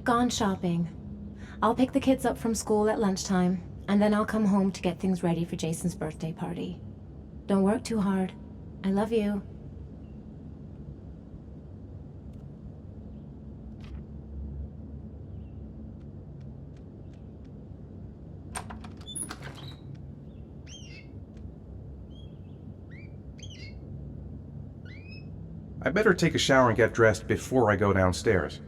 gone shopping. I'll pick the kids up from school at lunchtime, and then I'll come home to get things ready for Jason's birthday party. Don't work too hard. I love you. I better take a shower and get dressed before I go downstairs.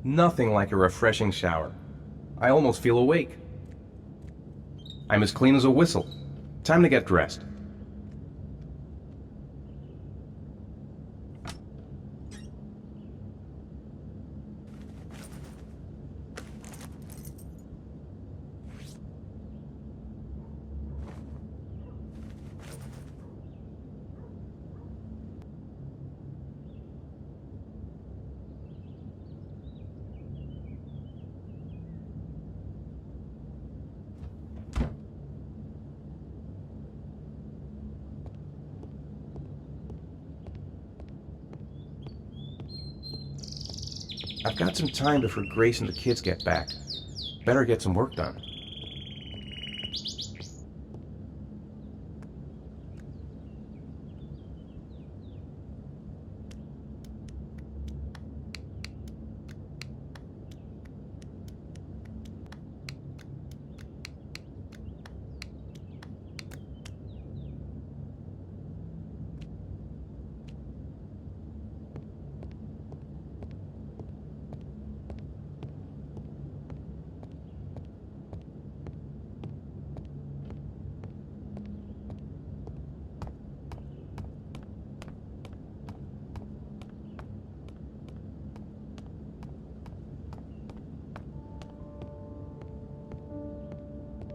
Nothing like a refreshing shower. I almost feel awake. I'm as clean as a whistle. Time to get dressed. I've got some time before Grace and the kids get back. Better get some work done.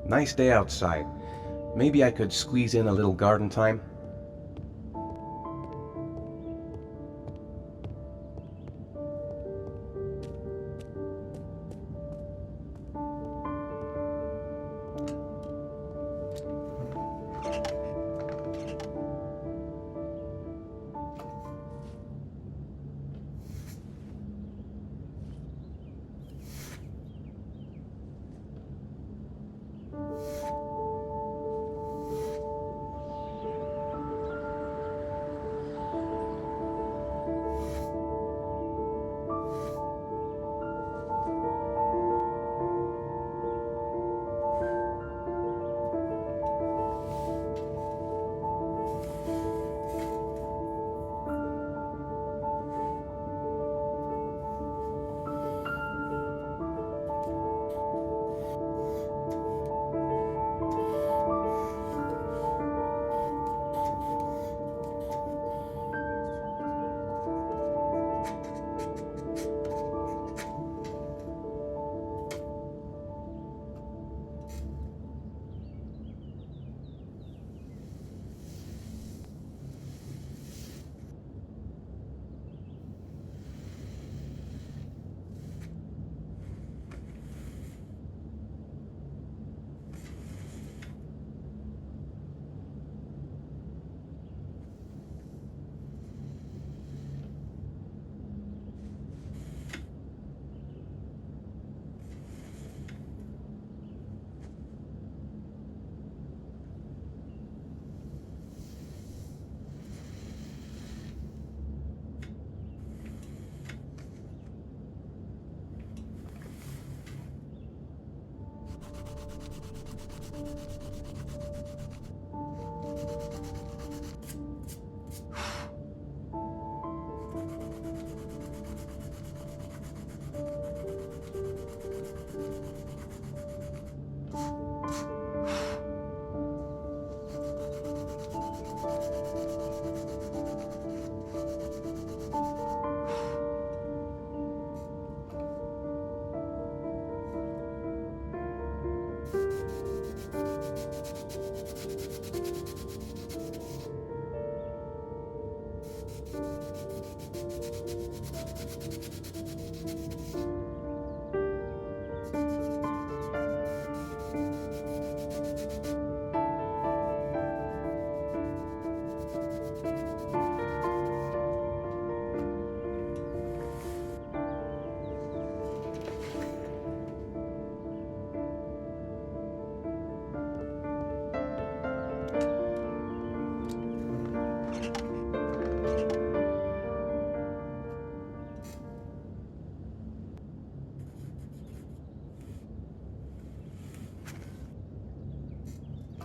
Nice day outside. Maybe I could squeeze in a little garden time.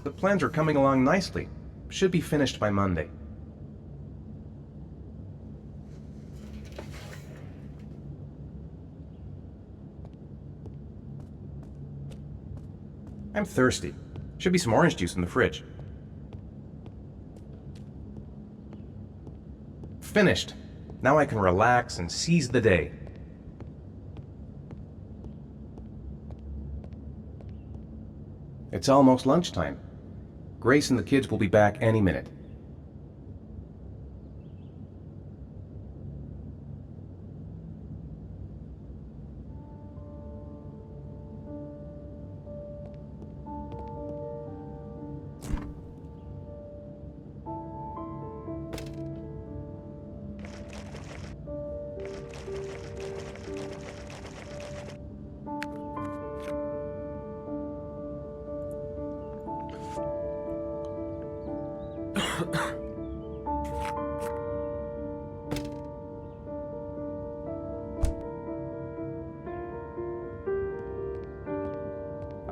The plans are coming along nicely. Should be finished by Monday. I'm thirsty. Should be some orange juice in the fridge. Finished. Now I can relax and seize the day. It's almost lunchtime. Grace and the kids will be back any minute.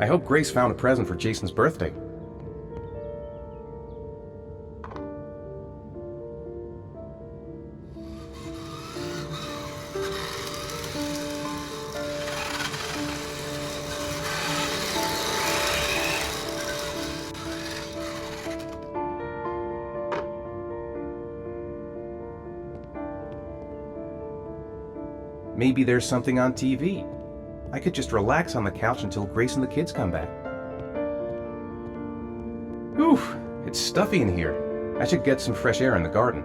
I hope Grace found a present for Jason's birthday. Maybe there's something on TV. I could just relax on the couch until Grace and the kids come back. Whew, it's stuffy in here. I should get some fresh air in the garden.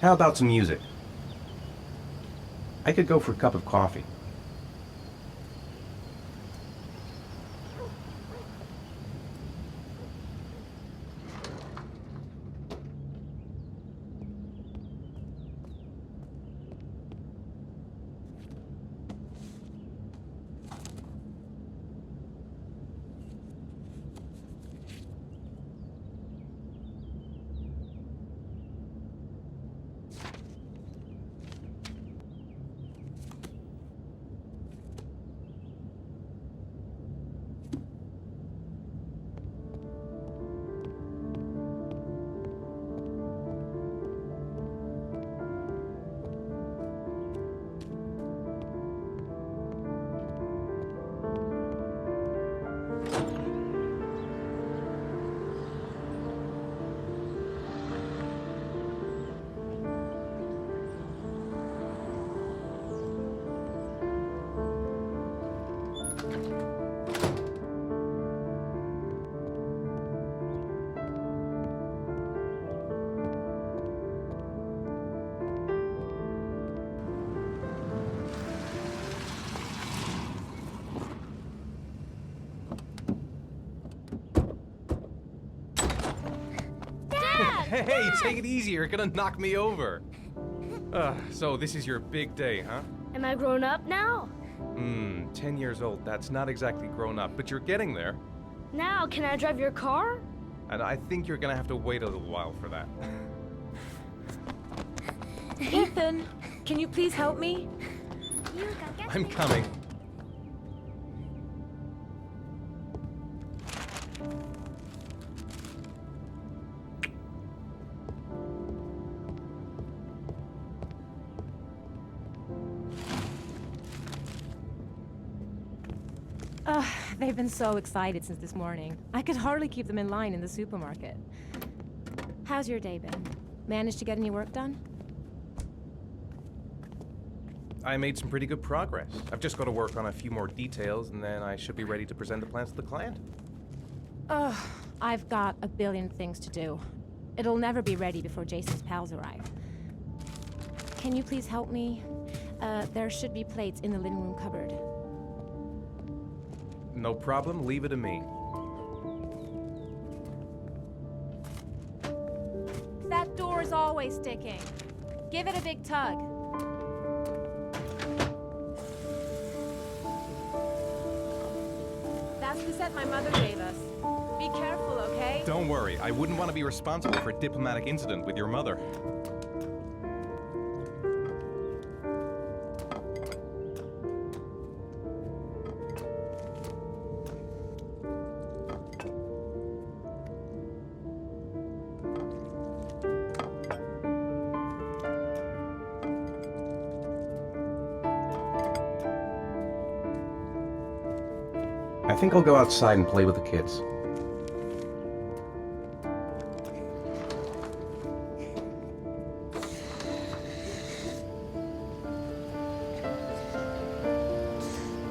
How about some music? I could go for a cup of coffee. Hey, take it easy, you're gonna knock me over. So this is your big day, huh? Am I grown up now? 10 years old, that's not exactly grown up, but you're getting there. Now, can I drive your car? And I think you're gonna have to wait a little while for that. Ethan, can you please help me? I'm coming. They've been so excited since this morning. I could hardly keep them in line in the supermarket. How's your day been? Managed to get any work done? I made some pretty good progress. I've just got to work on a few more details, and then I should be ready to present the plans to the client. I've got a billion things to do. It'll never be ready before Jason's pals arrive. Can you please help me? There should be plates in the living room cupboard. No problem, leave it to me. That door is always sticking. Give it a big tug. That's the set my mother gave us. Be careful, okay? Don't worry, I wouldn't want to be responsible for a diplomatic incident with your mother. I think I'll go outside and play with the kids.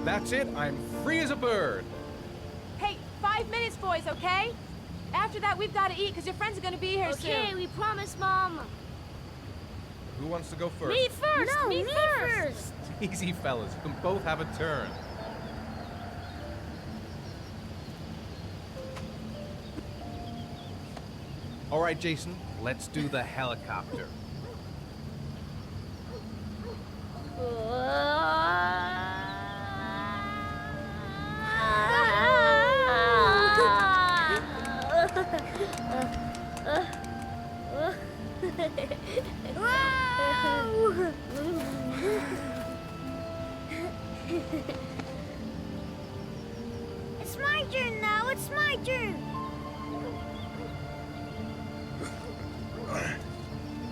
That's it, I'm free as a bird. Hey, 5 minutes, boys, okay? After that, we've got to eat, because your friends are going to be here soon. Okay, we promise, Mom. Who wants to go first? Me first! No, me me first! Easy, fellas, you can both have a turn. All right, Jason, let's do the helicopter. It's my turn now. It's my turn.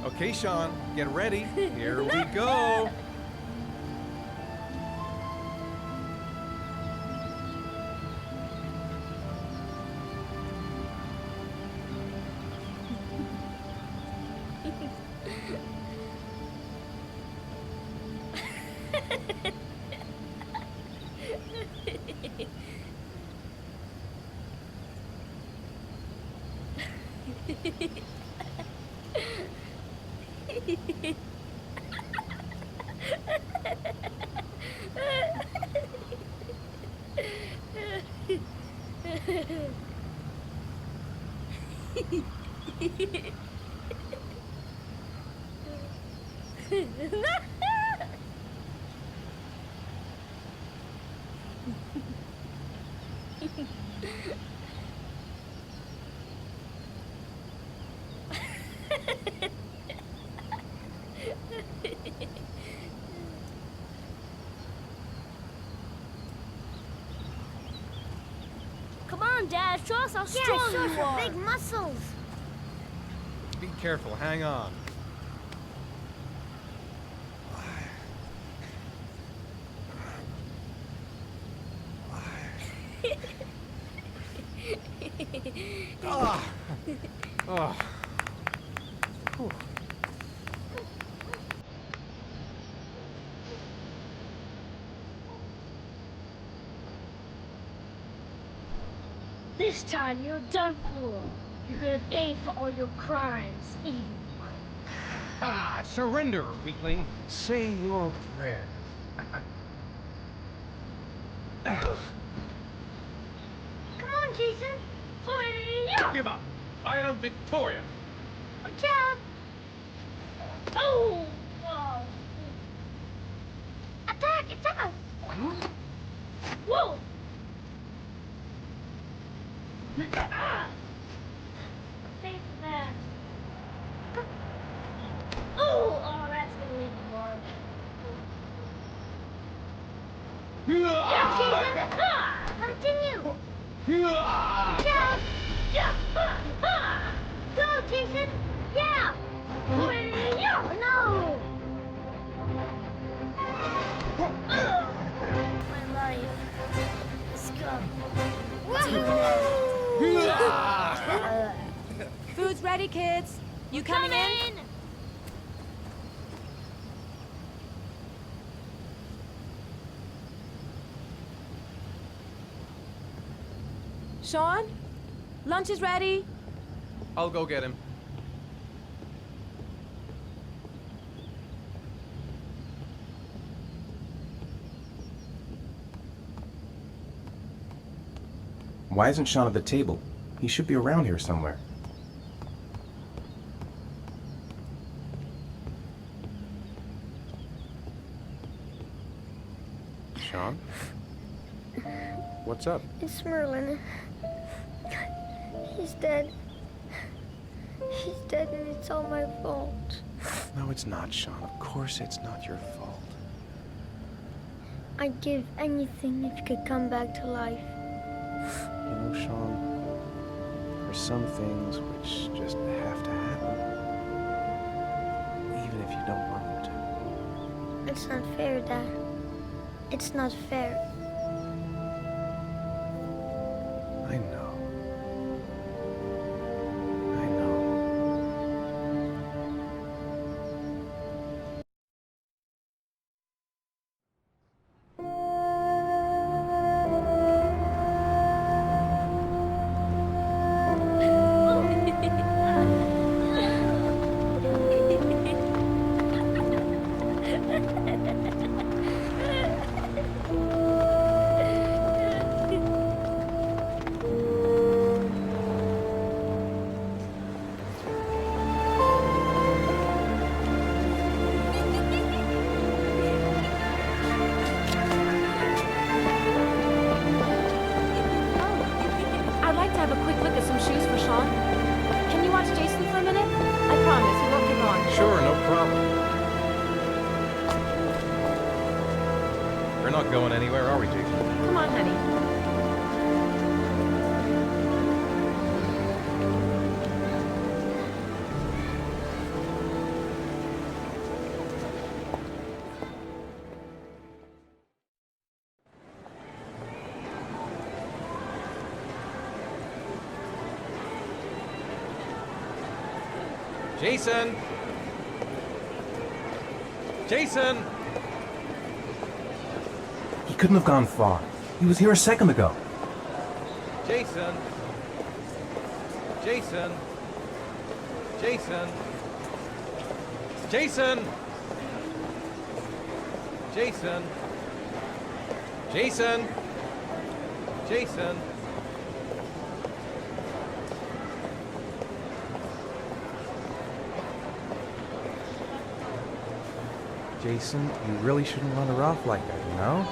Okay, Sean, get ready. Here we go. Come on, Dad, show us how strong Yeah, show you some are. big muscles. Be careful, hang on. Oh. Whew. This time you're done for. You're gonna pay for all your crimes, evil one. Surrender, weakling. Say your prayer. Come on, Jason. Hi-ya! Give up. I am victorious. Watch out! Oh! Oh. Attack! Attack! Whoa! Ah. Safe there. Oh, that's gonna leave the blood. Yeah, Jayden! Continue! Yeah! Yeah! Go, Jayden! Yeah! Yeah! No! My life. Scum. Food's ready, kids. You coming in? Sean? Lunch is ready. I'll go get him. Why isn't Sean at the table? He should be around here somewhere. Sean? What's up? It's Merlin. He's dead. He's dead and it's all my fault. No, it's not, Sean. Of course it's not your fault. I'd give anything if you could come back to life. You know, Sean, there's some things which just have to happen. Even if you don't want them It's not fair, Dad. It's not fair. to. I know. I know. I'd like to have a quick look at some shoes for Sean. Can you watch Jason for a minute? I promise, we won't be long. Sure, no problem. We're not going anywhere, are we, Jason? Come on, honey. Jason! Jason! He couldn't have gone far. He was here a second ago. Jason! Jason! Jason! Jason! Jason! Jason! Jason! Jason, you really shouldn't run her off like that, you know?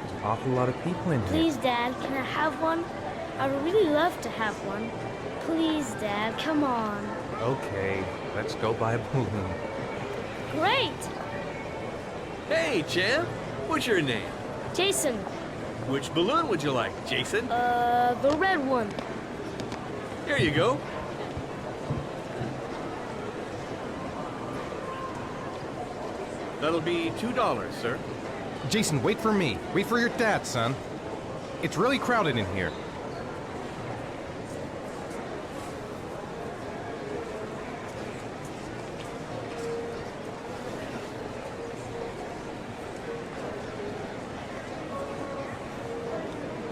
There's an awful lot of people in here. Please, Dad, can I have one? I would really love to have one. Please, Dad, come on. Okay, let's go buy a balloon. Great! Hey, champ. What's your name? Jason, Which balloon would you like, Jason? the red one. Here you go. That'll be $2, sir. Jason, wait for me. Wait for your dad, son. It's really crowded in here.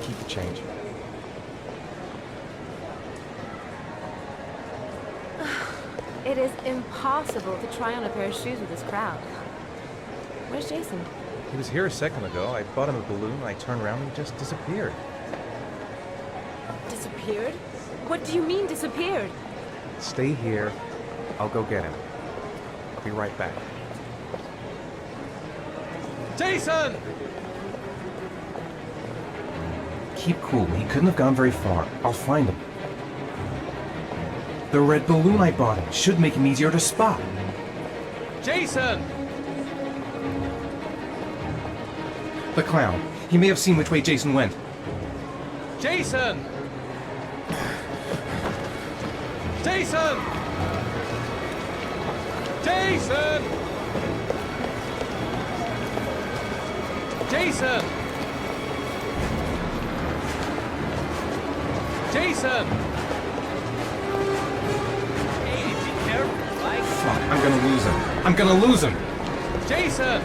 Keep the change. It is impossible to try on a pair of shoes with this crowd. Where's Jason? He was here a second ago. I bought him a balloon. I turned around and he just disappeared. Disappeared? What do you mean disappeared? Stay here. I'll go get him. I'll be right back. Jason! Keep cool. He couldn't have gone very far. I'll find him. The red balloon I bought him should make him easier to spot. Jason! The clown. He may have seen which way Jason went. Jason! Jason! Jason! Jason! Jason! Hey, be careful, Mike. Fuck, I'm gonna lose him. I'm gonna lose him! Jason!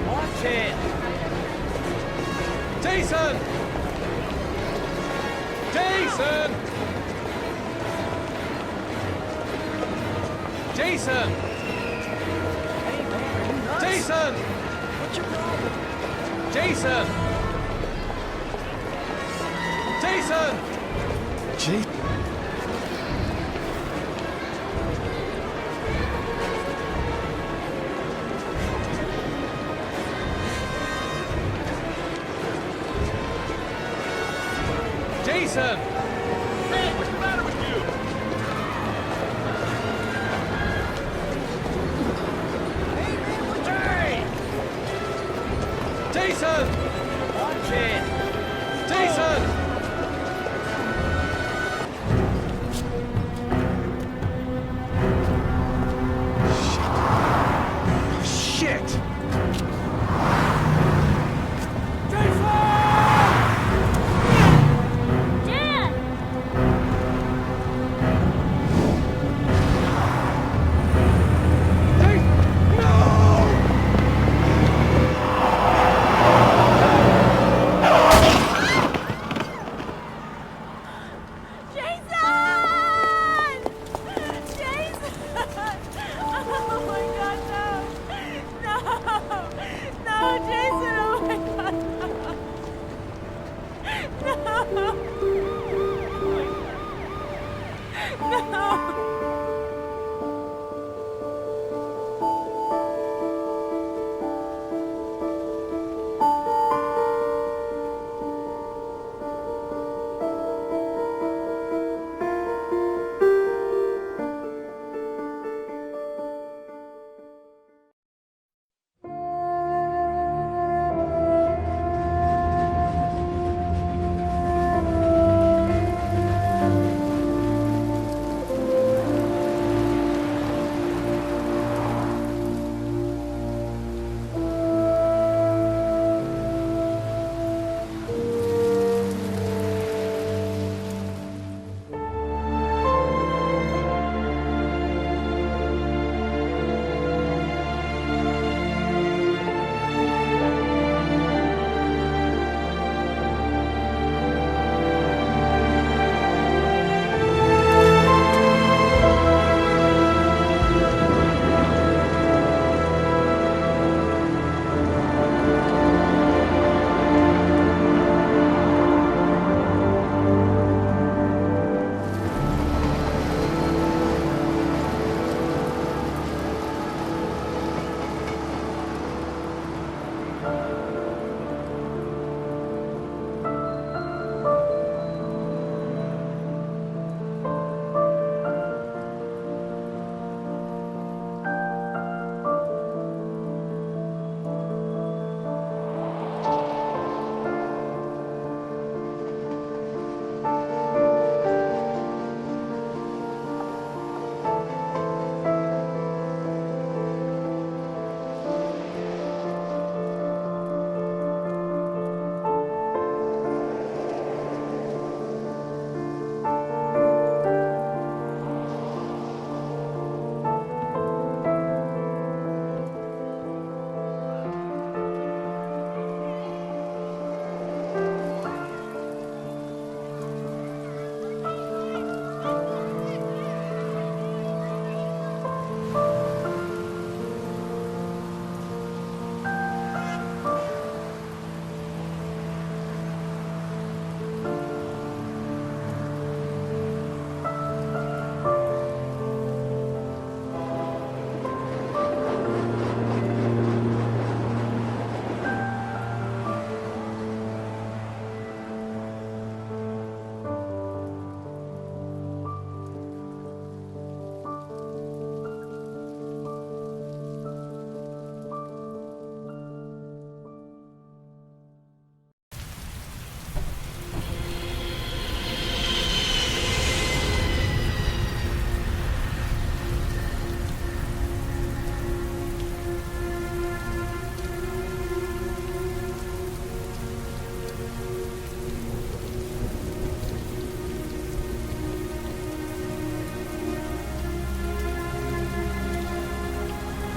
Watch it! Jason! Jason! Jason! Hey man, are you nuts? Jason! What's your problem? Jason! Jason! Jason! Hey, what's the matter with you? Hey, man, what's Jason! Watch it! Jason! Shit!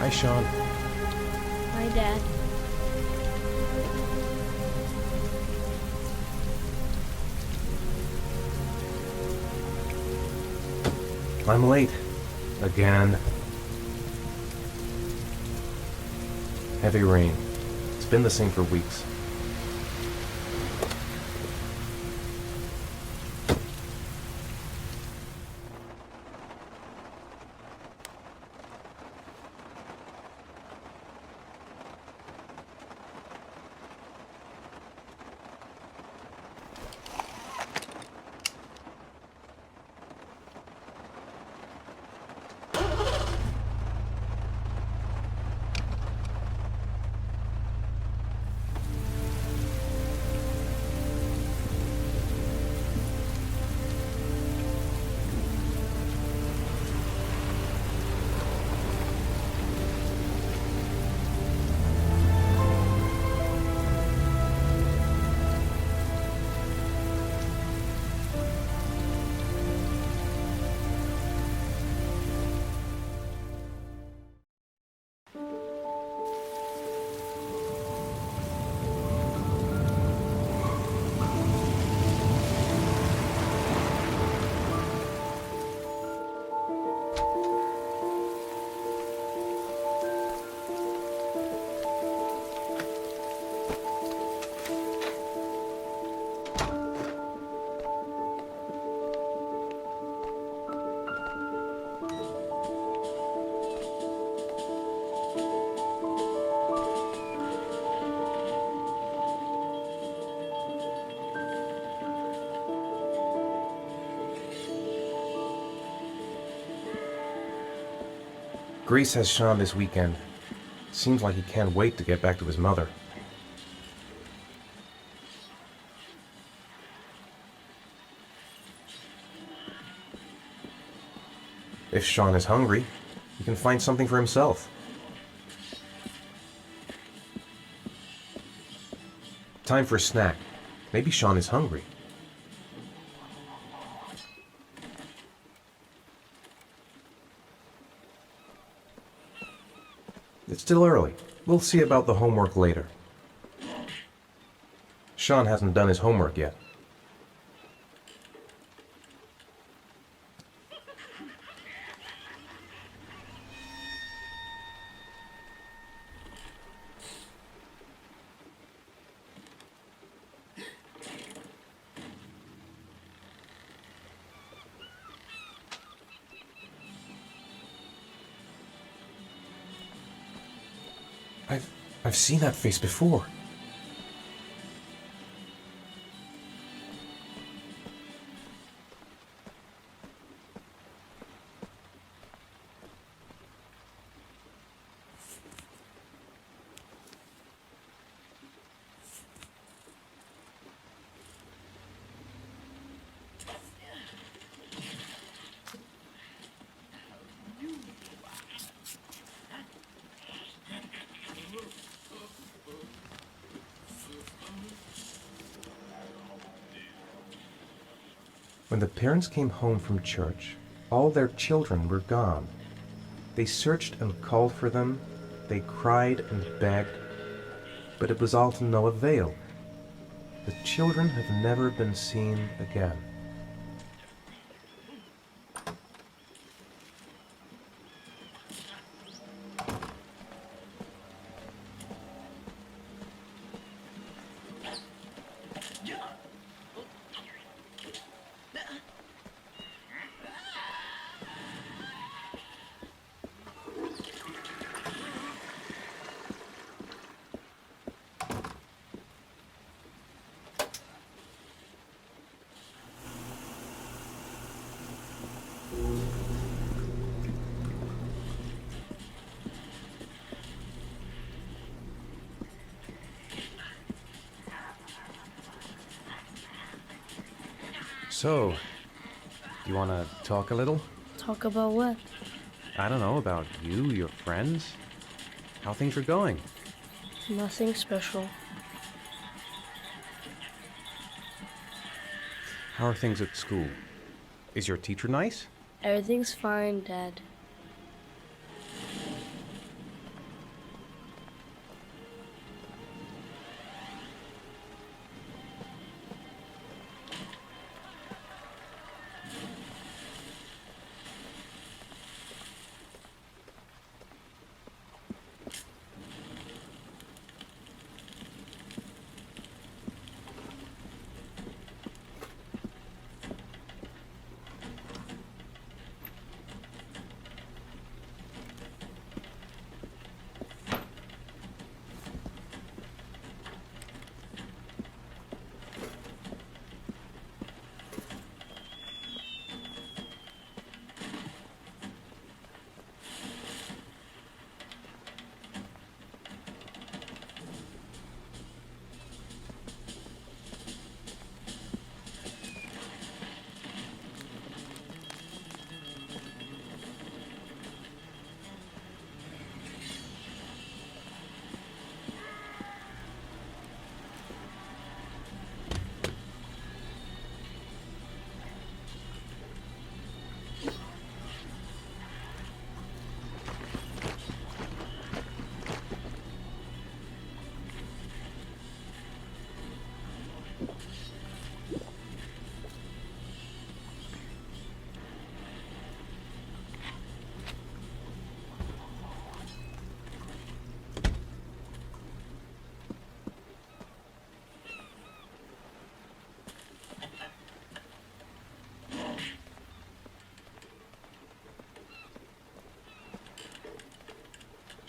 Hi, Sean. My dad. I'm late. Again. Heavy rain. It's been the same for weeks. Grace has Sean this weekend. Seems like he can't wait to get back to his mother. If Sean is hungry, he can find something for himself. Time for a snack. Maybe Sean is hungry. It's still early. We'll see about the homework later. Sean hasn't done his homework yet. I've seen that face before. When the parents came home from church, all their children were gone. They searched and called for them, they cried and begged, but it was all to no avail. The children have never been seen again. So, do you want to talk a little? Talk about what? I don't know, about you, your friends, how things are going. Nothing special. How are things at school? Is your teacher nice? Everything's fine, Dad.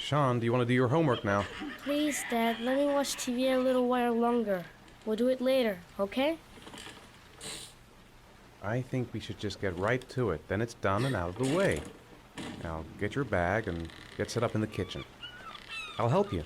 Sean, do you want to do your homework now? Please, Dad, let me watch TV a little while longer. We'll do it later, okay? I think we should just get right to it. Then it's done and out of the way. Now, get your bag and get set up in the kitchen. I'll help you.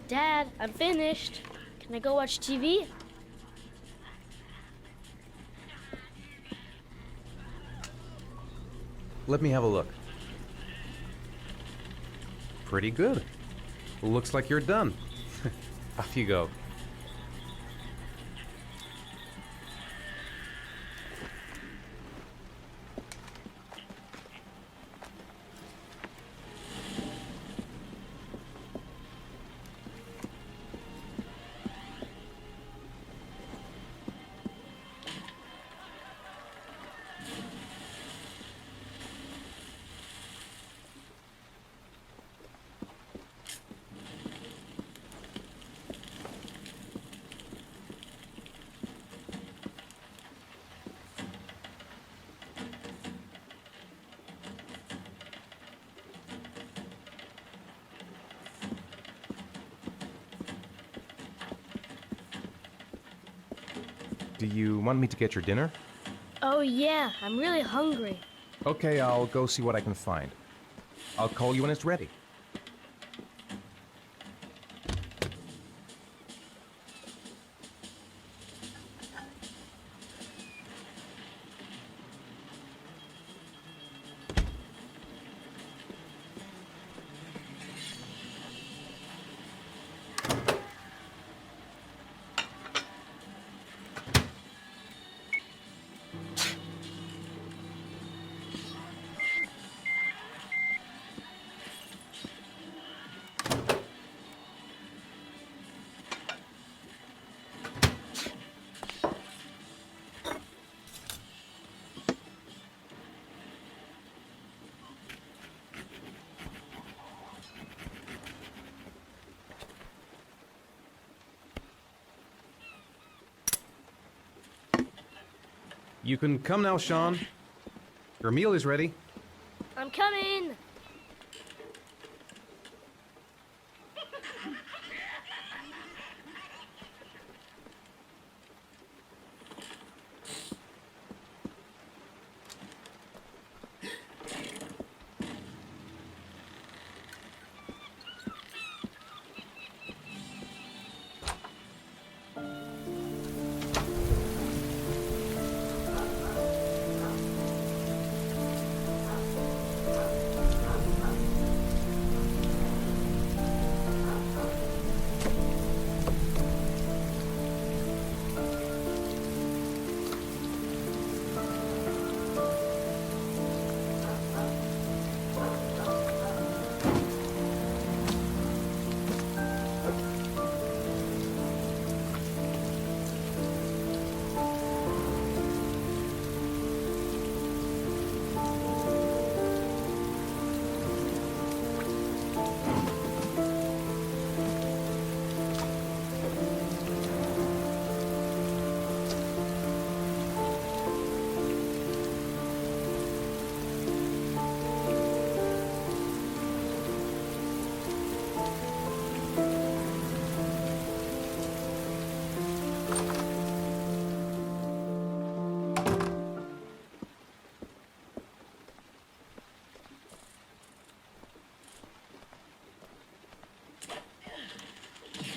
Dad, I'm finished. Can I go watch TV? Let me have a look. Pretty good. Looks like you're done. Off you go. Do you want me to get your dinner? Oh yeah, I'm really hungry. Okay, I'll go see what I can find. I'll call you when it's ready. You can come now, Sean. Your meal is ready. I'm coming!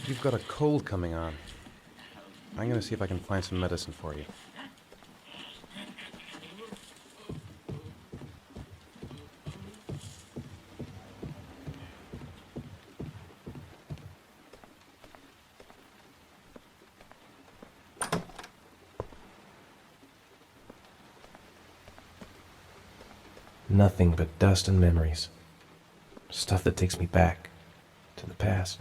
You've got a cold coming on. I'm gonna see if I can find some medicine for you. Nothing but dust and memories. Stuff that takes me back to the past.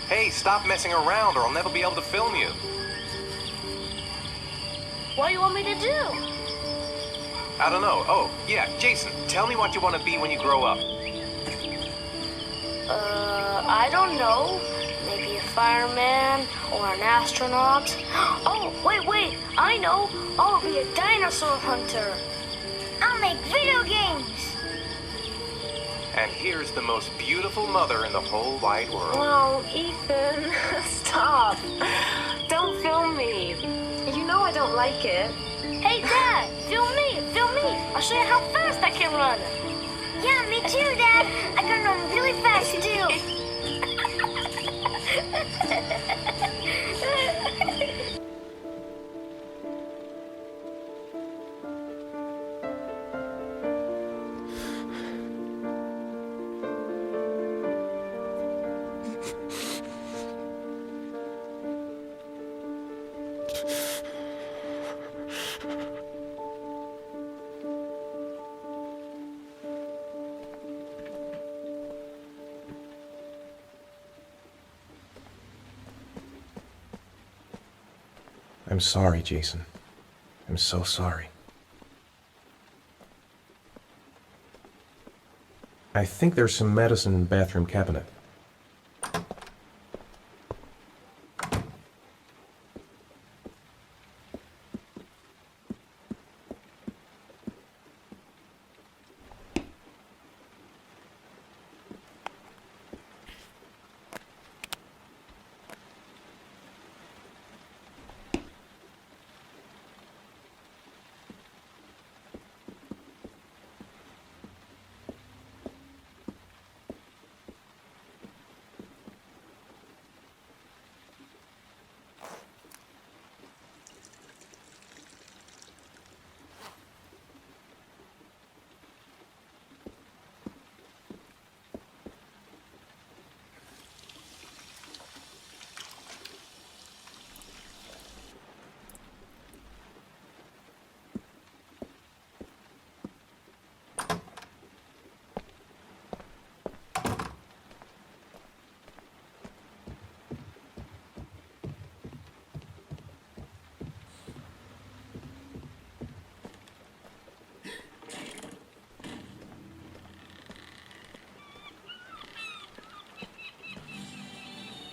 Hey, stop messing around or I'll never be able to film you. What do you want me to do? I don't know. Oh, yeah, Jason, tell me what you want to be when you grow up. I don't know. Maybe a fireman or an astronaut. Oh, wait, I know. I'll be a dinosaur hunter. I'll make video games. And here's the most beautiful mother in the whole wide world. Oh, Ethan, stop. Don't film me. You know I don't like it. Hey, Dad, film me. I'll show you how fast I can run. Yeah, me too, Dad. I can run really fast too. I'm sorry, Jason. I'm so sorry. I think there's some medicine in the bathroom cabinet.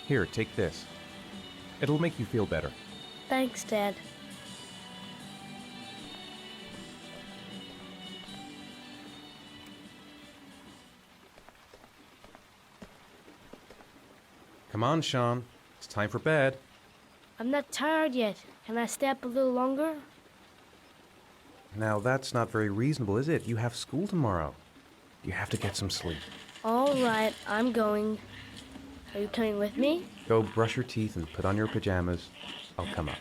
Here, take this. It'll make you feel better. Thanks, Dad. Come on, Sean. It's time for bed. I'm not tired yet. Can I stay up a little longer? Now, that's not very reasonable, is it? You have school tomorrow. You have to get some sleep. All right, I'm going. Are you coming with me? Go brush your teeth and put on your pajamas. I'll come up.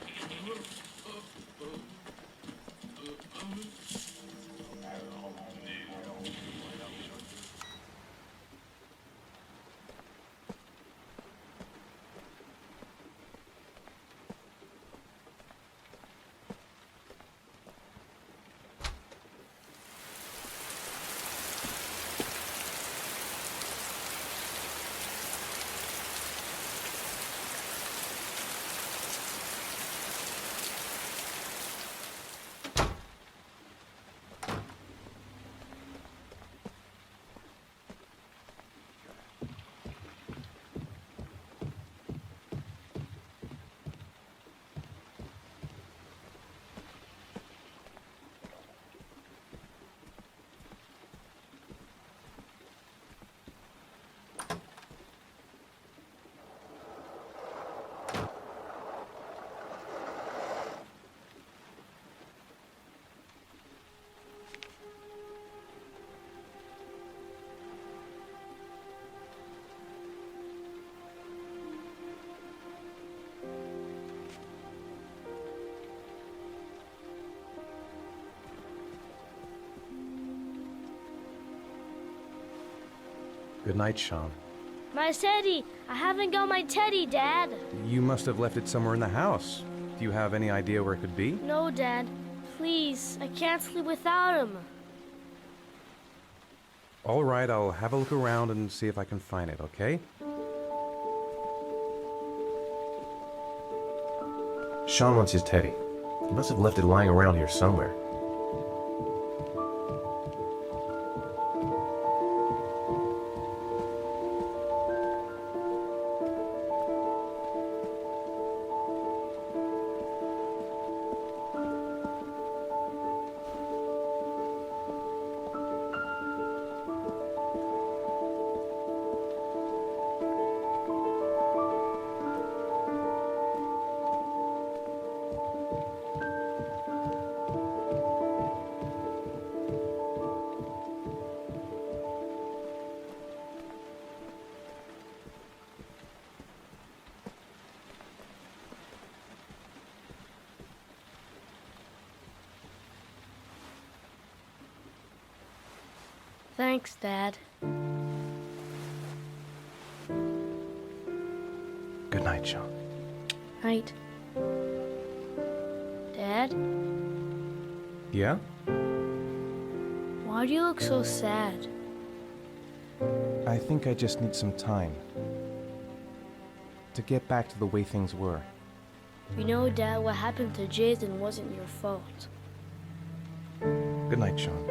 Good night, Sean. My teddy! I haven't got my teddy, Dad! You must have left it somewhere in the house. Do you have any idea where it could be? No, Dad. Please, I can't sleep without him. All right, I'll have a look around and see if I can find it, okay? Sean wants his teddy. He must have left it lying around here somewhere. Thanks, Dad. Good night, Sean. Night. Dad, Yeah? why do you look so sad? I think I just need some time to get back to the way things were. You know, Dad, what happened to Jayden wasn't your fault. Good night, Sean.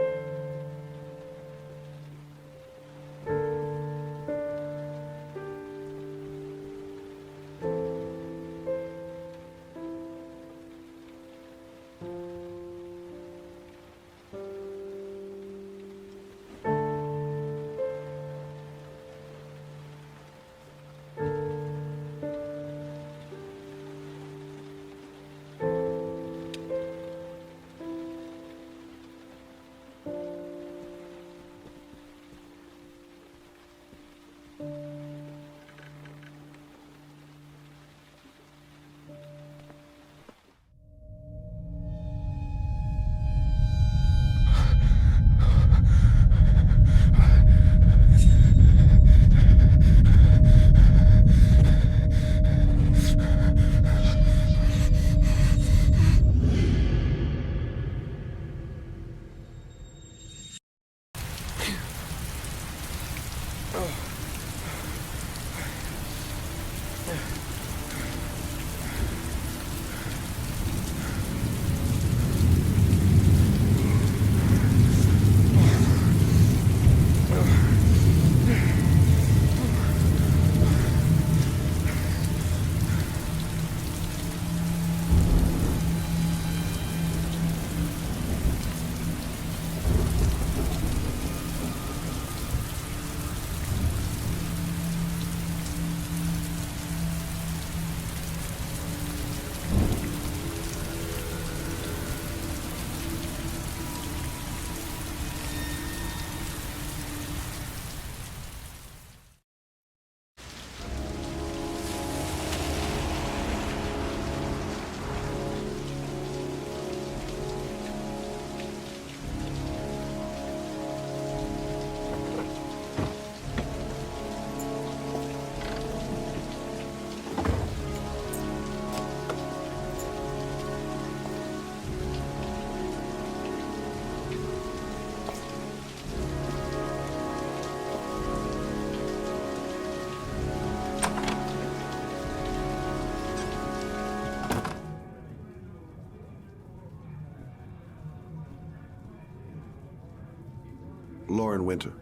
Lauren Winter.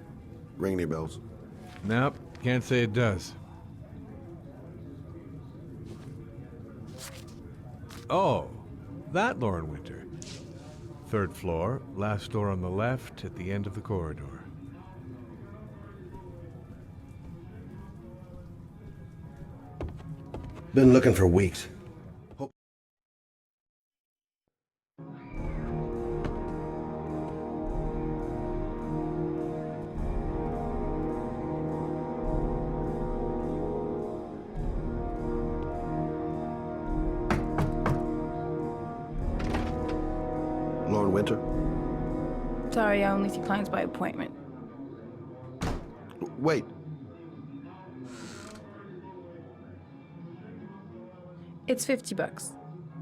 Ring any bells? Nope, can't say it does. Oh, that Lauren Winter. 3rd floor, last door on the left at the end of the corridor. Been looking for weeks. Lauren Winter? Sorry, I only see clients by appointment. Wait, It's $50.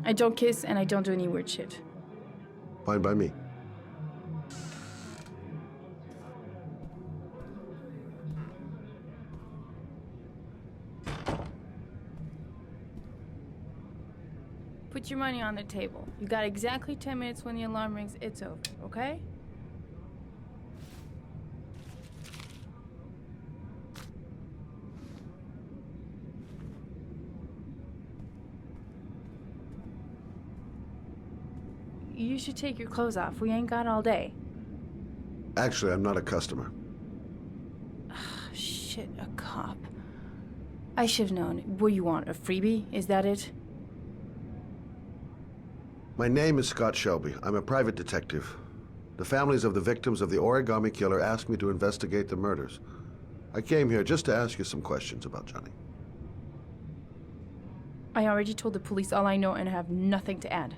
I don't kiss and I don't do any weird shit. Fine by me. Put your money on the table. You got exactly 10 minutes. When the alarm rings, it's over, okay? You should take your clothes off. We ain't got all day. Actually, I'm not a customer. Shit, a cop. I should have known. What do you want, a freebie? Is that it? My name is Scott Shelby. I'm a private detective. The families of the victims of the Origami Killer asked me to investigate the murders. I came here just to ask you some questions about Johnny. I already told the police all I know and have nothing to add.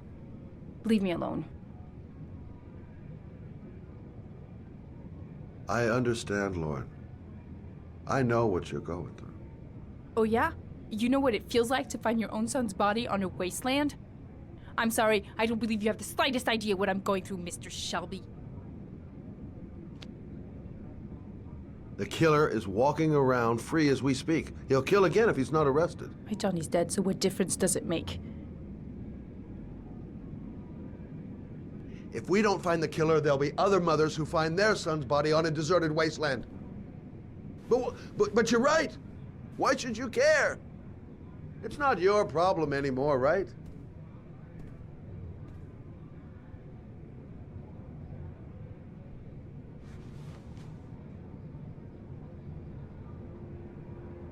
Leave me alone. I understand, Lauren. I know what you're going through. Oh yeah? You know what it feels like to find your own son's body on a wasteland? I'm sorry, I don't believe you have the slightest idea what I'm going through, Mr. Shelby. The killer is walking around free as we speak. He'll kill again if he's not arrested. My Johnny's dead, so what difference does it make? If we don't find the killer, there'll be other mothers who find their son's body on a deserted wasteland. But you're right. Why should you care? It's not your problem anymore, right?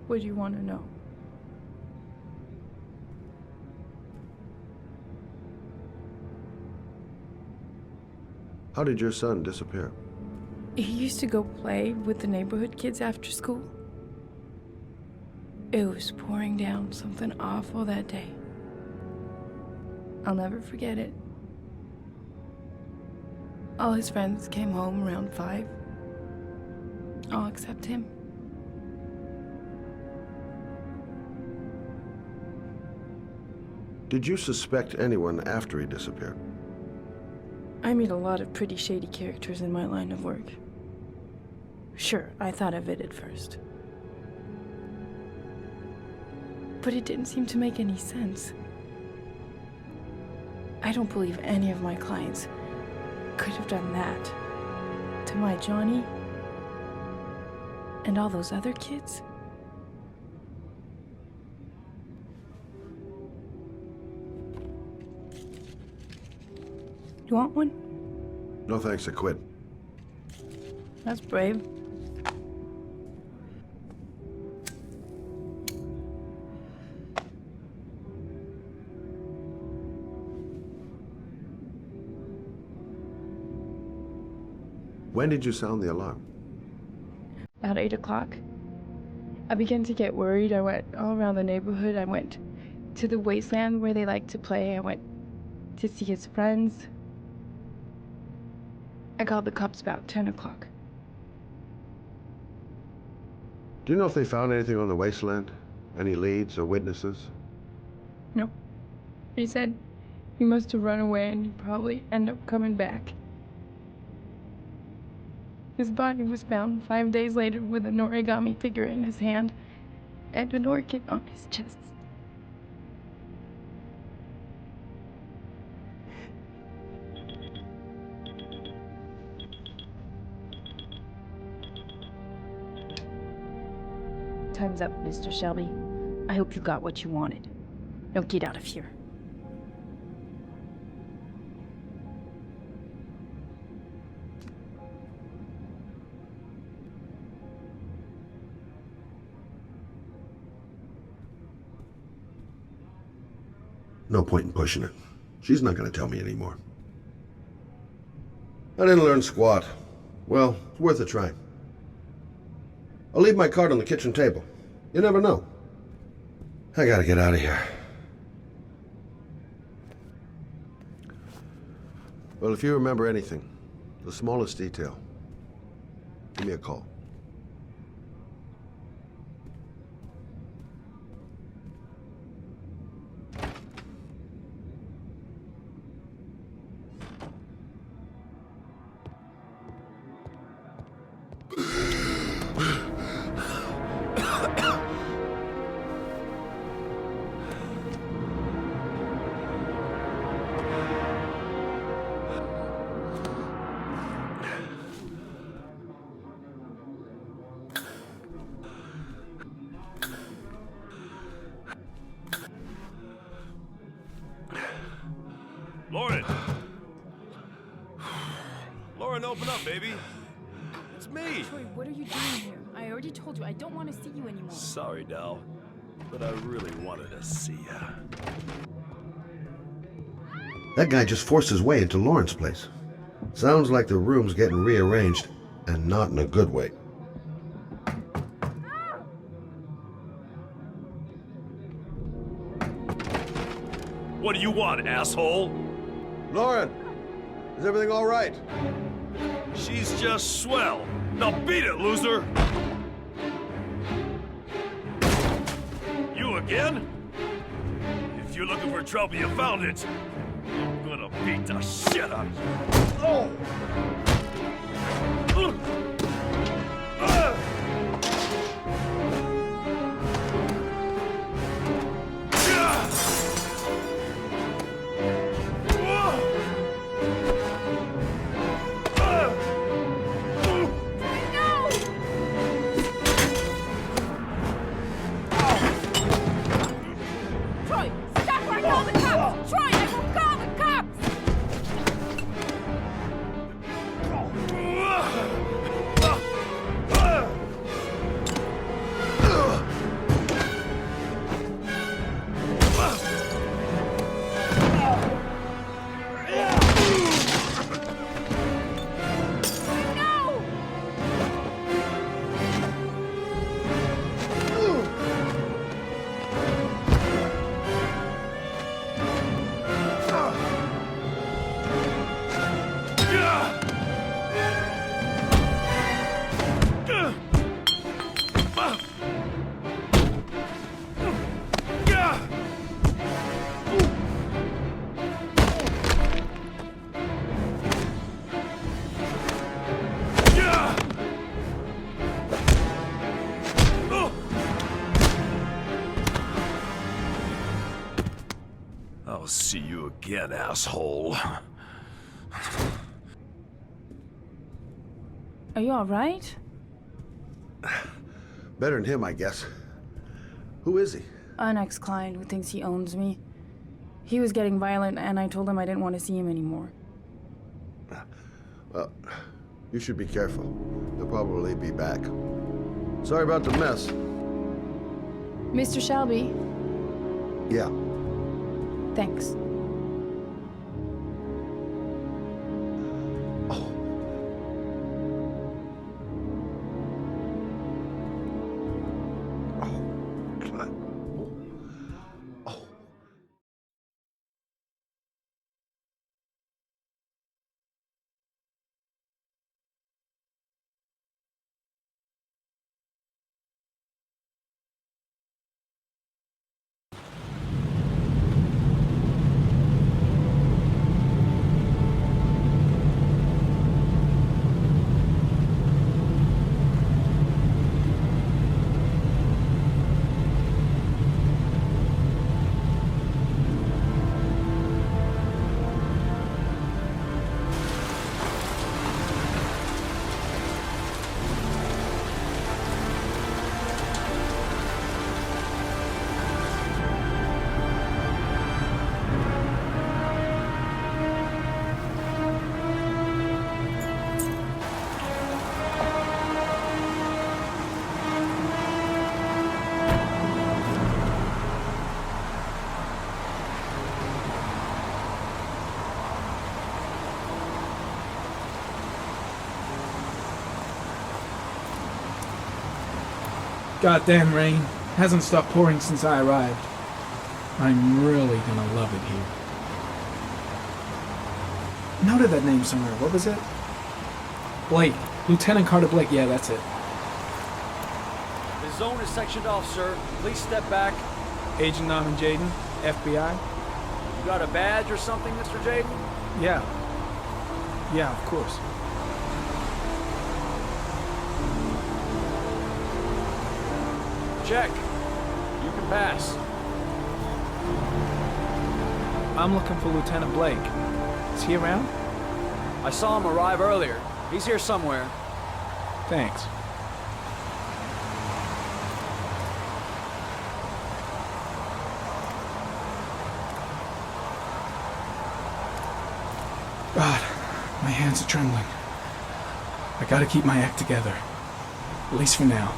What do you want to know? How did your son disappear? He used to go play with the neighborhood kids after school. It was pouring down something awful that day. I'll never forget it. All his friends came home around 5. All except him. Did you suspect anyone after he disappeared? I meet a lot of pretty shady characters in my line of work. Sure, I thought of it at first. But it didn't seem to make any sense. I don't believe any of my clients could have done that to my Johnny and all those other kids. You want one? No thanks, I quit. That's brave. When did you sound the alarm? About 8 o'clock. I began to get worried. I went all around the neighborhood. I went to the wasteland where they like to play. I went to see his friends. I called the cops about 10 o'clock. Do you know if they found anything on the wasteland? Any leads or witnesses? No. He said he must have run away and he'd probably end up coming back. His body was found 5 days later with an origami figure in his hand and an orchid on his chest. Time's up, Mr. Shelby. I hope you got what you wanted. Now get out of here. No point in pushing it. She's not going to tell me anymore. I didn't learn squat. Well, it's worth a try. I'll leave my card on the kitchen table. You never know. I gotta get out of here. Well, if you remember anything, the smallest detail, give me a call. and open up, baby. It's me. Troy, what are you doing here? I already told you I don't want to see you anymore. Sorry, Dal, but I really wanted to see ya. That guy just forced his way into Lauren's place. Sounds like the room's getting rearranged, and not in a good way. What do you want, asshole? Lauren, is everything all right? She's just swell. Now beat it, loser! You again? If you're looking for trouble, you found it. I'm gonna beat the shit out of you. Oh! Troy, stop or I call the cops! Troy, I will call the cops! I'll see you again, asshole. Are you alright? Better than him, I guess. Who is he? An ex-client who thinks he owns me. He was getting violent and I told him I didn't want to see him anymore. Well, you should be careful. They'll probably be back. Sorry about the mess. Mr. Shelby, Yeah. thanks. Goddamn rain. Hasn't stopped pouring since I arrived. I'm really gonna love it here. Noted that name somewhere. What was it? Blake. Lieutenant Carter Blake. Yeah, that's it. The zone is sectioned off, sir. Please step back. Agent Norman Jayden, FBI. You got a badge or something, Mr. Jayden? Yeah. Yeah, of course. Check. You can pass. I'm looking for Lieutenant Blake. Is he around? I saw him arrive earlier. He's here somewhere. Thanks. God, my hands are trembling. I gotta keep my act together. At least for now.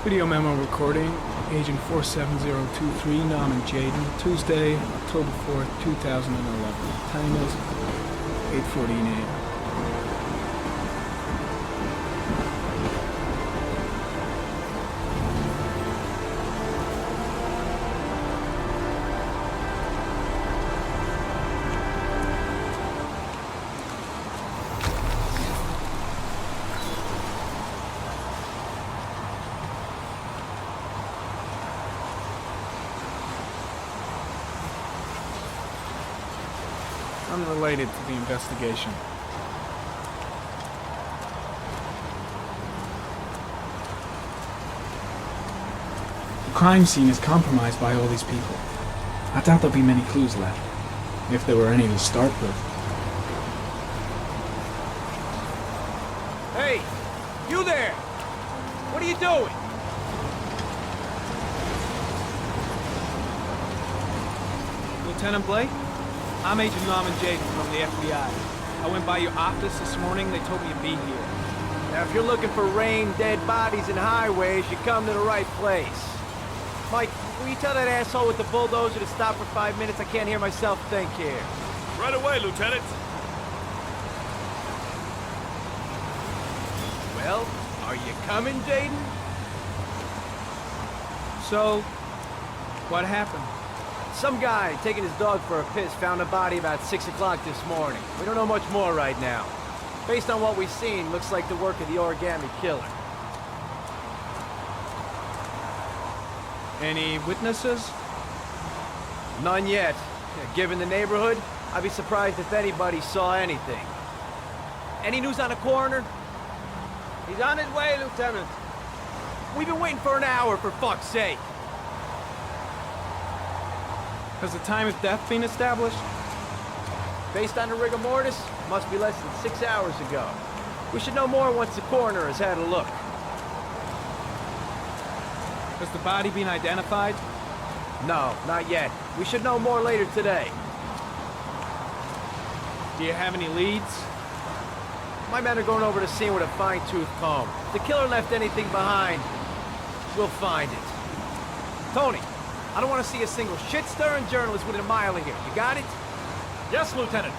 Video memo recording, Agent 47023, Nam and Jayden, Tuesday, October 4th, 2011. Time is 8:14 a.m. Unrelated to the investigation. The crime scene is compromised by all these people. I doubt there'll be many clues left, if there were any to start with. Hey! You there! What are you doing? Lieutenant Blake? I'm Agent Norman Jayden from the FBI. I went by your office this morning. They told me you'd be here. Now, if you're looking for rain, dead bodies, and highways, you come to the right place. Mike, will you tell that asshole with the bulldozer to stop for 5 minutes? I can't hear myself think here. Right away, Lieutenant. Well, are you coming, Jayden? So, what happened? Some guy taking his dog for a piss found a body about 6 o'clock this morning. We don't know much more right now. Based on what we've seen, looks like the work of the Origami Killer. Any witnesses? None yet. Given the neighborhood, I'd be surprised if anybody saw anything. Any news on the coroner? He's on his way, Lieutenant. We've been waiting for an hour, for fuck's sake. Has the time of death been established? Based on the rigor mortis, must be less than 6 hours ago. We should know more once the coroner has had a look. Has the body been identified? No, not yet. We should know more later today. Do you have any leads? My men are going over the scene with a fine-tooth comb. If the killer left anything behind, we'll find it. Tony, I don't want to see a single shit-stirring journalist within a mile of here. You got it? Yes, Lieutenant.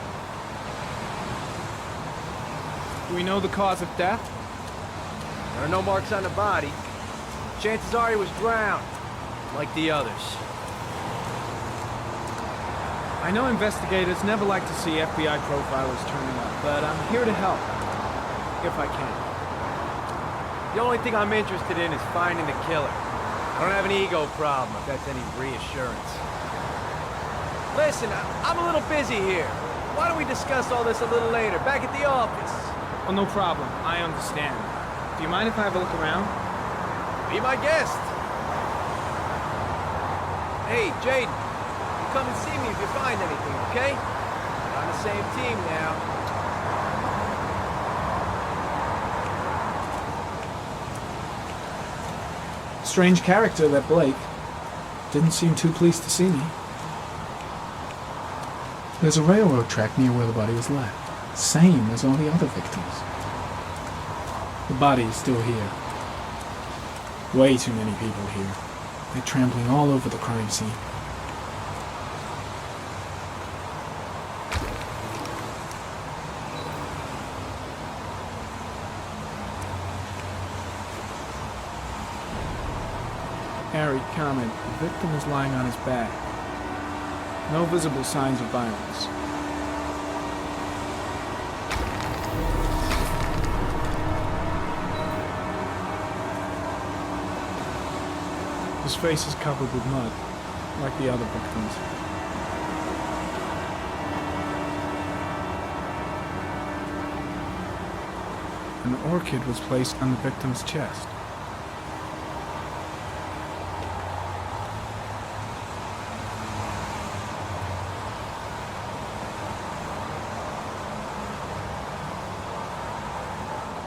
Do we know the cause of death? There are no marks on the body. Chances are he was drowned, like the others. I know investigators never like to see FBI profilers turning up, but I'm here to help, if I can. The only thing I'm interested in is finding the killer. I don't have an ego problem, if that's any reassurance. Listen, I'm a little busy here. Why don't we discuss all this a little later, back at the office? Oh, no problem. I understand. Do you mind if I have a look around? Be my guest. Hey, Jayden, you come and see me if you find anything, okay? We're on the same team now. Strange character, that Blake. Didn't seem too pleased to see me. There's a railroad track near where the body was left. Same as all the other victims. The body is still here. Way too many people here. They're trampling all over the crime scene. Harry, comment. The victim is lying on his back. No visible signs of violence. His face is covered with mud, like the other victims. An orchid was placed on the victim's chest.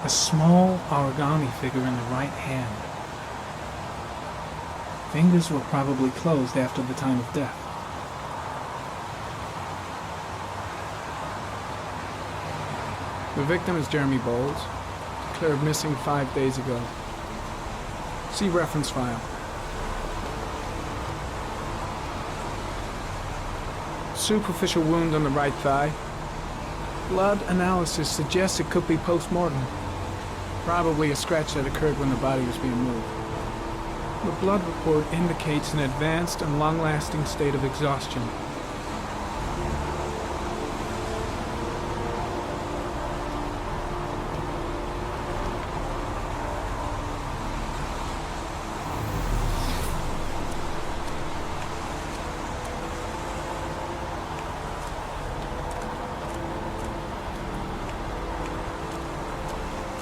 A small origami figure in the right hand. Fingers were probably closed after the time of death. The victim is Jeremy Bowles, declared missing 5 days ago. See reference file. Superficial wound on the right thigh. Blood analysis suggests it could be post-mortem. Probably a scratch that occurred when the body was being moved. The blood report indicates an advanced and long-lasting state of exhaustion.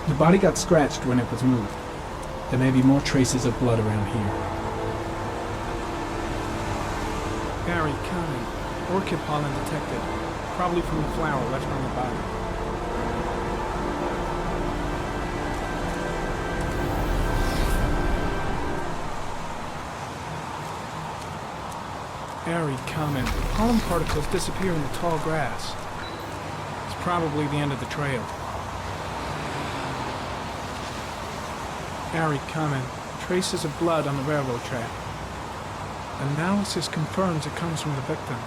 The body got scratched when it was moved. There may be more traces of blood around here. Gary, Conan. Orchid pollen detected. Probably from the flower left on the body. Airy comment. Pollen particles disappear in the tall grass. It's probably the end of the trail. Airy comment. Traces of blood on the railroad track. Analysis confirms it comes from the victim.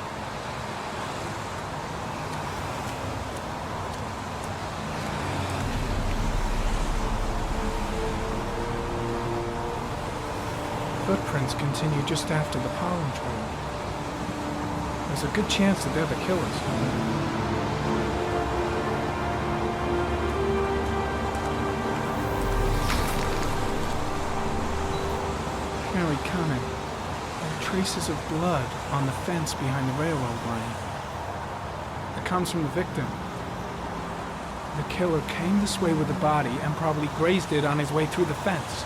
Footprints continue just after the pollen trail. There's a good chance that they're the killers. Very common. There are traces of blood on the fence behind the railroad line. It comes from the victim. The killer came this way with the body and probably grazed it on his way through the fence.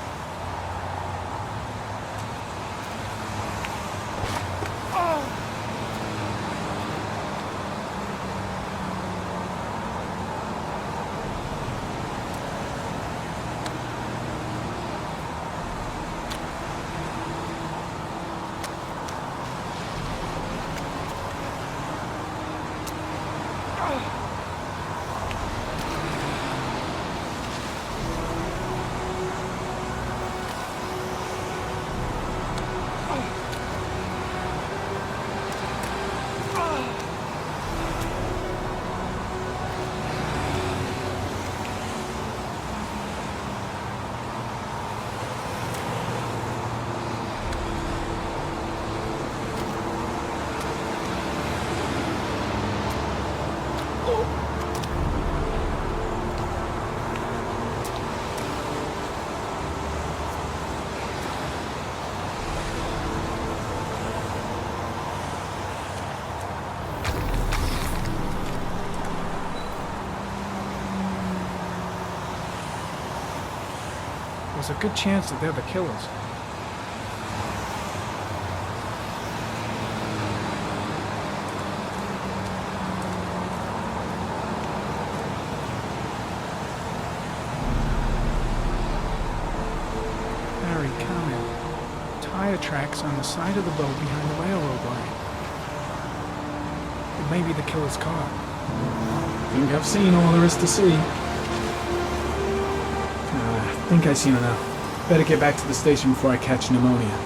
There's a good chance that they're the killers. Very common. Tire tracks on the side of the boat behind the railroad line. It may be the killer's car. I think I've seen all there is to see. I think I've seen enough. Better get back to the station before I catch pneumonia.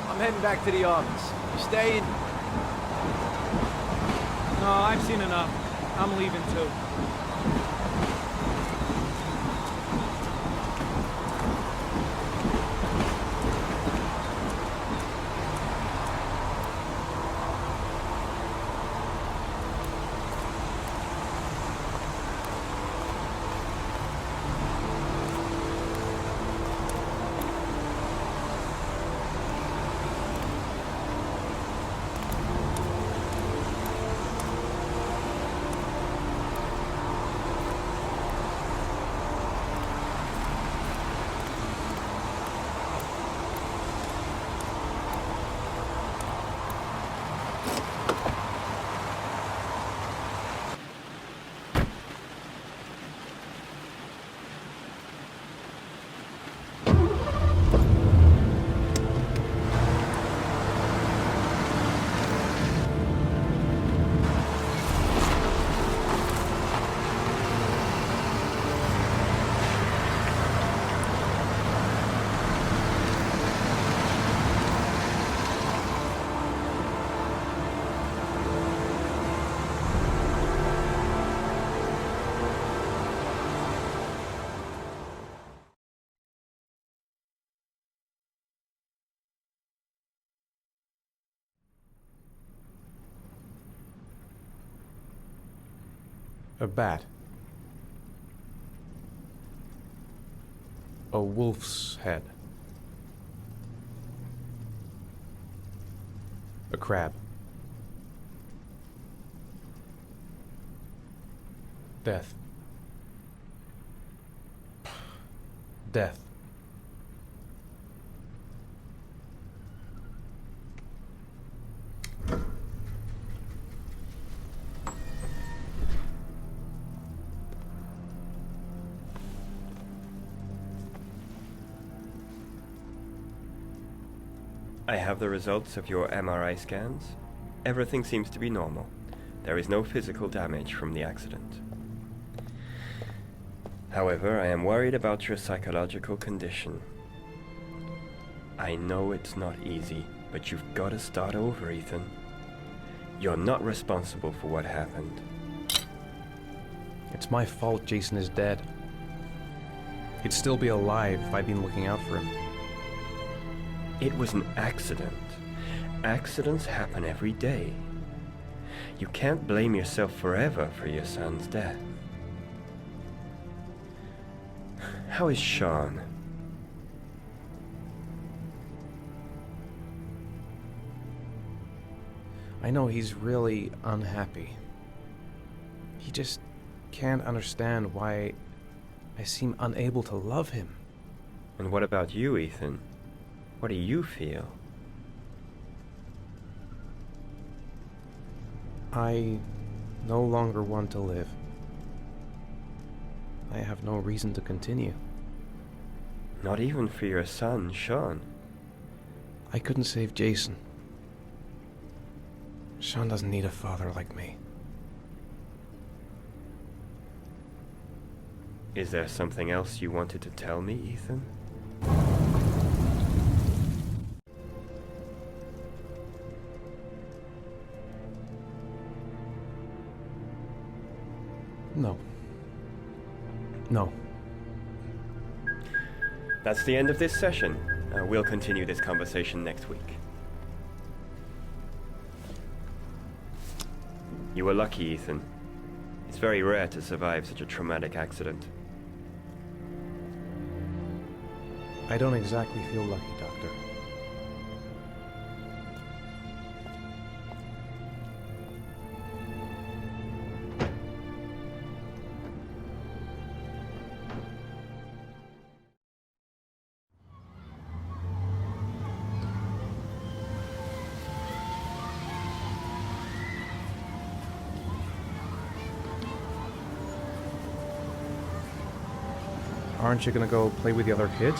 I'm heading back to the office. You staying? No, I've seen enough. I'm leaving too. A bat. A wolf's head. A crab. Death. Death. I have the results of your MRI scans. Everything seems to be normal. There is no physical damage from the accident. However, I am worried about your psychological condition. I know it's not easy, but you've got to start over, Ethan. You're not responsible for what happened. It's my fault Jason is dead. He'd still be alive if I'd been looking out for him. It was an accident. Accidents happen every day. You can't blame yourself forever for your son's death. How is Sean? I know he's really unhappy. He just can't understand why I seem unable to love him. And what about you, Ethan? What do you feel? I no longer want to live. I have no reason to continue. Not even for your son, Sean. I couldn't save Jason. Sean doesn't need a father like me. Is there something else you wanted to tell me, Ethan? No. No. That's the end of this session. We'll continue this conversation next week. You were lucky, Ethan. It's very rare to survive such a traumatic accident. I don't exactly feel lucky, Doctor. Aren't you gonna go play with the other kids?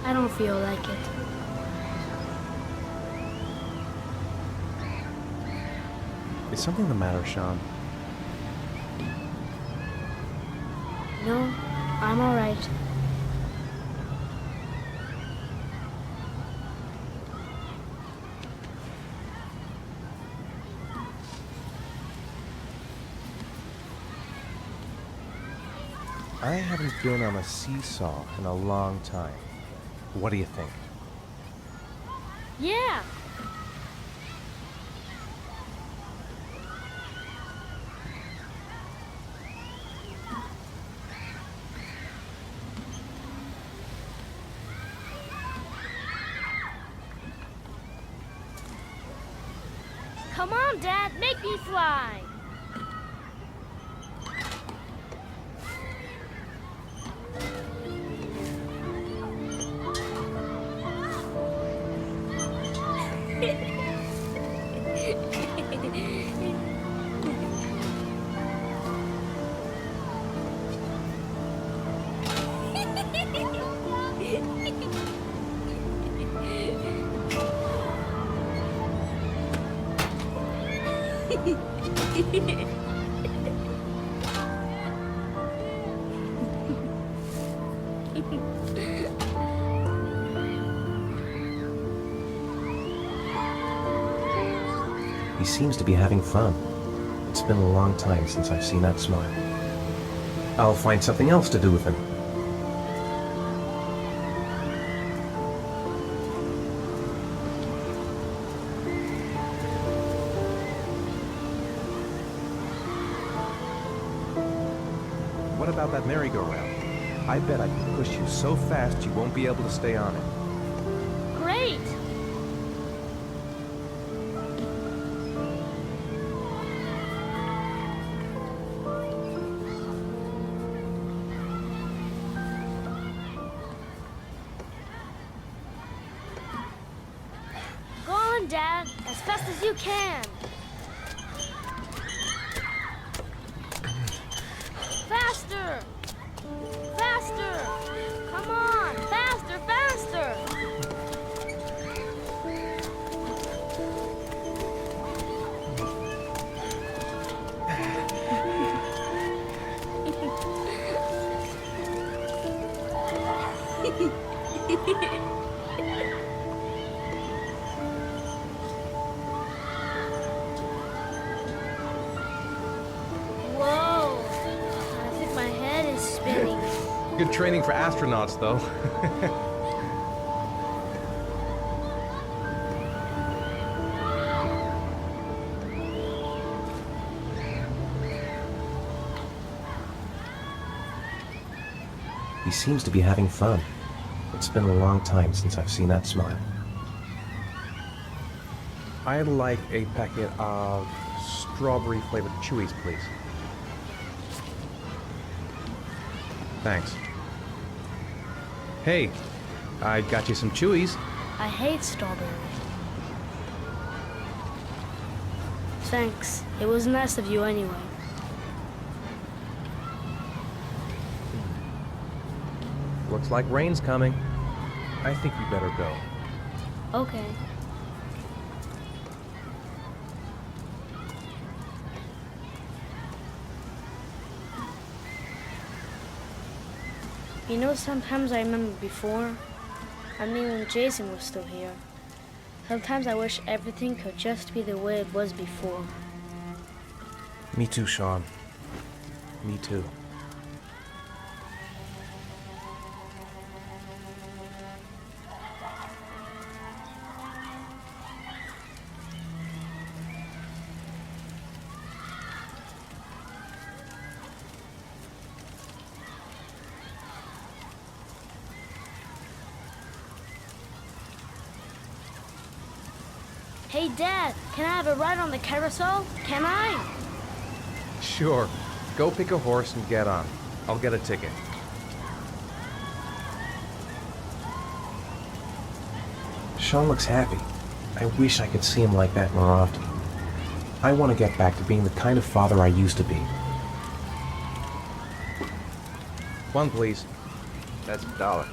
I don't feel like it. Is something the matter, Sean? No, I'm alright. I haven't been on a seesaw in a long time. What do you think? Yeah! Come on, Dad, make me fly! He seems to be having fun. It's been a long time since I've seen that smile. I'll find something else to do with him. about that merry-go-round. I bet I can push you so fast you won't be able to stay on it. Great! Go on, Dad, as fast as you can. Faster! Faster! Come on! Faster, faster! Whoa! I think my head is spinning. Good training for astronauts, though. He seems to be having fun. It's been a long time since I've seen that smile. I'd like a packet of strawberry-flavored chewies, please. Thanks. Hey, I got you some chewies. I hate strawberries. Thanks. It was nice of you anyway. Looks like rain's coming. I think you better go. Okay. You know, sometimes I remember before. I mean, when Jason was still here. Sometimes I wish everything could just be the way it was before. Me too, Sean. Me too. Hey, Dad, can I have a ride on the carousel? Can I? Sure. Go pick a horse and get on. I'll get a ticket. Sean looks happy. I wish I could see him like that more often. I want to get back to being the kind of father I used to be. One, please. That's $1.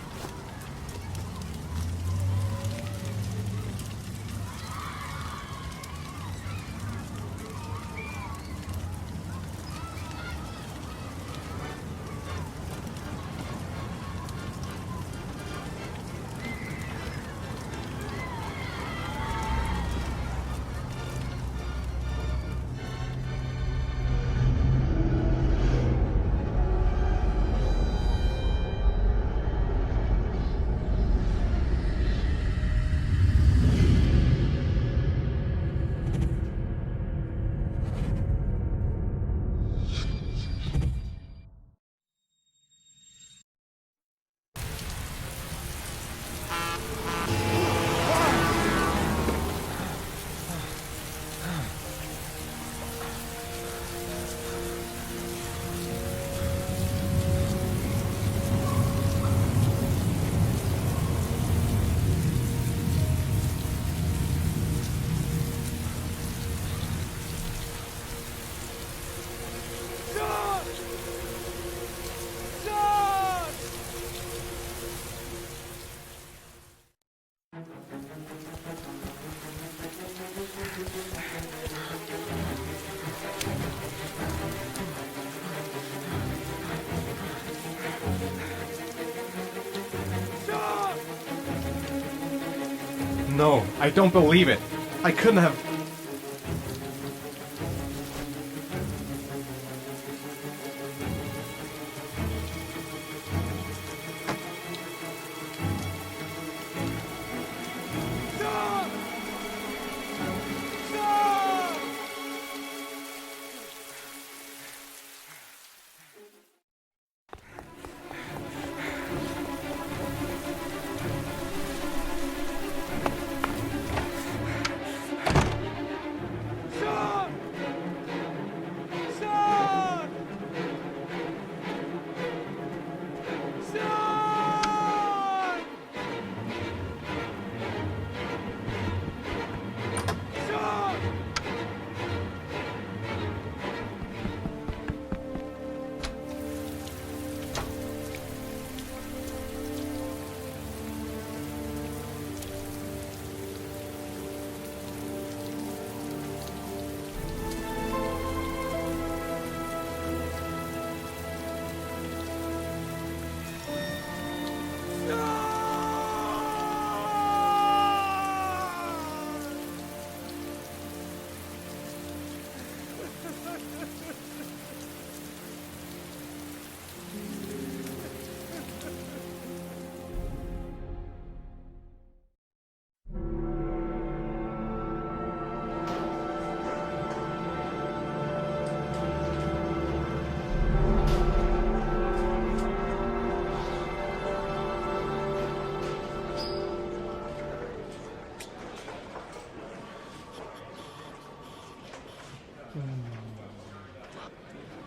No, I don't believe it. I couldn't have...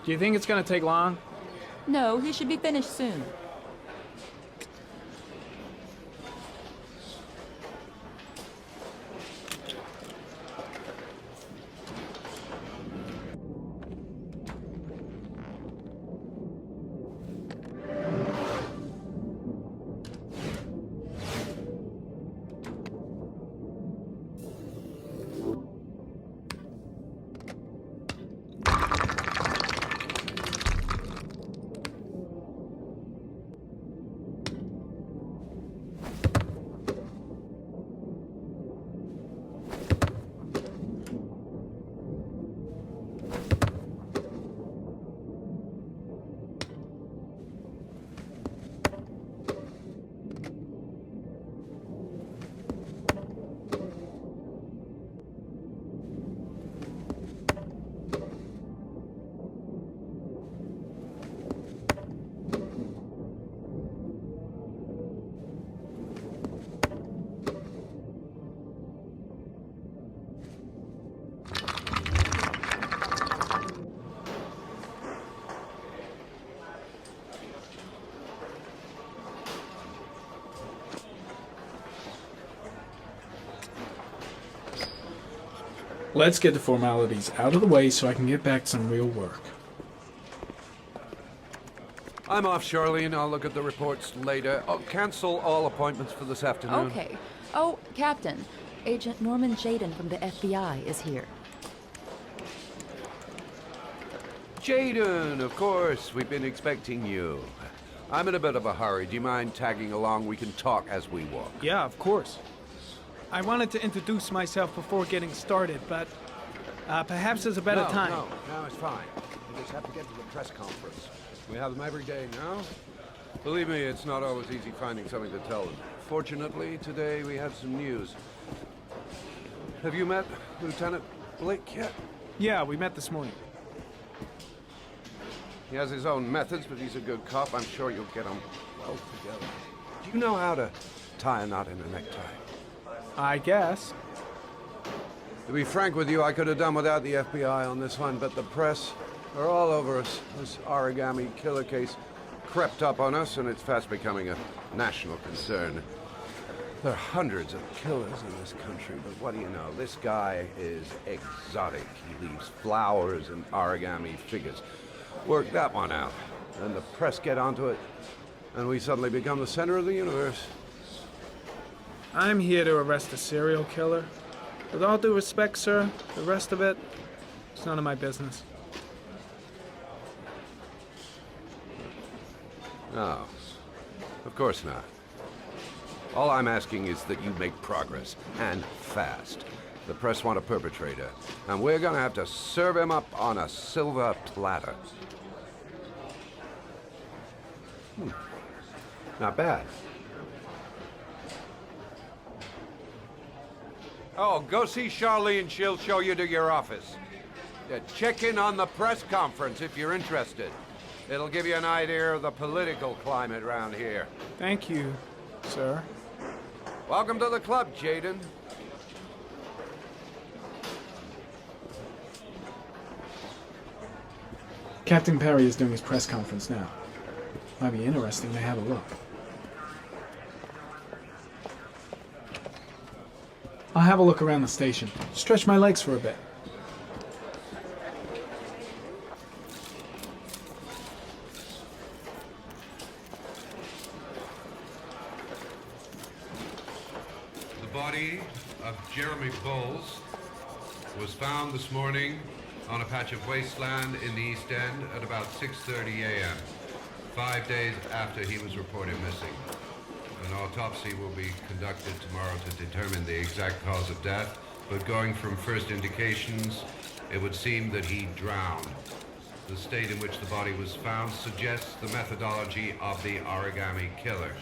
Do you think it's gonna take long? No, he should be finished soon. Let's get the formalities out of the way so I can get back to some real work. I'm off, Charlene. I'll look at the reports later. Oh, cancel all appointments for this afternoon. Okay. Oh, Captain. Agent Norman Jayden from the FBI is here. Jayden, of course. We've been expecting you. I'm in a bit of a hurry. Do you mind tagging along? We can talk as we walk. Yeah, of course. I wanted to introduce myself before getting started, but perhaps there's a better time. No, it's fine. We just have to get to the press conference. We have them every day now. Believe me, it's not always easy finding something to tell them. Fortunately, today we have some news. Have you met Lieutenant Blake yet? Yeah, we met this morning. He has his own methods, but he's a good cop. I'm sure you'll get on well together. Do you know how to tie a knot in a necktie? I guess. To be frank with you, I could have done without the FBI on this one, but the press are all over us. This Origami Killer case crept up on us, and it's fast becoming a national concern. There are hundreds of killers in this country, but what do you know? This guy is exotic. He leaves flowers and origami figures. Work that one out. Then the press get onto it, and we suddenly become the center of the universe. I'm here to arrest a serial killer. With all due respect, sir, the rest of it, it's none of my business. No, of course not. All I'm asking is that you make progress, and fast. The press want a perpetrator, and we're gonna have to serve him up on a silver platter. Not bad. Oh, go see Charlene. She'll show you to your office. Check in on the press conference if you're interested. It'll give you an idea of the political climate around here. Thank you, sir. Welcome to the club, Jayden. Captain Perry is doing his press conference now. Might be interesting to have a look. I'll have a look around the station. Stretch my legs for a bit. The body of Jeremy Bowles was found this morning on a patch of wasteland in the East End at about 6:30 a.m., 5 days after he was reported missing. An autopsy will be conducted tomorrow to determine the exact cause of death, but going from first indications, it would seem that he drowned. The state in which the body was found suggests the methodology of the Origami Killer.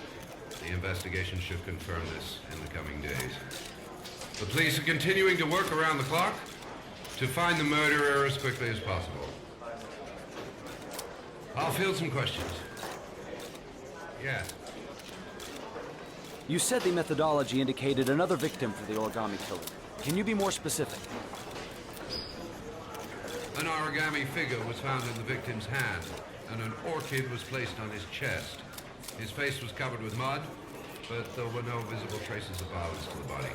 The investigation should confirm this in the coming days. The police are continuing to work around the clock to find the murderer as quickly as possible. I'll field some questions. Yes. You said the methodology indicated another victim for the Origami Killer. Can you be more specific? An origami figure was found in the victim's hand, and an orchid was placed on his chest. His face was covered with mud, but there were no visible traces of violence to the body.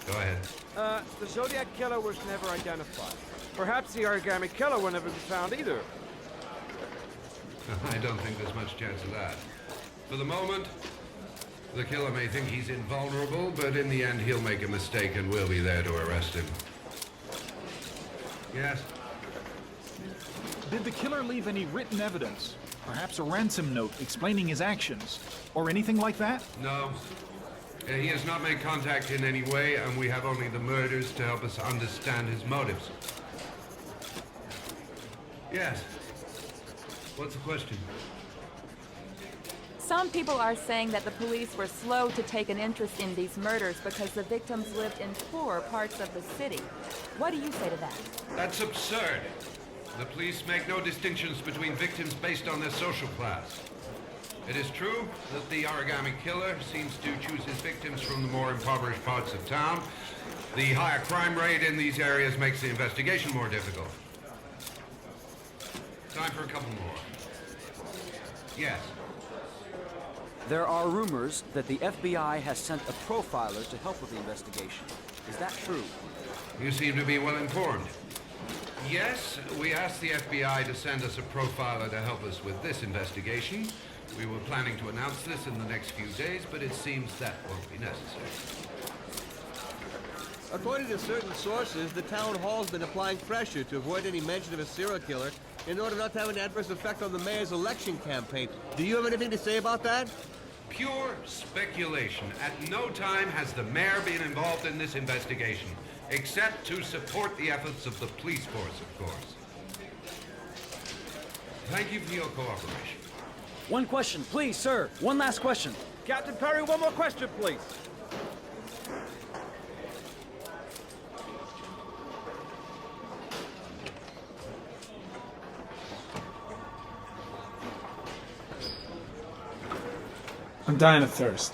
Go ahead. The Zodiac Killer was never identified. Perhaps the Origami Killer will never be found either. I don't think there's much chance of that. For the moment, the killer may think he's invulnerable, but in the end he'll make a mistake and we'll be there to arrest him. Yes? Did the killer leave any written evidence? Perhaps a ransom note explaining his actions? Or anything like that? No. He has not made contact in any way, and we have only the murders to help us understand his motives. Yes. What's the question? Some people are saying that the police were slow to take an interest in these murders because the victims lived in poorer parts of the city. What do you say to that? That's absurd. The police make no distinctions between victims based on their social class. It is true that the Origami Killer seems to choose his victims from the more impoverished parts of town. The higher crime rate in these areas makes the investigation more difficult. Time for a couple more. Yes. There are rumors that the FBI has sent a profiler to help with the investigation. Is that true? You seem to be well informed. Yes, we asked the FBI to send us a profiler to help us with this investigation. We were planning to announce this in the next few days, but it seems that won't be necessary. According to certain sources, the town hall's been applying pressure to avoid any mention of a serial killer in order not to have an adverse effect on the mayor's election campaign. Do you have anything to say about that? Pure speculation. At no time has the mayor been involved in this investigation, except to support the efforts of the police force, of course. Thank you for your cooperation. One question, please, sir. One last question. Captain Perry, one more question, please. I'm dying of thirst.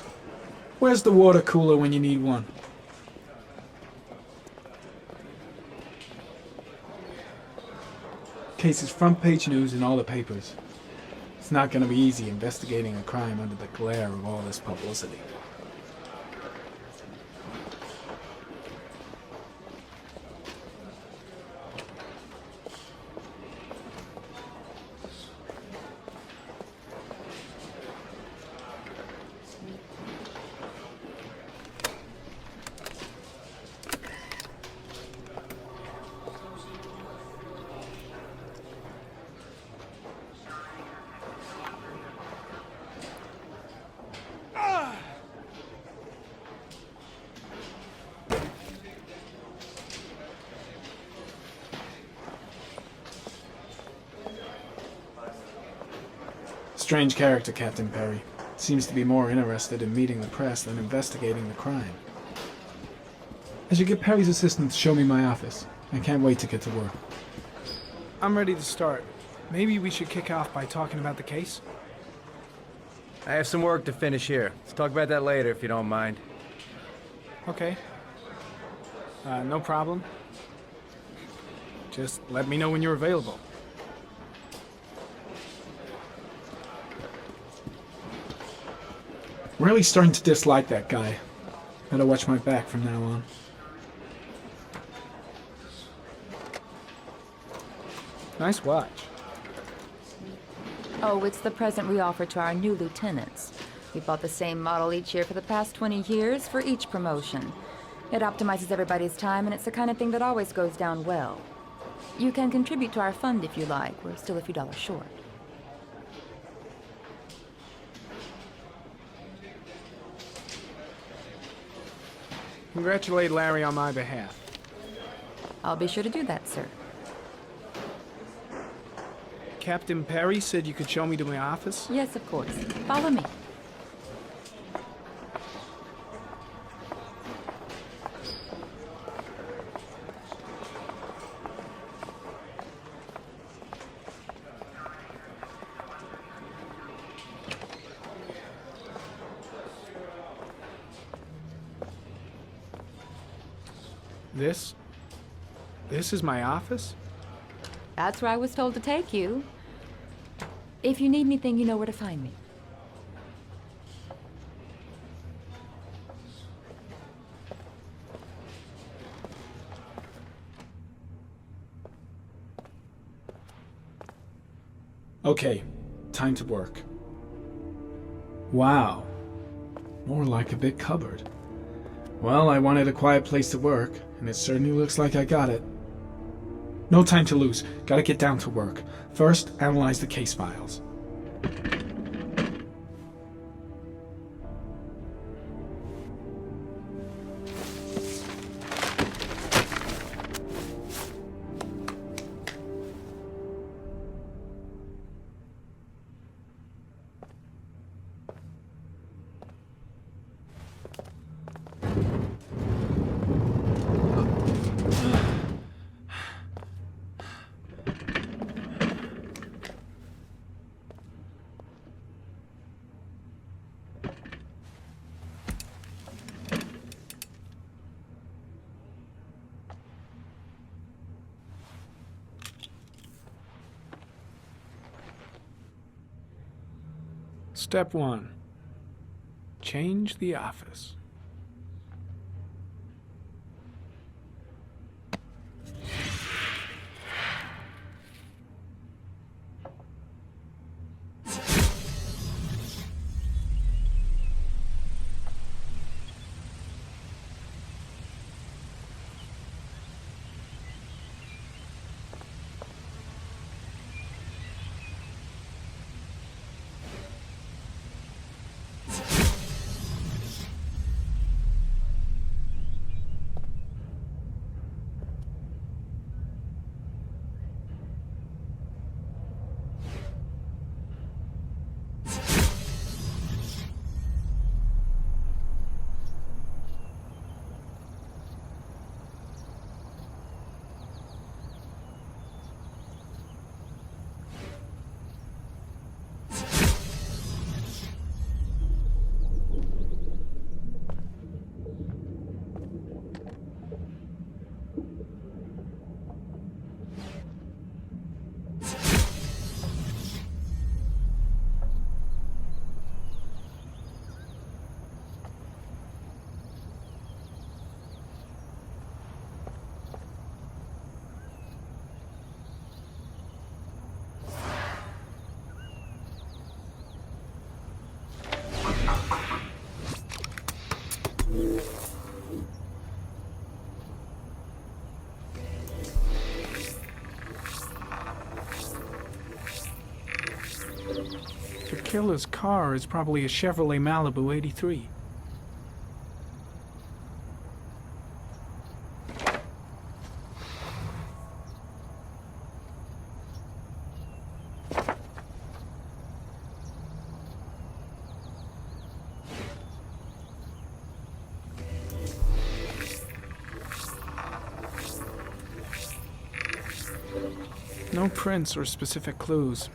Where's the water cooler when you need one? Case is front page news in all the papers. It's not going to be easy investigating a crime under the glare of all this publicity. Strange character, Captain Perry. Seems to be more interested in meeting the press than investigating the crime. I should get Perry's assistant to show me my office. I can't wait to get to work. I'm ready to start. Maybe we should kick off by talking about the case? I have some work to finish here. Let's talk about that later if you don't mind. Okay. No problem. Just let me know when you're available. Really starting to dislike that guy. Better watch my back from now on. Nice watch. Oh, it's the present we offer to our new lieutenants. We bought the same model each year for the past 20 years for each promotion. It optimizes everybody's time, and it's the kind of thing that always goes down well. You can contribute to our fund if you like. We're still a few dollars short. Congratulate Larry on my behalf. I'll be sure to do that, sir. Captain Perry said you could show me to my office? Yes, of course. Follow me. This is my office? That's where I was told to take you. If you need anything, you know where to find me. Okay, time to work. Wow. More like a big cupboard. Well, I wanted a quiet place to work, and it certainly looks like I got it. No time to lose. Gotta get down to work. First, analyze the case files. Step 1. Change the office. The killer's car is probably a Chevrolet Malibu 83. No prints or specific clues.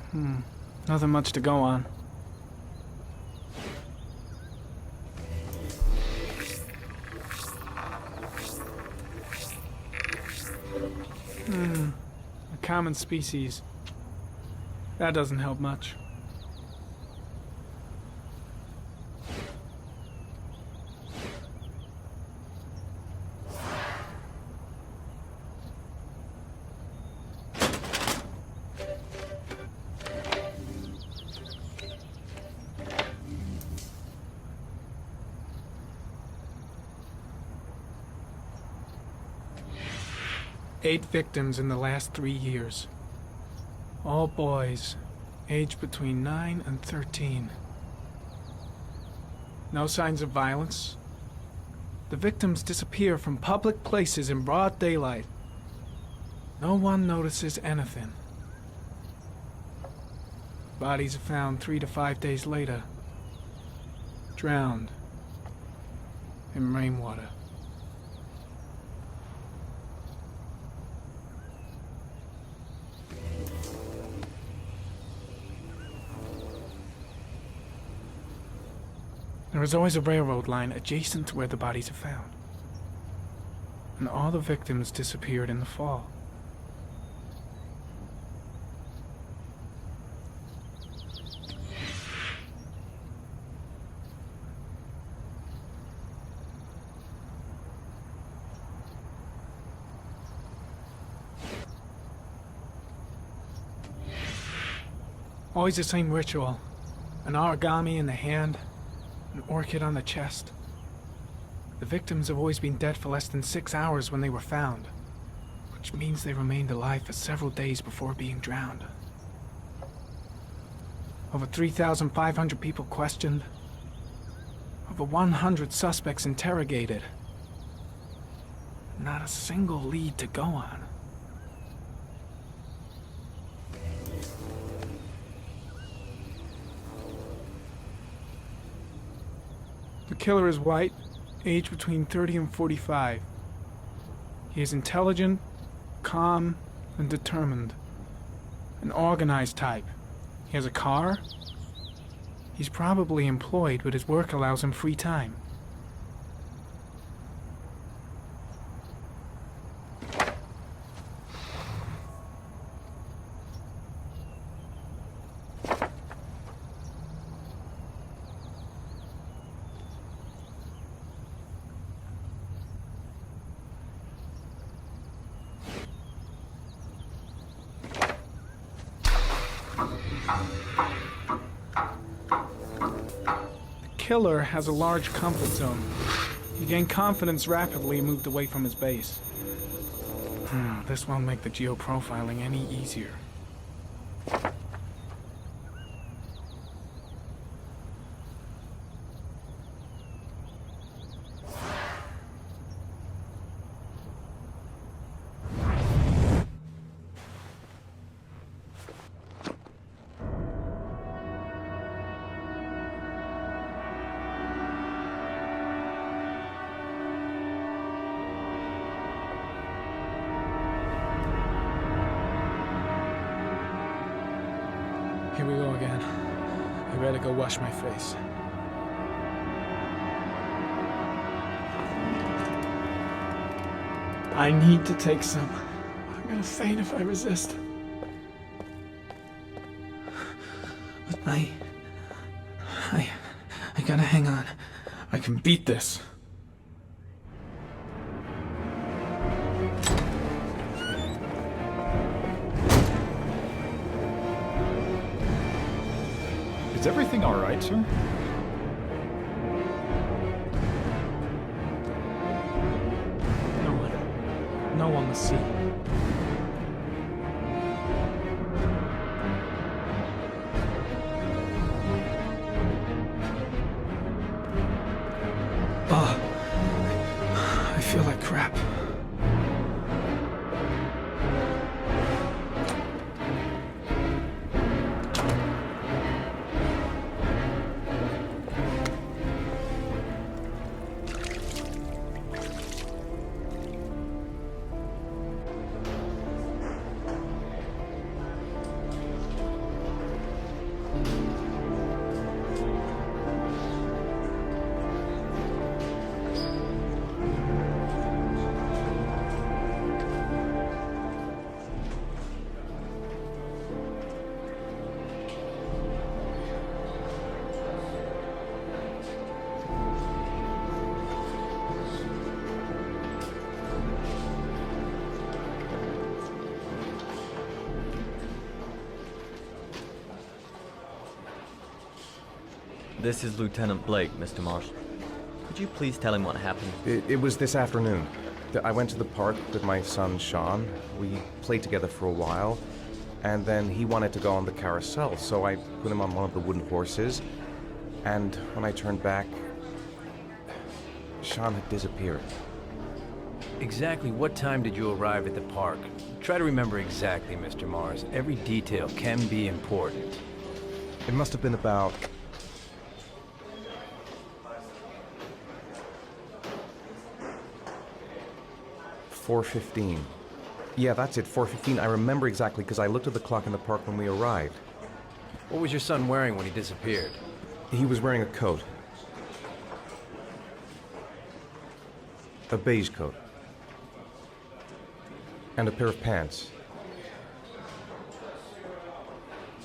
Nothing much to go on. A common species. That doesn't help much. Eight victims in the last 3 years. All boys, aged between 9 and 13. No signs of violence. The victims disappear from public places in broad daylight. No one notices anything. Bodies are found 3 to 5 days later, drowned in rainwater. There is always a railroad line adjacent to where the bodies are found. And all the victims disappeared in the fall. Always the same ritual. An origami in the hand, an orchid on the chest. The victims have always been dead for less than 6 hours when they were found, which means they remained alive for several days before being drowned. Over 3,500 people questioned. Over 100 suspects interrogated. Not a single lead to go on. The killer is white, aged between 30 and 45. He is intelligent, calm, and determined. An organized type. He has a car. He's probably employed, but his work allows him free time. The killer has a large comfort zone. He gained confidence rapidly and moved away from his base. This won't make the geoprofiling any easier. Here we go again. I better go wash my face. I need to take some. I'm gonna faint if I resist. But I gotta hang on. I can beat this. Is everything all right, sir? No one will see. I feel like crap. This is Lieutenant Blake, Mr. Marshall. Could you please tell him what happened? It was this afternoon. I went to the park with my son, Sean. We played together for a while, and then he wanted to go on the carousel, so I put him on one of the wooden horses, and when I turned back, Sean had disappeared. Exactly what time did you arrive at the park? Try to remember exactly, Mr. Mars. Every detail can be important. It must have been about 4:15. Yeah, that's it, 4:15. I remember exactly because I looked at the clock in the park when we arrived. What was your son wearing when he disappeared? He was wearing a coat. A beige coat. And a pair of pants.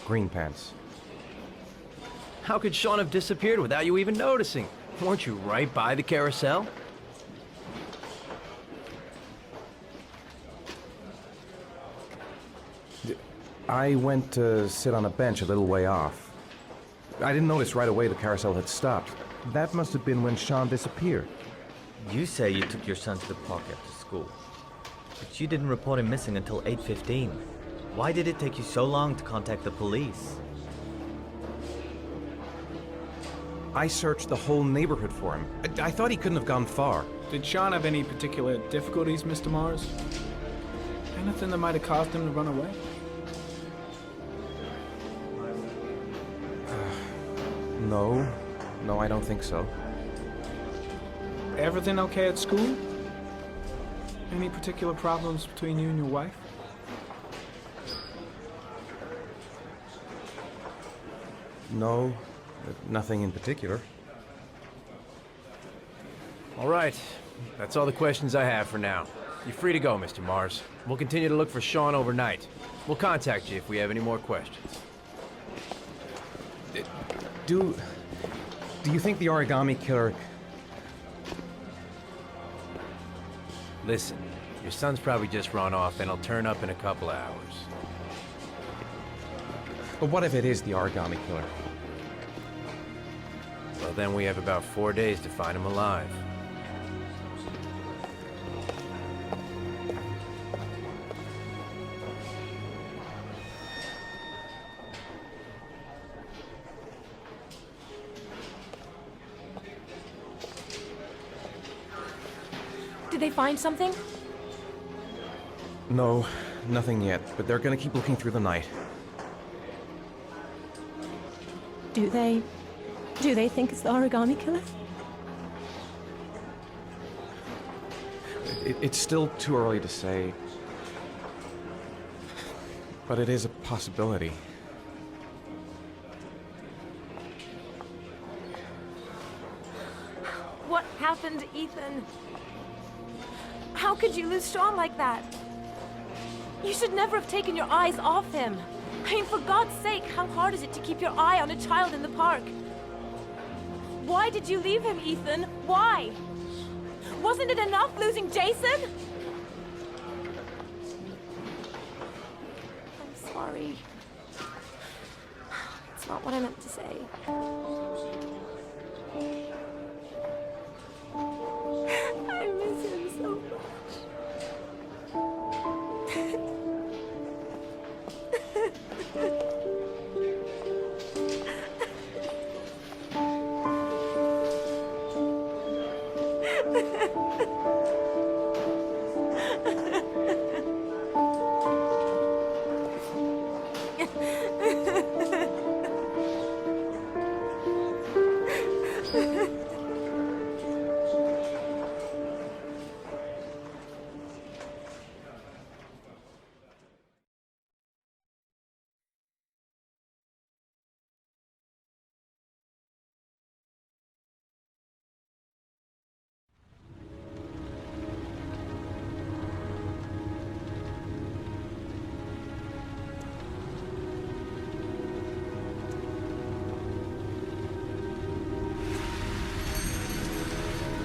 Green pants. How could Sean have disappeared without you even noticing? Weren't you right by the carousel? I went to sit on a bench a little way off. I didn't notice right away the carousel had stopped. That must have been when Sean disappeared. You say you took your son to the park after school, but you didn't report him missing until 8:15. Why did it take you so long to contact the police? I searched the whole neighborhood for him. I thought he couldn't have gone far. Did Sean have any particular difficulties, Mr. Mars? Anything that might have caused him to run away? No, I don't think so. Everything okay at school? Any particular problems between you and your wife? No, nothing in particular. All right. That's all the questions I have for now. You're free to go, Mr. Mars. We'll continue to look for Sean overnight. We'll contact you if we have any more questions. Do you think the Origami Killer... Listen, your son's probably just run off and he'll turn up in a couple hours. But what if it is the Origami Killer? Well, then we have about 4 days to find him alive. Did they find something? No, nothing yet, but they're gonna keep looking through the night. Do they think it's the Origami Killer? It's still too early to say, but it is a possibility. What happened, Ethan? How could you lose Sean like that? You should never have taken your eyes off him. I mean, for God's sake, how hard is it to keep your eye on a child in the park? Why did you leave him, Ethan? Why? Wasn't it enough losing Jason? I'm sorry. It's not what I meant to say. I miss him so much.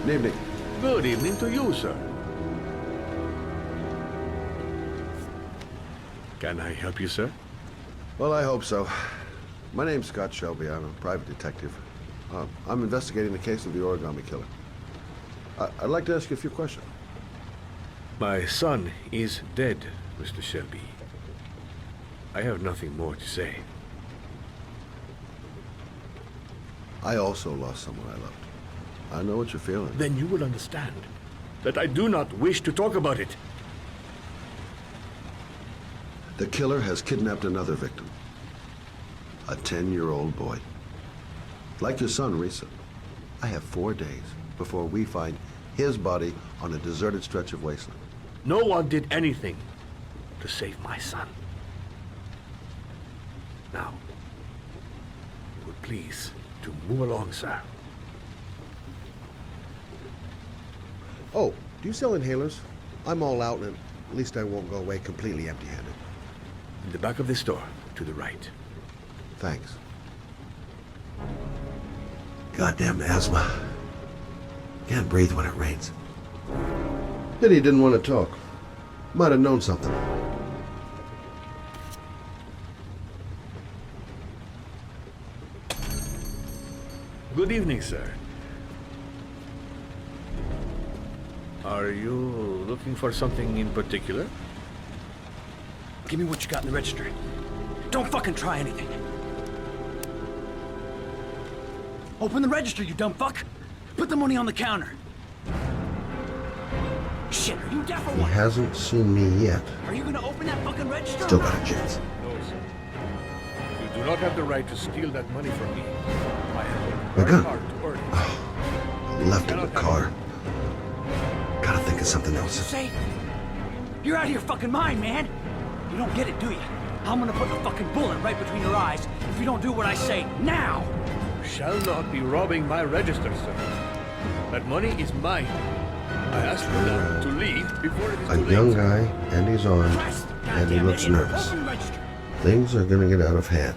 Good evening. Good evening to you, sir. Can I help you, sir? Well, I hope so. My name's Scott Shelby. I'm a private detective. I'm investigating the case of the Origami Killer. I'd like to ask you a few questions. My son is dead, Mr. Shelby. I have nothing more to say. I also lost someone I loved. I know what you're feeling. Then you will understand that I do not wish to talk about it. The killer has kidnapped another victim. A 10-year-old boy. Like your son, Risa. I have 4 days before we find his body on a deserted stretch of wasteland. No one did anything to save my son. Now, you would please to move along, sir. Oh, do you sell inhalers? I'm all out, and at least I won't go away completely empty-handed. In the back of this store, to the right. Thanks. Goddamn asthma. Can't breathe when it rains. Pity he didn't want to talk. Might have known something. Good evening, sir. Are you looking for something in particular? Give me what you got in the register. Don't fucking try anything. Open the register, you dumb fuck. Put the money on the counter. Shit, are you deaf or He what? hasn't seen me yet. Are you gonna open that fucking register? Still got a chance. No, sir. You do not have the right to steal that money from me. I have worked My very gun. hard to earn it. I left it in the car. Gotta think of something else. Say, you're out of your fucking mind, man. You don't get it, do you? I'm gonna put the fucking bullet right between your eyes if you don't do what I say now. You shall not be robbing my register, sir. That money is mine. I asked you not to leave before it is A too young late. guy, and he's armed, and he looks nervous. Things are gonna get out of hand.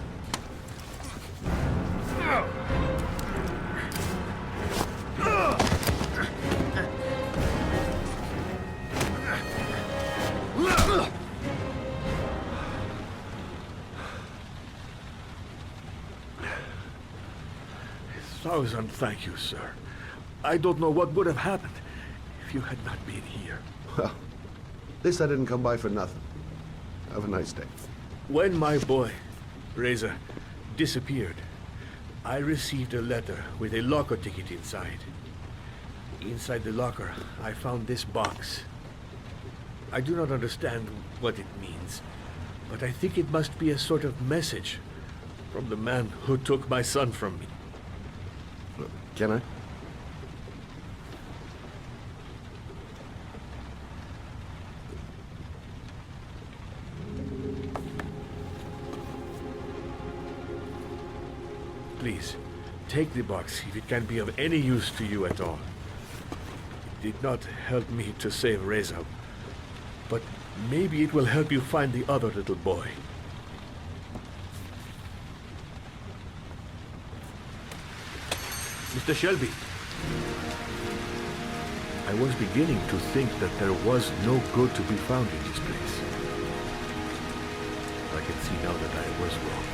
Thousand thank you, sir. I don't know what would have happened if you had not been here. Well, at least I didn't come by for nothing. Have a nice day. When my boy, Reza, disappeared, I received a letter with a locker ticket inside. Inside the locker, I found this box. I do not understand what it means, but I think it must be a sort of message from the man who took my son from me. Can I? Please, take the box if it can be of any use to you at all. It did not help me to save Reza, but maybe it will help you find the other little boy. Mr. Shelby, I was beginning to think that there was no good to be found in this place. I can see now that I was wrong.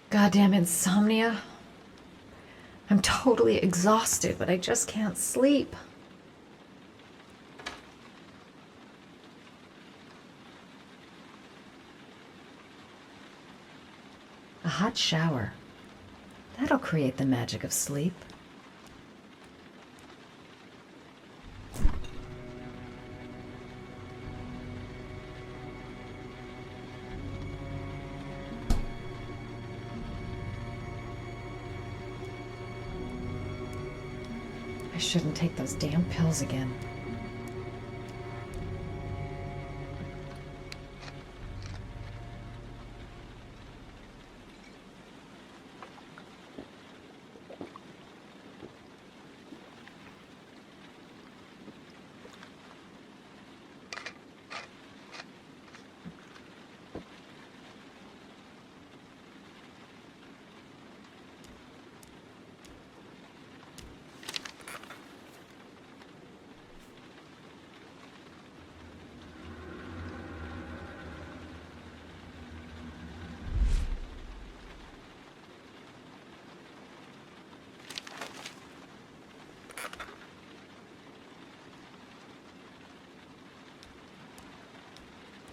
Goddamn insomnia. I'm totally exhausted, but I just can't sleep. A hot shower. That'll create the magic of sleep. I shouldn't take those damn pills again.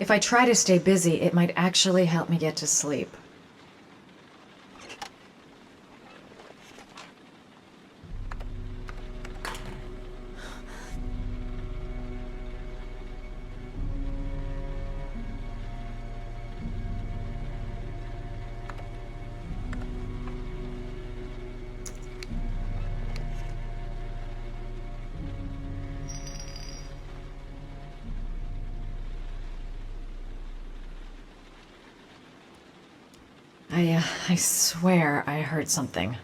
If I try to stay busy, it might actually help me get to sleep. I swear I heard something.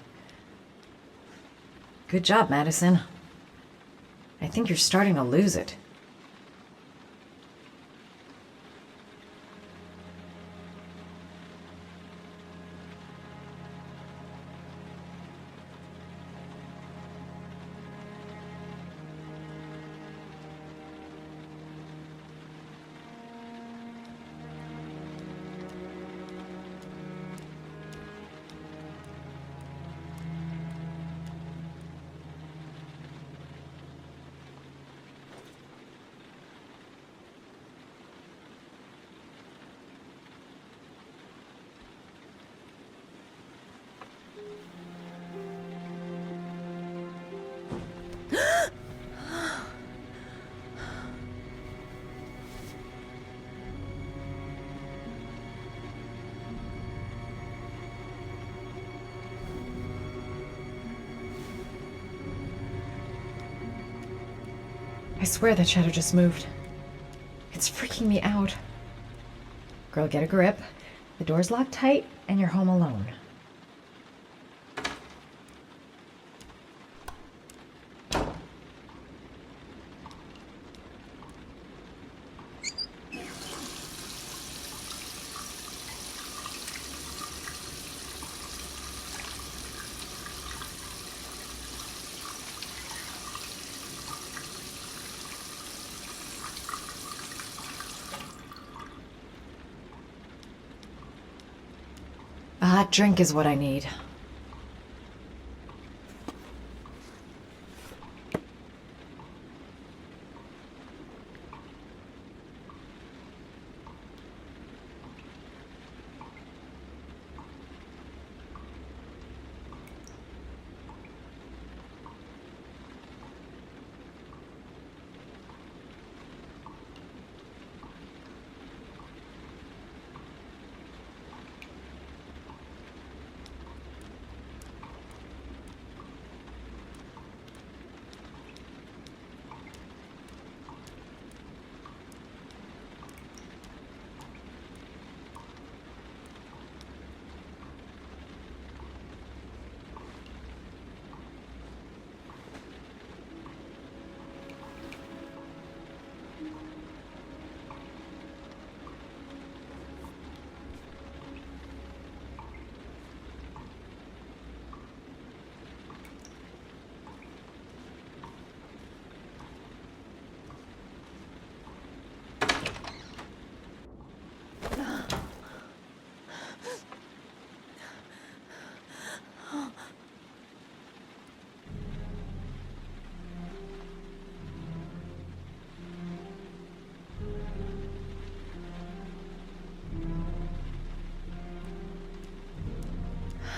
Good job, Madison. I think you're starting to lose it. I swear that shadow just moved. It's freaking me out. Girl, get a grip. The door's locked tight, and you're home alone. A hot drink is what I need.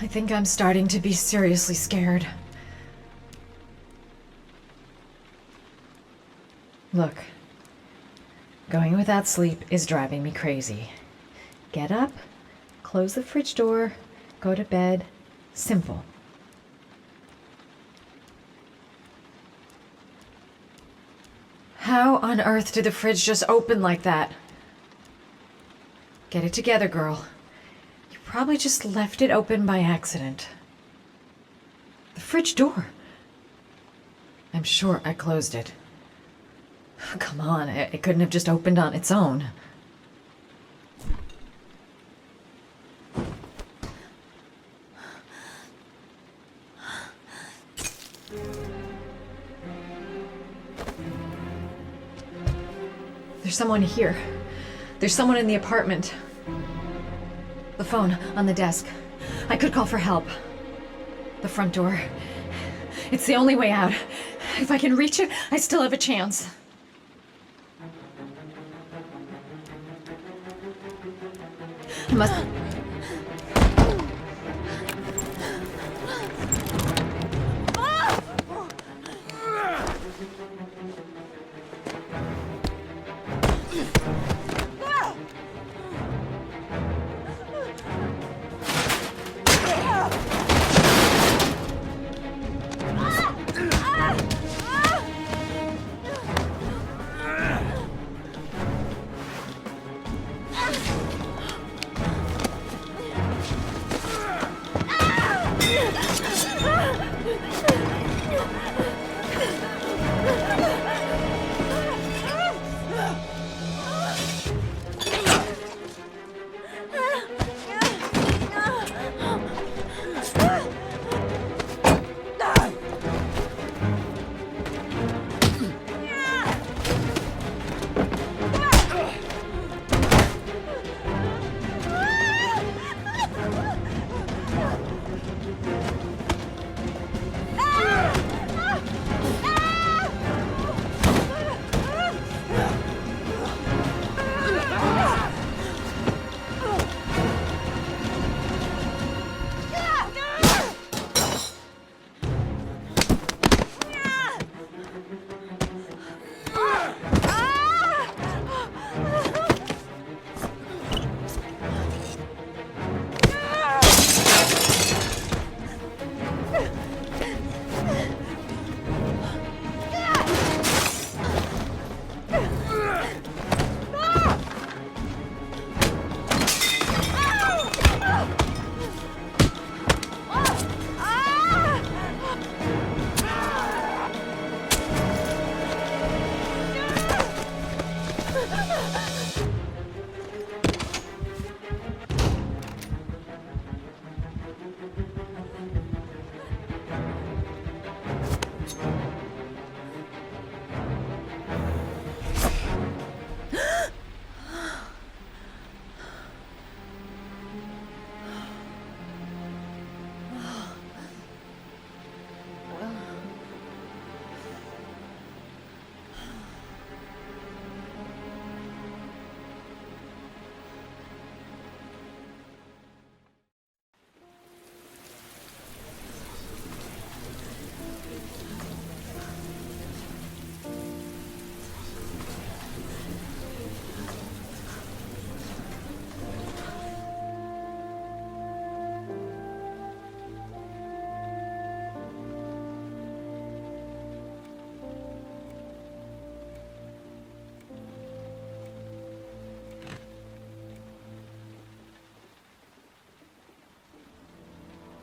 I think I'm starting to be seriously scared. Look, going without sleep is driving me crazy. Get up, close the fridge door, go to bed. Simple. How on earth did the fridge just open like that? Get it together, girl. You probably just left it open by accident. The fridge door. I'm sure I closed it. Come on, it couldn't have just opened on its own. There's someone here. There's someone in the apartment. The phone on the desk. I could call for help. The front door. It's the only way out. If I can reach it, I still have a chance. Must...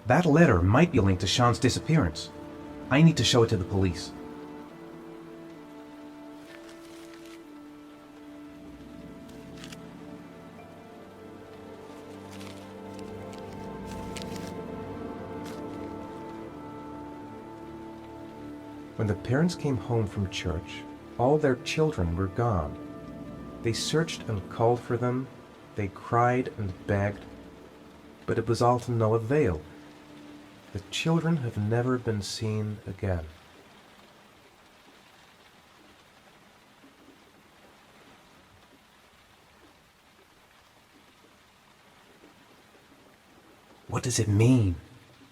That letter might be linked to Sean's disappearance. I need to show it to the police. When the parents came home from church, all their children were gone. They searched and called for them. They cried and begged, but it was all to no avail. The children have never been seen again. What does it mean?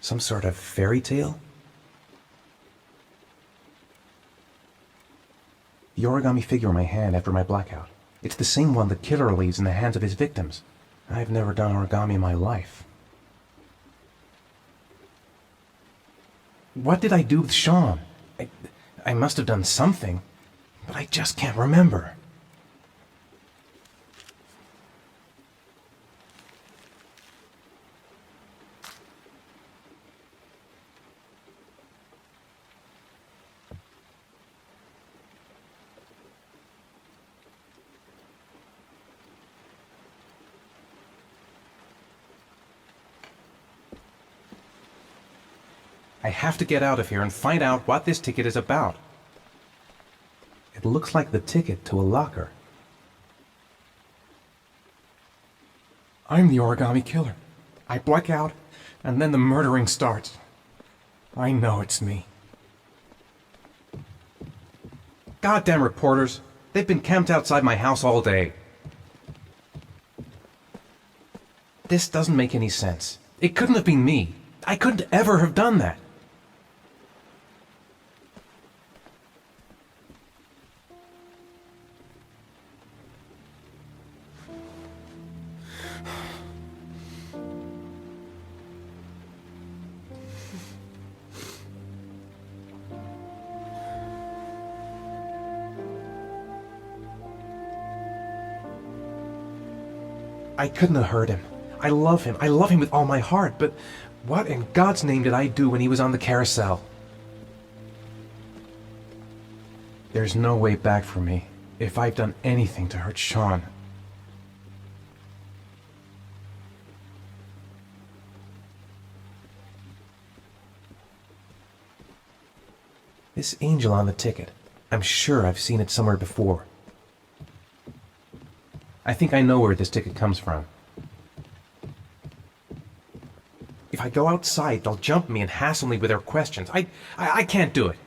Some sort of fairy tale? The origami figure in my hand after my blackout. It's the same one the killer leaves in the hands of his victims. I've never done origami in my life. What did I do with Sean? I must have done something, but I just can't remember. I have to get out of here and find out what this ticket is about. It looks like the ticket to a locker. I'm the Origami Killer. I black out, and then the murdering starts. I know it's me. Goddamn reporters! They've been camped outside my house all day. This doesn't make any sense. It couldn't have been me. I couldn't ever have done that. I couldn't have hurt him. I love him. I love him with all my heart, but what in God's name did I do when he was on the carousel? There's no way back for me if I've done anything to hurt Sean. This angel on the ticket, I'm sure I've seen it somewhere before. I think I know where this ticket comes from. If I go outside, they'll jump me and hassle me with their questions. I can't do it.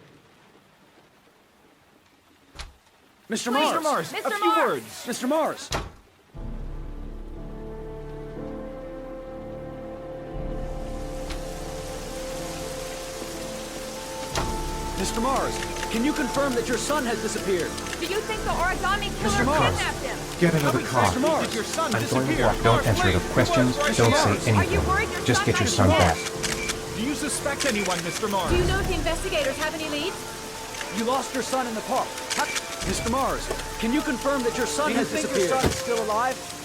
Mr. Mars, a few words. Mr. Mars. Mr. Mars, can you confirm that your son has disappeared? Do you think the Origami Killer kidnapped him? Get another car. Mr. Mars, did your son I'm going to disappear? walk. Don't answer the questions. Don't say anything. Just get your son back. Do you suspect anyone, Mr. Mars? Do you know if the investigators have any leads? You lost your son in the park. Mr. Mars, can you confirm that your son has disappeared? Do you think your son is still alive?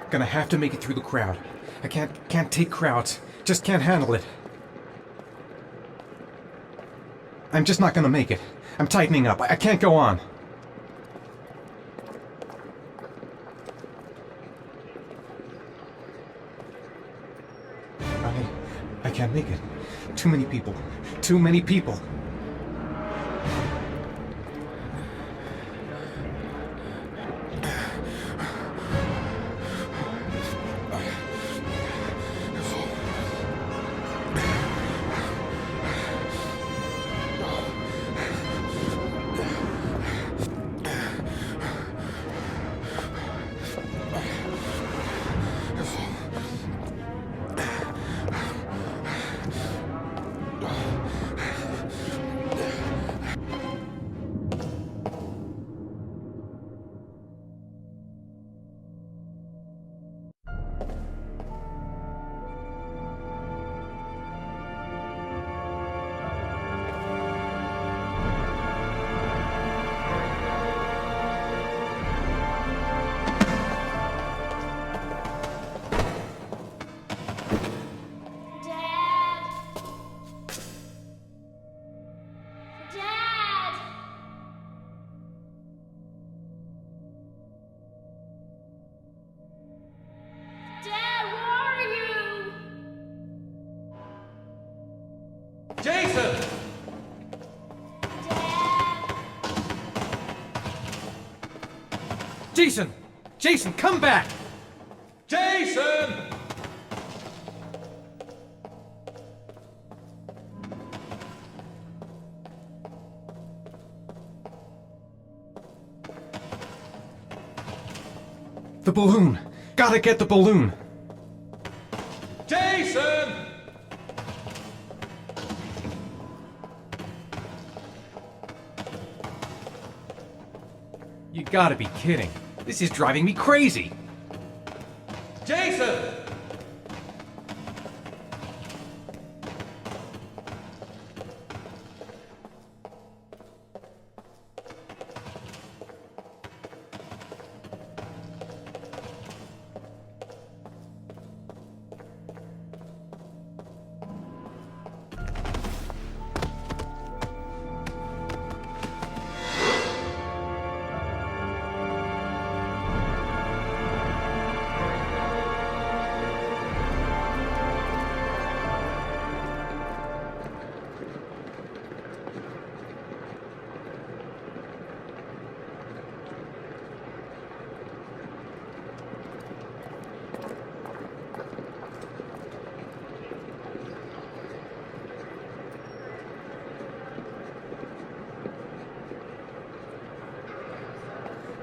Gonna have to make it through the crowd. I can't take crowds. Just can't handle it. I'm just not gonna make it. I'm tightening up. I can't go on. I can't make it. Too many people. Too many people. Jason! Jason! Jason, come back! Jason! The balloon! Gotta get the balloon! Jason! You gotta be kidding. This is driving me crazy! Jason!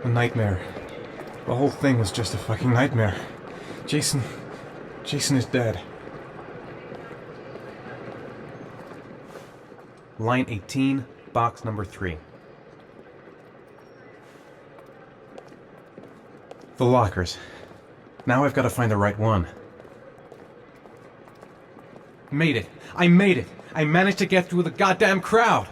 A nightmare. The whole thing was just a fucking nightmare. Jason is dead. Line 18, box number 3. The lockers. Now I've got to find the right one. Made it! I made it! I managed to get through the goddamn crowd!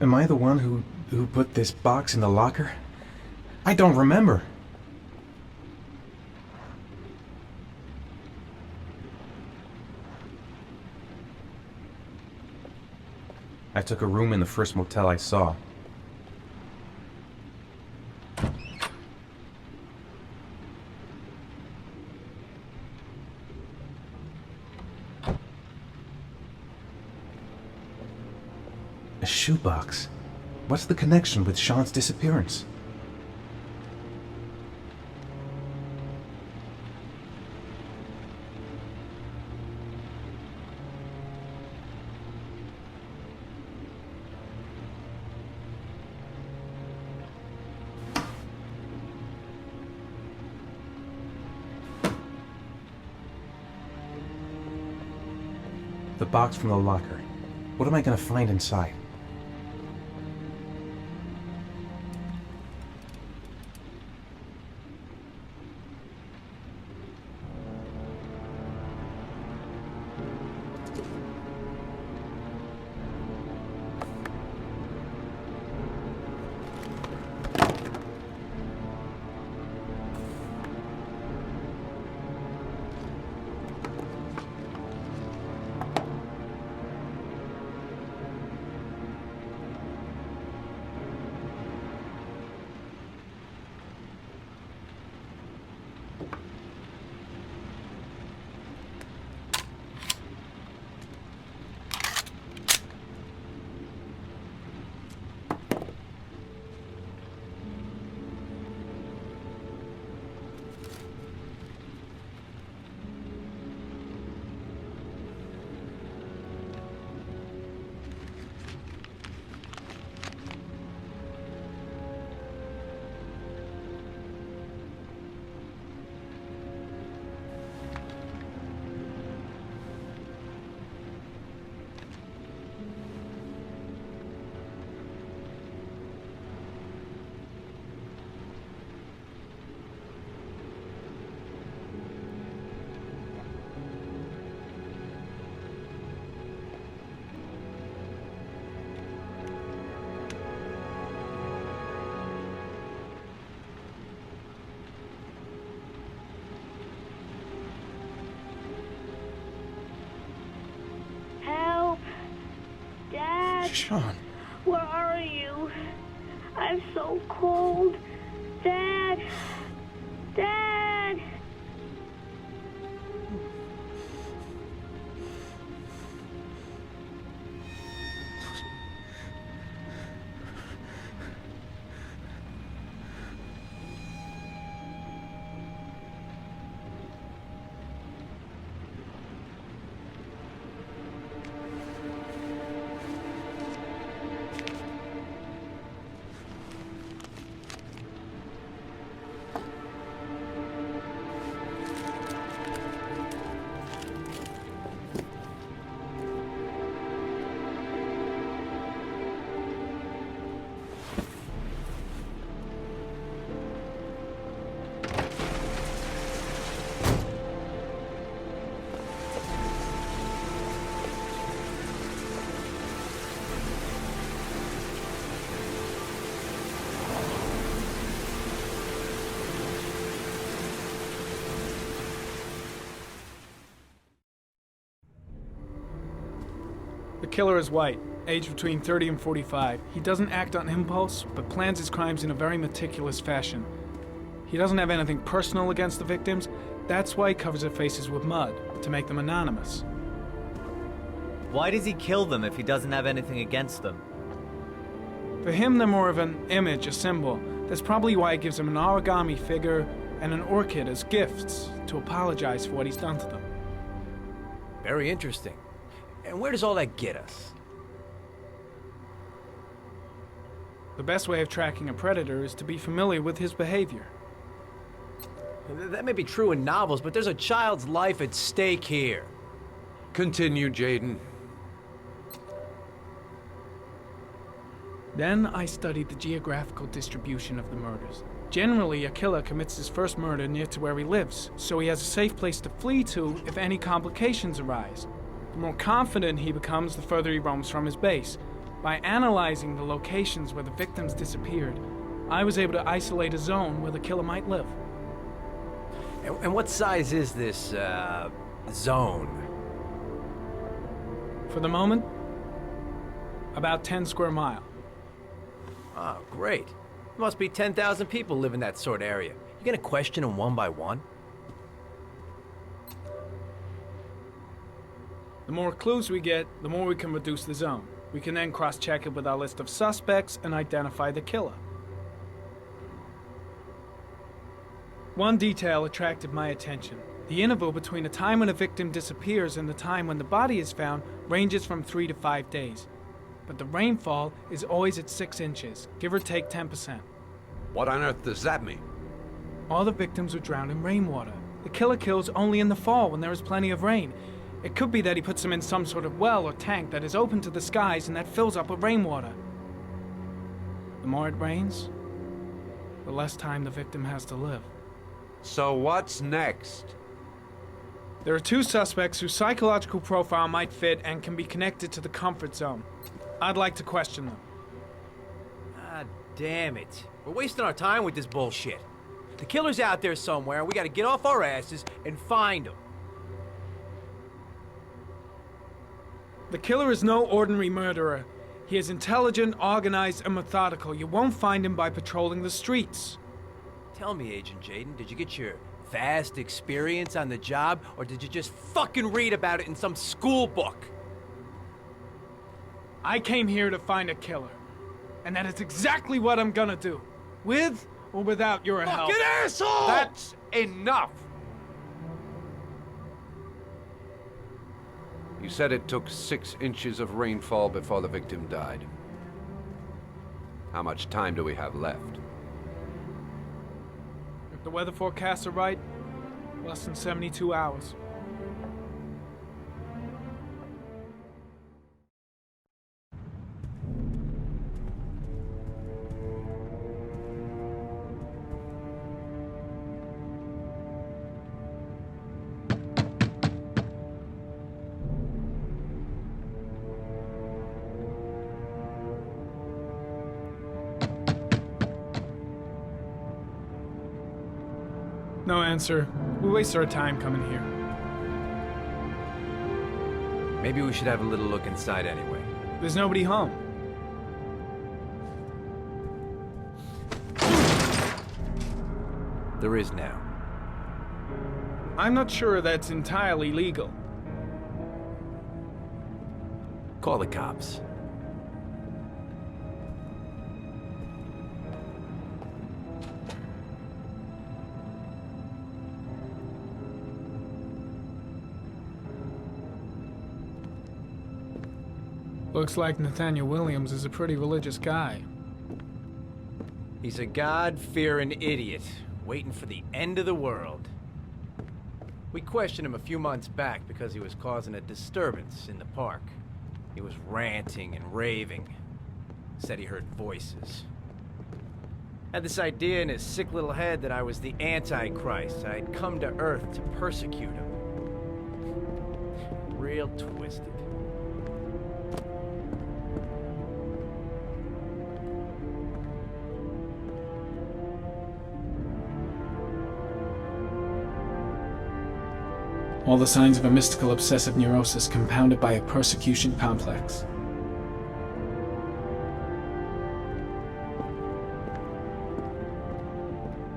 Am I the one who put this box in the locker? I don't remember. I took a room in the first motel I saw. A shoebox. What's the connection with Sean's disappearance? The box from the locker. What am I going to find inside? Sean. Where are you? I'm so cold. Dad! Dad! The killer is white, aged between 30 and 45. He doesn't act on impulse, but plans his crimes in a very meticulous fashion. He doesn't have anything personal against the victims. That's why he covers their faces with mud, to make them anonymous. Why does he kill them if he doesn't have anything against them? For him, they're more of an image, a symbol. That's probably why he gives them an origami figure and an orchid as gifts to apologize for what he's done to them. Very interesting. And where does all that get us? The best way of tracking a predator is to be familiar with his behavior. That may be true in novels, but there's a child's life at stake here. Continue, Jayden. Then I studied the geographical distribution of the murders. Generally, a killer commits his first murder near to where he lives, so he has a safe place to flee to if any complications arise. The more confident he becomes, the further he roams from his base. By analyzing the locations where the victims disappeared, I was able to isolate a zone where the killer might live. And what size is this, zone? For the moment, about 10 square miles. Oh, great. There must be 10,000 people live in that sort of area. You gonna question them one by one? The more clues we get, the more we can reduce the zone. We can then cross-check it with our list of suspects and identify the killer. One detail attracted my attention. The interval between the time when a victim disappears and the time when the body is found ranges from 3 to 5 days. But the rainfall is always at 6 inches, give or take 10%. What on earth does that mean? All the victims were drowned in rainwater. The killer kills only in the fall when there is plenty of rain. It could be that he puts them in some sort of well or tank that is open to the skies and that fills up with rainwater. The more it rains, the less time the victim has to live. So what's next? There are 2 suspects whose psychological profile might fit and can be connected to the comfort zone. I'd like to question them. Ah, damn it. We're wasting our time with this bullshit. The killer's out there somewhere, and we gotta get off our asses and find him. The killer is no ordinary murderer. He is intelligent, organized, and methodical. You won't find him by patrolling the streets. Tell me, Agent Jayden, did you get your vast experience on the job, or did you just fucking read about it in some school book? I came here to find a killer. And that is exactly what I'm gonna do. With or without your help. Fucking asshole! That's enough! You said it took 6 inches of rainfall before the victim died. How much time do we have left? If the weather forecasts are right, less than 72 hours. No answer. We waste our time coming here. Maybe we should have a little look inside anyway. There's nobody home. There is now. I'm not sure that's entirely legal. Call the cops. Looks like Nathaniel Williams is a pretty religious guy. He's a God-fearing idiot, waiting for the end of the world. We questioned him a few months back because he was causing a disturbance in the park. He was ranting and raving. Said he heard voices. Had this idea in his sick little head that I was the Antichrist. I'd come to Earth to persecute him. Real twisted. All the signs of a mystical obsessive neurosis compounded by a persecution complex.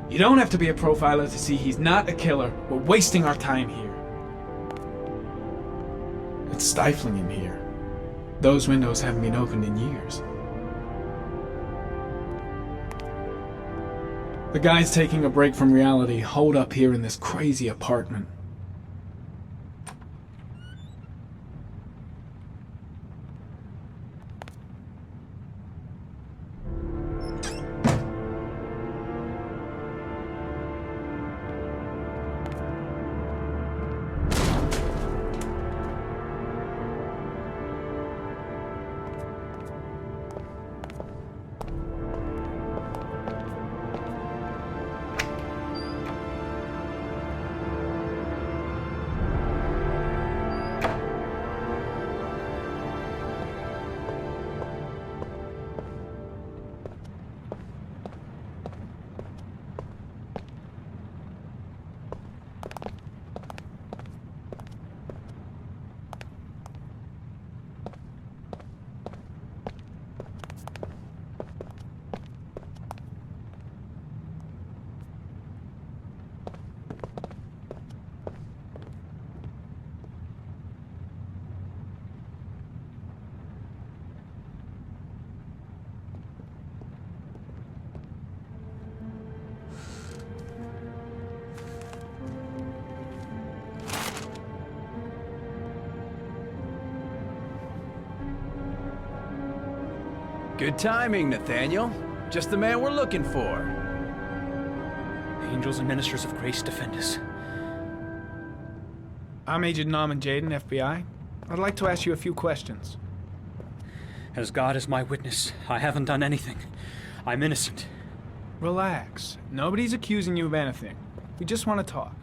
You don't have to be a profiler to see he's not a killer. We're wasting our time here. It's stifling in here. Those windows haven't been opened in years. The guy's taking a break from reality, holed up here in this crazy apartment. Good timing, Nathaniel. Just the man we're looking for. Angels and ministers of grace defend us. I'm Agent Norman Jayden, FBI. I'd like to ask you a few questions. As God is my witness, I haven't done anything. I'm innocent. Relax. Nobody's accusing you of anything. We just want to talk.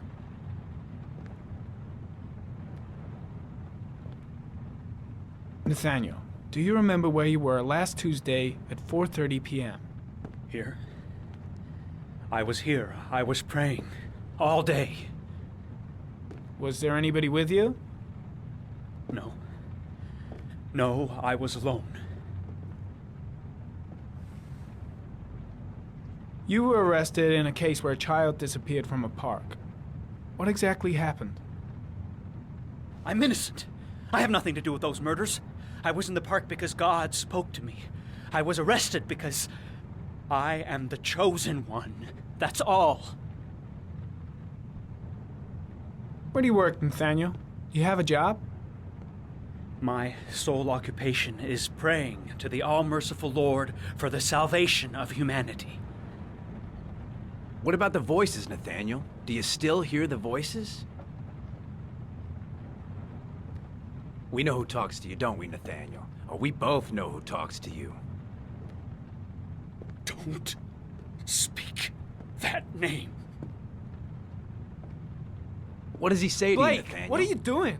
Nathaniel, do you remember where you were last Tuesday at 4:30 p.m.? Here? I was here. I was praying. All day. Was there anybody with you? No. No, I was alone. You were arrested in a case where a child disappeared from a park. What exactly happened? I'm innocent. I have nothing to do with those murders. I was in the park because God spoke to me. I was arrested because I am the chosen one. That's all. Where do you work, Nathaniel? You have a job? My sole occupation is praying to the all-merciful Lord for the salvation of humanity. What about the voices, Nathaniel? Do you still hear the voices? We know who talks to you, don't we, Nathaniel? Or we both know who talks to you. Don't speak that name. What does he say Blake, to you, Nathaniel? what are you doing?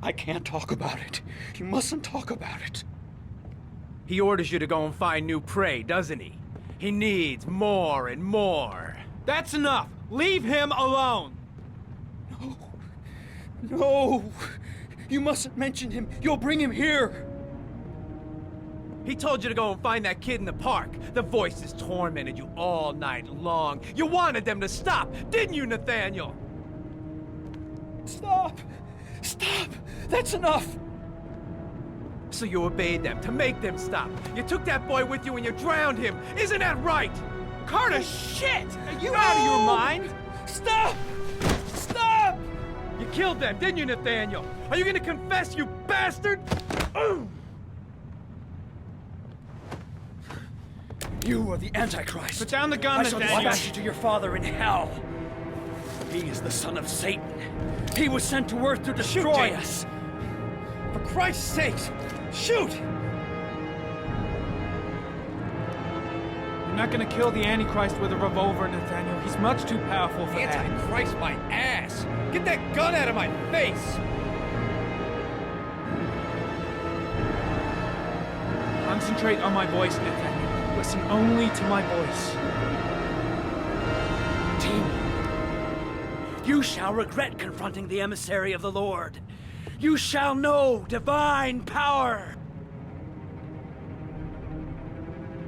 I can't talk about it. You mustn't talk about it. He orders you to go and find new prey, doesn't he? He needs more and more. That's enough! Leave him alone! No! You mustn't mention him. You'll bring him here. He told you to go and find that kid in the park. The voices tormented you all night long. You wanted them to stop, didn't you, Nathaniel? Stop! Stop! That's enough! So you obeyed them to make them stop. You took that boy with you and you drowned him. Isn't that right? Carter, shit! Are you out of your mind? Stop! Stop! You killed them, didn't you, Nathaniel? Are you gonna confess, you bastard? You are the Antichrist. Put down the gun, I shall Nathaniel. dispatch you to your father in hell. He is the son of Satan. He was sent to earth to destroy us. For Christ's sake, shoot! You're not gonna kill the Antichrist with a revolver, Nathaniel. He's much too powerful for that. Antichrist, my ass! Get that gun out of my face! Concentrate on my voice, Nathaniel. Listen only to my voice. Demon, you shall regret confronting the emissary of the Lord. You shall know divine power.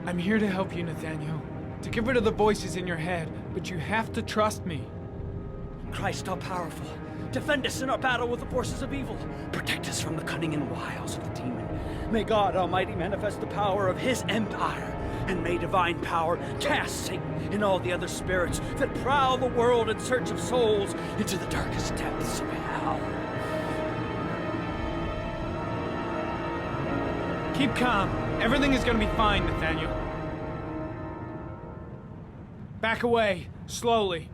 I'm here to help you, Nathaniel. To get rid of the voices in your head, but you have to trust me. Christ all-powerful, defend us in our battle with the forces of evil. Protect us from the cunning and wiles of the demon. May God Almighty manifest the power of His empire, and may divine power cast Satan and all the other spirits that prowl the world in search of souls into the darkest depths of hell. Keep calm. Everything is gonna be fine, Nathaniel. Back away, slowly.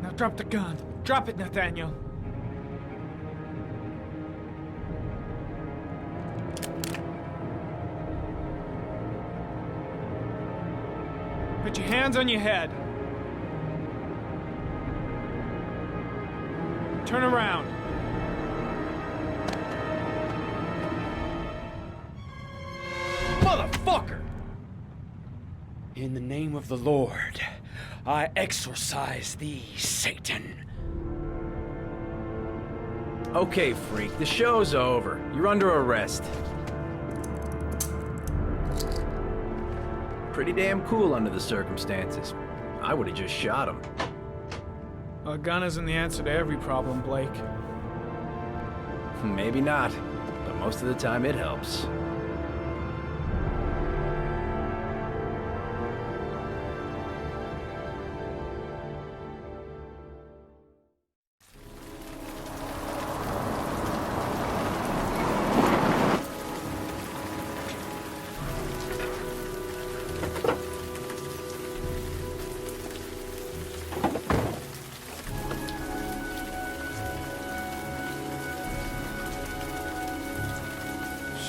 Now drop the gun. Drop it, Nathaniel. Put your hands on your head. Turn around. Motherfucker! In the name of the Lord, I exorcise thee, Satan. Okay, freak, the show's over. You're under arrest. Pretty damn cool under the circumstances. I would have just shot him. A gun isn't the answer to every problem, Blake. Maybe not, but most of the time it helps.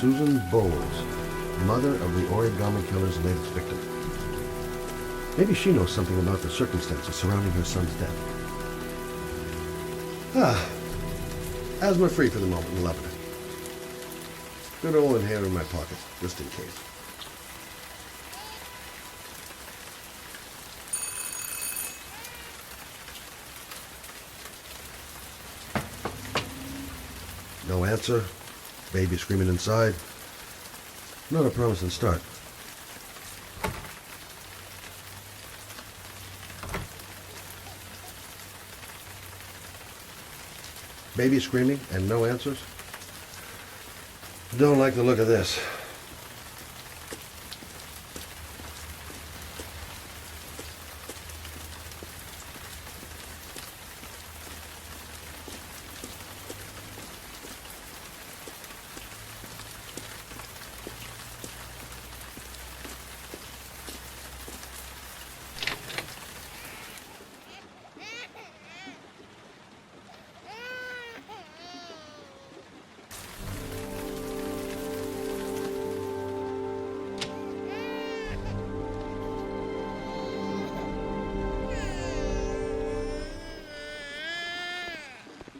Susan Bowles, mother of the Origami Killer's latest victim. Maybe she knows something about the circumstances surrounding her son's death. Asthma-free for the moment and loving it. Good old inhaler in my pocket, just in case. No answer. Baby screaming inside. Not a promising start. Baby screaming and no answers? Don't like the look of this.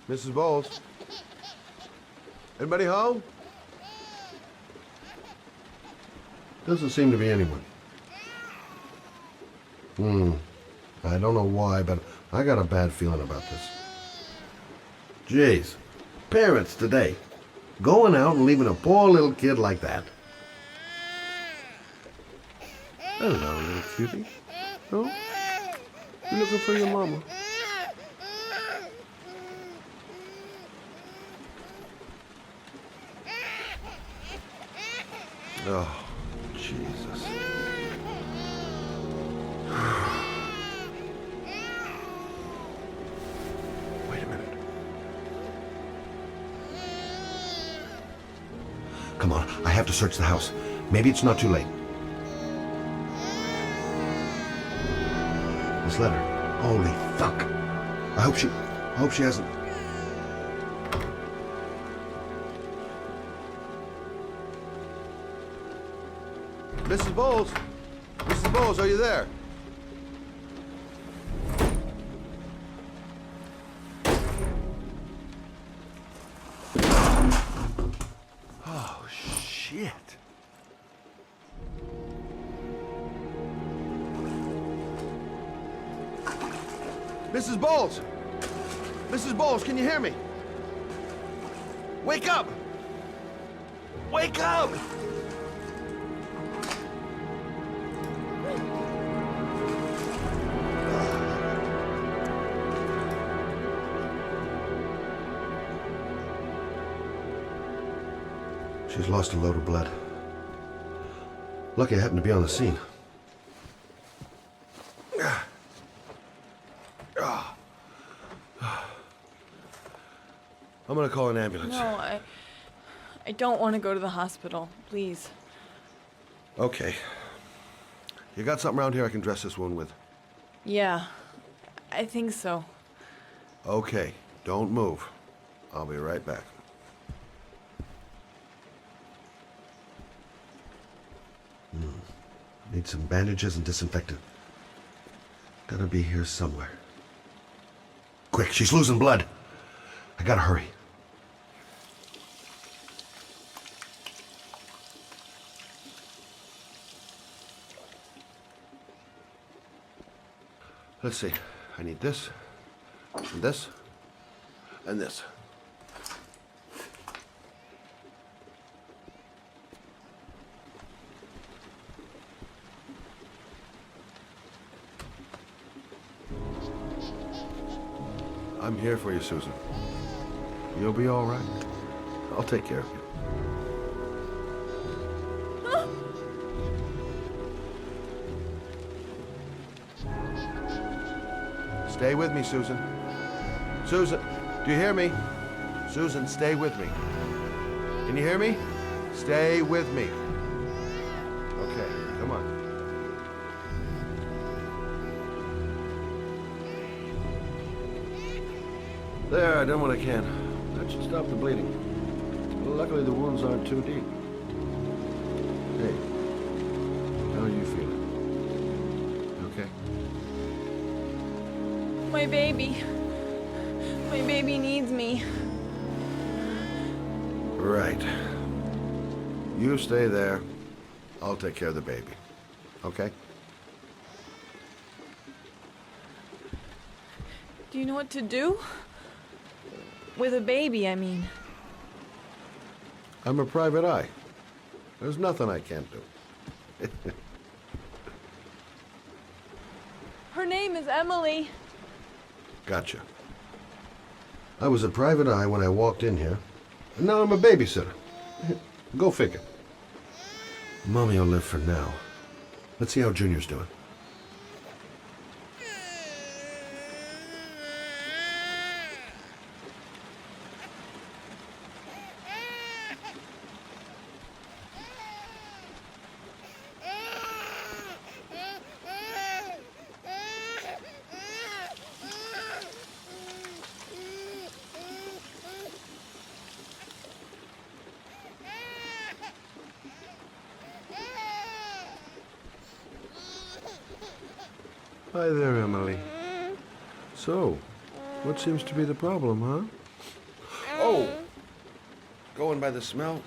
Mrs. Bowles? Anybody home? Doesn't seem to be anyone. I don't know why, but I got a bad feeling about this. Jeez, parents today, going out and leaving a poor little kid like that. Hello, little cutie. Oh, you looking for your mama? Oh, Jesus. Wait a minute. Come on, I have to search the house. Maybe it's not too late. This letter. Holy fuck. I hope she hasn't. Mrs. Bowles? Mrs. Bowles, are you there? Oh, shit. Mrs. Bowles! Mrs. Bowles, can you hear me? Wake up! Wake up! She's lost a load of blood. Lucky I happened to be on the scene. I'm gonna call an ambulance. No, I don't want to go to the hospital. Please. Okay. You got something around here I can dress this wound with? Yeah, I think so. Okay, don't move. I'll be right back. Need some bandages and disinfectant. Gotta be here somewhere. Quick, she's losing blood. I gotta hurry. Let's see. I need this, and this, and this. I'm here for you, Susan. You'll be all right. I'll take care of you. Stay with me, Susan. Susan, do you hear me? Susan, stay with me. Can you hear me? Stay with me. Okay, come on. There, I done what I can. That should stop the bleeding. Luckily, the wounds aren't too deep. Hey, how are you feeling? You okay? My baby. My baby needs me. Right. You stay there. I'll take care of the baby. Okay? Do you know what to do? With a baby, I mean. I'm a private eye. There's nothing I can't do. Her name is Emily. Gotcha. I was a private eye when I walked in here, and now I'm a babysitter. Go figure. Mommy will live for now. Let's see how Junior's doing. Hi there, Emily. So, what seems to be the problem, huh? Oh! Going by the smell,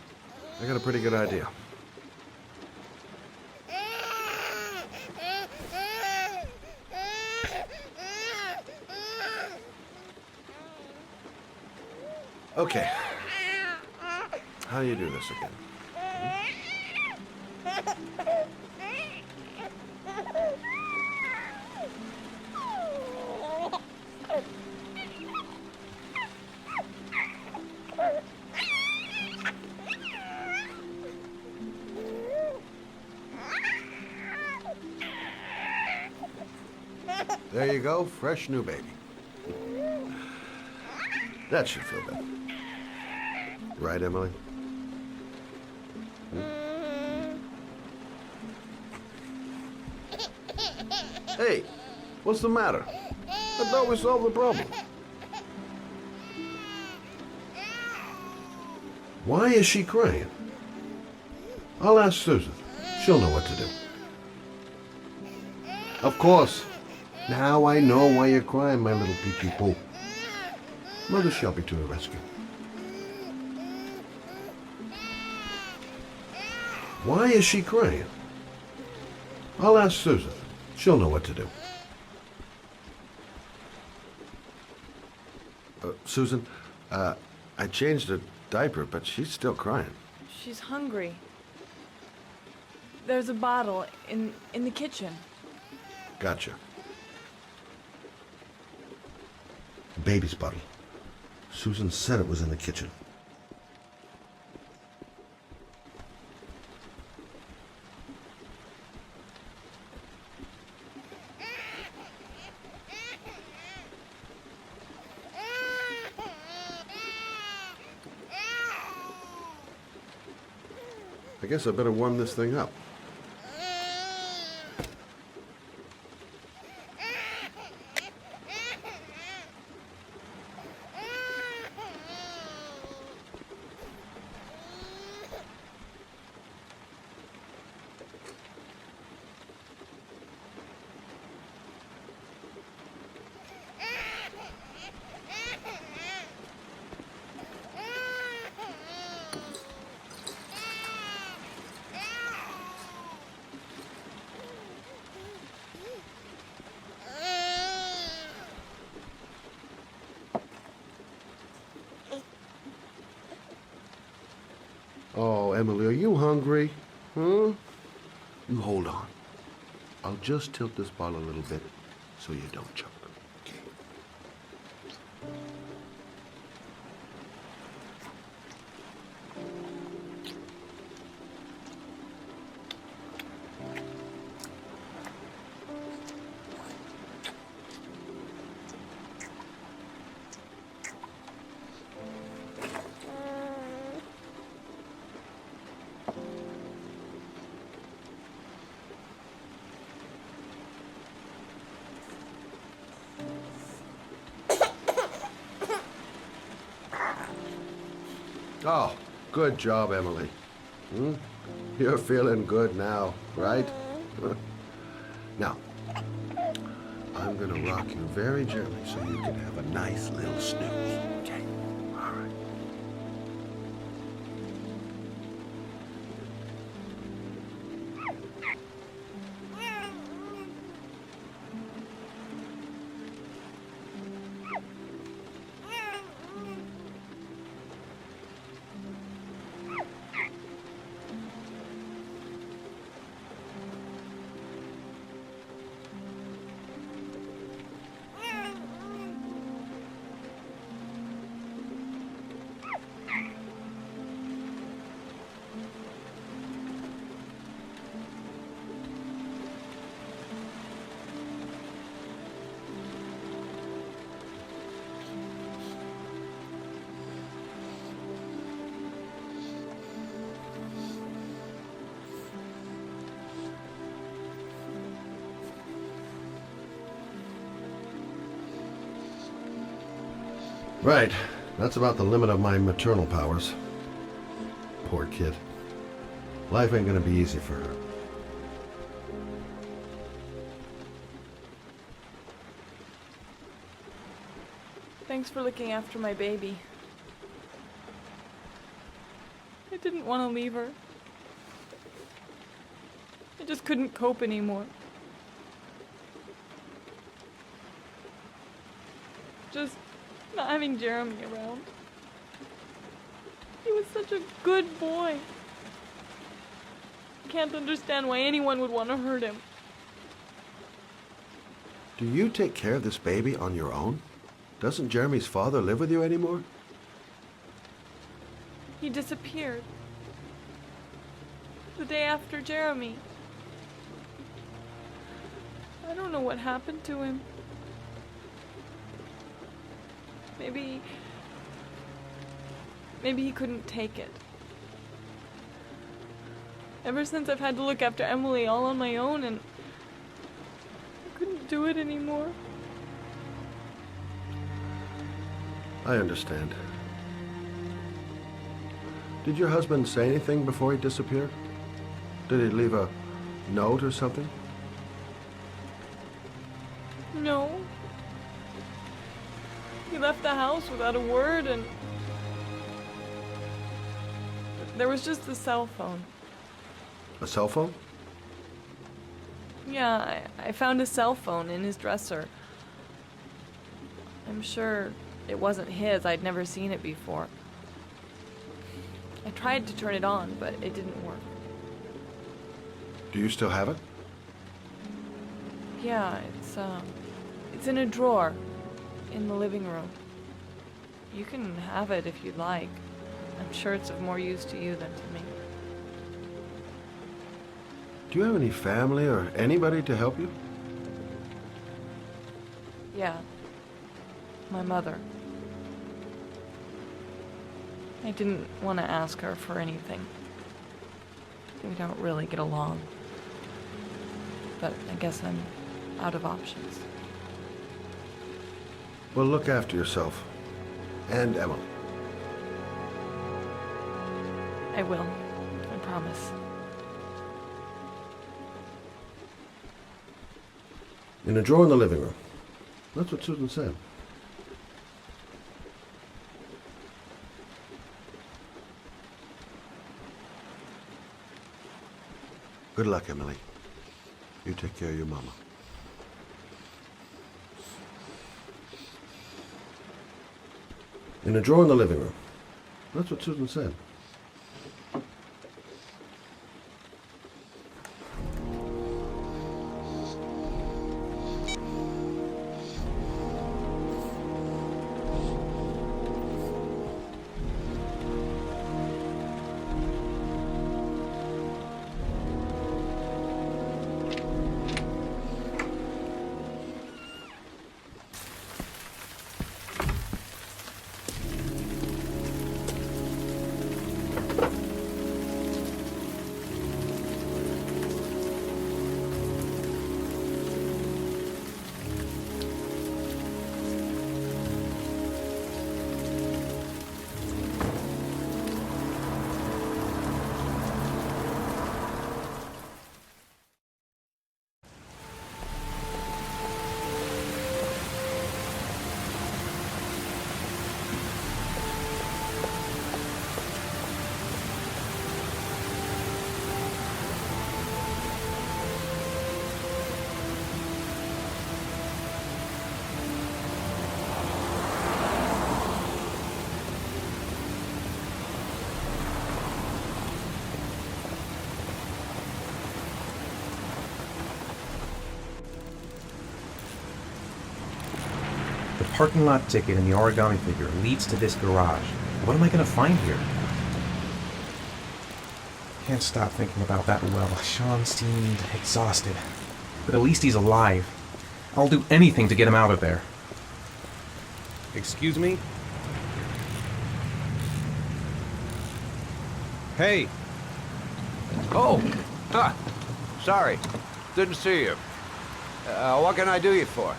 I got a pretty good idea. Okay. How do you do this again? There you go, fresh new baby. That should feel better. Right, Emily? Hey, what's the matter? I thought we solved the problem. Why is she crying? I'll ask Susan. She'll know what to do. Of course. Now I know why you're crying, my little peachy poo. Mother Shelby to the rescue. Why is she crying? I'll ask Susan. She'll know what to do. Susan, I changed her diaper, but she's still crying. She's hungry. There's a bottle in the kitchen. Gotcha. Baby's bottle. Susan said it was in the kitchen. I guess I better warm this thing up. Oh, Emily, are you hungry? Huh? You hold on. I'll just tilt this bottle a little bit so you don't choke. Okay. Oh, good job, Emily. You're feeling good now, right? Now, I'm gonna rock you very gently so you can have a nice little snooze. Okay? All right. Right. That's about the limit of my maternal powers. Poor kid. Life ain't gonna be easy for her. Thanks for looking after my baby. I didn't want to leave her. I just couldn't cope anymore. Just not having Jeremy around. He was such a good boy. I can't understand why anyone would want to hurt him. Do you take care of this baby on your own? Doesn't Jeremy's father live with you anymore? He disappeared. The day after Jeremy. I don't know what happened to him. Maybe he couldn't take it. Ever since I've had to look after Emily all on my own, and I couldn't do it anymore. I understand. Did your husband say anything before he disappeared? Did he leave a note or something? No. He left the house without a word, and there was just a cell phone. A cell phone? Yeah, I found a cell phone in his dresser. I'm sure it wasn't his. I'd never seen it before. I tried to turn it on, but it didn't work. Do you still have it? Yeah, it's in a drawer in the living room. You can have it if you'd like. I'm sure it's of more use to you than to me. Do you have any family or anybody to help you? Yeah. My mother. I didn't want to ask her for anything. We don't really get along. But I guess I'm out of options. Well, look after yourself. And Emily. I will. I promise. In a drawer in the living room. That's what Susan said. Good luck, Emily. You take care of your mama. In a drawer in the living room. That's what Susan said. The parking lot ticket and the origami figure leads to this garage. What am I going to find here? Can't stop thinking about that well. Sean seemed exhausted. But at least he's alive. I'll do anything to get him out of there. Excuse me? Hey! Oh! Huh. Sorry. Didn't see you. What can I do you for?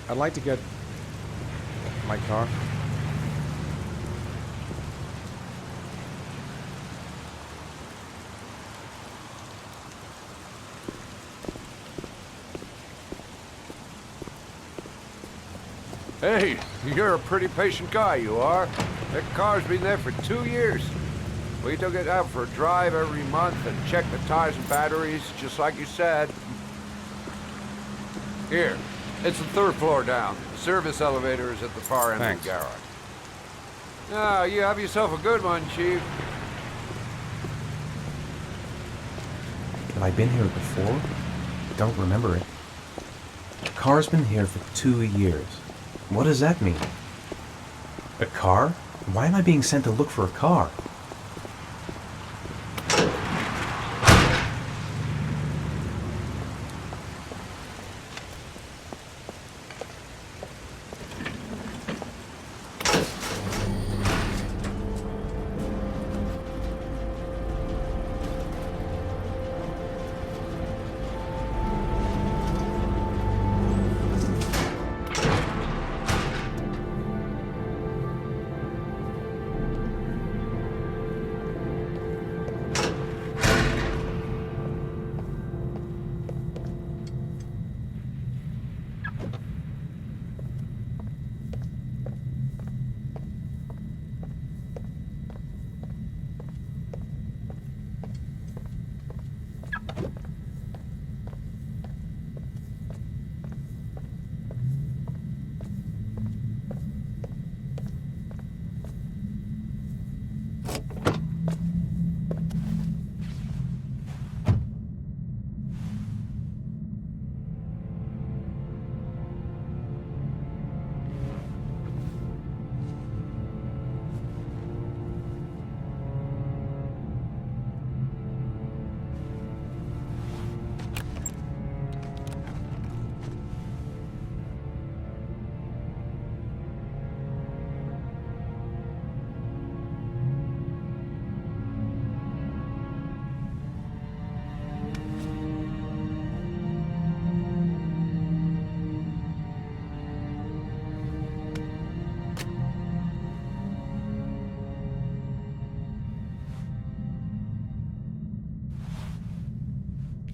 I'd like to get my car. Hey, you're a pretty patient guy, you are. That car's been there for 2 years. We took it out for a drive every month and checked the tires and batteries, just like you said. Here, It's the third floor down. The service elevator is at the far end of the garage. Ah, you have yourself a good one, Chief. Have I been here before? I don't remember it. The car's been here for 2 years. What does that mean? A car? Why am I being sent to look for a car?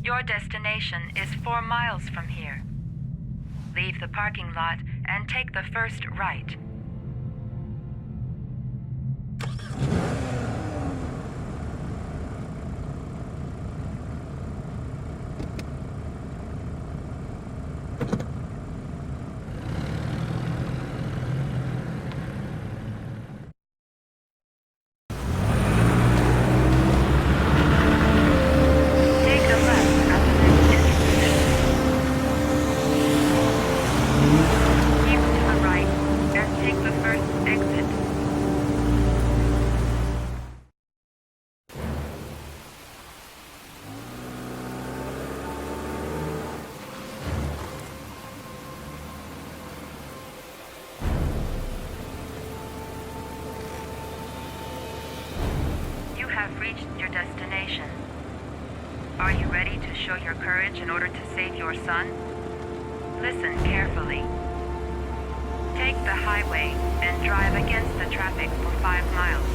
Your destination is 4 miles from here. Leave the parking lot and take the first right. Reached your destination. Are you ready to show your courage in order to save your son? Listen carefully. Take the highway and drive against the traffic for 5 miles.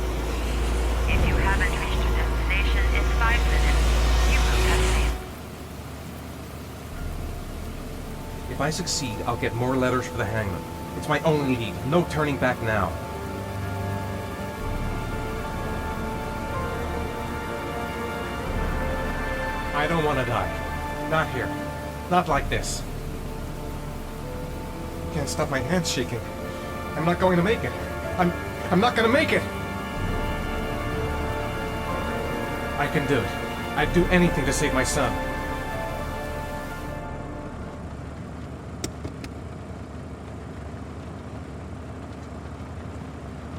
If you haven't reached your destination in 5 minutes, you will have failed. If I succeed, I'll get more letters for the hangman. It's my only lead. No turning back now. I don't want to die. Not here. Not like this. Can't stop my hands shaking. I'm not going to make it. I'm not going to make it! I can do it. I'd do anything to save my son.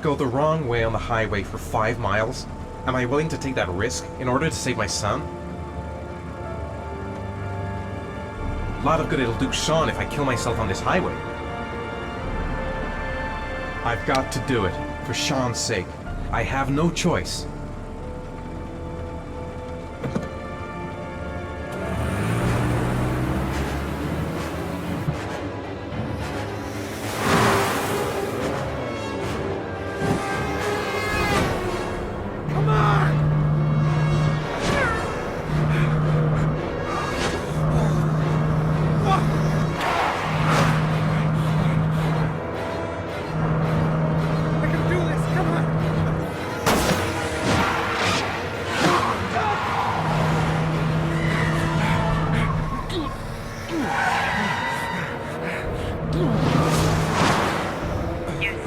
Go the wrong way on the highway for 5 miles? Am I willing to take that risk in order to save my son? A lot of good it'll do Sean if I kill myself on this highway. I've got to do it, for Sean's sake. I have no choice.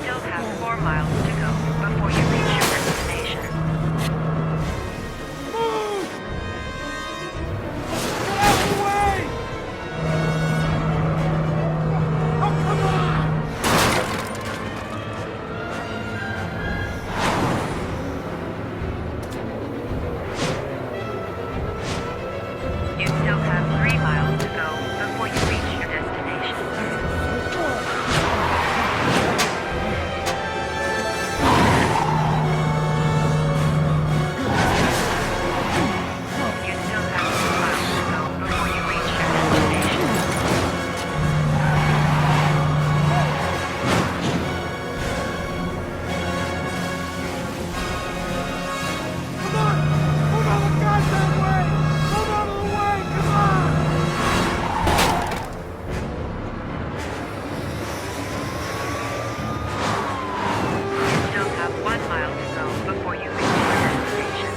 still have 4 miles to go before you reach your destination. You still have 3 miles to go before you reach your destination. You still have 2 miles to go before you reach your destination. You still have 1 mile to go before you reach your destination.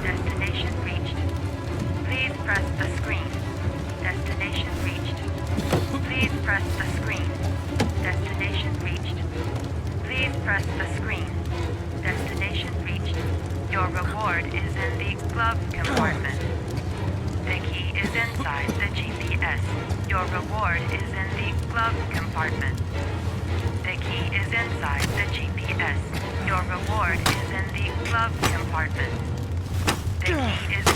Destination reached. Please press the screen. Destination reached. Please press the screen. Destination reached. Please press the screen. Destination reached. Your reward is in the glove compartment. The key is inside the GPS. Your reward is in the glove compartment. The key is inside the GPS. Your reward is in the glove compartment. The key is...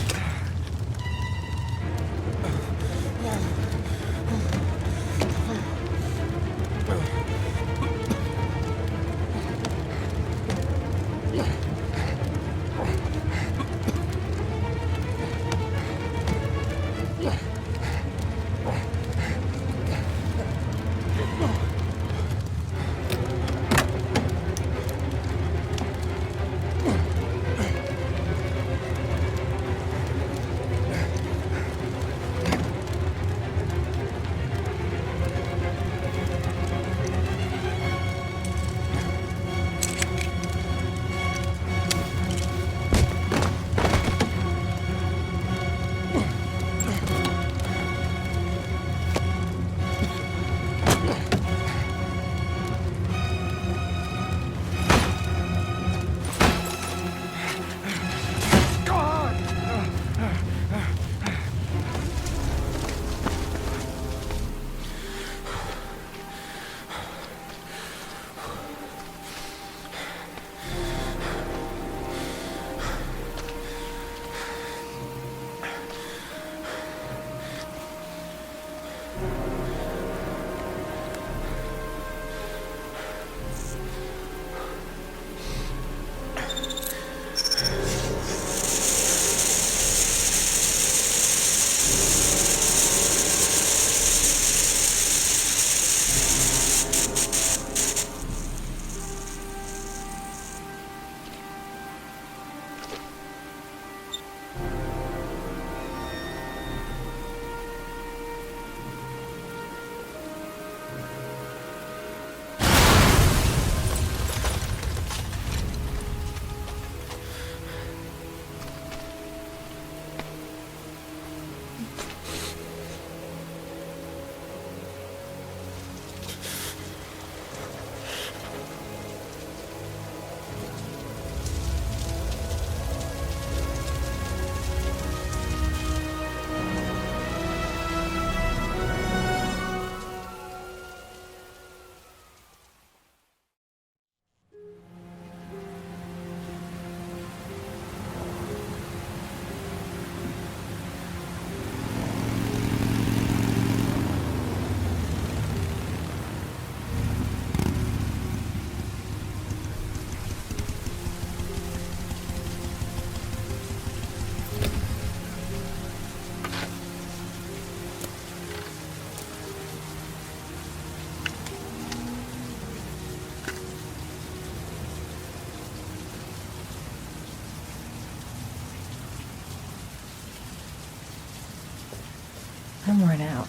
worn out.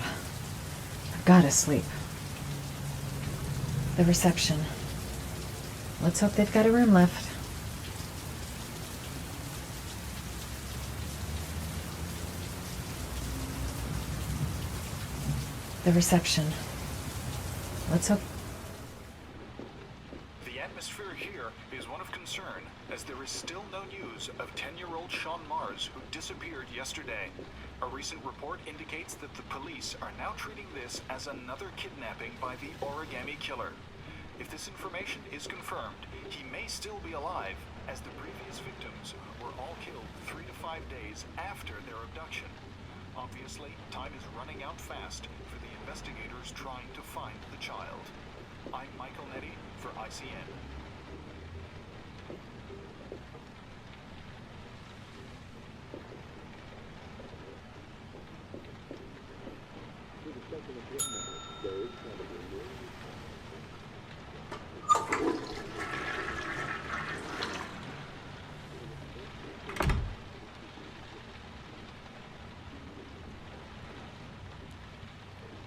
I've gotta sleep. The reception. Let's hope they've got a room left. The reception. Let's hope... The atmosphere here is one of concern, as there is still no news of 10-year-old Sean Mars, who disappeared yesterday. A recent report indicates that the police are now treating this as another kidnapping by the Origami Killer. If this information is confirmed, he may still be alive, as the previous victims were all killed 3 to 5 days after their abduction. Obviously, time is running out fast for the investigators trying to find the child. I'm Michael Nettie for ICN.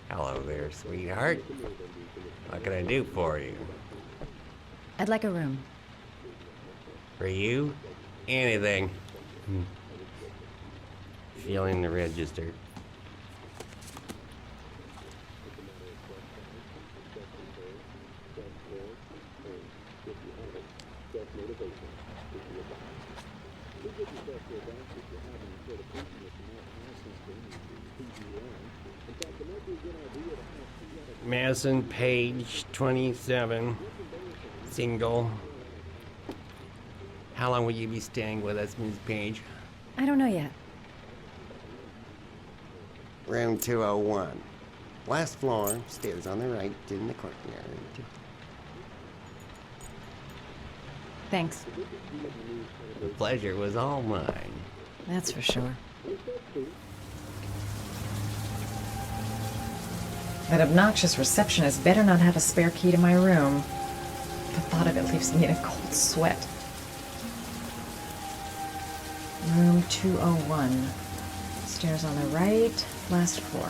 Hello there, sweetheart. What can I do for you? I'd like a room. For you? Anything. Feeling the register. Madison Paige, 27, single. How long will you be staying with us, Ms. Paige? I don't know yet. Room 201. Last floor, stairs on the right, in the courtyard. Thanks. The pleasure was all mine. That's for sure. That obnoxious receptionist better not have a spare key to my room. The thought of it leaves me in a cold sweat. Room 201. Stairs on the right, last floor.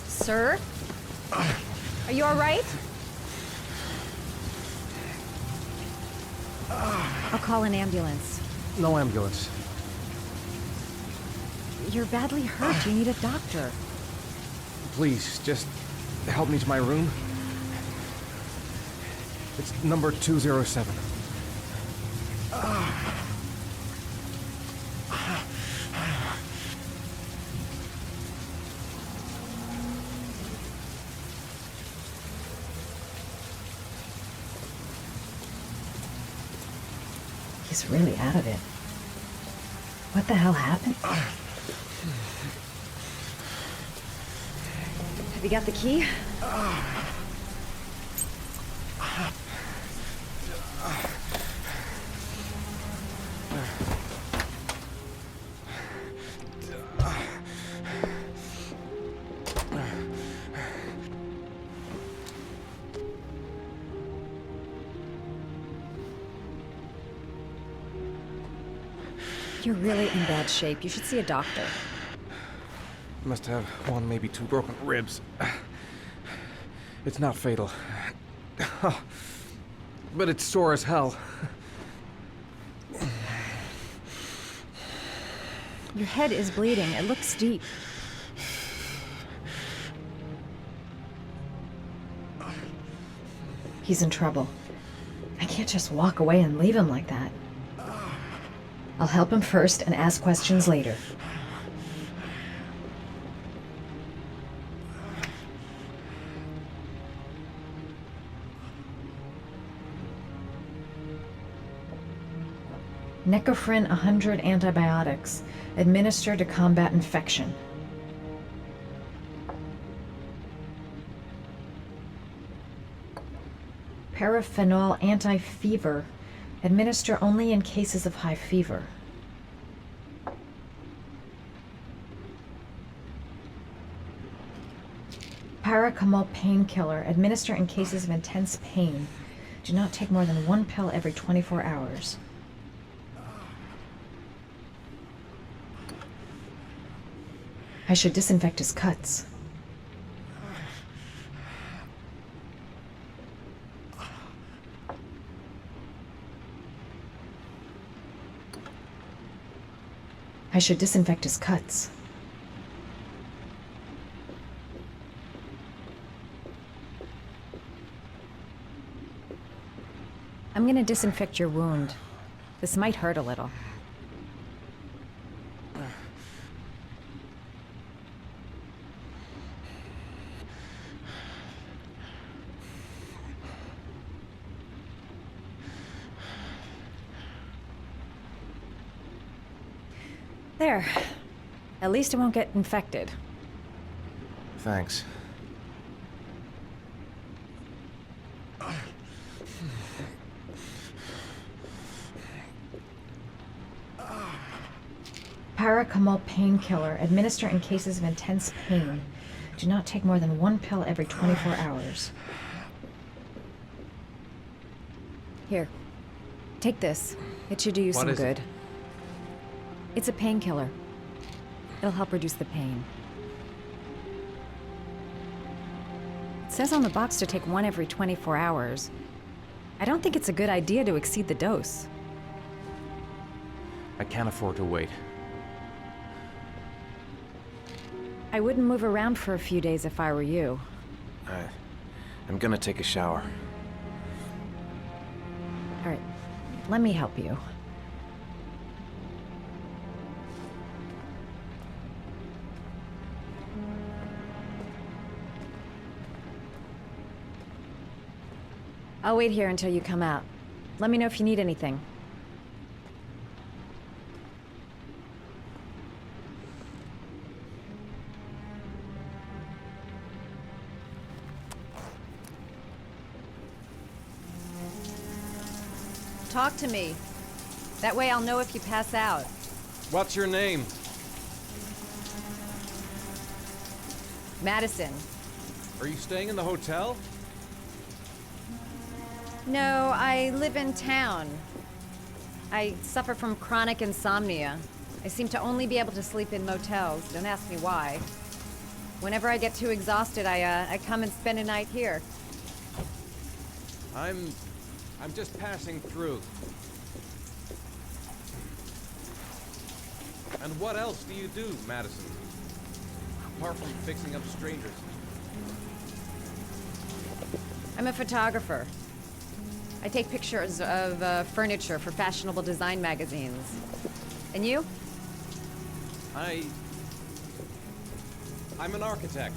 Sir? Are you all right? I'll call an ambulance. No ambulance. You're badly hurt. You need a doctor. Please, just help me to my room. It's number 207. He's really out of it. What the hell happened? Have you got the key? You're really in bad shape. You should see a doctor. Must have one, maybe two broken ribs. It's not fatal. But it's sore as hell. Your head is bleeding. It looks deep. He's in trouble. I can't just walk away and leave him like that. I'll help him first and ask questions later. Necophren 100 antibiotics. Administer to combat infection. Paraphenol anti-fever. Administer only in cases of high fever. Paracetamol painkiller. Administer in cases of intense pain. Do not take more than 1 pill every 24 hours. I should disinfect his cuts. I should disinfect his cuts. I'm gonna disinfect your wound. This might hurt a little. There. At least it won't get infected. Thanks. Paracetamol painkiller. Administer in cases of intense pain. Do not take more than 1 pill every 24 hours. Here. Take this. It should do you some good. It's a painkiller. It'll help reduce the pain. It says on the box to take 1 every 24 hours. I don't think it's a good idea to exceed the dose. I can't afford to wait. I wouldn't move around for a few days if I were you. I'm gonna take a shower. All right, let me help you. I'll wait here until you come out. Let me know if you need anything. Talk to me. That way I'll know if you pass out. What's your name? Madison. Are you staying in the hotel? No, I live in town. I suffer from chronic insomnia. I seem to only be able to sleep in motels. Don't ask me why. Whenever I get too exhausted, I come and spend a night here. I'm just passing through. And what else do you do, Madison? Apart from fixing up strangers. I'm a photographer. I take pictures of furniture for fashionable design magazines. And you? I'm an architect.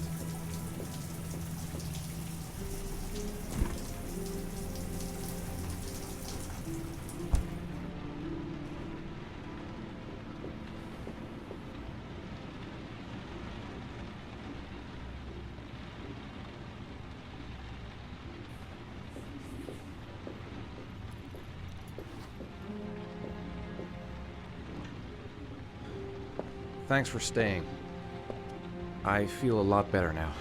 Thanks for staying. I feel a lot better now.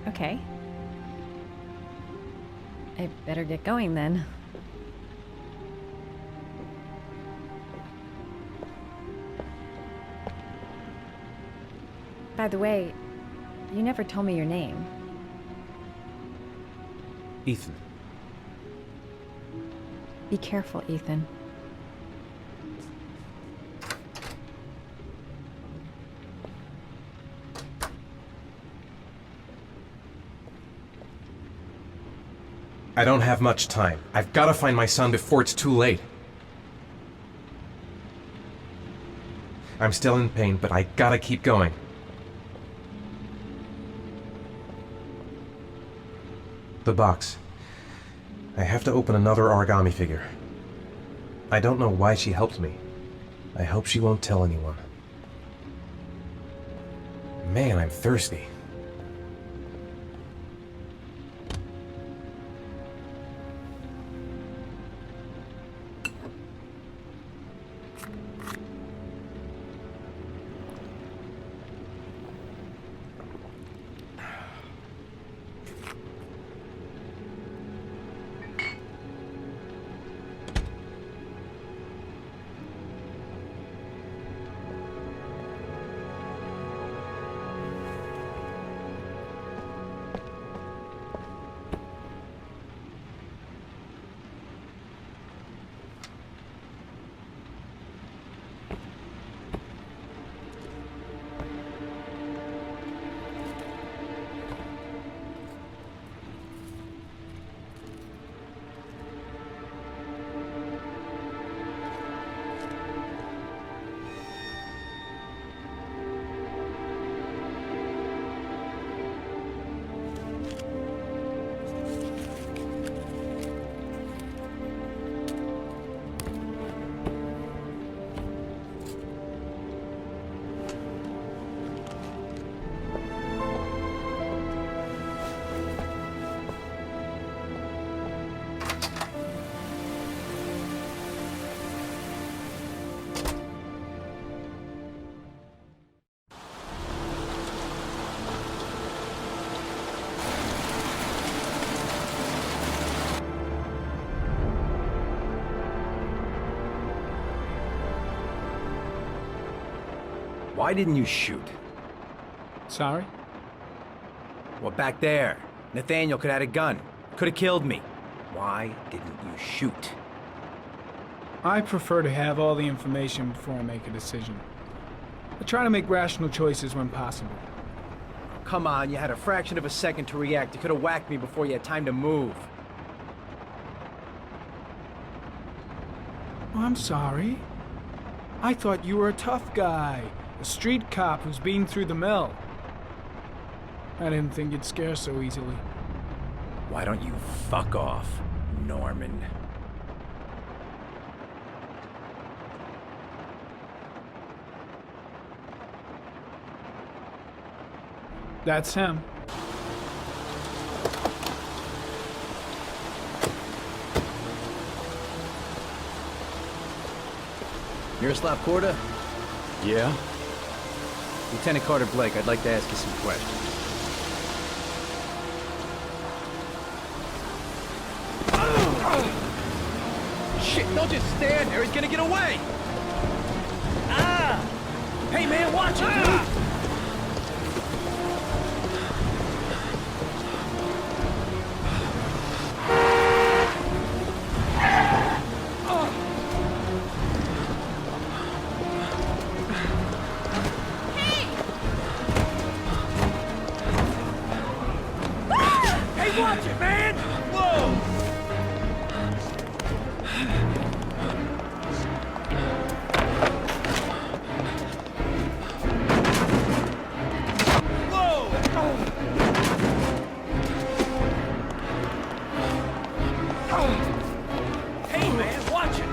Okay. I better get going then. By the way, you never told me your name. Ethan. Be careful, Ethan. I don't have much time. I've got to find my son before it's too late. I'm still in pain, but I gotta keep going. The box. I have to open another origami figure. I don't know why she helped me. I hope she won't tell anyone. Man, I'm thirsty. Why didn't you shoot? Sorry? Well, back there. Nathaniel could have had a gun. Could have killed me. Why didn't you shoot? I prefer to have all the information before I make a decision. I try to make rational choices when possible. Come on, you had a fraction of a second to react. You could have whacked me before you had time to move. I'm sorry. I thought you were a tough guy. A street cop who's been through the mill. I didn't think you'd scare so easily. Why don't you fuck off, Norman? That's him. Miroslav Korda? Yeah? Lieutenant Carter Blake, I'd like to ask you some questions. Shit, don't just stand there. He's gonna get away. Ah! Hey, man, watch it, dude. Watch it, man! Whoa! Hey, man, watch it!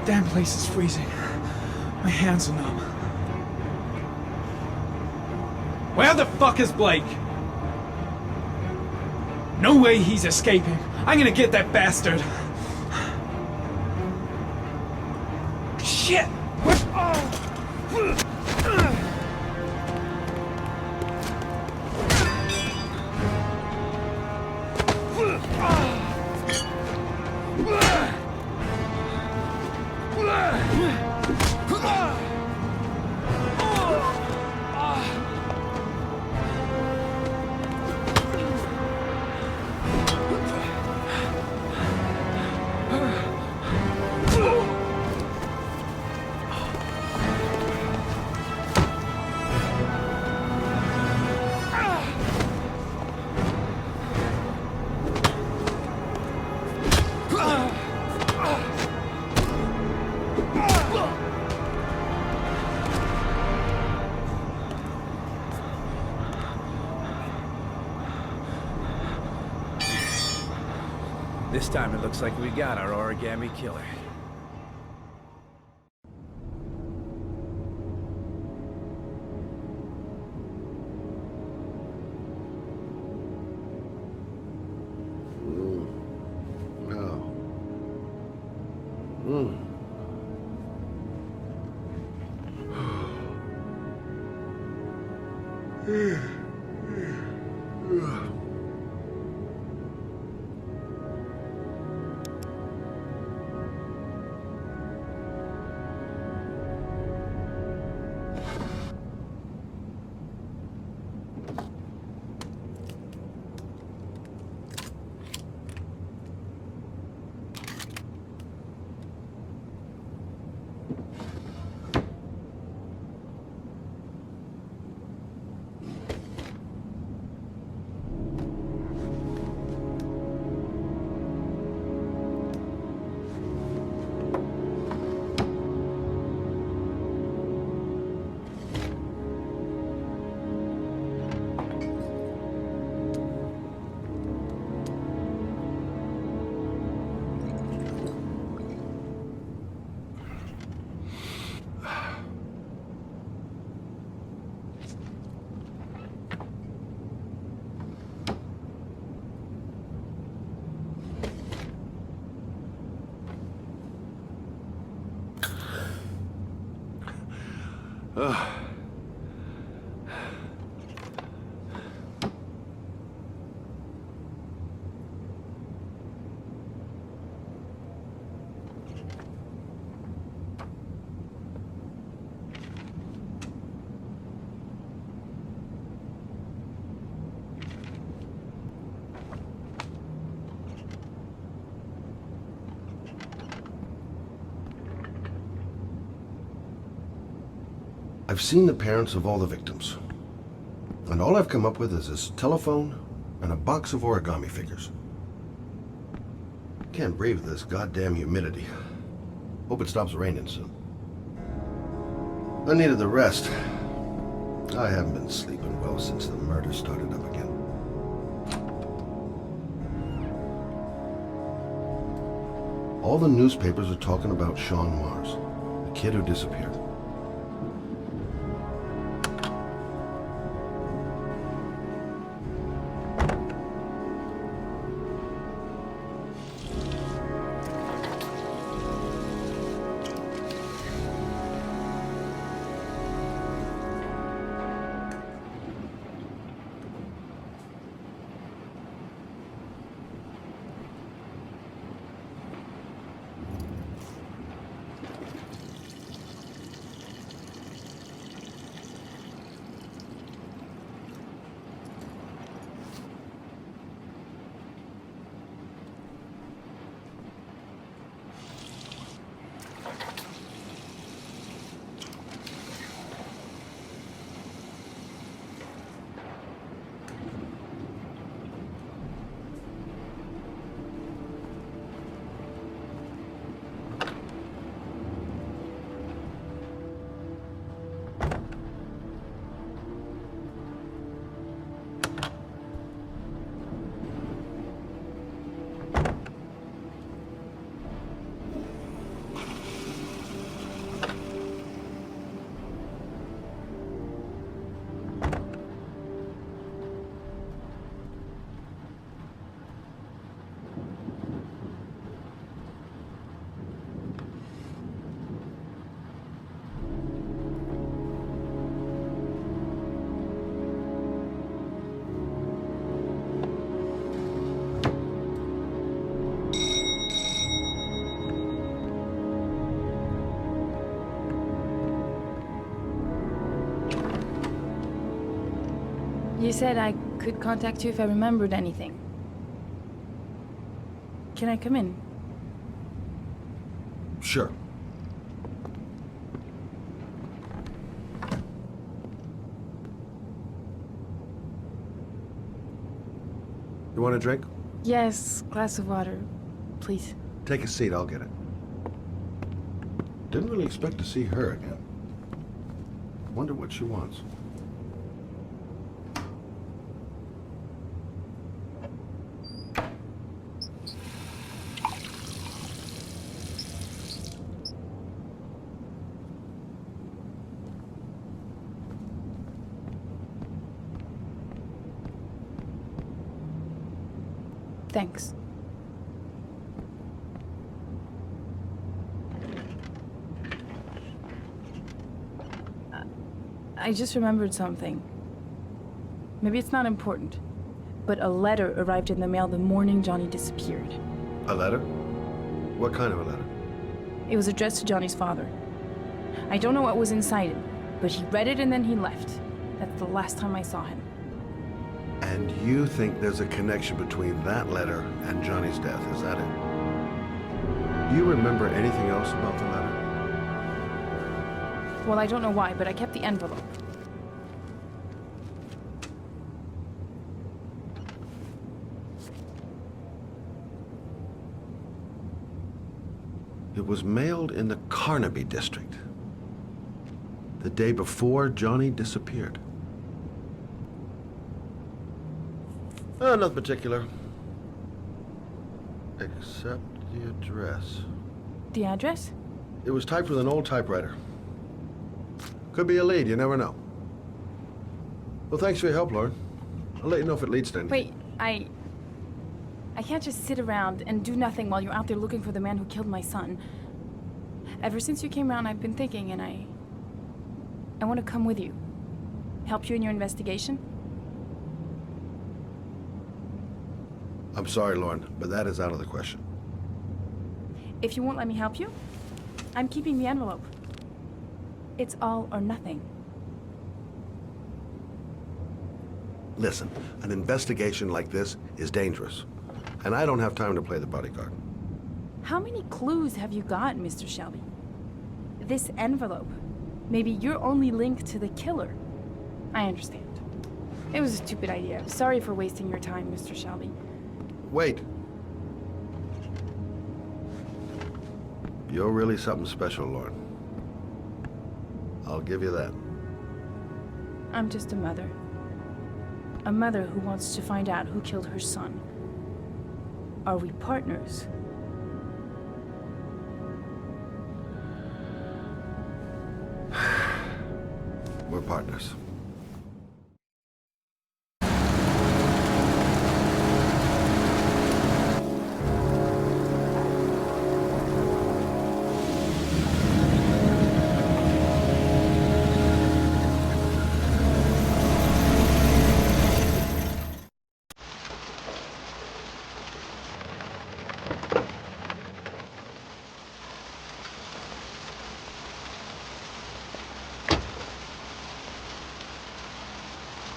Damn place is freezing. My hands are numb. Where the fuck is Blake? No way he's escaping. I'm gonna get that bastard. Shit! What? This time it looks like we got our Origami Killer. I've seen the parents of all the victims, and all I've come up with is this telephone and a box of origami figures. Can't breathe this goddamn humidity. Hope it stops raining soon. I needed the rest. I haven't been sleeping well since the murder started up again. All the newspapers are talking about Sean Mars, the kid who disappeared. You said I could contact you if I remembered anything. Can I come in? Sure. You want a drink? Yes, glass of water, please. Take a seat, I'll get it. Didn't really expect to see her again. Wonder what she wants. Thanks. I just remembered something. Maybe it's not important, but a letter arrived in the mail the morning Johnny disappeared. A letter? What kind of a letter? It was addressed to Johnny's father. I don't know what was inside it, but he read it and then he left. That's the last time I saw him. And you think there's a connection between that letter and Johnny's death, is that it? Do you remember anything else about the letter? Well, I don't know why, but I kept the envelope. It was mailed in the Carnaby district, the day before Johnny disappeared. Nothing particular, except the address. The address? It was typed with an old typewriter. Could be a lead, you never know. Well, thanks for your help, Lauren. I'll let you know if it leads to anything. Wait, I can't just sit around and do nothing while you're out there looking for the man who killed my son. Ever since you came around, I've been thinking, and I want to come with you. Help you in your investigation. I'm sorry, Lauren, but that is out of the question. If you won't let me help you, I'm keeping the envelope. It's all or nothing. Listen, an investigation like this is dangerous, and I don't have time to play the bodyguard. How many clues have you got, Mr. Shelby? This envelope. Maybe your only link to the killer. I understand. It was a stupid idea. Sorry for wasting your time, Mr. Shelby. Wait. You're really something special, Lauren. I'll give you that. I'm just a mother. A mother who wants to find out who killed her son. Are we partners? We're partners.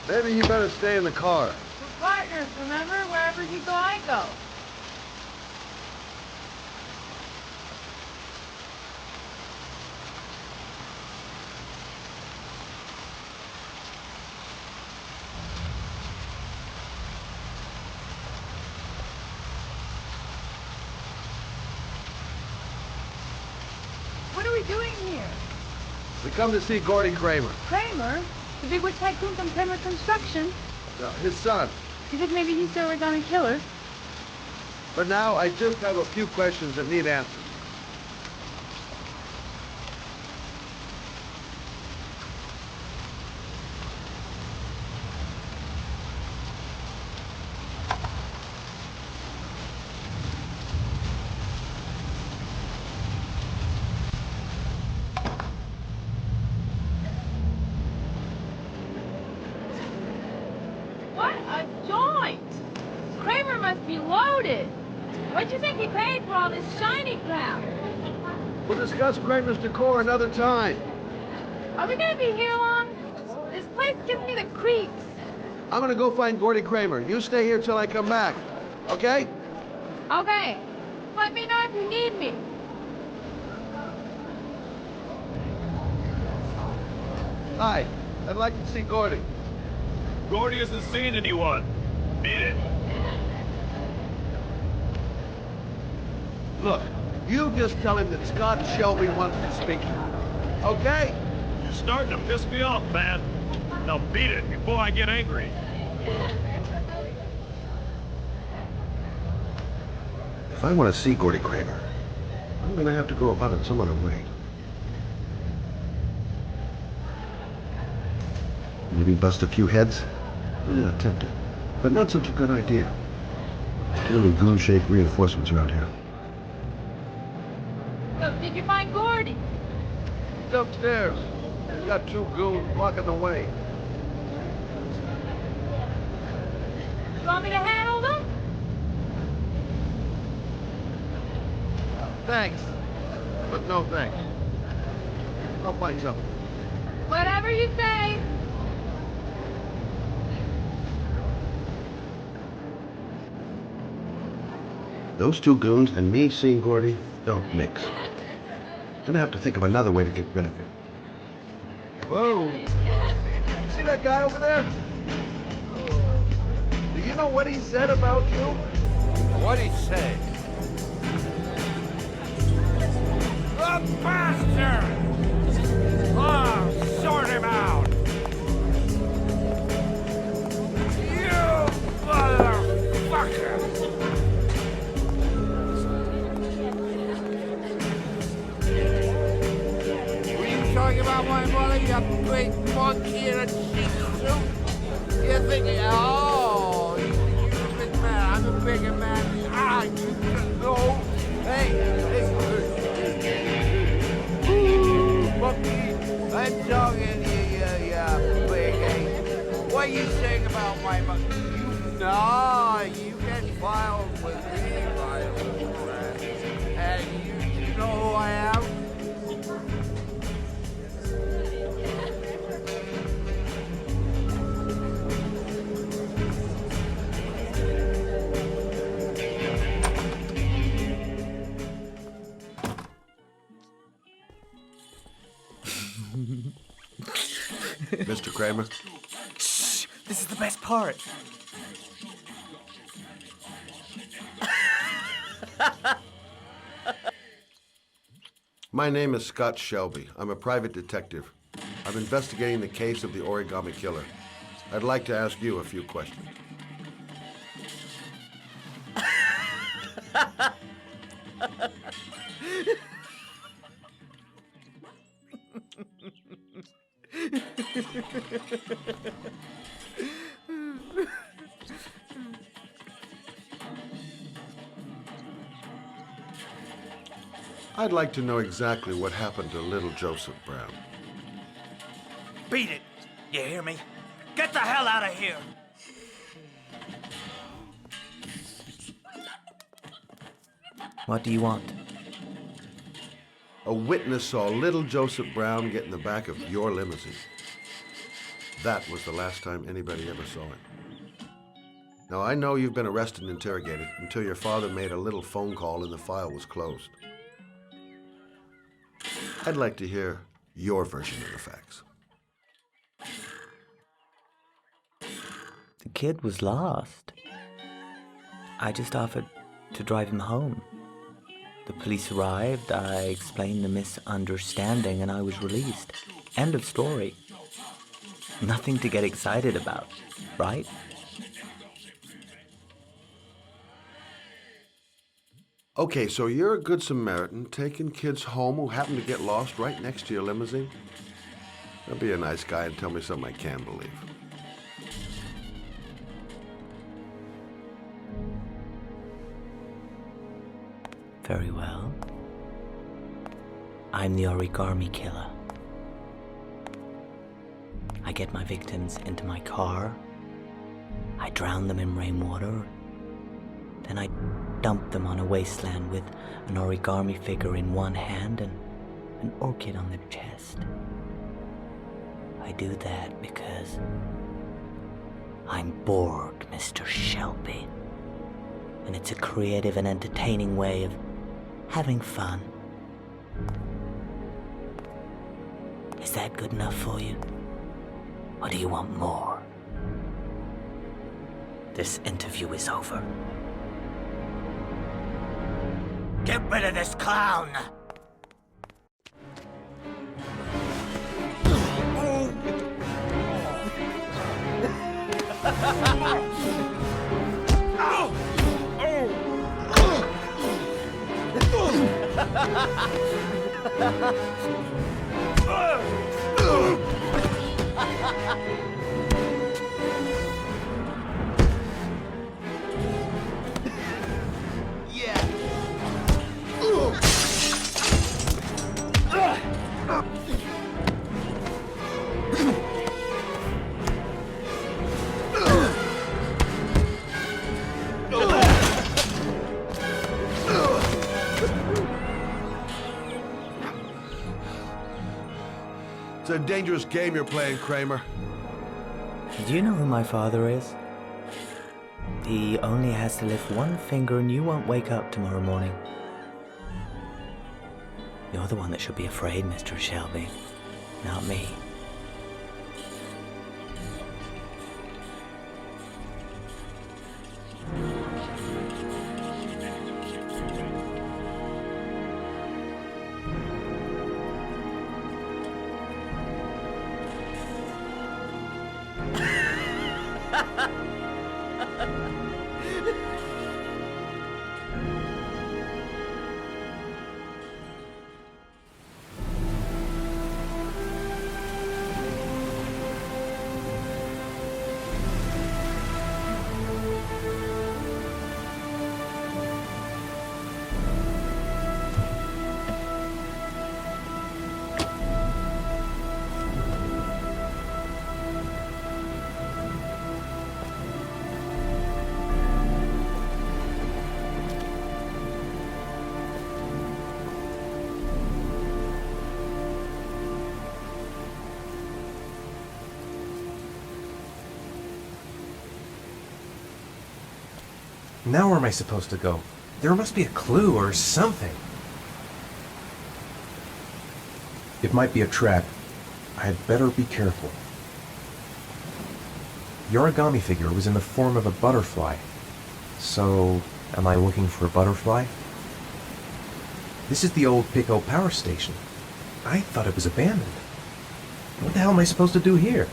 Maybe you better stay in the car. We're partners, remember? Wherever you go, I go. What are we doing here? We come to see Gordy Kramer. Kramer? The big wig tycoon from Kramer Construction? No, his son. You think maybe he's the Origami Killer? But now I just have a few questions that need answers. What a joint! Kramer must be loaded. What do you think he paid for all this shiny crap? We'll discuss Kramer's decor another time. Are we gonna be here long? This place gives me the creeps. I'm gonna go find Gordy Kramer. You stay here till I come back, okay? Okay. Let me know if you need me. Hi, I'd like to see Gordy. Gordy isn't seeing anyone. Beat it. Look, you just tell him that Scott Shelby wants to speak to him, okay? You're starting to piss me off, man. Now beat it before I get angry. If I want to see Gordy Kramer, I'm gonna have to go about it some other way. Maybe bust a few heads? Yeah, tempting. But not such a good idea. Too many goon-shaped reinforcements around here. So, did you find Gordy? He's upstairs. He's got 2 goons blocking the way. You want me to handle them? Thanks. But no thanks. I'll find something. Whatever you say. Those 2 goons and me seeing Gordy don't mix. Gonna have to think of another way to get rid of him. Whoa! See that guy over there? Do you know what he said about you? What'd he say? The bastard! Oh, sort him out! You motherfucker! Talking about my mother, you big monkey in a cheap suit? You're thinking, oh, you're a big man, I'm a bigger man. Ah, you know. Hey, monkey, I'm talking to you, big ape. What are you saying about my mother? You can file with me, my little friend. And you know who I am? Mr. Kramer? Shh! This is the best part. My name is Scott Shelby. I'm a private detective. I'm investigating the case of the Origami Killer. I'd like to ask you a few questions. I'd like to know exactly what happened to little Joseph Brown. Beat it! You hear me? Get the hell out of here! What do you want? A witness saw little Joseph Brown get in the back of your limousine. That was the last time anybody ever saw him. Now, I know you've been arrested and interrogated until your father made a little phone call and the file was closed. I'd like to hear your version of the facts. The kid was lost. I just offered to drive him home. The police arrived, I explained the misunderstanding, and I was released. End of story. Nothing to get excited about, right? Okay, so you're a good Samaritan taking kids home who happen to get lost right next to your limousine? Now be a nice guy and tell me something I can believe. Very well. I'm the Origami Killer. I get my victims into my car. I drown them in rainwater. Then I dump them on a wasteland with an origami figure in one hand and an orchid on their chest. I do that because I'm Borg, Mr. Shelby. And it's a creative and entertaining way of having fun. Is that good enough for you? Or do you want more? This interview is over. Get rid of this clown! It's a dangerous game you're playing, Kramer. Do you know who my father is? He only has to lift one finger and you won't wake up tomorrow morning. You're the one that should be afraid, Mr. Shelby, not me. Now where am I supposed to go? There must be a clue or something. It might be a trap. I'd better be careful. The origami figure was in the form of a butterfly. So, am I looking for a butterfly? This is the old Pico power station. I thought it was abandoned. What the hell am I supposed to do here?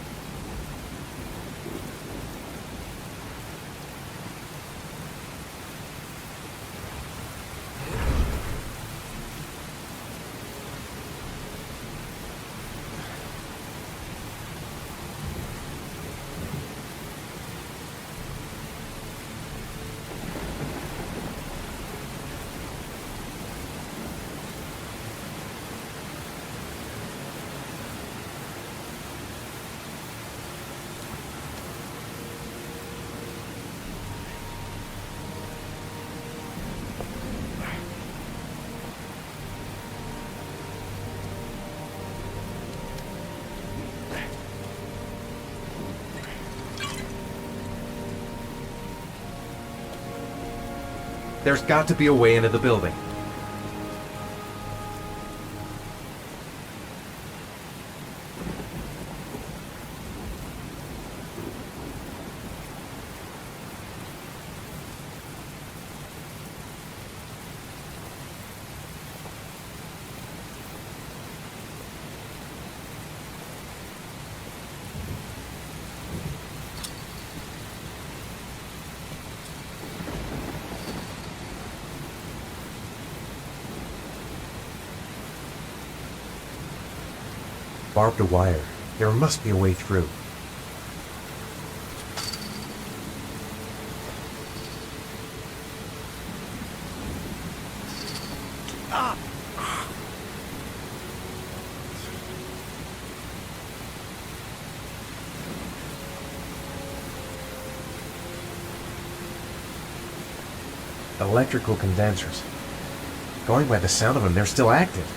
There's got to be a way into the building. Barbed wire. There must be a way through. Electrical condensers. Going by the sound of them, they're still active.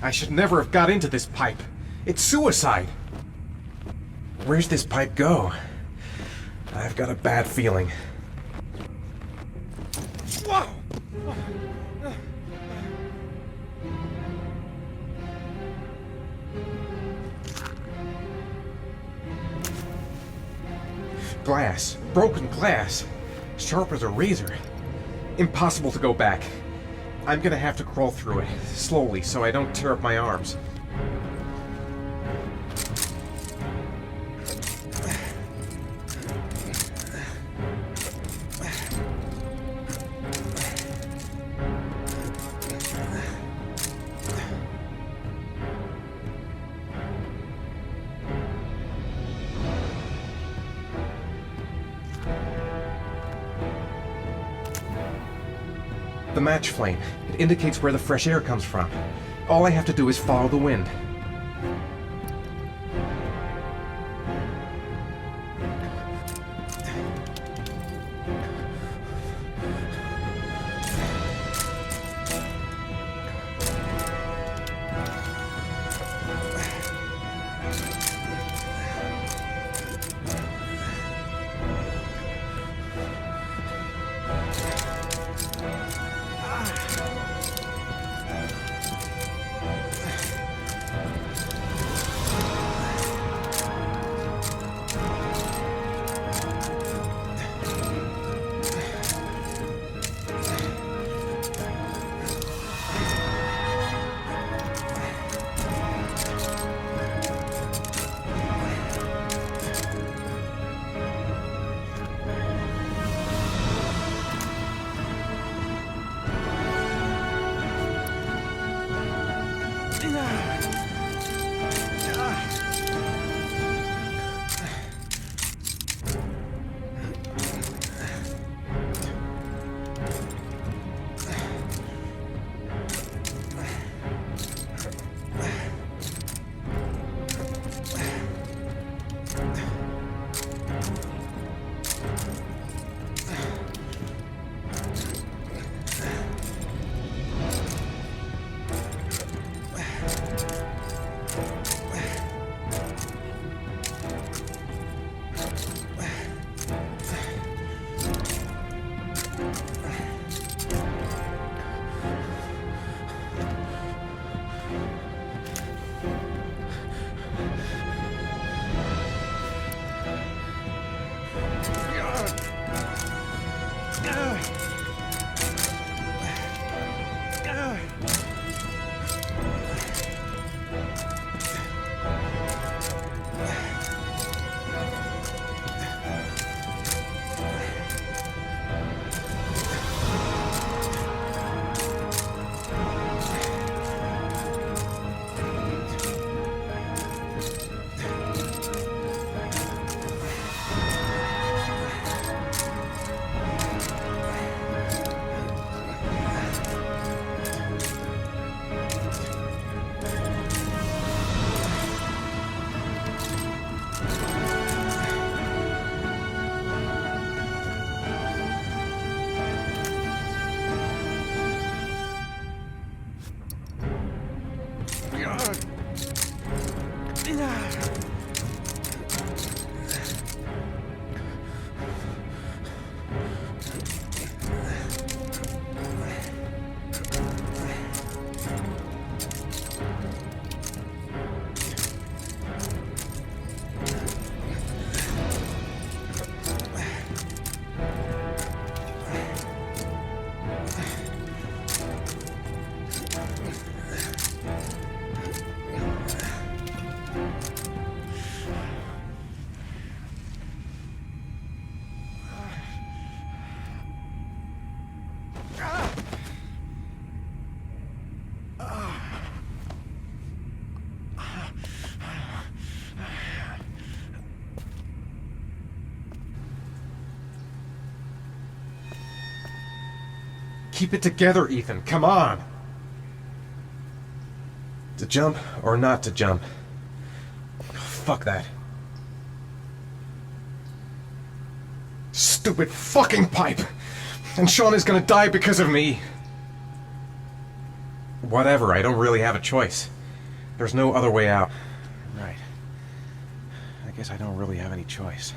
I should never have got into this pipe. It's suicide. Where's this pipe go? I've got a bad feeling. Whoa! Glass. Broken glass. Sharp as a razor. Impossible to go back. I'm gonna have to crawl through it, slowly, so I don't tear up my arms. The match flame. It indicates where the fresh air comes from. All I have to do is follow the wind. Keep it together, Ethan. Come on! To jump or not to jump? Fuck that. Stupid fucking pipe! And Sean is gonna die because of me! Whatever, I don't really have a choice. There's no other way out. Right. I guess I don't really have any choice.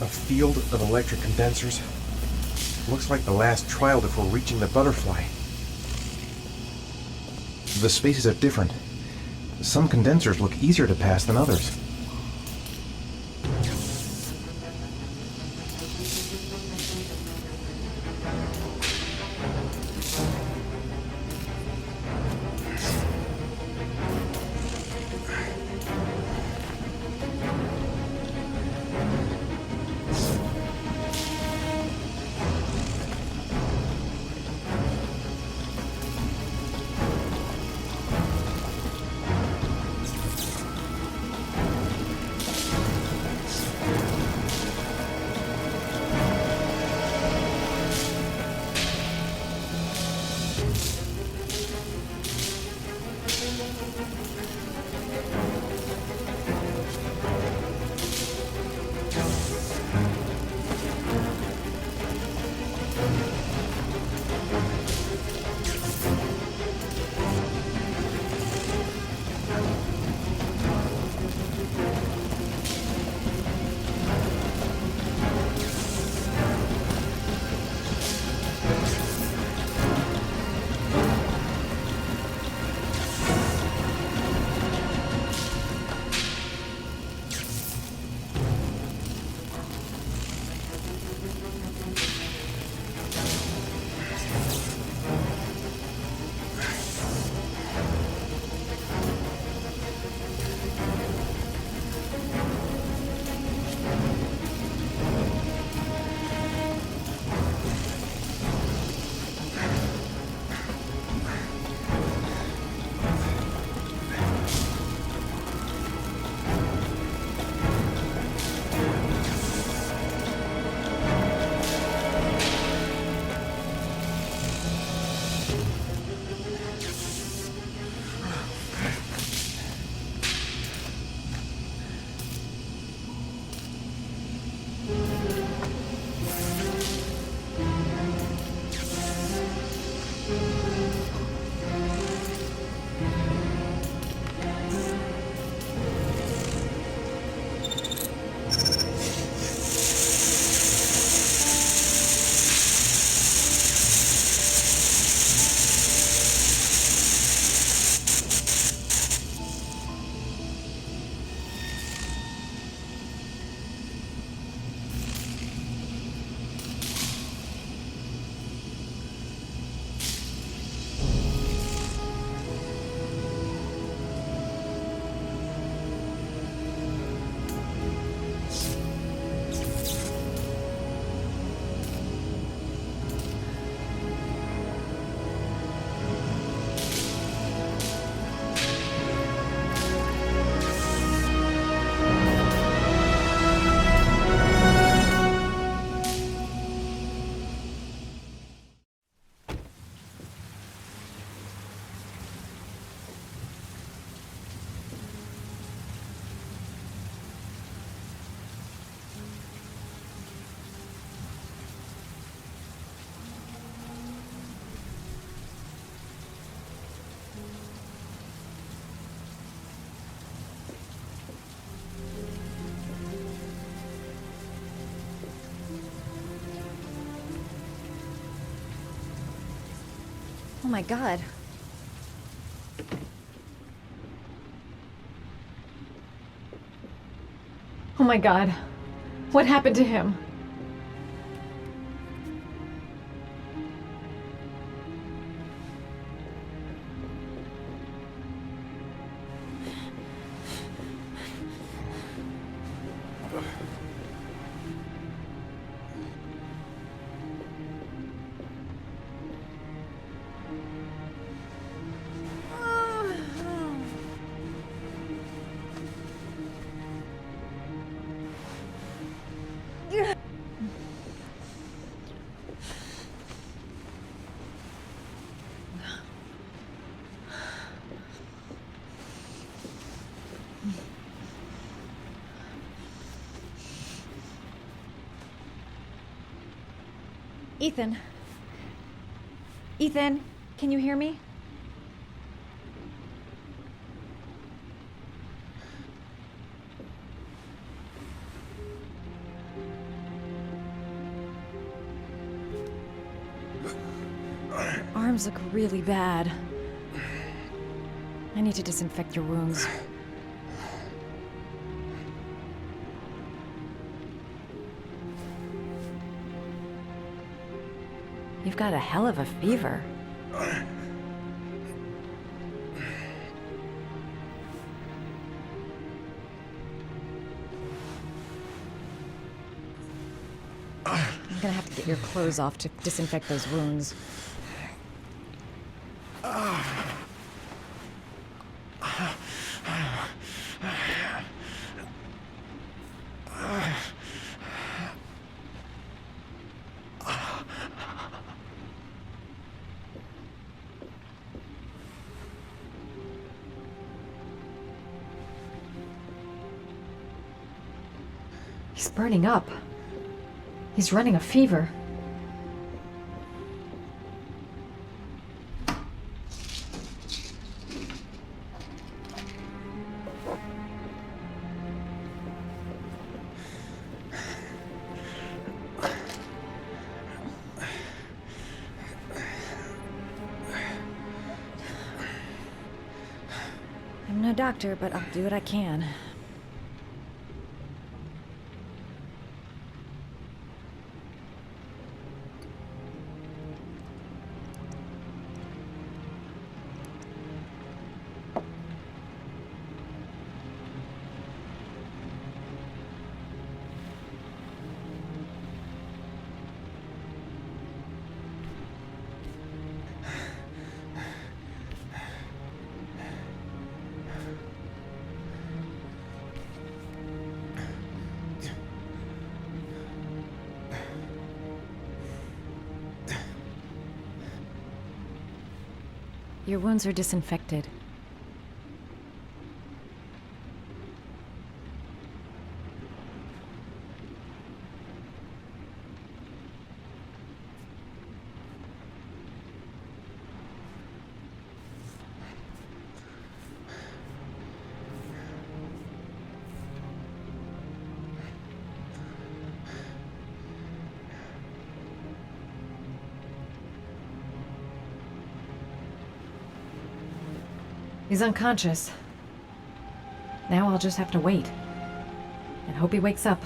A field of electric condensers. Looks like the last trial before reaching the butterfly. The spaces are different. Some condensers look easier to pass than others. Oh my god. Oh my god. What happened to him? Ethan. Ethan, can you hear me? Arms look really bad. I need to disinfect your wounds. You've got a hell of a fever. I'm gonna have to get your clothes off to disinfect those wounds. He's burning up. He's running a fever. I'm no doctor, but I'll do what I can. Your wounds are disinfected. He's unconscious. Now I'll just have to wait. And hope he wakes up.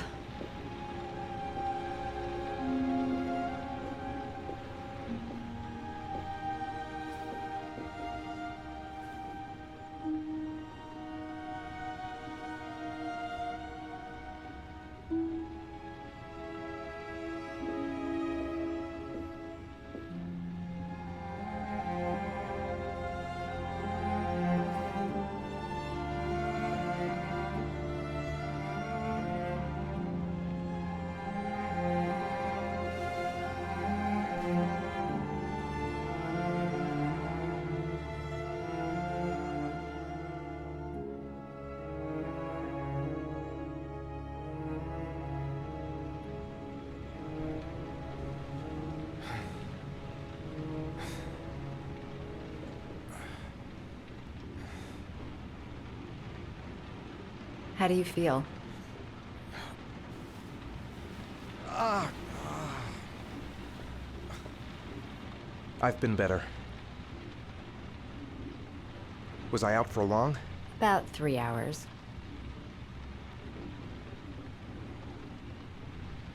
How do you feel? I've been better. Was I out for long? About 3 hours.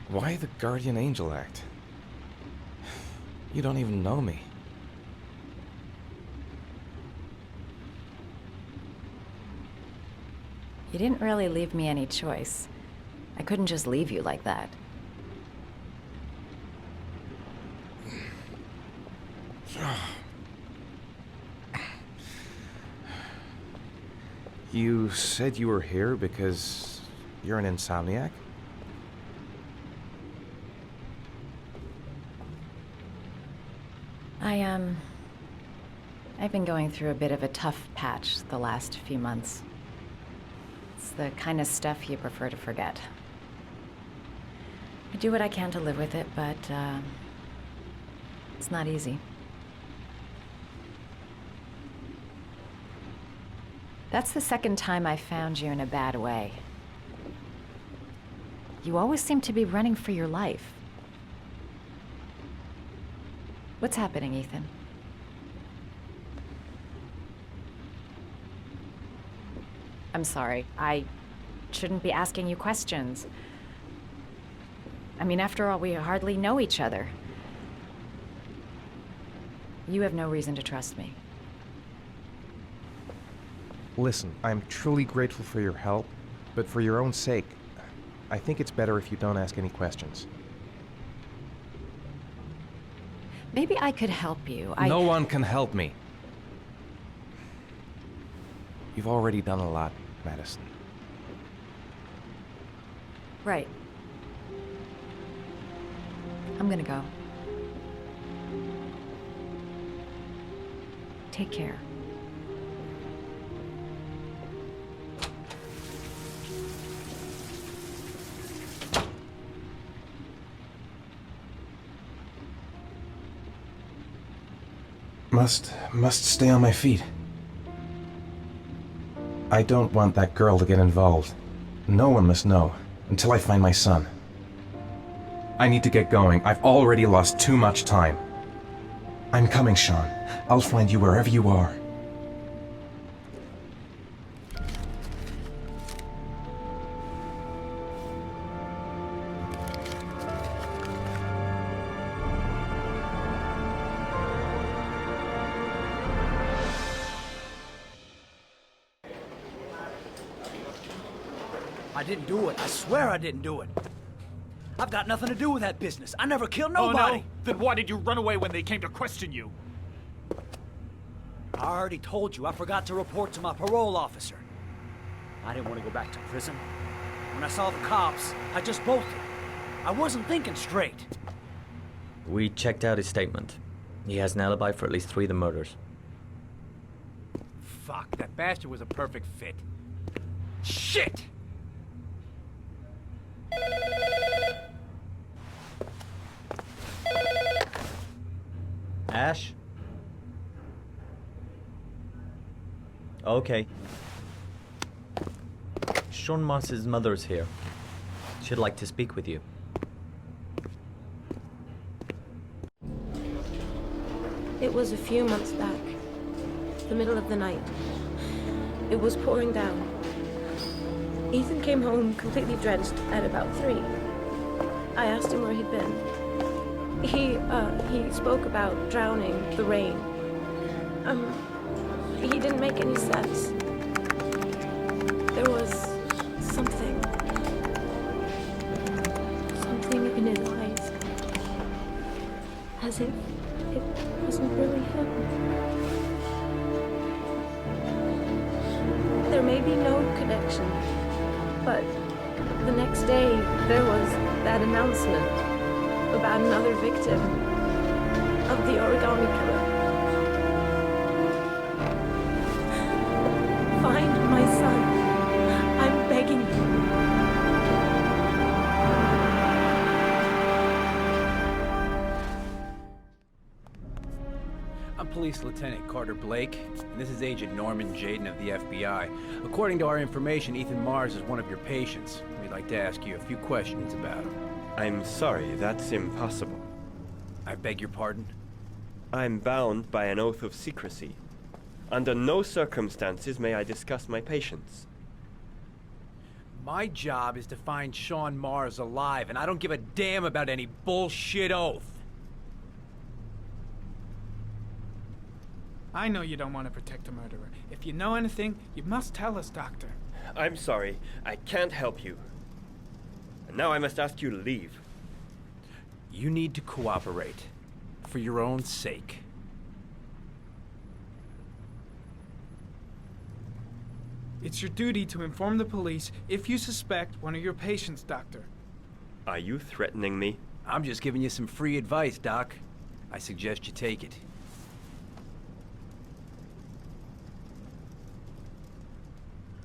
Why the guardian angel act? You don't even know me. You didn't really leave me any choice. I couldn't just leave you like that. You said you were here because you're an insomniac? I've been going through a bit of a tough patch the last few months. It's the kind of stuff you prefer to forget. I do what I can to live with it, but it's not easy. That's the second time I found you in a bad way. You always seem to be running for your life. What's happening, Ethan? I'm sorry. I shouldn't be asking you questions. I mean, after all, we hardly know each other. You have no reason to trust me. Listen, I'm truly grateful for your help, but for your own sake, I think it's better if you don't ask any questions. Maybe I could help you. No one can help me. You've already done a lot, Madison. Right. I'm gonna go. Take care. Must stay on my feet. I don't want that girl to get involved. No one must know, until I find my son. I need to get going. I've already lost too much time. I'm coming, Sean. I'll find you wherever you are. I didn't do it. I swear I didn't do it. I've got nothing to do with that business. I never killed nobody. Oh, no? Then why did you run away when they came to question you? I already told you I forgot to report to my parole officer. I didn't want to go back to prison. When I saw the cops, I just bolted. I wasn't thinking straight. We checked out his statement. He has an alibi for at least 3 of the murders. Fuck, that bastard was a perfect fit. Shit! Ash? Okay. Sean Moss's mother's here. She'd like to speak with you. It was a few months back. The middle of the night. It was pouring down. Ethan came home completely drenched at about 3. I asked him where he'd been. He spoke about drowning, the rain. He didn't make any sense. There was something in his eyes. As if it wasn't really him. There may be no connection, but the next day there was that announcement about another victim of the Origami Killer. Find my son. I'm begging you. I'm Police Lieutenant Carter Blake, and this is Agent Norman Jayden of the FBI. According to our information, Ethan Mars is one of your patients. We'd like to ask you a few questions about him. I'm sorry, that's impossible. I beg your pardon? I'm bound by an oath of secrecy. Under no circumstances may I discuss my patients. My job is to find Sean Mars alive, and I don't give a damn about any bullshit oath. I know you don't want to protect a murderer. If you know anything, you must tell us, Doctor. I'm sorry, I can't help you. And now I must ask you to leave. You need to cooperate. For your own sake. It's your duty to inform the police if you suspect one of your patients, Doctor. Are you threatening me? I'm just giving you some free advice, Doc. I suggest you take it.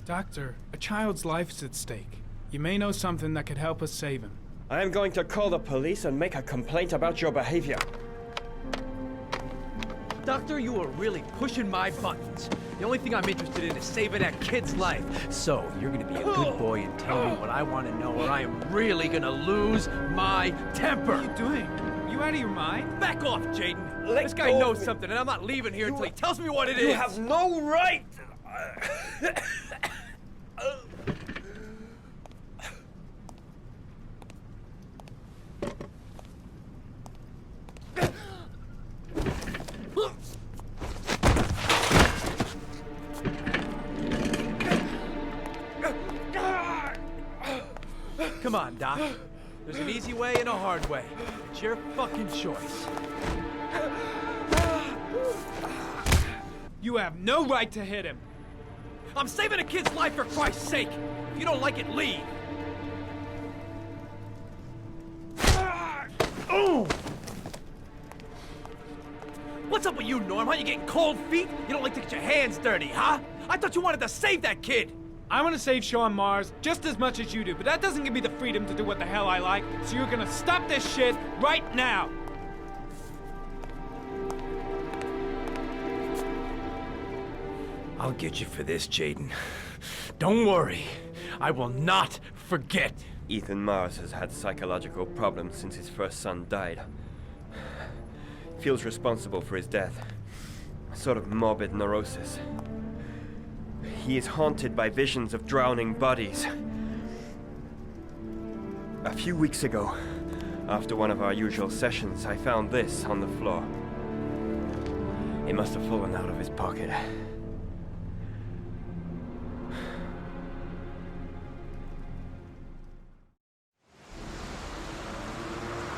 Doctor, a child's life is at stake. You may know something that could help us save him. I am going to call the police and make a complaint about your behavior. Doctor, you are really pushing my buttons. The only thing I'm interested in is saving that kid's life. So, you're gonna be a good boy and tell me what I want to know, or I am really gonna lose my temper. What are you doing? Are you out of your mind? Back off, Jayden. This guy knows something, and I'm not leaving here until he tells me what it is. You have no right! Come on, Doc. There's an easy way and a hard way. It's your fucking choice. You have no right to hit him. I'm saving a kid's life for Christ's sake. If you don't like it, leave. What's up with you, Norm? Huh? You getting cold feet? You don't like to get your hands dirty, huh? I thought you wanted to save that kid. I want to save Sean Mars just as much as you do, but that doesn't give me the freedom to do what the hell I like, so you're gonna stop this shit right now! I'll get you for this, Jayden. Don't worry. I will not forget. Ethan Mars has had psychological problems since his first son died. Feels responsible for his death. A sort of morbid neurosis. He is haunted by visions of drowning bodies. A few weeks ago, after one of our usual sessions, I found this on the floor. It must have fallen out of his pocket.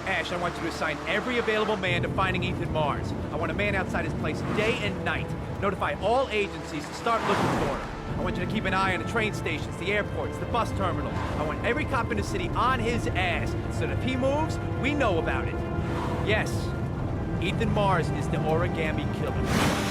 Ash, I want you to assign every available man to finding Ethan Mars. I want a man outside his place day and night. Notify all agencies to start looking for him. I want you to keep an eye on the train stations, the airports, the bus terminals. I want every cop in the city on his ass, so that if he moves, we know about it. Yes, Ethan Mars is the Origami Killer.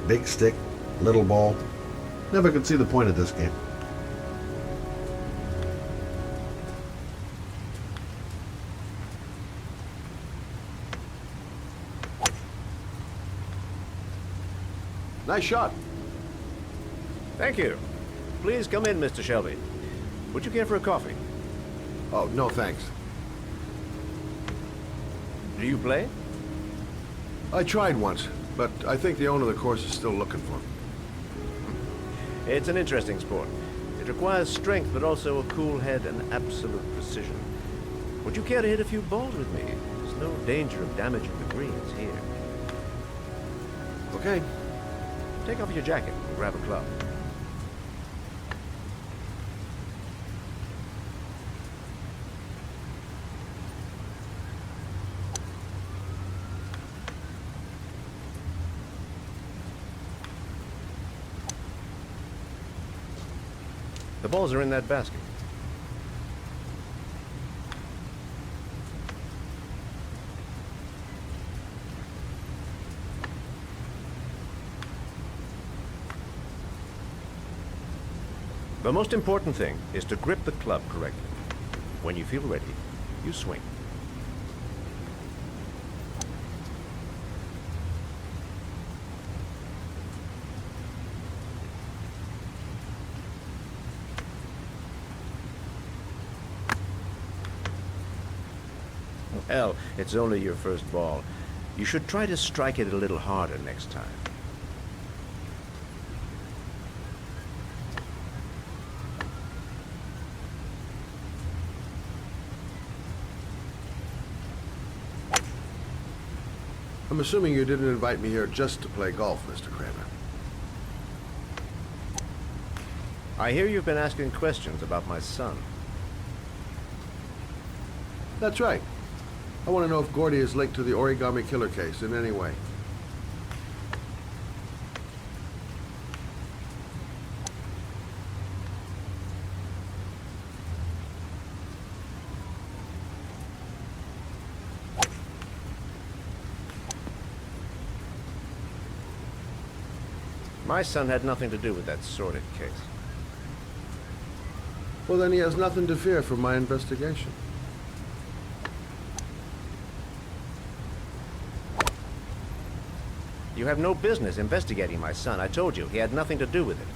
Big stick, little ball. Never could see the point of this game. Nice shot. Thank you. Please come in, Mr. Shelby. Would you care for a coffee? Oh, no thanks. Do you play? I tried once, but I think the owner of the course is still looking for me. It's an interesting sport. It requires strength, but also a cool head and absolute precision. Would you care to hit a few balls with me? There's no danger of damaging the greens here. Okay. Take off your jacket and grab a club. The balls are in that basket. The most important thing is to grip the club correctly. When you feel ready, you swing. Hell, it's only your first ball. You should try to strike it a little harder next time. I'm assuming you didn't invite me here just to play golf, Mr. Kramer. I hear you've been asking questions about my son. That's right. I want to know if Gordy is linked to the Origami Killer case in any way. My son had nothing to do with that sordid case. Well, then he has nothing to fear from my investigation. You have no business investigating my son. I told you, he had nothing to do with it.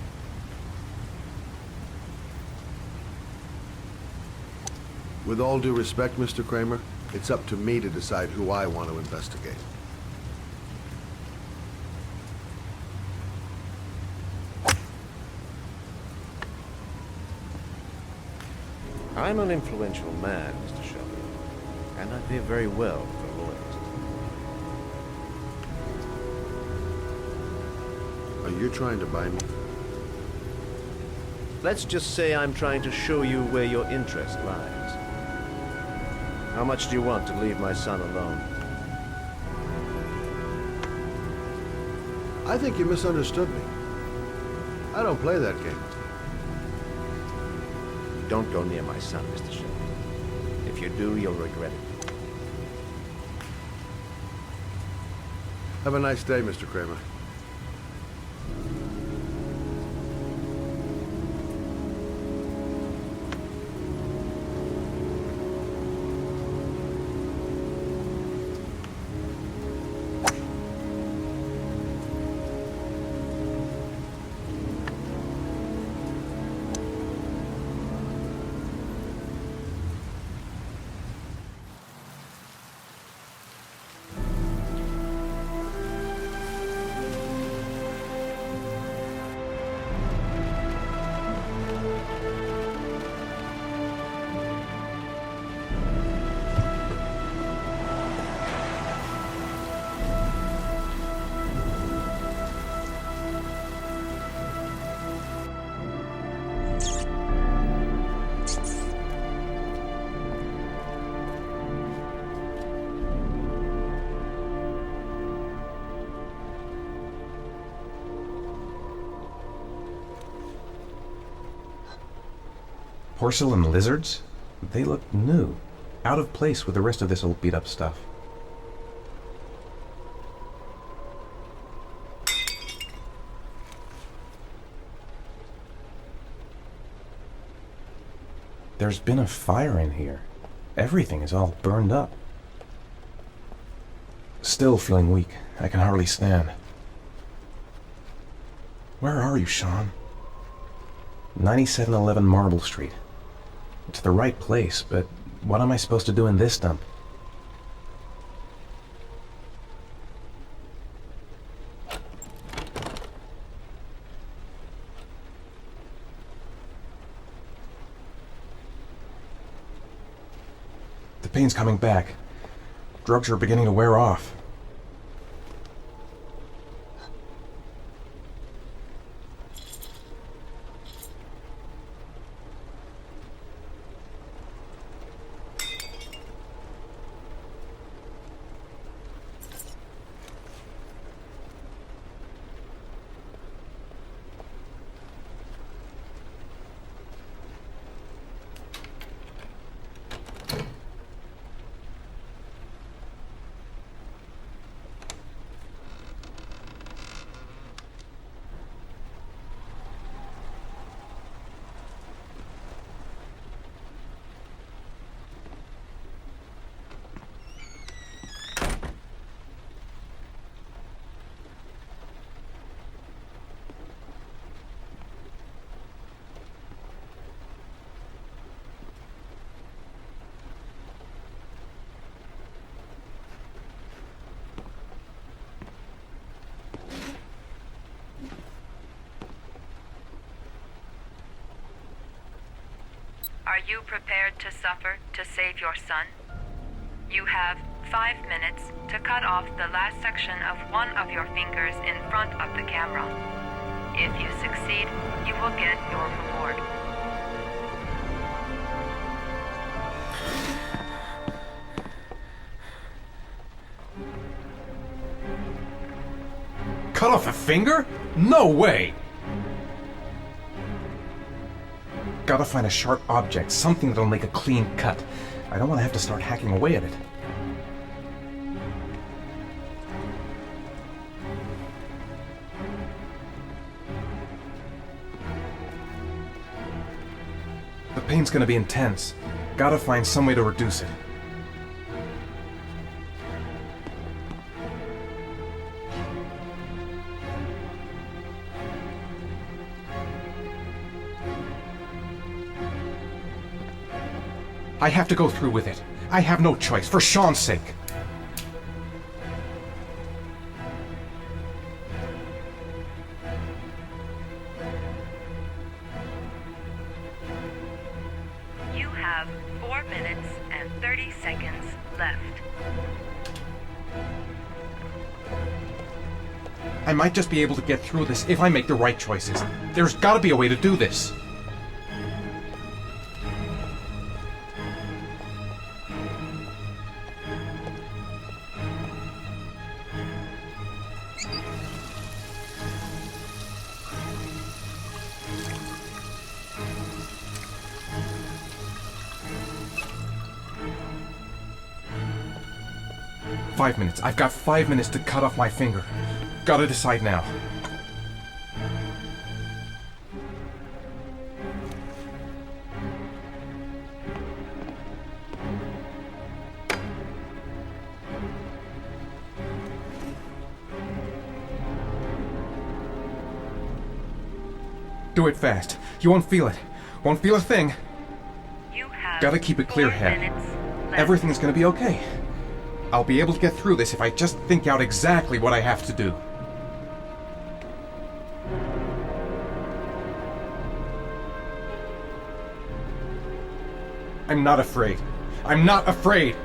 With all due respect, Mr. Kramer, it's up to me to decide who I want to investigate. I'm an influential man, Mr. Shelby, and I pay very well for lawyers. Are you trying to buy me? Let's just say I'm trying to show you where your interest lies. How much do you want to leave my son alone? I think you misunderstood me. I don't play that game. Don't go near my son, Mr. Shelby. If you do, you'll regret it. Have a nice day, Mr. Kramer. Porcelain lizards? They look new, out of place with the rest of this old beat-up stuff. There's been a fire in here. Everything is all burned up. Still feeling weak. I can hardly stand. Where are you, Sean? 9711 Marble Street. It's the right place, but what am I supposed to do in this dump? The pain's coming back. Drugs are beginning to wear off. Are you prepared to suffer to save your son? You have 5 minutes to cut off the last section of one of your fingers in front of the camera. If you succeed, you will get your reward. Cut off a finger? No way! Gotta find a sharp object, something that'll make a clean cut. I don't want to have to start hacking away at it. The pain's gonna be intense. Gotta find some way to reduce it. I have to go through with it. I have no choice, for Sean's sake. You have 4 minutes and 30 seconds left. I might just be able to get through this if I make the right choices. There's gotta be a way to do this. "5 minutes. I've got 5 minutes to cut off my finger. Gotta decide now." Do it fast. You won't feel it. Won't feel a thing. You have Gotta keep a clear 4 head. minutes left. Everything's gonna be okay. I'll be able to get through this if I just think out exactly what I have to do. I'm not afraid. I'm not afraid!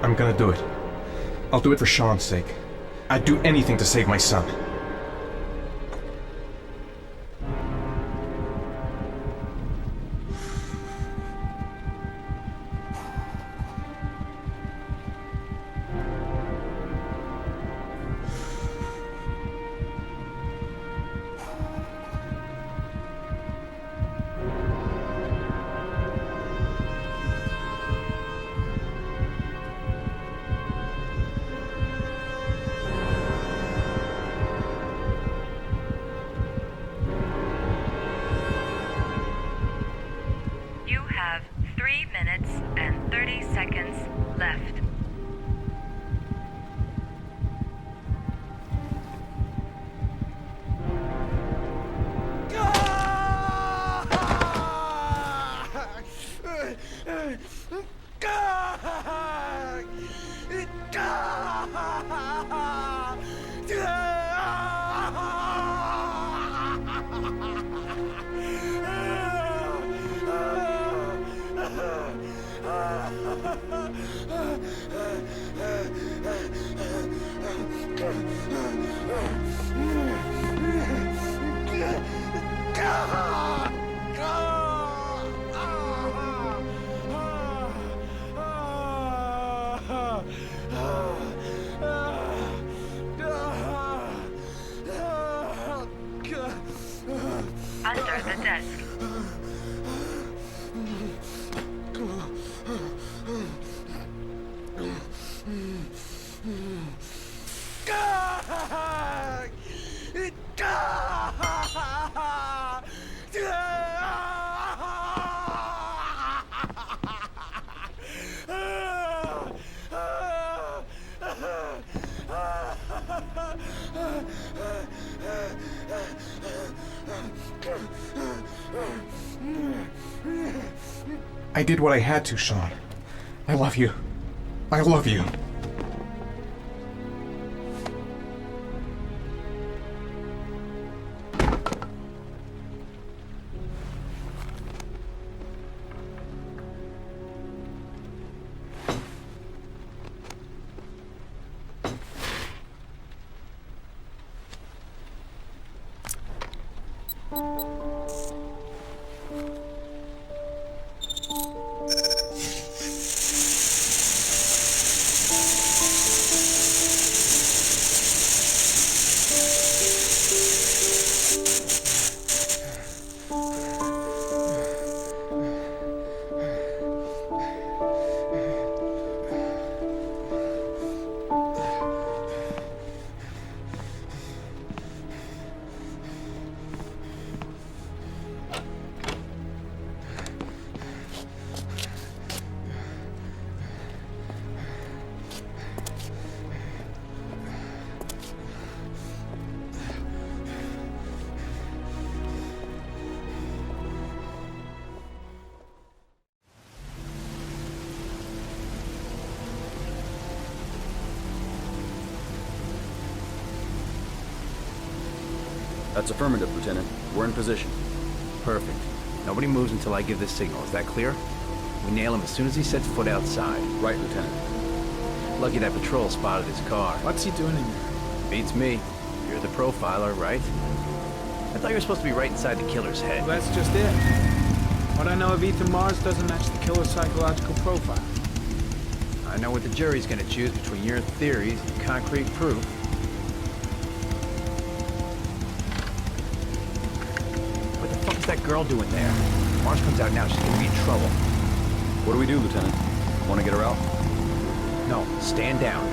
I'm gonna do it. I'll do it for Sean's sake. I'd do anything to save my son. You have 3 minutes and 30 seconds left. Under the desk. I did what I had to, Sean. I love you. I love you. That's affirmative, Lieutenant. We're in position. Perfect. Nobody moves until I give the signal. Is that clear? We nail him as soon as he sets foot outside. Right, Lieutenant. Lucky that patrol spotted his car. What's he doing in there? Beats me. You're the profiler, right? I thought you were supposed to be right inside the killer's head. Well, that's just it. What I know of Ethan Mars doesn't match the killer's psychological profile. I know what the jury's gonna choose between your theories and concrete proof. What the fuck is that girl doing there? Mars comes out now, she's gonna be in trouble. What do we do, Lieutenant? Want to get her out? No, stand down.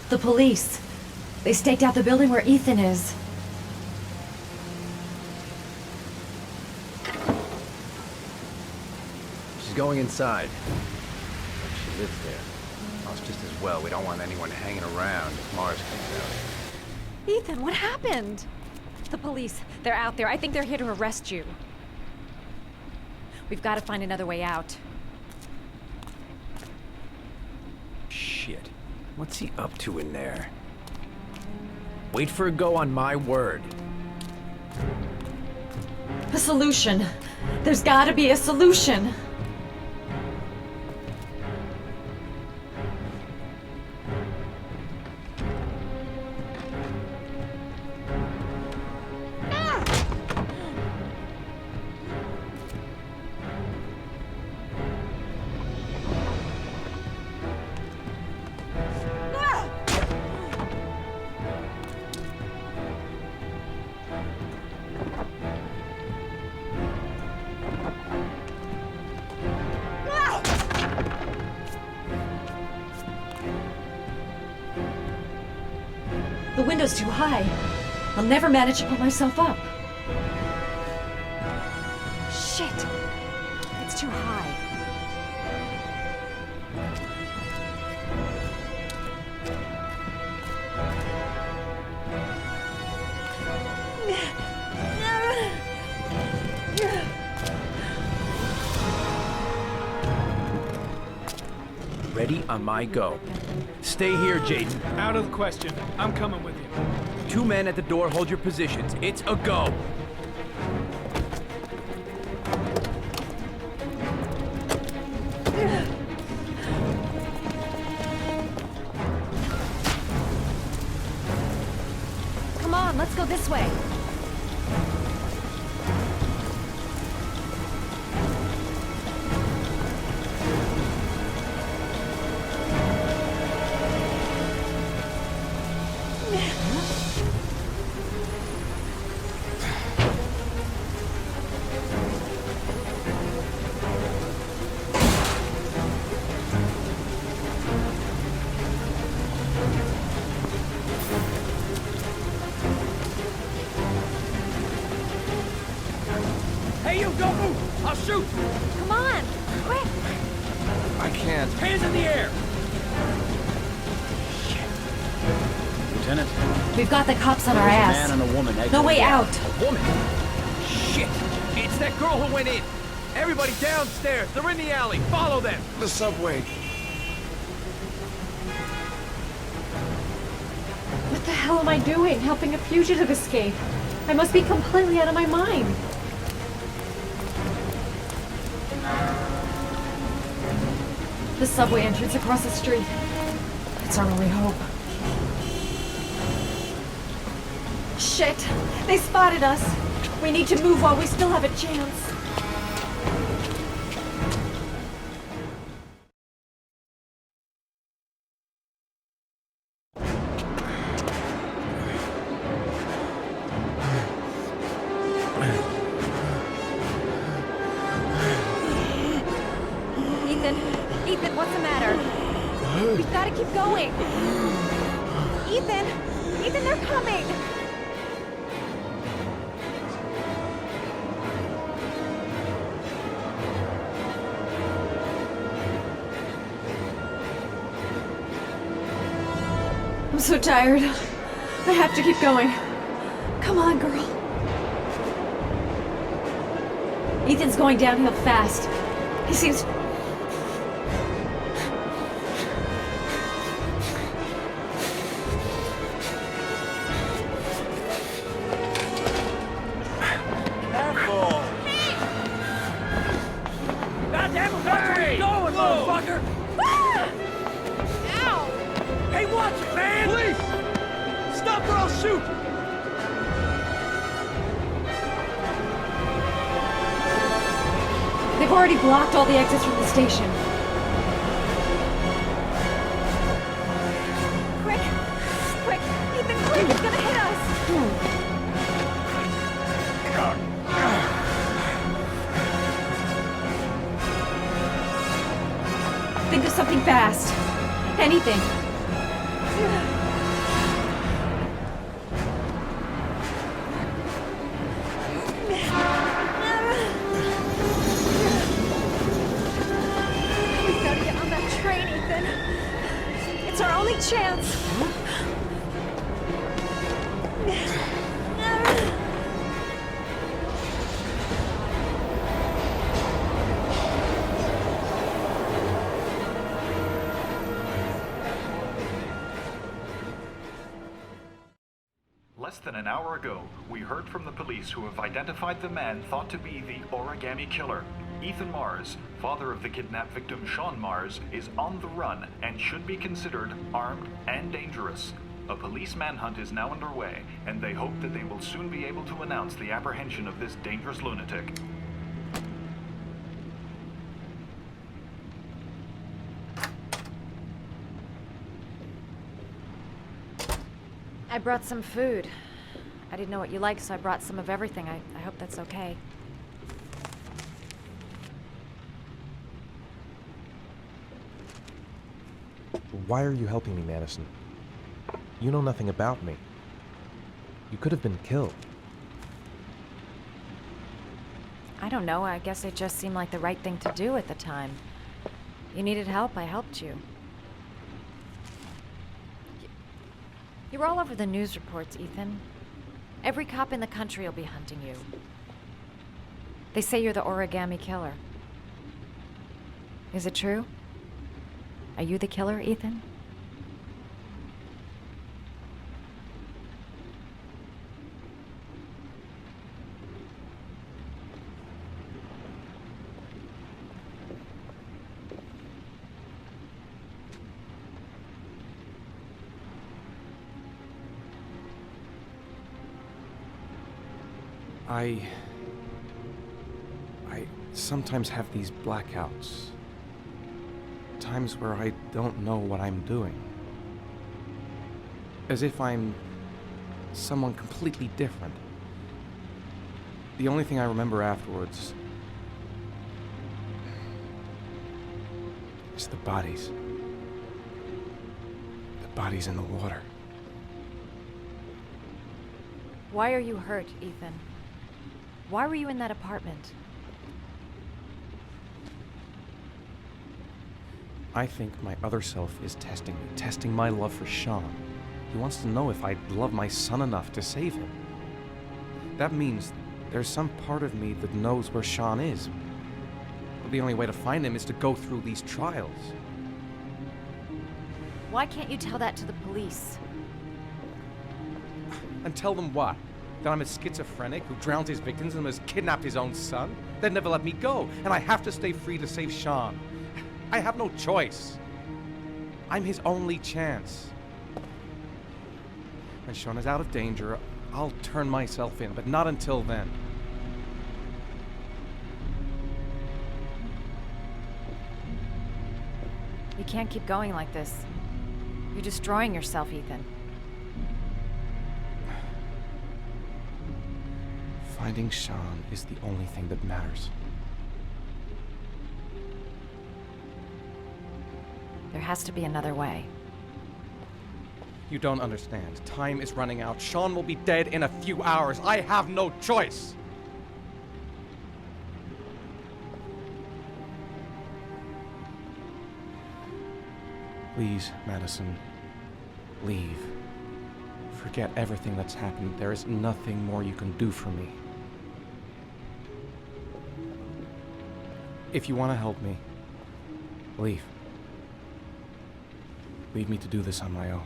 The police. They staked out the building where Ethan is. She's going inside. Like she lives there. Well, it's just as well. We don't want anyone hanging around if Mars comes out. Ethan, what happened? The police. They're out there. I think they're here to arrest you. We've got to find another way out. Shit. What's he up to in there? Wait for a go on my word. A solution. There's gotta be a solution. The window's too high. I'll never manage to pull myself up. Shit! It's too high. Ready on my go. Stay here, Jayden. Out of the question. I'm coming with you. 2 men at the door, hold your positions. It's a go. Come on, let's go this way. Hey, you, don't move! I'll shoot! Come on, quick! I can't. Hands in the air! Lieutenant? We've got the cops on our There's ass. a man and a woman. No way out. A woman? Shit! It's that girl who went in! Everybody downstairs! They're in the alley! Follow them! The subway. the hell am I doing, helping a fugitive escape? I must be completely out of my mind. The subway entrance across the street. It's our only hope. Shit! They spotted us! We need to move while we still have a chance. Ethan, what's the matter? We've got to keep going. Ethan, they're coming. I'm so tired. I have to keep going. Come on, girl. Ethan's going downhill fast. He seems... They've already blocked all the exits from the station. Quick! Ethan, quick! It's gonna hit us! Think of something fast. Anything. It's our only chance. Less than an hour ago, we heard from the police who have identified the man thought to be the Origami Killer. Ethan Mars, father of the kidnapped victim Sean Mars, is on the run and should be considered armed and dangerous. A police manhunt is now underway, and they hope that they will soon be able to announce the apprehension of this dangerous lunatic. I brought some food. I didn't know what you liked, so I brought some of everything. I hope that's okay. Why are you helping me, Madison? You know nothing about me. You could have been killed. I don't know. I guess it just seemed like the right thing to do at the time. You needed help, I helped you. You're all over the news reports, Ethan. Every cop in the country will be hunting you. They say you're the Origami Killer. Is it true? Are you the killer, Ethan? I sometimes have these blackouts. Times where I don't know what I'm doing. As if I'm someone completely different. The only thing I remember afterwards is the bodies. The bodies in the water. Why are you hurt, Ethan? Why were you in that apartment? I think my other self is testing me, testing my love for Sean. He wants to know if I love my son enough to save him. That means there's some part of me that knows where Sean is. But the only way to find him is to go through these trials. Why can't you tell that to the police? And tell them what? That I'm a schizophrenic who drowns his victims and has kidnapped his own son? They'd never let me go, and I have to stay free to save Sean. I have no choice. I'm his only chance. When Sean is out of danger, I'll turn myself in, but not until then. You can't keep going like this. You're destroying yourself, Ethan. Finding Sean is the only thing that matters. There has to be another way. You don't understand. Time is running out. Sean will be dead in a few hours. I have no choice. Please, Madison, leave. Forget everything that's happened. There is nothing more you can do for me. If you want to help me, leave. Leave me to do this on my own.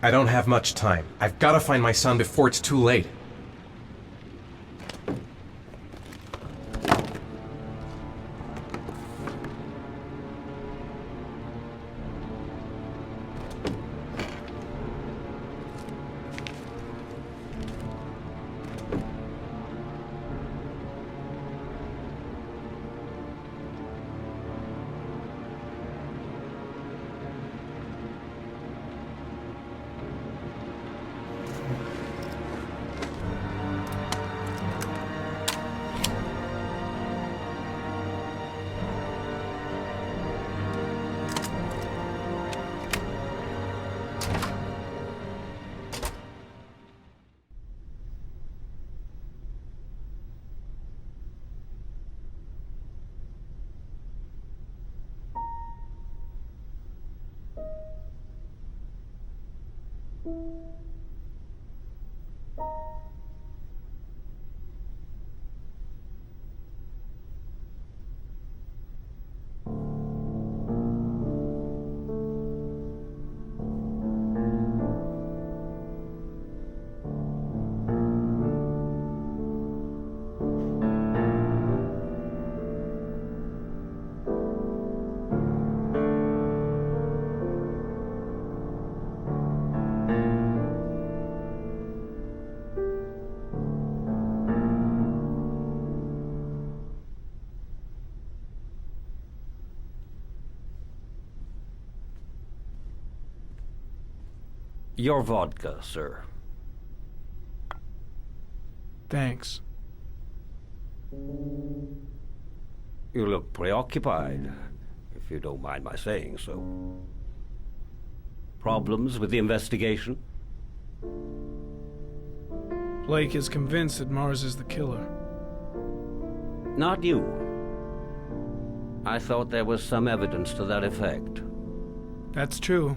I don't have much time. I've got to find my son before it's too late. Your vodka, sir. Thanks. You look preoccupied, if you don't mind my saying so. Problems with the investigation? Blake is convinced that Mars is the killer. Not you. I thought there was some evidence to that effect. That's true.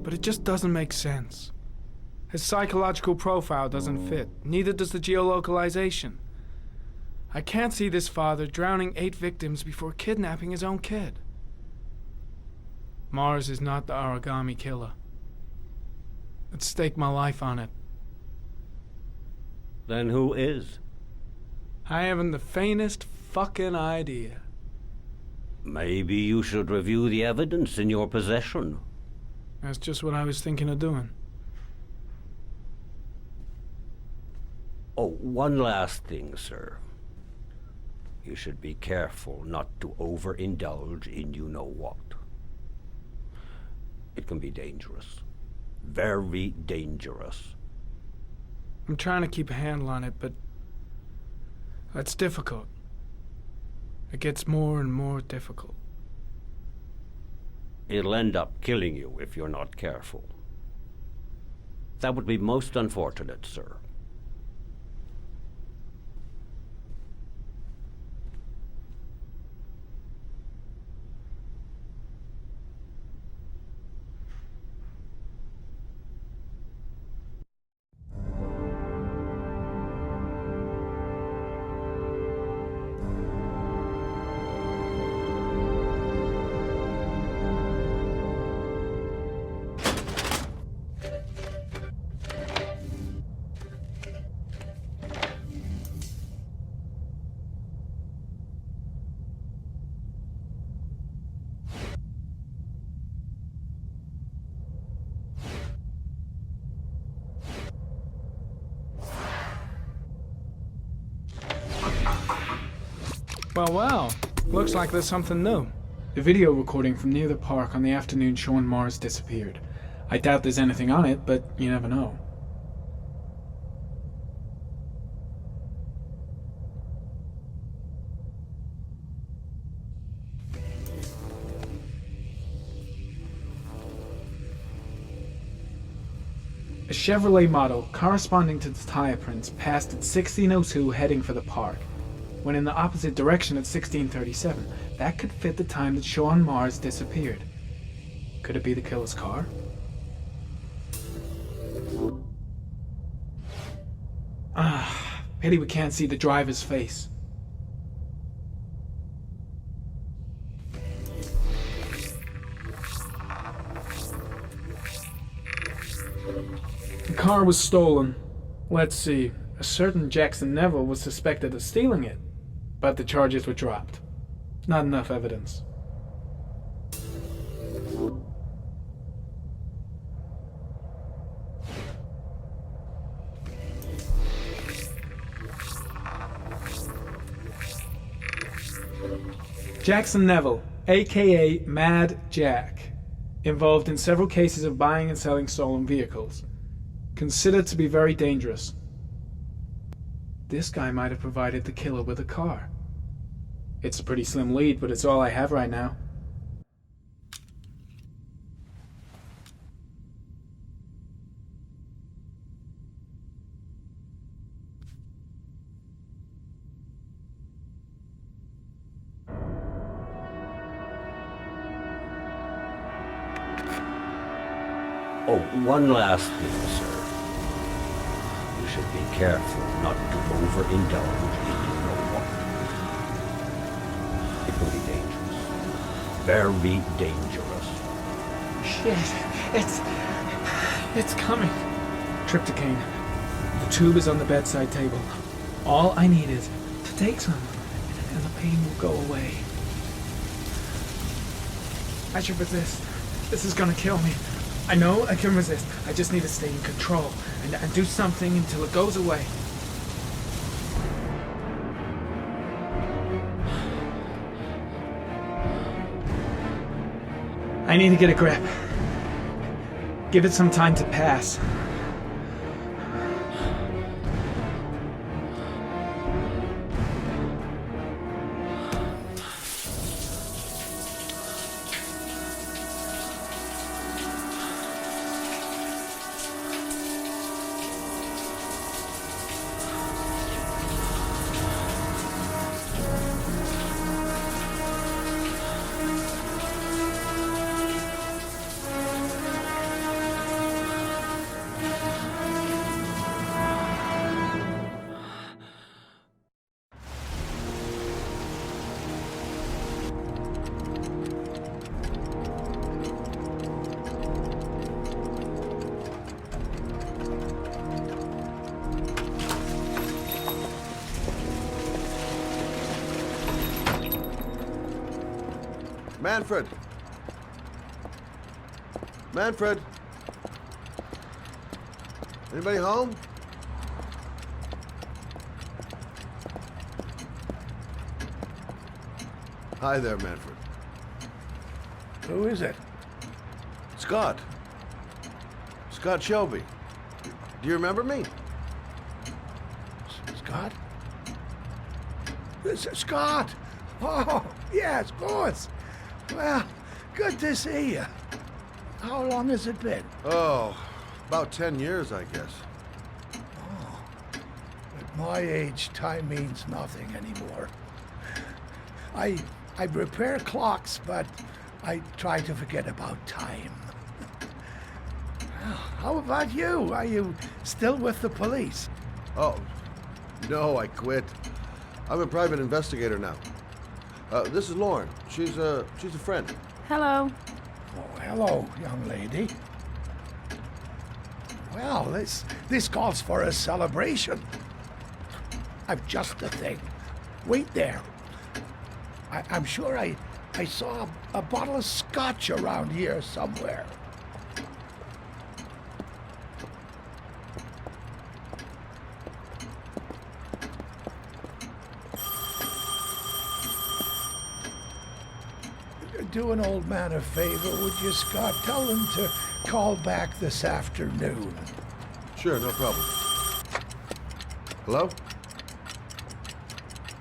But it just doesn't make sense. His psychological profile doesn't fit. Neither does the geolocalization. I can't see this father drowning 8 victims before kidnapping his own kid. Mars is not the Origami Killer. I'd stake my life on it. Then who is? I haven't the faintest fucking idea. Maybe you should review the evidence in your possession. That's just what I was thinking of doing. Oh, one last thing, sir. You should be careful not to overindulge in you-know-what. It can be dangerous. Very dangerous. I'm trying to keep a handle on it, but that's difficult. It gets more and more difficult. It'll end up killing you if you're not careful. That would be most unfortunate, sir. Well. Looks like there's something new. The video recording from near the park on the afternoon Sean Mars disappeared. I doubt there's anything on it, but you never know. A Chevrolet model corresponding to the tire prints passed at 16:02 heading for the park, when in the opposite direction at 16:37. That could fit the time that Sean Mars disappeared. Could it be the killer's car? Pity we can't see the driver's face. The car was stolen. Let's see. A certain Jackson Neville was suspected of stealing it, but the charges were dropped. Not enough evidence. Jackson Neville, aka Mad Jack, involved in several cases of buying and selling stolen vehicles. Considered to be very dangerous. This guy might have provided the killer with a car. It's a pretty slim lead, but it's all I have right now. Oh, one last thing, sir. You should be careful not to overindulge in your walk. It will be dangerous. Very dangerous. Shit, it's coming. Trypticane. The tube is on the bedside table. All I need is to take some, and the pain will go away. I should resist. This is gonna kill me. I know I can resist. I just need to stay in control and do something until it goes away. I need to get a grip. Give it some time to pass. Manfred! Manfred! Anybody home? Hi there, Manfred. Who is it? Scott. Scott Shelby. Do you remember me? Scott? Scott! Oh, yes, of course. Well, Good to see you. How long has it been? Oh, about 10 years, I guess. At my age, time means nothing anymore. I repair clocks, but I try to forget about time. How about you? Are you still with the police? Oh, no, I quit. I'm a private investigator now. This is Lauren. She's a friend. Hello. Oh, hello, young lady. Well, this calls for a celebration. I've just the thing. Wait there. I'm sure I saw a bottle of scotch around here somewhere. Do an old man a favor, would you, Scott? Tell him to call back this afternoon. Sure, no problem. Hello?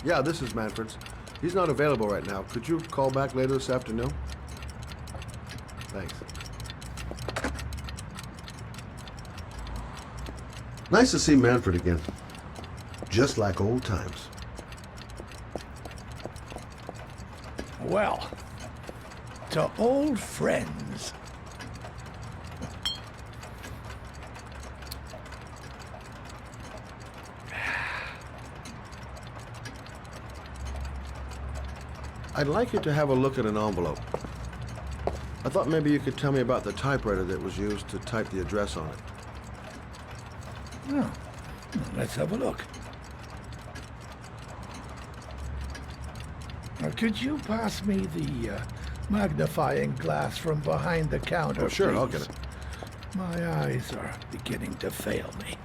Yeah, this is Manfred's. He's not available right now. Could you call back later this afternoon? Thanks. Nice to see Manfred again. Just like old times. Well, to old friends. I'd like you to have a look at an envelope. I thought maybe you could tell me about the typewriter that was used to type the address on it. Oh, let's have a look. Could you pass me the magnifying glass from behind the counter, Oh, sure, please? I'll get it. My eyes are beginning to fail me.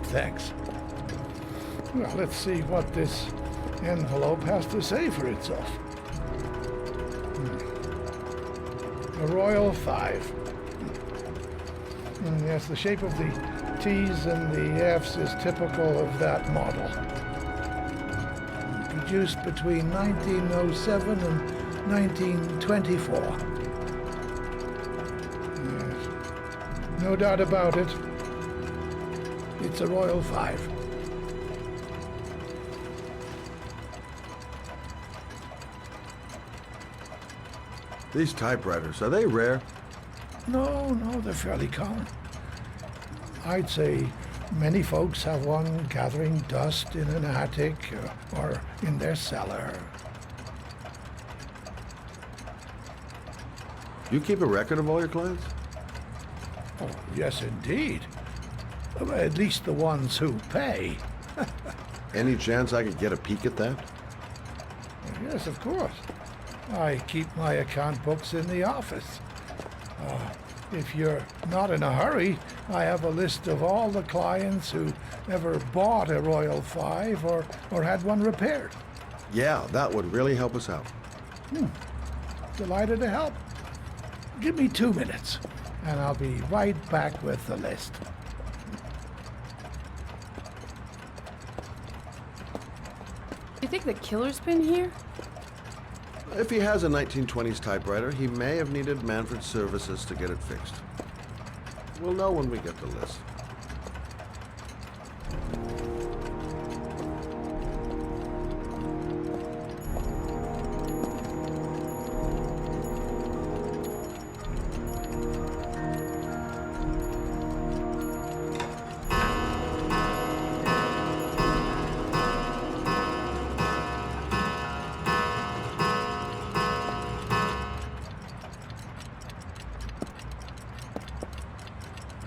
Thanks. Well, let's see what this envelope has to say for itself. A Royal 5. Yes, the shape of the T's and the F's is typical of that model. Produced between 1907 and 1924. Yes. No doubt about it. It's a Royal 5. These typewriters, are they rare? No, they're fairly common. I'd say many folks have one gathering dust in an attic or in their cellar. You keep a record of all your clients? Oh, yes, indeed. At least the ones who pay. Any chance I could get a peek at that? Yes, of course. I keep my account books in the office. If you're not in a hurry, I have a list of all the clients who ever bought a Royal 5 or had one repaired. Yeah, that would really help us out. Delighted to help. Give me 2 minutes, and I'll be right back with the list. Do you think the killer's been here? If he has a 1920s typewriter, he may have needed Manfred's services to get it fixed. We'll know when we get the list.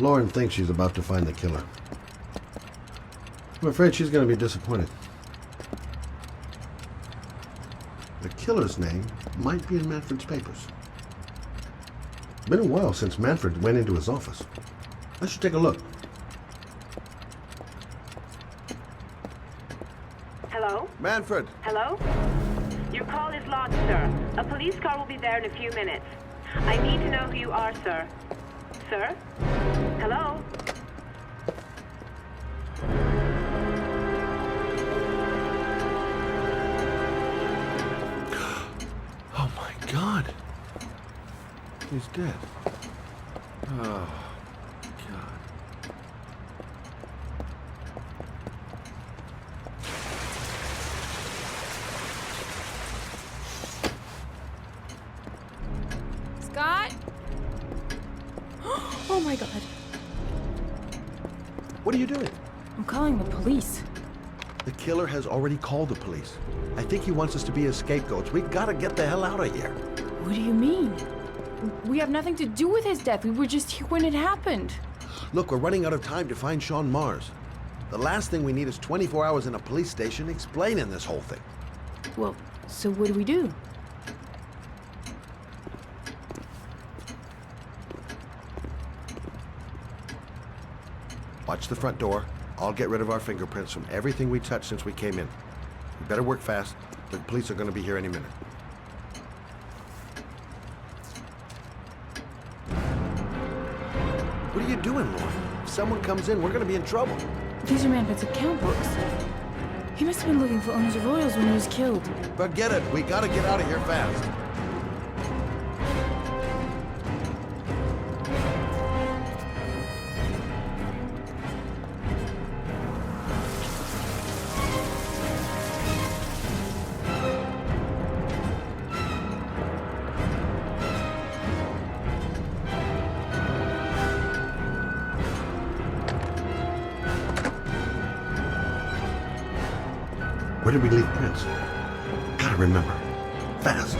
Lauren thinks she's about to find the killer. I'm afraid she's going to be disappointed. The killer's name might be in Manfred's papers. Been a while since Manfred went into his office. I should take a look. Hello? Manfred! Hello? Your call is lodged, sir. A police car will be there in a few minutes. I need to know who you are, sir. Sir? Hello? Oh my God. He's dead. Oh, God. Scott? Oh my God. What are you doing? I'm calling the police. The killer has already called the police. I think he wants us to be his scapegoats. We gotta get the hell out of here. What do you mean? We have nothing to do with his death. We were just here when it happened. Look, we're running out of time to find Sean Mars. The last thing we need is 24 hours in a police station explaining this whole thing. Well, so what do we do? Watch the front door. I'll get rid of our fingerprints from everything we touched since we came in. We better work fast. The police are going to be here any minute. What are you doing, Lauren? If someone comes in, we're going to be in trouble. These are Manfred's account books. He must have been looking for owners of oils when he was killed. Forget it. We got to get out of here fast. Where did we leave Prince? Gotta remember. Fast.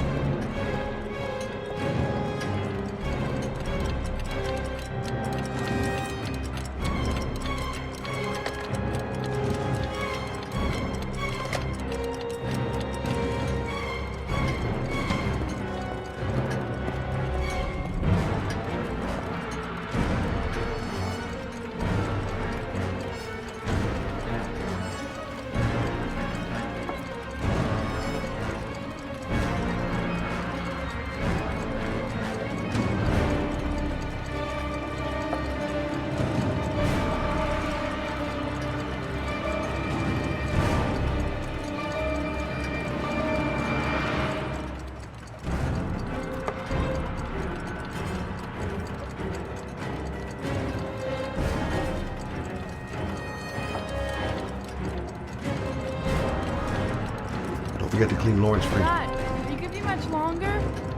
Forget to clean Lauren's print. God, you could be much longer.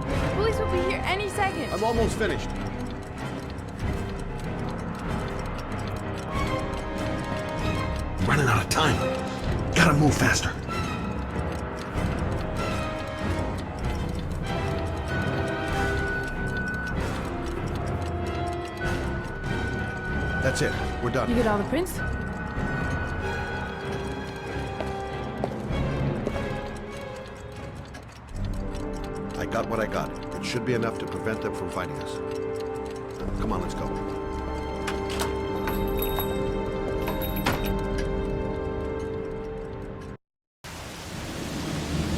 The police will be here any second. I'm almost finished. I'm running out of time. Gotta move faster. That's it. We're done. You get all the prints? I got what I got. It should be enough to prevent them from finding us. Come on, let's go.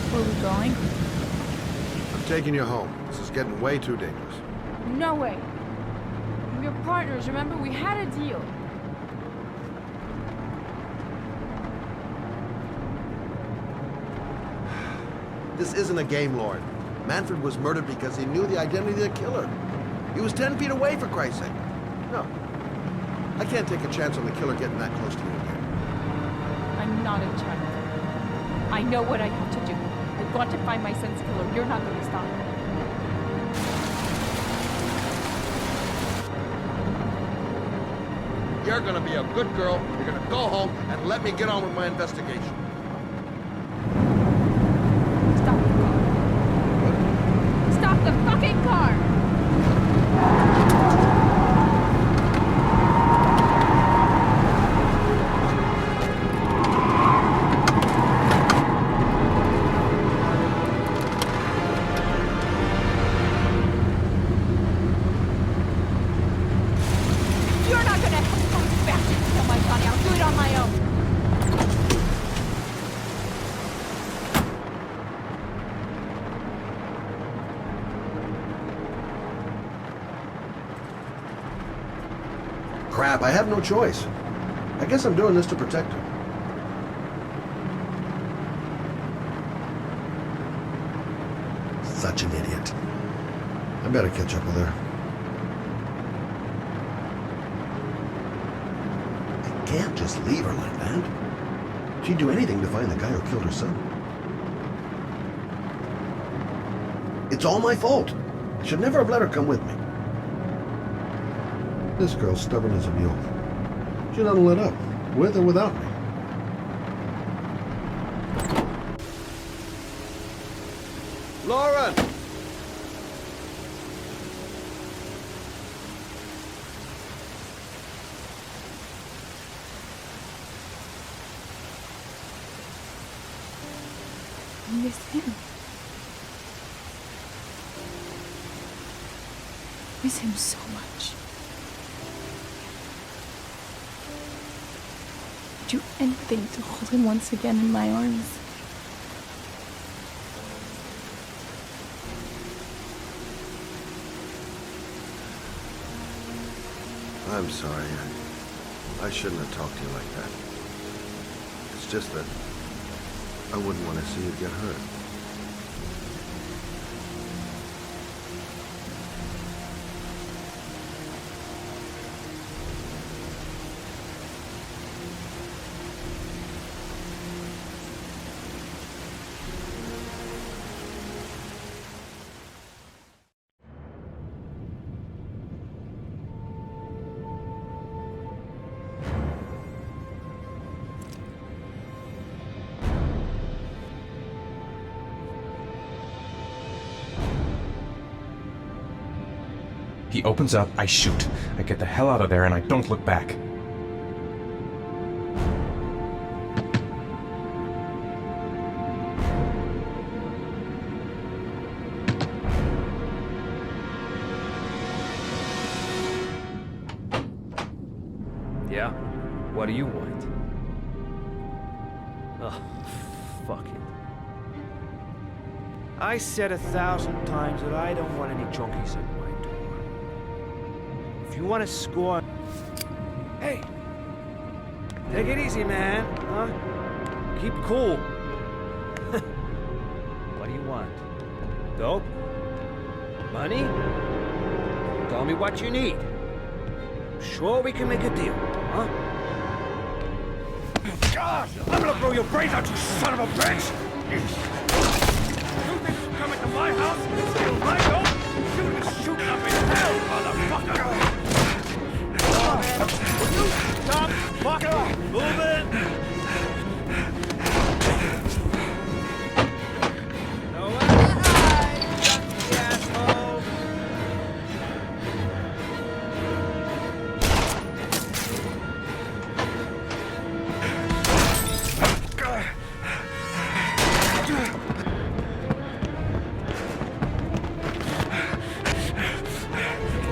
Where are we going? I'm taking you home. This is getting way too dangerous. No way. We're partners, remember? We had a deal. This isn't a game, Lauren. Manfred was murdered because he knew the identity of the killer. He was 10 feet away, for Christ's sake. No. I can't take a chance on the killer getting that close to you again. I'm not a child. I know what I have to do. I've got to find my son's killer. You're not going to stop me. You're gonna be a good girl. You're gonna go home and let me get on with my investigation. Stop the fucking car! You're not gonna help those bastards kill my son. I'll do it on my own. Crap, I have no choice. I guess I'm doing this to protect her. Such an idiot. I better catch up with her. I can't just leave her like that. She'd do anything to find the guy who killed her son. It's all my fault. I should never have let her come with me. This girl's stubborn as a mule. She doesn't let up, with or without me. Lauren! I miss him. Miss him so much. Do anything to hold him once again in my arms. I'm sorry. I shouldn't have talked to you like that. It's just that I wouldn't want to see you get hurt. He opens up, I shoot. I get the hell out of there and I don't look back. Yeah? What do you want? Oh, fuck it. I said 1,000 times that I don't want any junkies at my door. If you want to score... Hey! Take it easy, man, huh? Keep cool. What do you want? Dope? Money? Tell me what you need. Sure we can make a deal, huh? God! I'm gonna blow your brains out, you son of a bitch! You think you're coming to my house and steal my dope? You're gonna shoot up in hell, motherfucker! Will you stop fucking moving? No one hide, junkie asshole!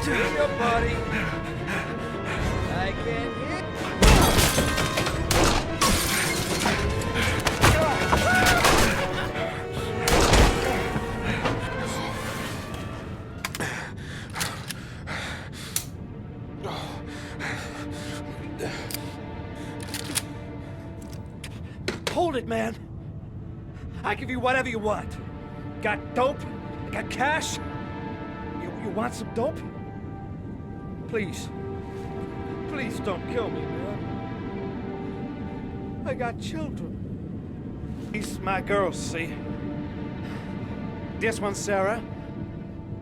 Your body. I can hit. Hold it, man. I give you whatever you want. Got dope? Got cash? You want some dope? Please. Please don't kill me, man. I got children. These my girls, see? This one's Sarah.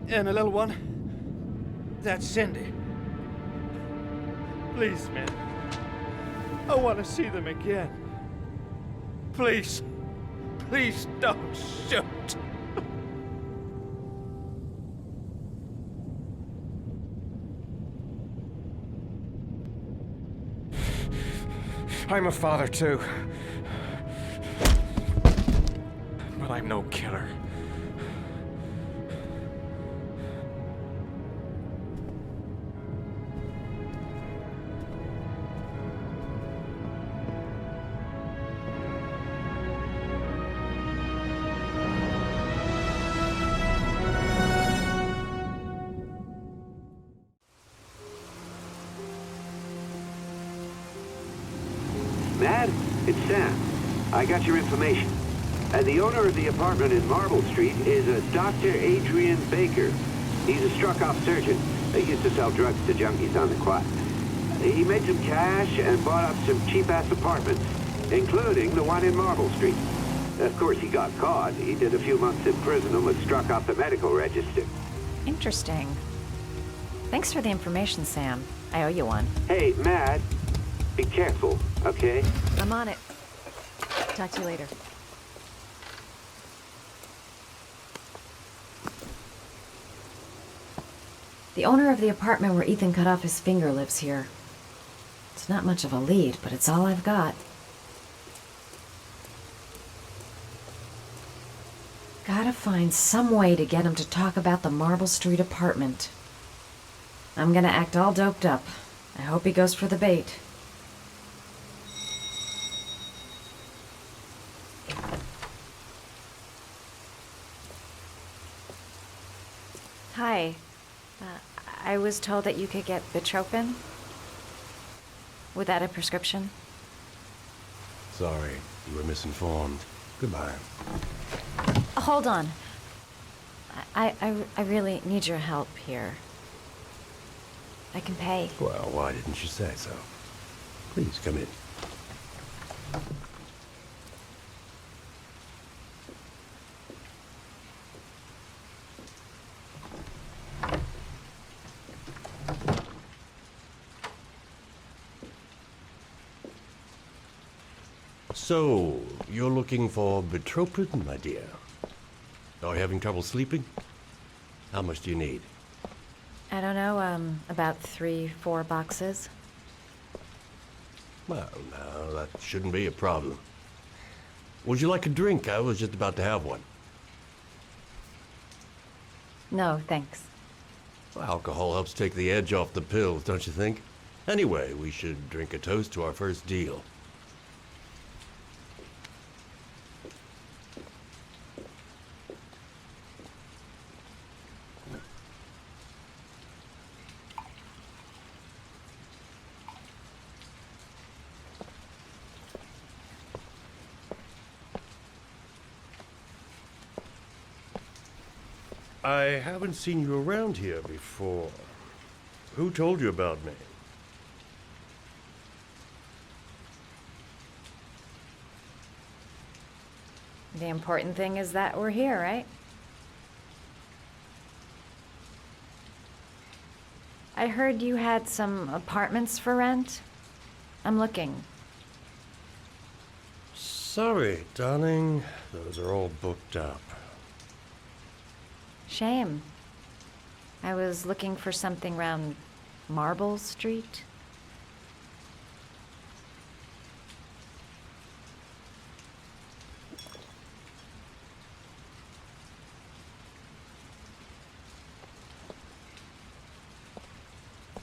And the little one, that's Cindy. Please, man. I want to see them again. Please. Please don't shoot. I'm a father, too. But I'm no killer. Matt, it's Sam. I got your information. The owner of the apartment in Marble Street is a Dr. Adrian Baker. He's a struck-off surgeon. He used to sell drugs to junkies on the quad. He made some cash and bought up some cheap-ass apartments, including the one in Marble Street. Of course, he got caught. He did a few months in prison and was struck off the medical register. Interesting. Thanks for the information, Sam. I owe you one. Hey, Matt, be careful, okay? I'm on it. Talk to you later. The owner of the apartment where Ethan cut off his finger lives here. It's not much of a lead, but it's all I've got. Gotta find some way to get him to talk about the Marble Street apartment. I'm gonna act all doped up. I hope he goes for the bait. Hi. I was told that you could get Bitropin without a prescription. Sorry, you were misinformed. Goodbye. Hold on. I really need your help here. I can pay. Well, why didn't you say so? Please come in. So, you're looking for Bitropin, my dear? Are you having trouble sleeping? How much do you need? I don't know, about 3-4 boxes. Well, no, that shouldn't be a problem. Would you like a drink? I was just about to have one. No, thanks. Well, alcohol helps take the edge off the pills, don't you think? Anyway, we should drink a toast to our first deal. I haven't seen you around here before. Who told you about me? The important thing is that we're here, right? I heard you had some apartments for rent. I'm looking. Sorry, darling. Those are all booked up. Shame. I was looking for something around Marble Street.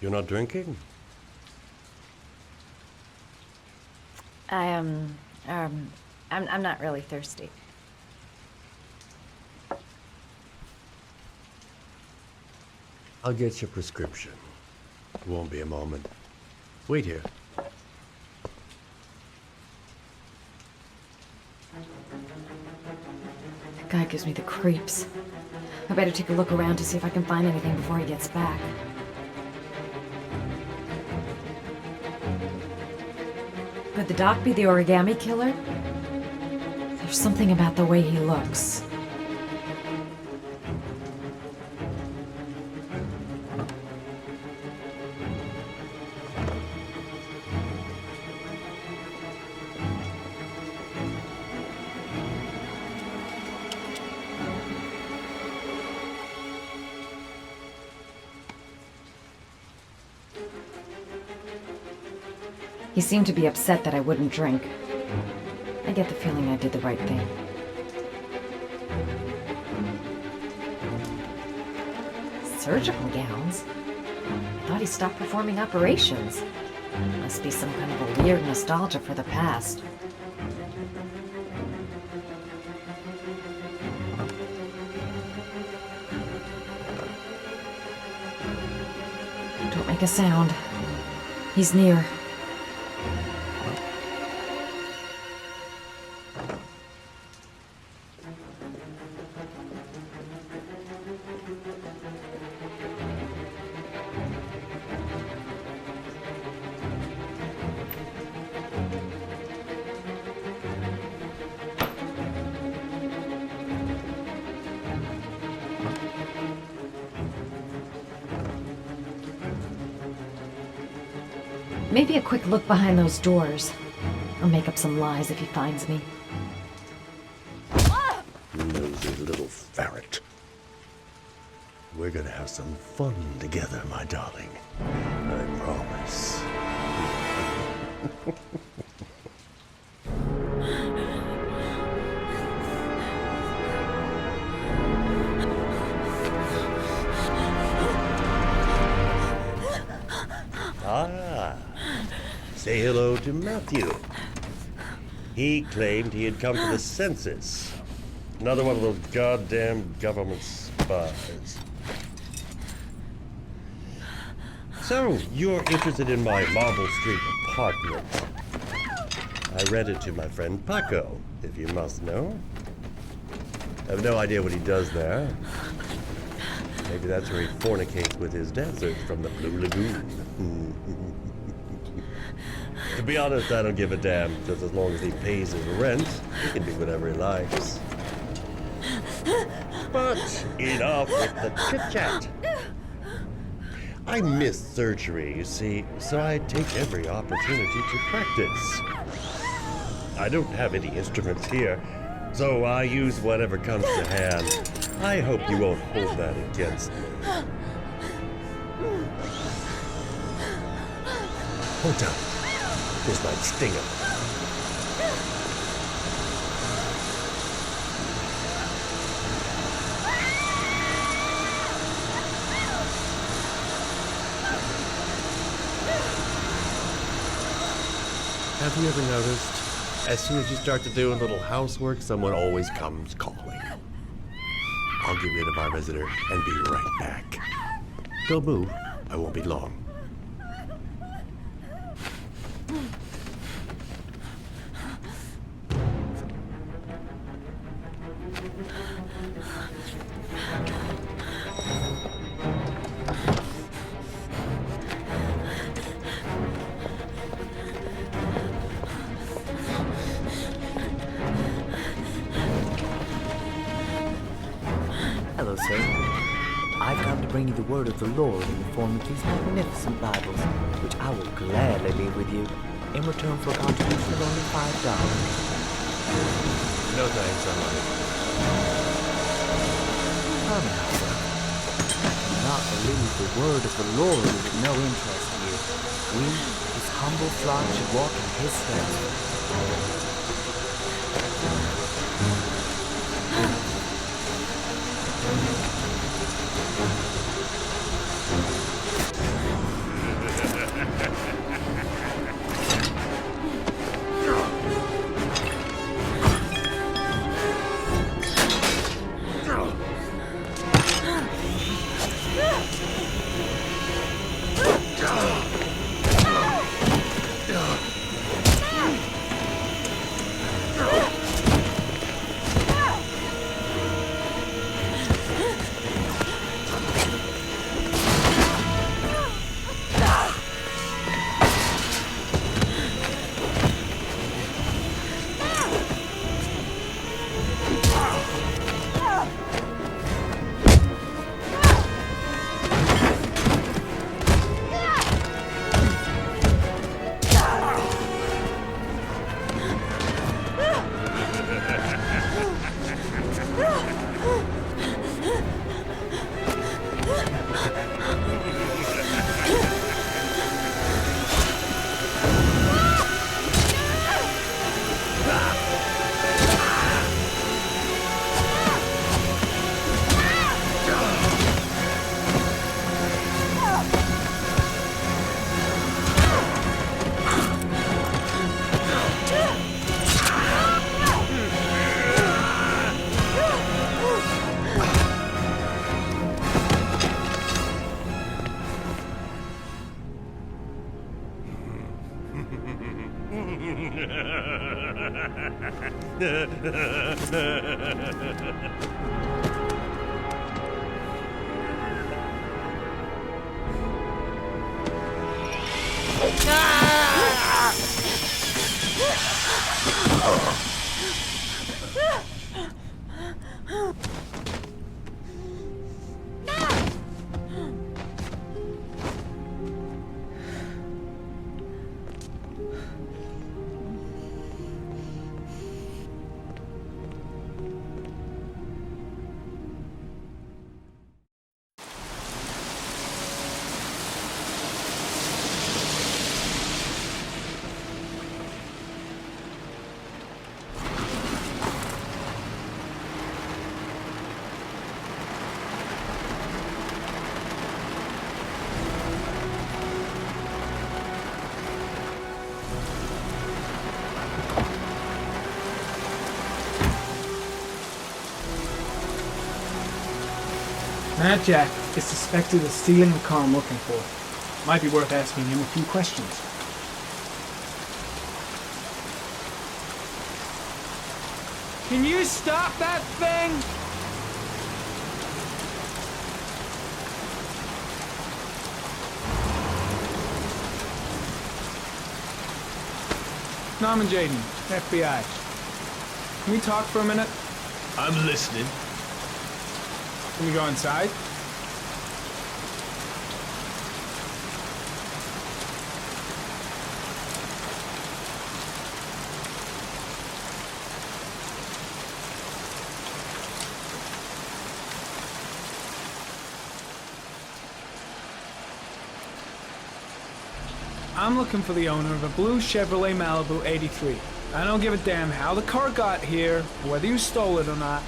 You're not drinking? I'm not really thirsty. I'll get your prescription. It won't be a moment. Wait here. That guy gives me the creeps. I better take a look around to see if I can find anything before he gets back. Could the doc be the Origami Killer? There's something about the way he looks. He seemed to be upset that I wouldn't drink. I get the feeling I did the right thing. Surgical gowns? I thought he stopped performing operations. Must be some kind of a weird nostalgia for the past. Don't make a sound. He's near. Maybe a quick look behind those doors. I'll make up some lies if he finds me. Nosy little ferret. We're gonna have some fun together, my darling. I promise. Ah, say hello to Matthew. He claimed he had come to the census. Another one of those goddamn government spies. So, you're interested in my Marble Street apartment. I rented it to my friend Paco, if you must know. I have no idea what he does there. Maybe that's where he fornicates with his dancers from the Blue Lagoon. To be honest, I don't give a damn, just as long as he pays his rent, he can do whatever he likes. But enough with the chit-chat. I miss surgery, you see, so I take every opportunity to practice. I don't have any instruments here, so I use whatever comes to hand. I hope you won't hold that against me. Hold up. This might sting him. Have you ever noticed, as soon as you start to do a little housework, someone always comes calling? I'll get rid of our visitor and be right back. Don't move. I won't be long. Hello, sir. I've come to bring you the word of the Lord in the form of these magnificent Bibles, which I will gladly leave with you in return for a contribution of only $5. No thanks, I'm on it. Come now, sir. I cannot believe the word of the Lord is of no interest to you. We, his humble flock, should walk in his steps. Matt Jack is suspected of stealing the car I'm looking for. Might be worth asking him a few questions. Can you stop that thing? Norman Jayden, FBI. Can we talk for a minute? I'm listening. Can we go inside? I'm looking for the owner of a blue Chevrolet Malibu 83. I don't give a damn how the car got here, or whether you stole it or not.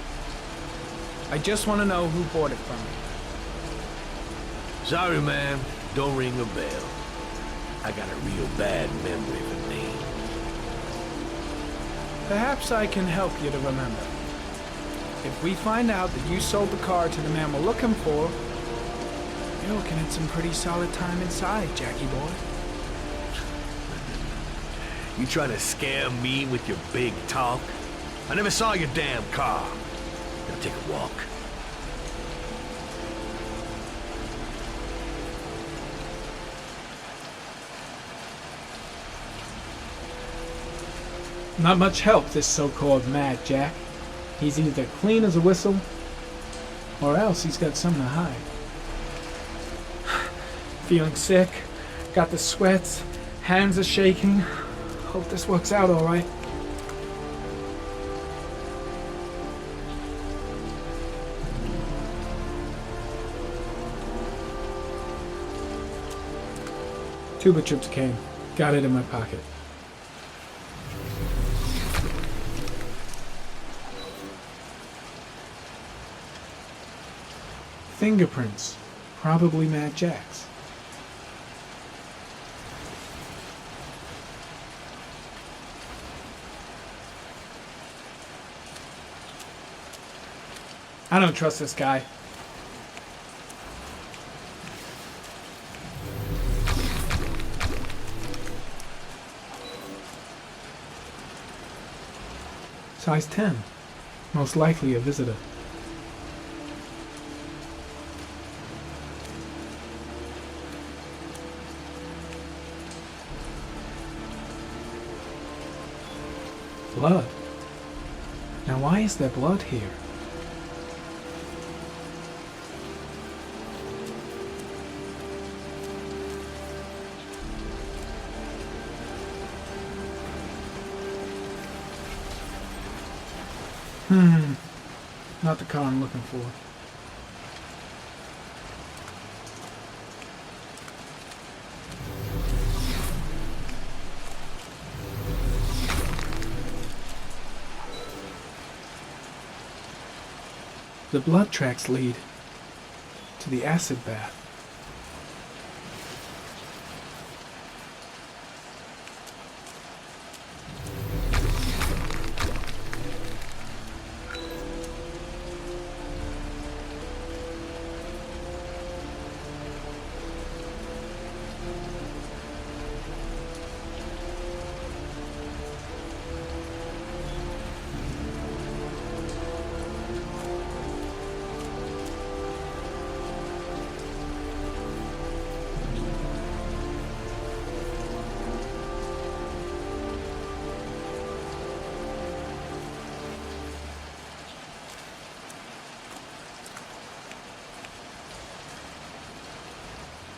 I just want to know who bought it from me. Sorry, man. Don't ring a bell. I got a real bad memory for names. Perhaps I can help you to remember. If we find out that you sold the car to the man we're looking for, you're looking at some pretty solid time inside, Jackie boy. You trying to scare me with your big talk? I never saw your damn car. Gonna take a walk. Not much help, this so-called Mad Jack. He's either clean as a whistle, or else he's got something to hide. Feeling sick, got the sweats, hands are shaking. Hope this works out all right. Tube of tryptocane. Got it in my pocket. Fingerprints. Probably Mad Jack's. I don't trust this guy. Size 10. Most likely a visitor. Blood. Now why is there blood here? Not the car I'm looking for. The blood tracks lead to the acid bath.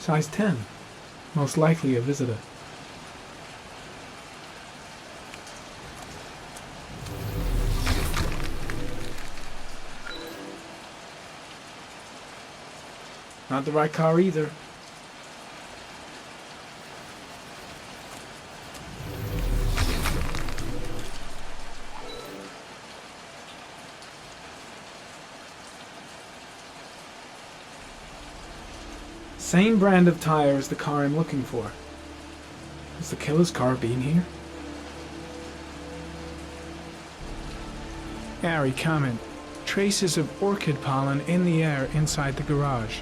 Size 10. Most likely a visitor. Not the right car either. Same brand of tire as the car I'm looking for. Has the killer's car been here? Gary, comment. traces of orchid pollen in the air inside the garage.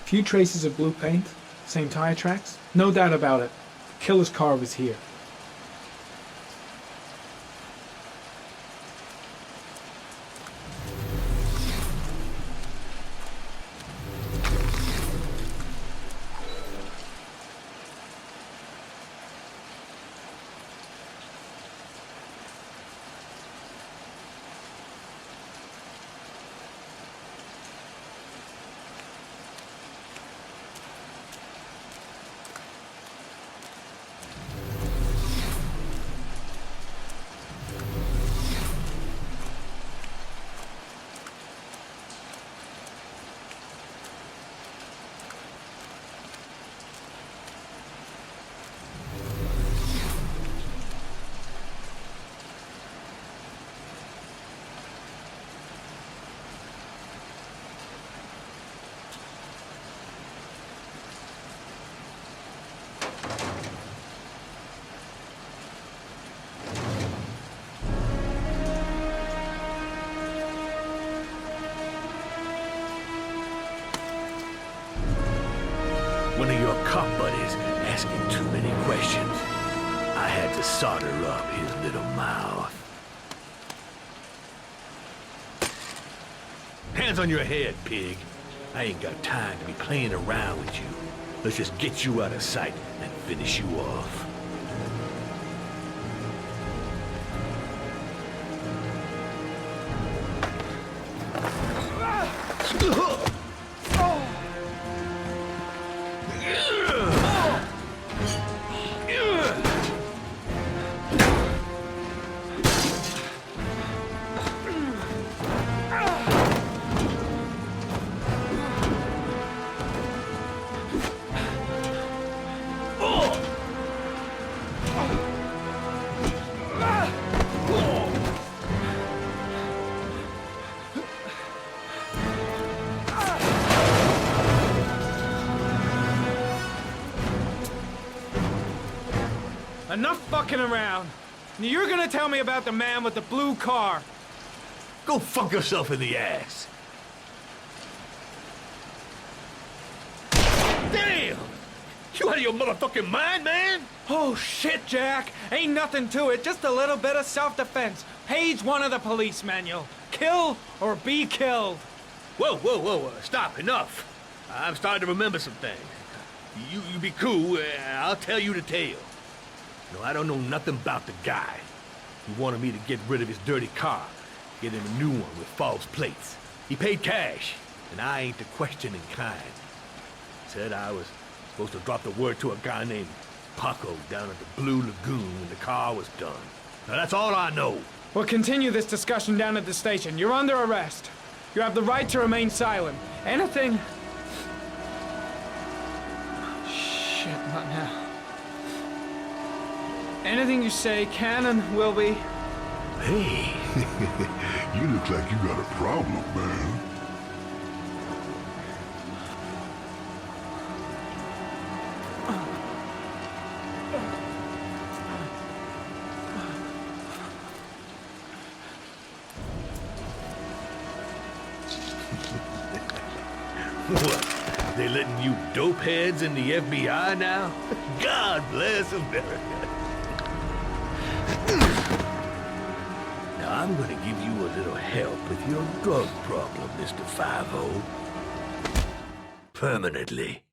Few traces of blue paint, same tire tracks. No doubt about it. The killer's car was here. One of your cop buddies asking too many questions. I had to solder up his little mouth. Hands on your head, pig. I ain't got time to be playing around with you. Let's just get you out of sight and finish you off. Enough fucking around. You're gonna tell me about the man with the blue car. Go fuck yourself in the ass. Damn! You out of your motherfucking mind, man? Oh, shit, Jack. Ain't nothing to it. Just a little bit of self-defense. Page 1 of the police manual. Kill or be killed. Whoa, whoa, whoa. Stop. Enough. I'm starting to remember some things. You be cool. I'll tell you the tale. No, I don't know nothing about the guy. He wanted me to get rid of his dirty car, get him a new one with false plates. He paid cash, and I ain't the questioning kind. Said I was supposed to drop the word to a guy named Paco down at the Blue Lagoon when the car was done. Now that's all I know. We'll continue this discussion down at the station. You're under arrest. You have the right to remain silent. Anything... Shit, not now. Anything you say can and will be... Hey, you look like you got a problem, man. What? They letting you dope heads in the FBI now? God bless America. Now I'm gonna give you a little help with your drug problem, Mr. 5-0. Permanently.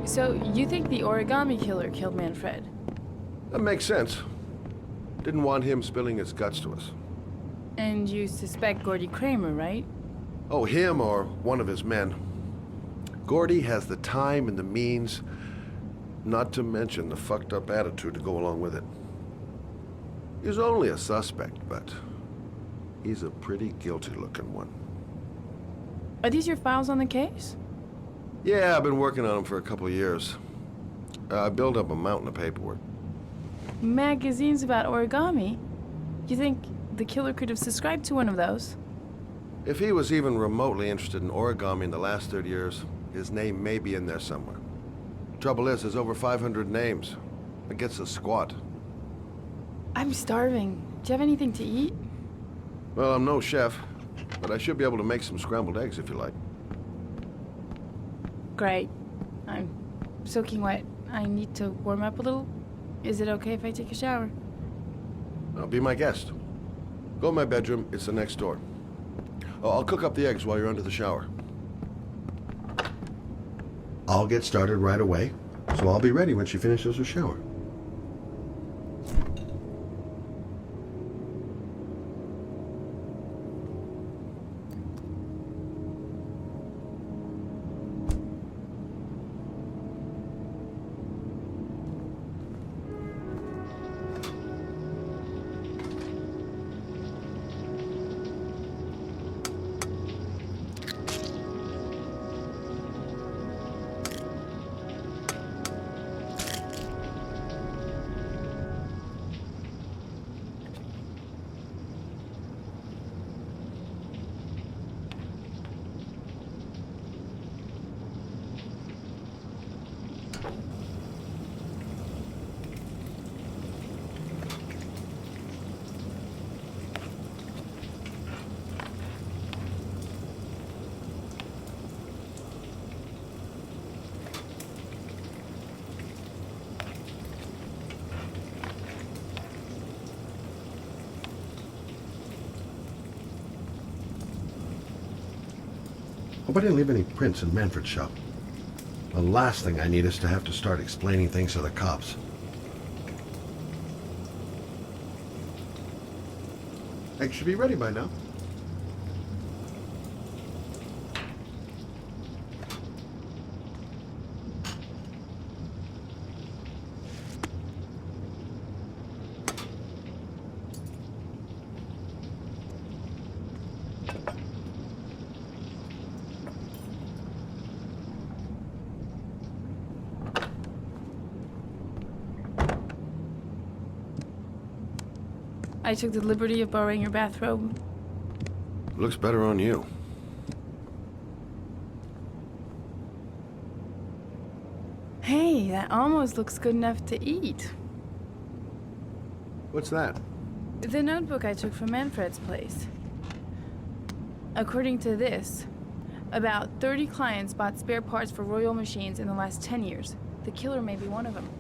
So, you think the Origami Killer killed Manfred? That makes sense. Didn't want him spilling his guts to us. And you suspect Gordy Kramer, right? Oh, him or one of his men. Gordy has the time and the means, not to mention the fucked up attitude to go along with it. He's only a suspect, but he's a pretty guilty looking one. Are these your files on the case? Yeah, I've been working on him for a couple of years. I built up a mountain of paperwork. Magazines about origami? You think the killer could have subscribed to one of those? If he was even remotely interested in origami in the last 30 years, his name may be in there somewhere. Trouble is, there's over 500 names. It gets us squat. I'm starving. Do you have anything to eat? Well, I'm no chef, but I should be able to make some scrambled eggs if you like. Great. I'm soaking wet. I need to warm up a little. Is it okay if I take a shower? Be my guest. Go in my bedroom. It's the next door. Oh, I'll cook up the eggs while you're under the shower. I'll get started right away, so I'll be ready when she finishes her shower. Hope I didn't leave any prints in Manfred's shop. The last thing I need is to have to start explaining things to the cops. Eggs should be ready by now. I took the liberty of borrowing your bathrobe. Looks better on you. Hey, that almost looks good enough to eat. What's that? The notebook I took from Manfred's place. According to this, about 30 clients bought spare parts for Royal machines in the last 10 years. The killer may be one of them.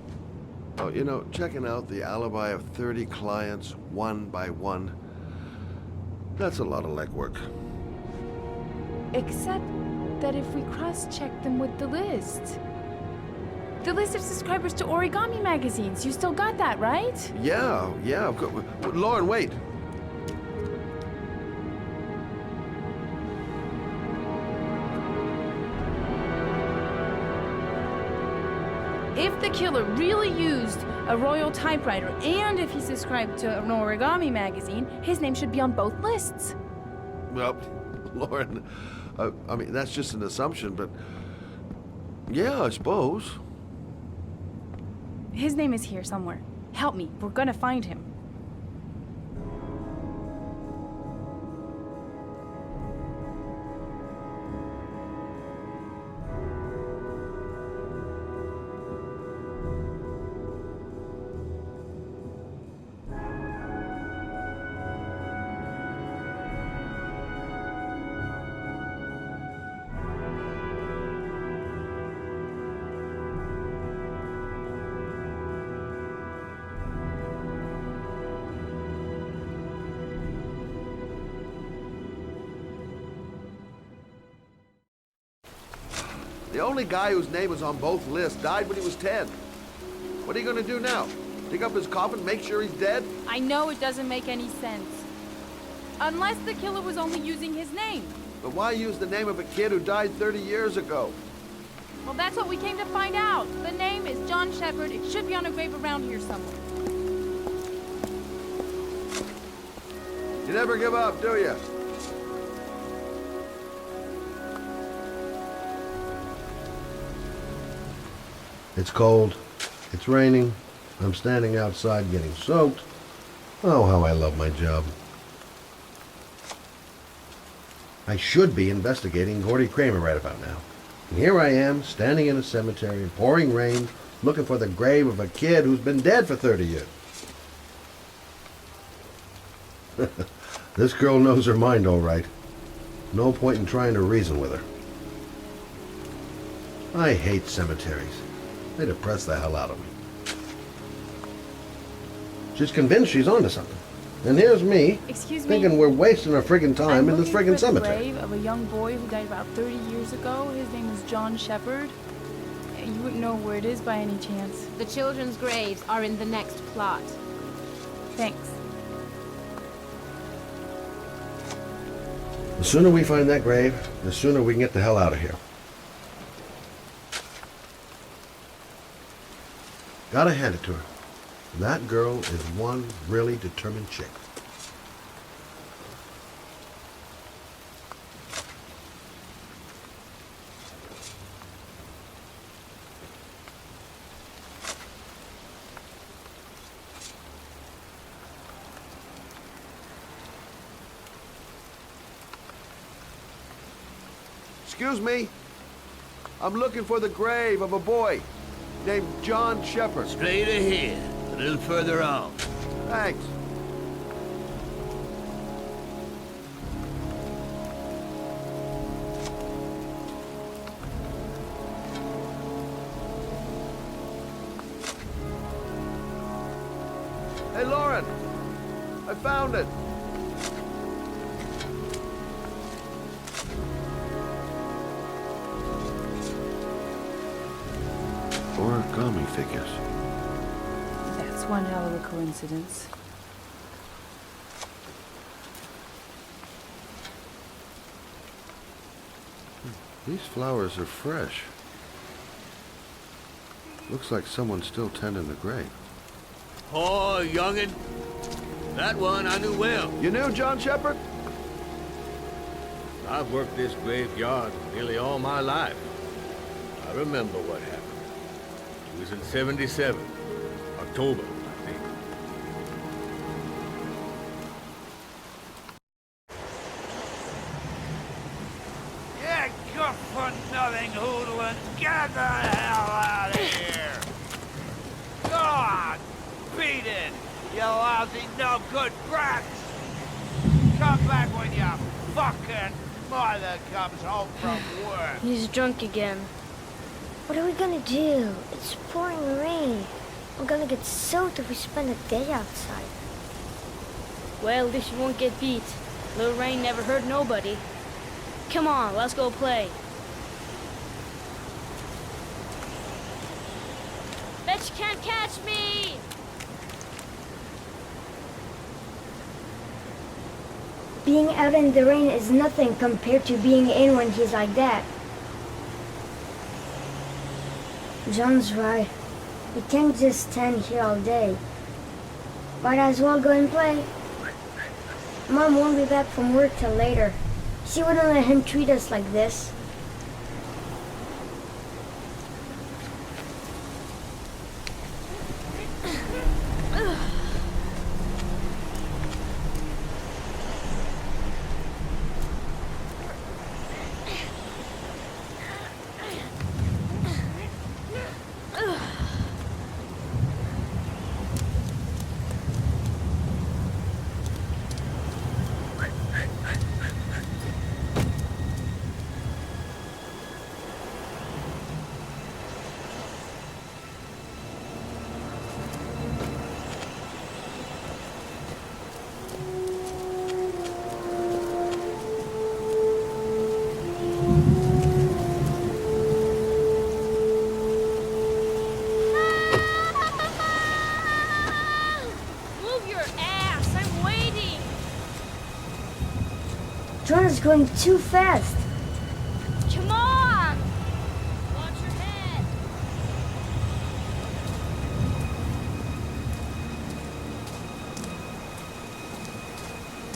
Oh, you know, checking out the alibi of 30 clients, one by one, that's a lot of legwork. Except that if we cross-check them with the list. The list of subscribers to Origami magazines. You still got that, right? Yeah, of course. Lauren, wait. If the killer really used a Royal typewriter and if he subscribed to an Origami magazine, his name should be on both lists. Well, Lauren, I mean, that's just an assumption, but yeah, I suppose. His name is here somewhere. Help me. We're gonna find him. The only guy whose name was on both lists died when he was 10. What are you gonna do now? Dig up his coffin, make sure he's dead? I know it doesn't make any sense. Unless the killer was only using his name. But why use the name of a kid who died 30 years ago? Well, that's what we came to find out. The name is John Shepard. It should be on a grave around here somewhere. You never give up, do you? It's cold. It's raining. I'm standing outside getting soaked. Oh, how I love my job. I should be investigating Gordy Kramer right about now. And here I am, standing in a cemetery in pouring rain, looking for the grave of a kid who's been dead for 30 years. This girl knows her mind all right. No point in trying to reason with her. I hate cemeteries. They depress the hell out of me. She's convinced she's onto something. And here's me, thinking we're wasting our friggin' time in this friggin' cemetery. The grave of a young boy who died about 30 years ago. His name was John Shepard. You wouldn't know where it is by any chance. The children's graves are in the next plot. Thanks. The sooner we find that grave, the sooner we can get the hell out of here. Gotta hand it to her. That girl is one really determined chick. Excuse me. I'm looking for the grave of a boy named John Shepard. Straight ahead, a little further on. Thanks. Hey, Lauren, I found it. Origami figures. That's one hell of a coincidence. These flowers are fresh. Looks like someone's still tending the grave. Oh, youngin'. That one I knew well. You knew John Shepard? I've worked this graveyard nearly all my life. I remember what happened. It was in 77. October, I think. Yeah, good for nothing hoodlum. Get the hell out of here! Jayden! You lousy, no-good brats! Come back when your fucking mother comes home from work! He's drunk again. What are we gonna do? It's pouring rain. We're gonna get soaked if we spend a day outside. Well, at least you won't get beat. Little rain never hurt nobody. Come on, let's go play. Bet you can't catch me! Being out in the rain is nothing compared to being in when he's like that. John's right. We can't just stand here all day. Might as well go and play. Mom won't be back from work till later. She wouldn't let him treat us like this. John is going too fast. Come on! Watch your head!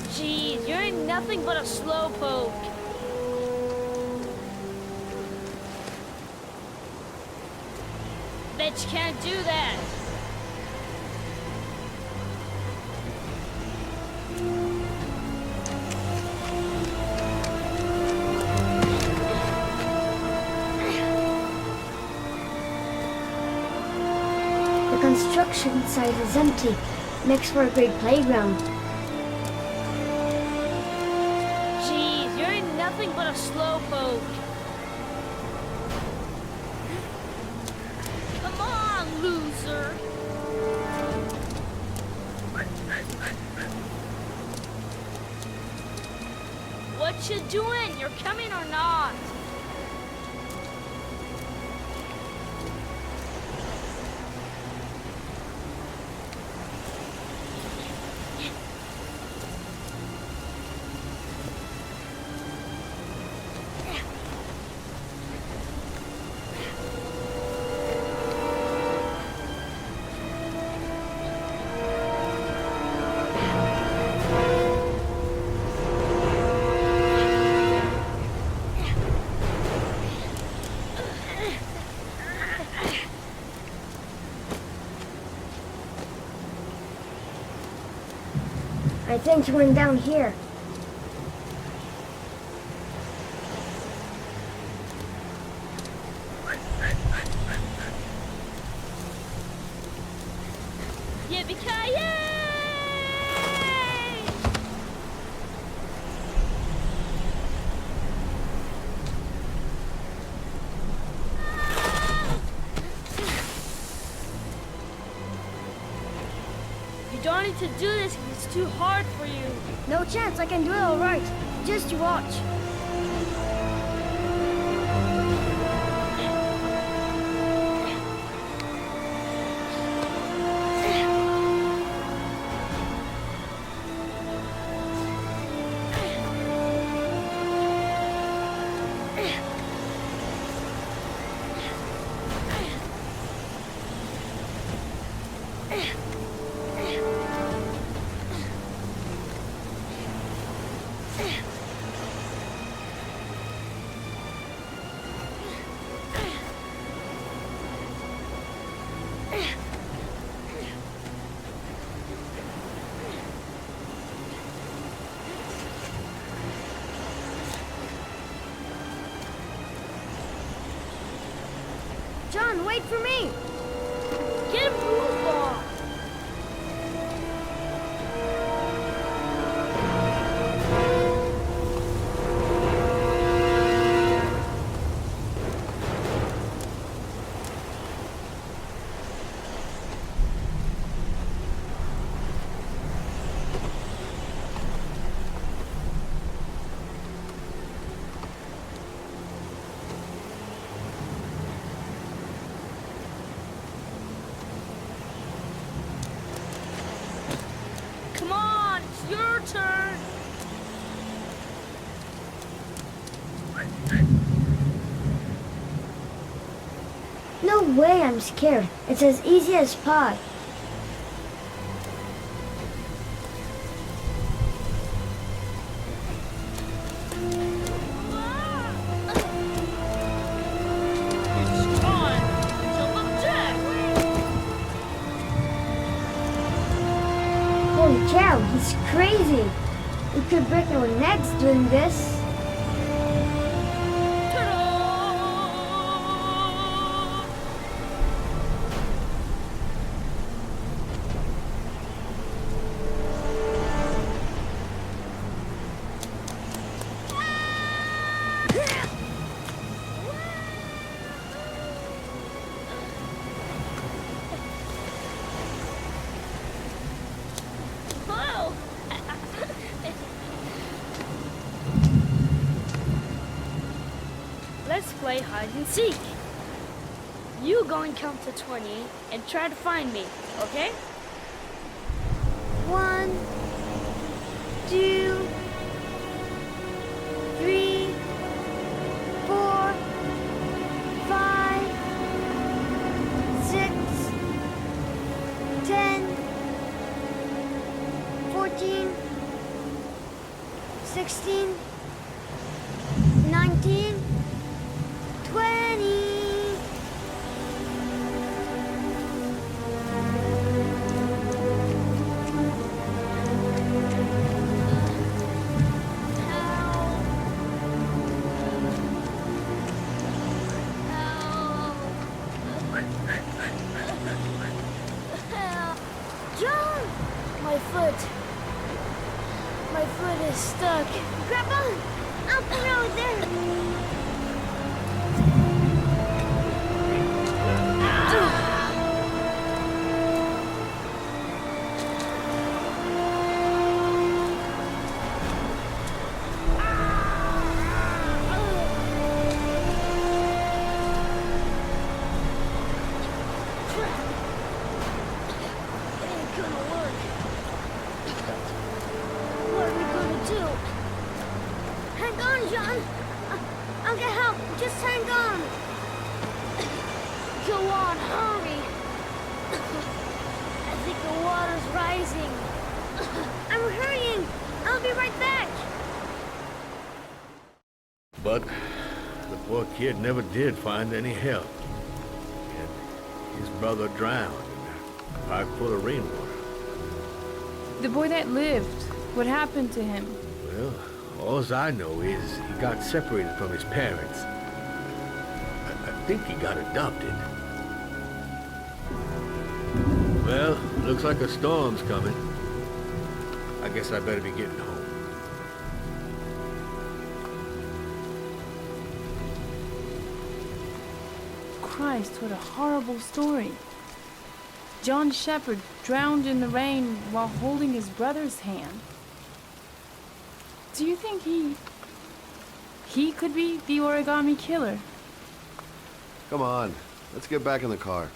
Jeez, you're nothing but a slowpoke. Bet you can't do that. The construction site is empty. Makes for a great playground. Jeez, you're nothing but a slowpoke. Come on, loser. What you doing? You're coming or not? I think he went down here. Yippee-ki-yay! You don't need to do this because it's too hard for you. No chance, I can do it all right. Just you watch. John, wait for me! Get a move on! It's your turn. No way I'm scared. It's as easy as pie. It's time to look Jack. Holy cow, he's crazy. We could break our necks doing this. Whoa! Let's play hide and seek. You go and count to 20 and try to find me, okay? 1, 2, 3, 4, 5, 6, 10, 14, 16, 19, 20. John! My foot. My foot is stuck. Grab on! Up the road there! What are we gonna do? Hang on, John! I'll get help. Just hang on. Go on, hurry! I think the water's rising. I'm hurrying. I'll be right back. But the poor kid never did find any help. And his brother drowned in a pipe full of rainwater. The boy that lived, what happened to him? Well, all I know is he got separated from his parents. I think he got adopted. Well, looks like a storm's coming. I guess I better be getting home. Christ, what a horrible story. John Shepherd drowned in the rain while holding his brother's hand. Do you think he could be the Origami Killer? Come on, let's get back in the car.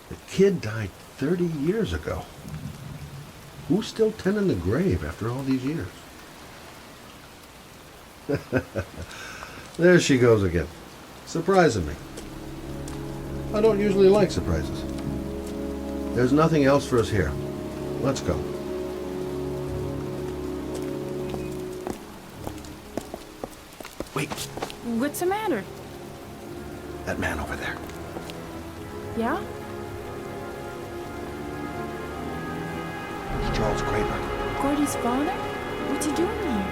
The kid died 30 years ago. Who's still tending the grave after all these years? There she goes again, surprising me. I don't usually like surprises. There's nothing else for us here. Let's go. Wait, What's the matter? that man over there. Yeah? It's Charles Kramer. Gordy's father? What's he doing here?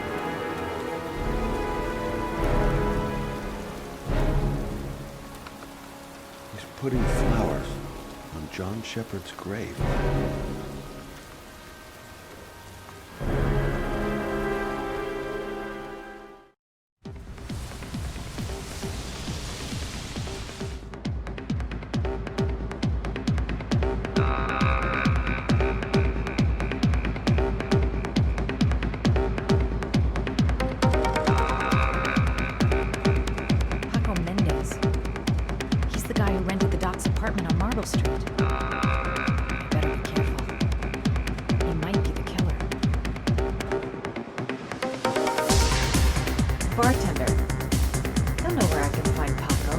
He's putting flowers on John Shepherd's grave. Paco Mendez. He's the guy who rented the Doc's apartment on Marble. Marble Street. I better be careful. He might be the killer. Bartender. He'll know where I can find Paco.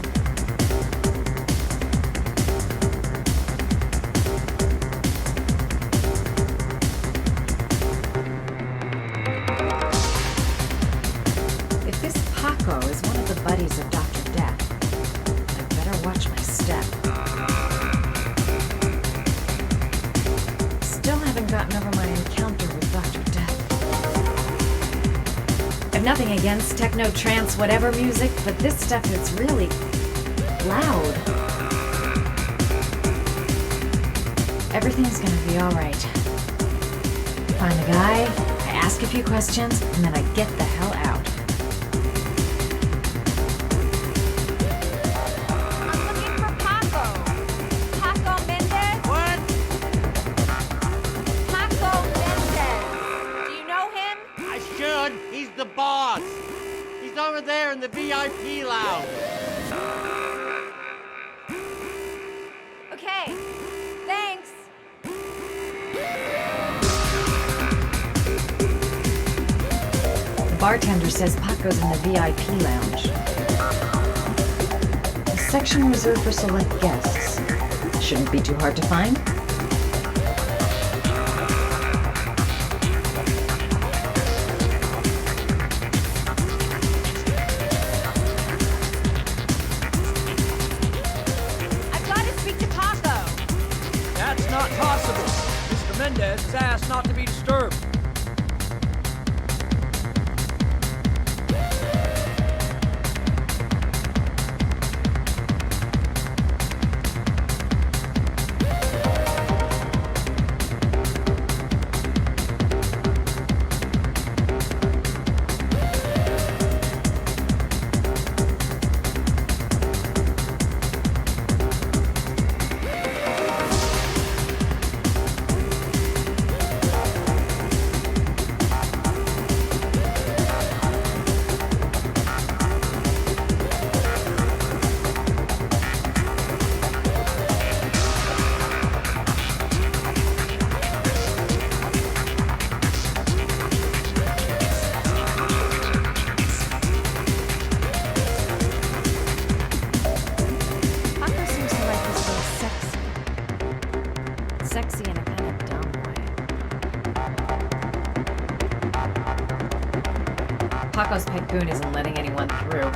If this Paco is one of the buddies of Dr. Death, I better watch my step. Still haven't gotten over my encounter with Dr. Death. I've nothing against techno, trance, whatever music, but this stuff is really loud. Everything's gonna be alright. Find the guy, I ask a few questions, and then I get the hell out. He's the boss. He's over there in the VIP lounge. Okay, thanks. The bartender says Paco's in the VIP lounge. A section reserved for select guests. Shouldn't be too hard to find. Not possible. Mr. Mendez has asked not to be disturbed. Sexy in a kind of dumb way. Paco's pet goon isn't letting anyone through.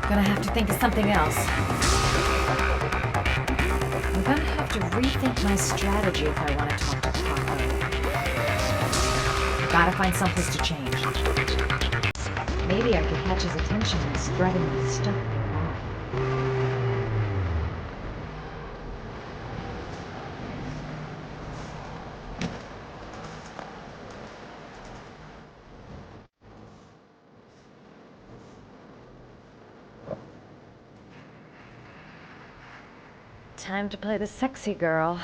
Gonna have to think of something else. I'm gonna have to rethink my strategy if I want to talk to Paco. Gotta find someplace to change. Maybe I could catch his attention and spread him with stuff. Time to play the sexy girl.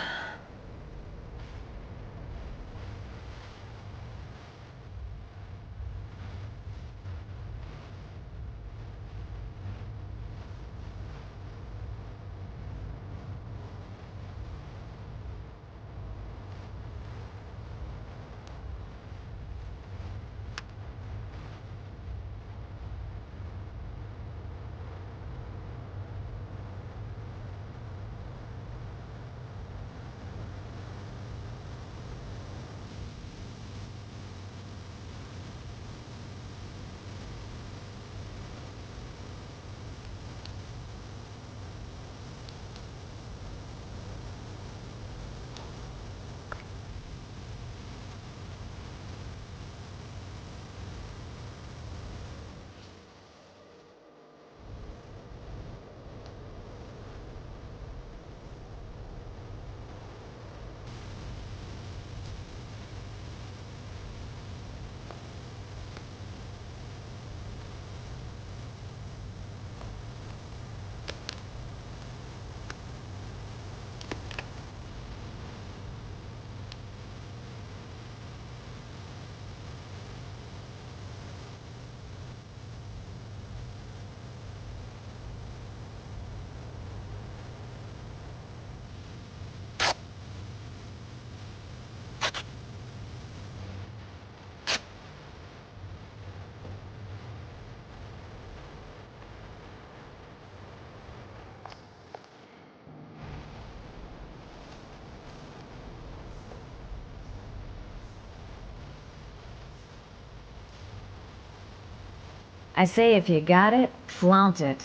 I say if you got it, flaunt it.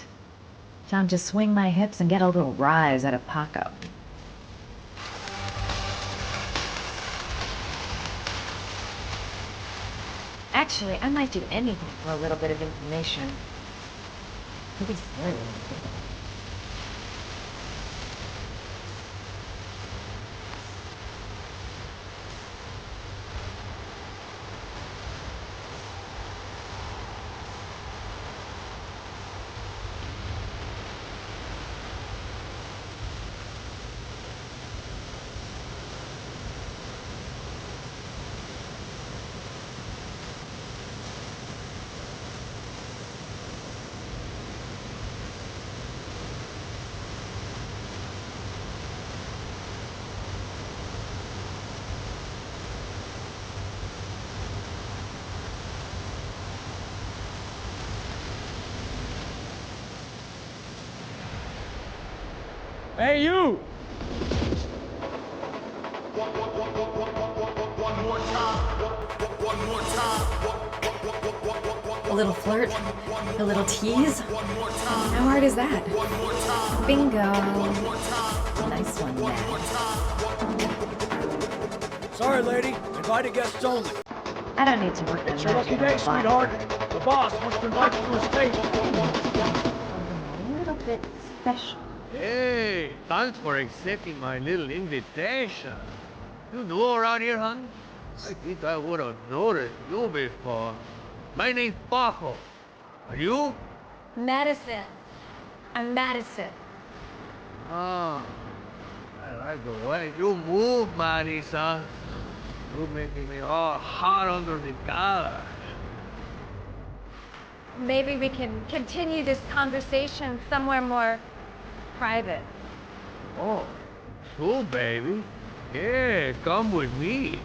Time to swing my hips and get a little rise out of Paco. Actually, I might do anything for a little bit of information. Who be scary? Hey, you! A little flirt? A little tease? How hard is that? Bingo! Nice one, Matt. Sorry, lady. Invited guests only. I don't need to work It's your lucky day, sweetheart. The boss wants to invite you to his table. A little bit special. Hey, thanks for accepting my little invitation. You new around here, hon? I think I would have noticed you before. My name's Paco. Are you? Madison. I'm Madison. Ah, I like the way you move, Madison. You're making me all hot under the collar. Maybe we can continue this conversation somewhere more private. Oh, cool, baby. Yeah, come with me.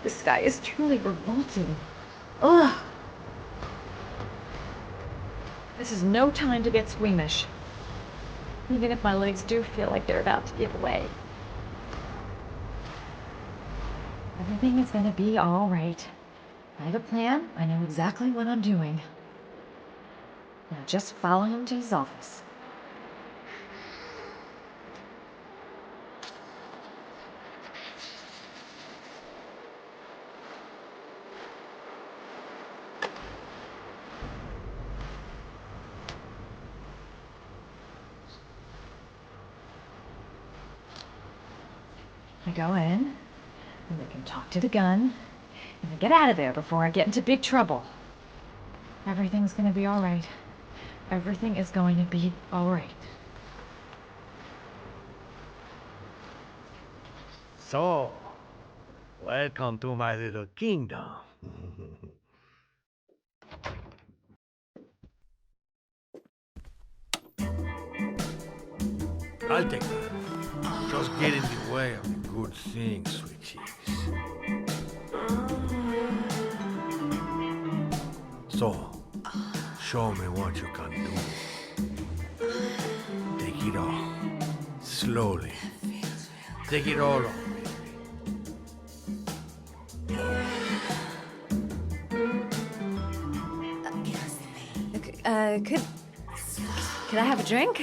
This guy is truly revolting. Ugh. This is no time to get squeamish. Even if my legs do feel like they're about to give way. Everything is gonna be all right. I have a plan. I know exactly what I'm doing. Now just follow him to his office. I go in, and we can talk to the gun, and then get out of there before I get into big trouble. Everything's gonna be all right. Everything is going to be all right. So, welcome to my little kingdom. I'll take that. Just get in the way of the good things, sweet cheeks. So, show me what you can do. Take it all. Slowly. Take it all on, baby. Could I have a drink?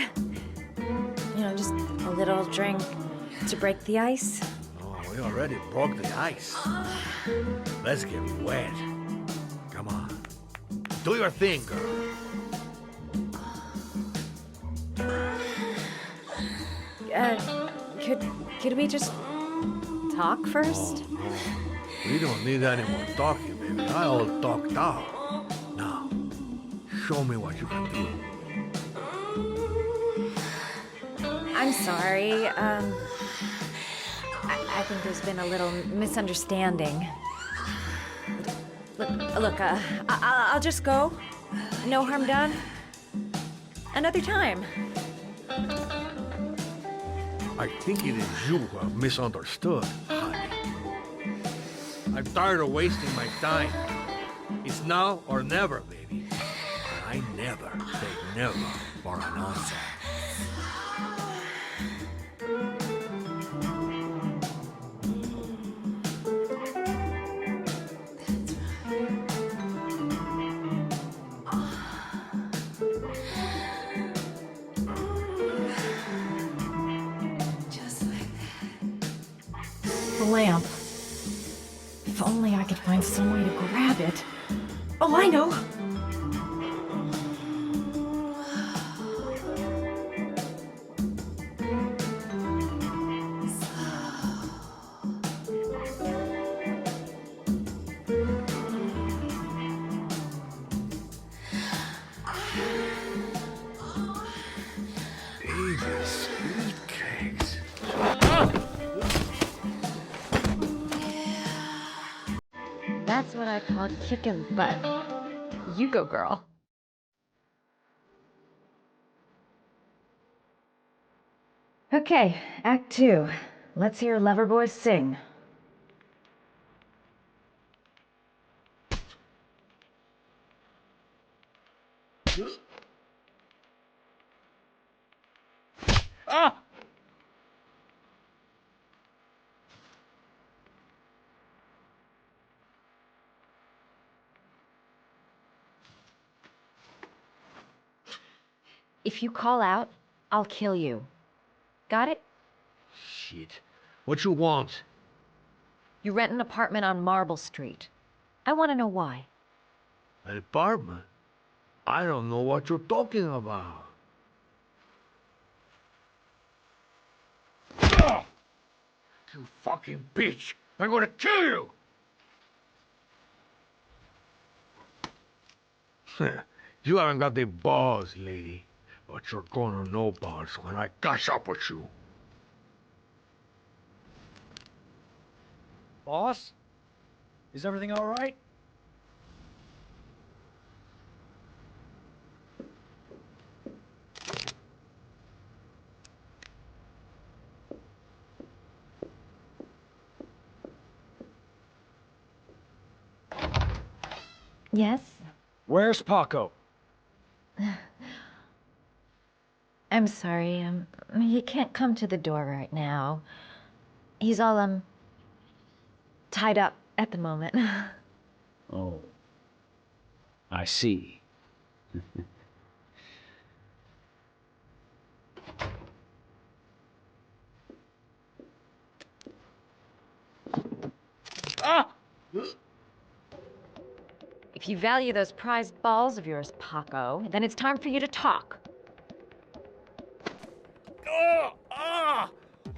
You know, just a little drink to break the ice. Oh, we already broke the ice. Let's get wet. Come on. Do your thing, girl. Could we just talk first? Oh, no. We don't need any more talking, baby. I all talked out. Now, show me what you can do. I'm sorry. I think there's been a little misunderstanding. Look, I'll just go. No harm done. Another time. I think it is you who have misunderstood, honey. I'm tired of wasting my time. It's now or never, baby. And I never take never for an answer. lamp. If only I could find some way to grab it. Oh, I know! That's what I call kicking butt. You go, girl. Okay, Act 2. Let's hear Loverboy sing. Ah! If you call out, I'll kill you. Got it? Shit. What you want? You rent an apartment on Marble Street. I want to know why. An apartment? I don't know what you're talking about. Ugh! You fucking bitch! I'm gonna kill you! You haven't got the balls, lady. But you're gonna know balls when I catch up with you. Boss? Is everything all right? Yes? Where's Paco? I'm sorry, he can't come to the door right now. He's all, tied up at the moment. Oh. I see. Ah! If you value those prized balls of yours, Paco, then it's time for you to talk. Oh! Ah!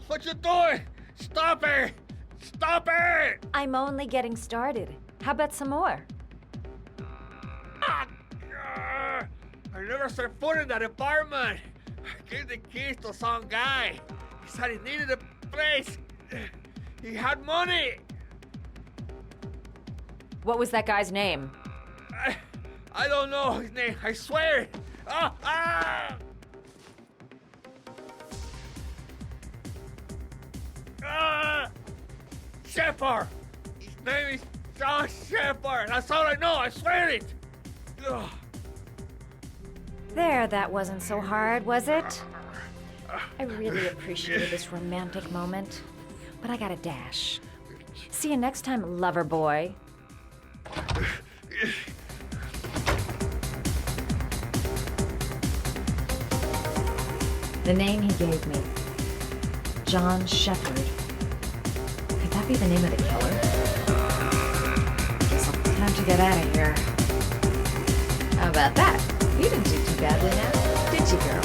What you doing? Stop it! Stop it! I'm only getting started. How about some more? Ah! I never set foot in that apartment. I gave the keys to some guy. He said he needed a place. He had money. What was that guy's name? I don't know his name. I swear. Ah! Ah! Ah! Shepard! His name is John Shepard! That's all I know, I swear it! Ugh. There, that wasn't so hard, was it? I really appreciated this romantic moment, but I gotta dash. See you next time, lover boy. The name he gave me. John Shepard. Could that be the name of the killer? Guess it's time to get out of here. How about that? You didn't do too badly now, did you, girl?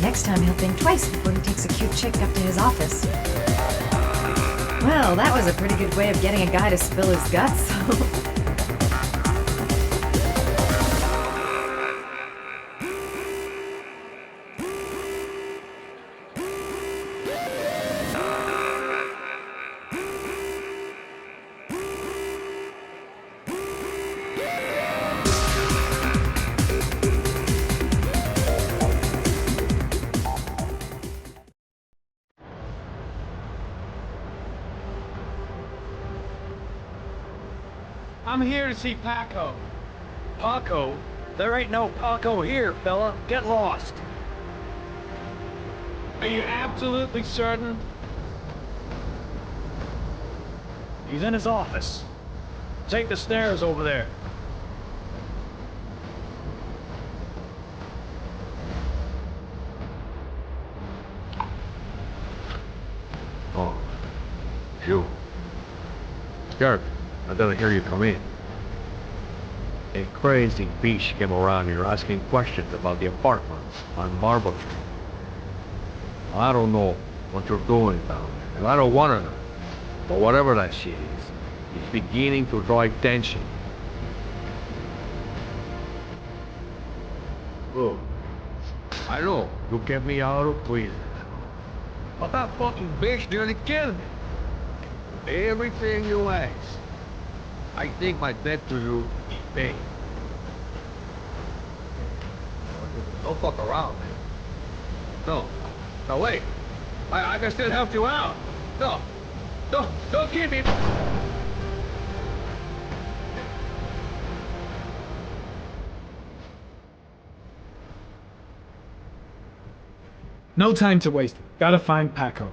Next time he'll think twice before he takes a cute chick up to his office. Well, that was a pretty good way of getting a guy to spill his guts. I'm here to see Paco. Paco? There ain't no Paco here, fella. Get lost. Are you absolutely certain? He's in his office. Take the stairs over there. Sheriff, I didn't hear you come in. A crazy bitch came around here asking questions about the apartment on Marble Street. I don't know what you're doing down there, and I don't want to know. But whatever that shit is, it's beginning to draw attention. Look, I know you kept me out of prison. But that fucking bitch nearly killed me. Everything you ask. I think my debt to you is paid. Don't fuck around, man. No. No, wait. I can still help you out. No. Don't keep me. No time to waste. Gotta find Paco.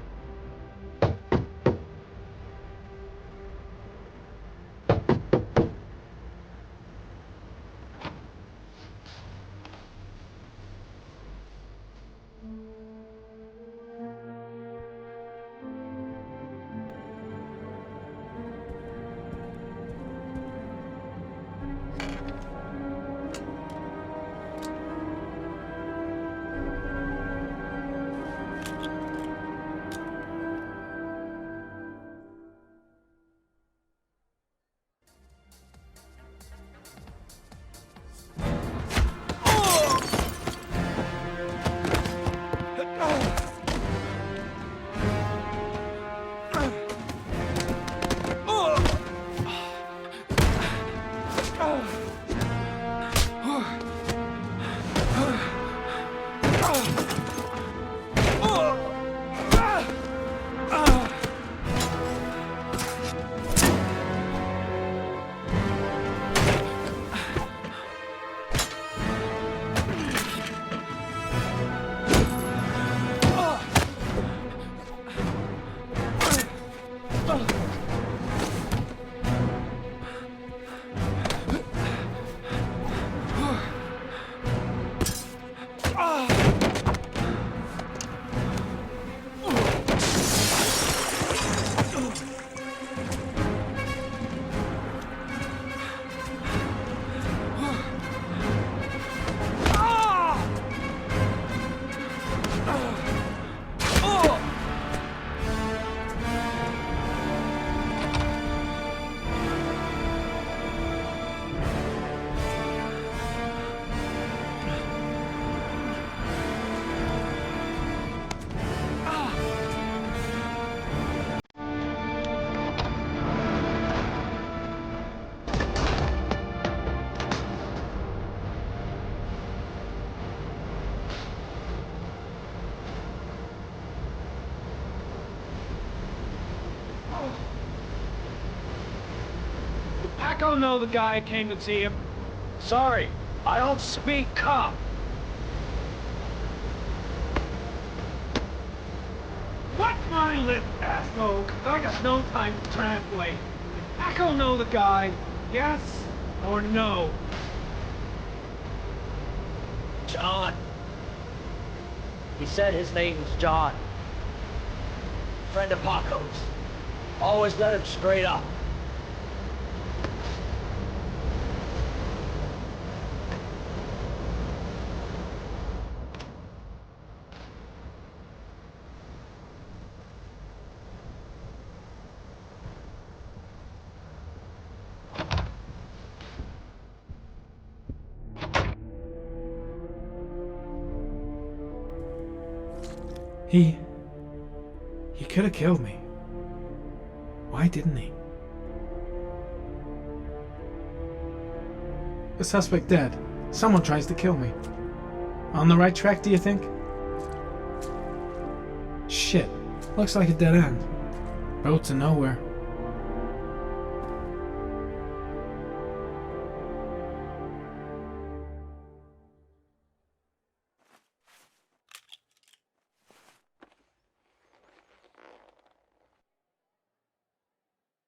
Paco know the guy came to see him. Sorry, I don't speak cop. What my lip, asshole? I got no time to translate. Did Paco know the guy? Yes or no? John. He said his name's John. Friend of Paco's. Always let him straight up. He could have killed me. Why didn't he? The suspect dead. Someone tries to kill me. On the right track, do you think? Shit. Looks like a dead end. Road to nowhere.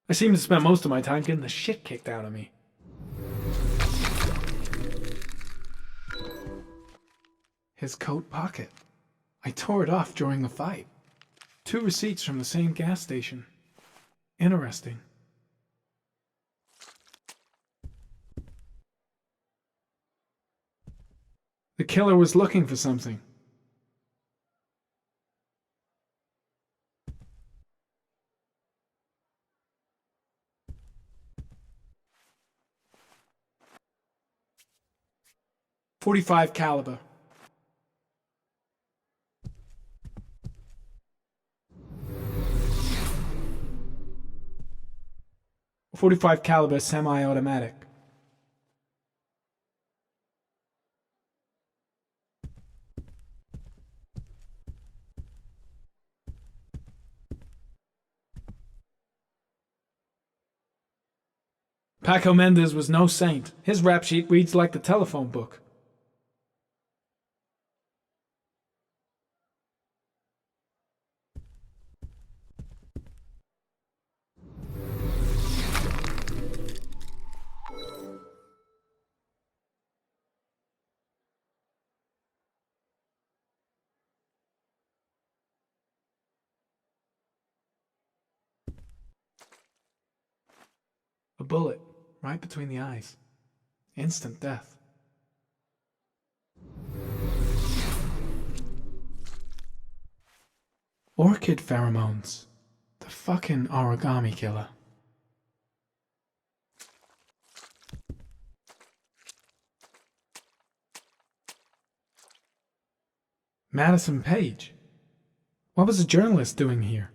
I seem to spend most of my time getting the shit kicked out of me. His coat pocket. I tore it off during the fight. 2 receipts from the same gas station. Interesting. The killer was looking for something. .45 caliber. .45 caliber semi-automatic. Paco Mendez was no saint. His rap sheet reads like the telephone book. A bullet, right between the eyes. Instant death. Orchid pheromones. The fucking Origami Killer. Madison Paige. What was a journalist doing here?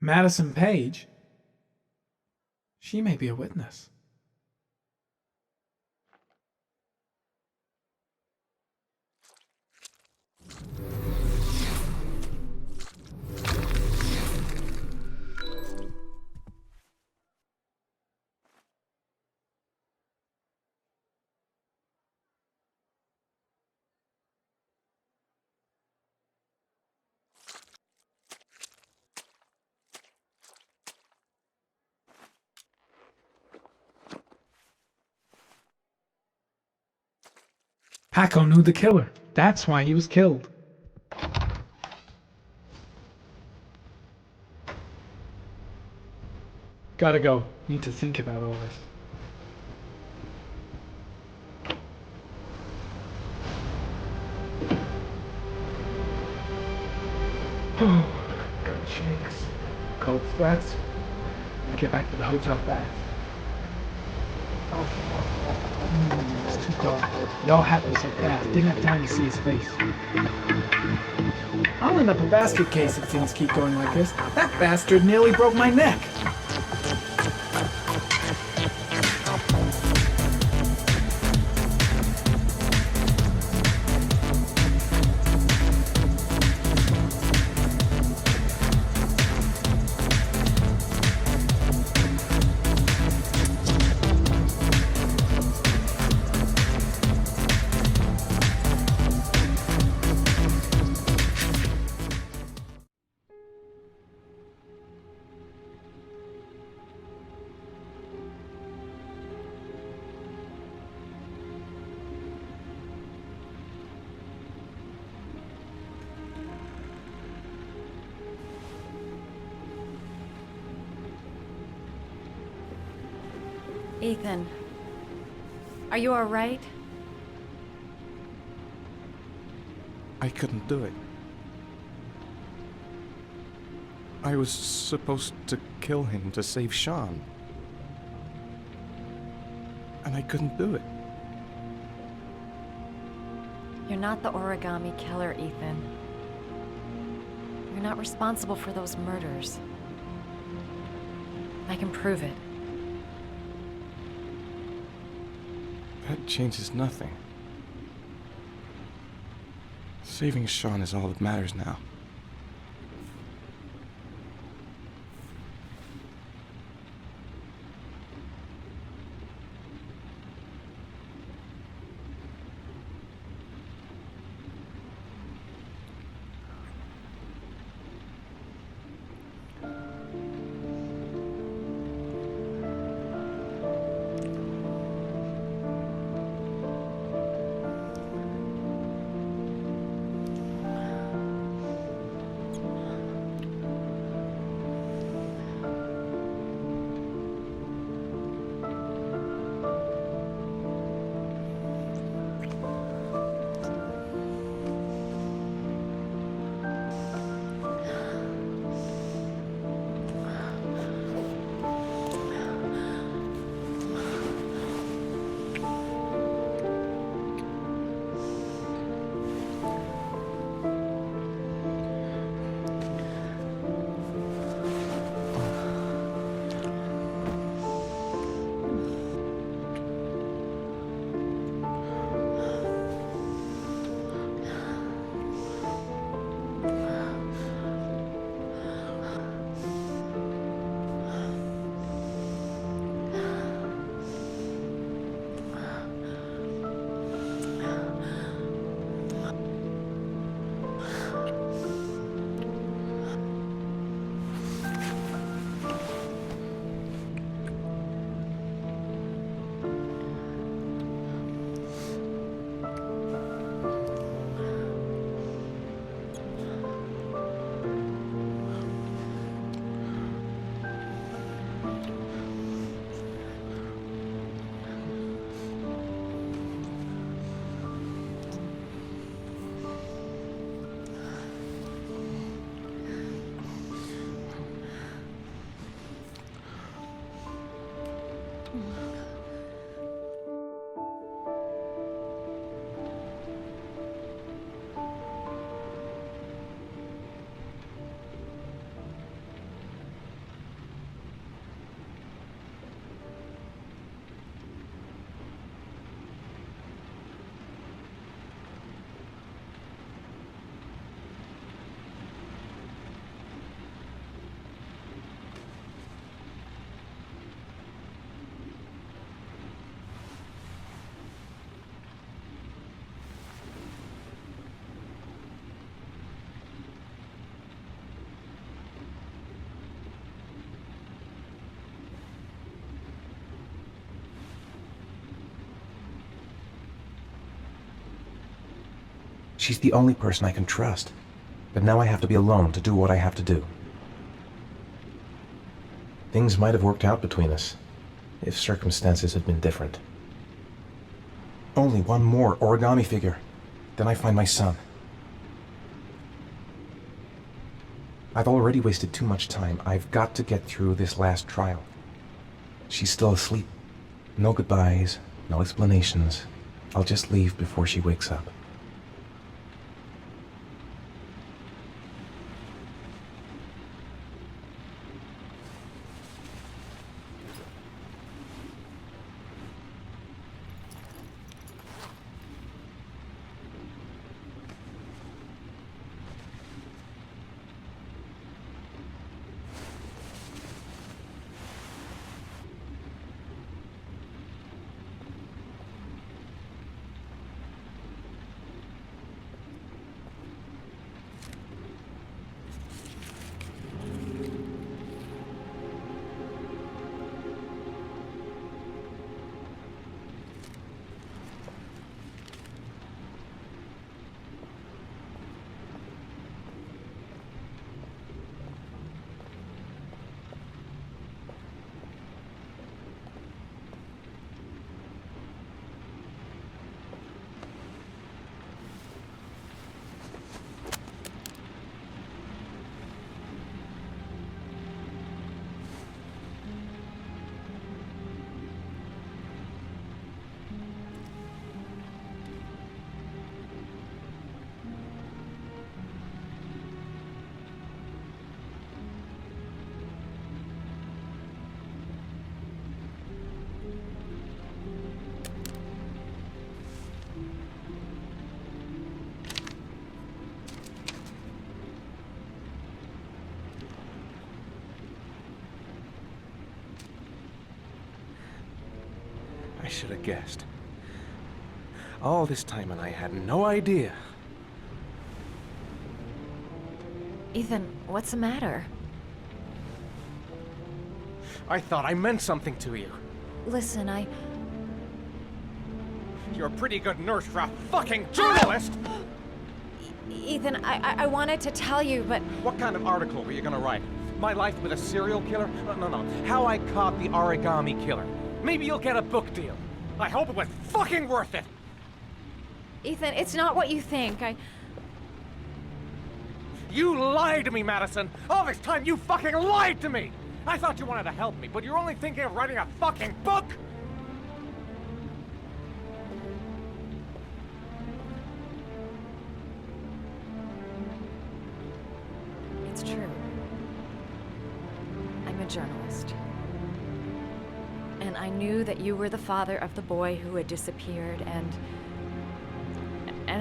Madison Paige? She may be a witness. Paco knew the killer. That's why he was killed. Gotta go. Need to think about all this. Got shakes. Cold sweats. Get back to the hotel fast. It's too dark. It all happened so fast. Didn't have time to see his face. I'll end up a basket case if things keep going like this. That bastard nearly broke my neck. Ethan, are you all right? I couldn't do it. I was supposed to kill him to save Sean. And I couldn't do it. You're not the Origami Killer, Ethan. You're not responsible for those murders. I can prove it. That changes nothing. Saving Sean is all that matters now. She's the only person I can trust. But now I have to be alone to do what I have to do. Things might have worked out between us, if circumstances had been different. Only one more origami figure. Then I find my son. I've already wasted too much time. I've got to get through this last trial. She's still asleep. No goodbyes, no explanations. I'll just leave before she wakes up. I should have guessed. All this time and I had no idea. Ethan, what's the matter? I thought I meant something to you. Listen, You're a pretty good nurse for a fucking journalist! Ethan, I wanted to tell you, but... What kind of article were you gonna write? My life with a serial killer? No. How I caught the Origami Killer. Maybe you'll get a book deal. I hope it was fucking worth it! Ethan, it's not what you think. You lied to me, Madison! All this time you fucking lied to me! I thought you wanted to help me, but you're only thinking of writing a fucking book! It's true. I'm a journalist. And I knew that you were the father of the boy who had disappeared, and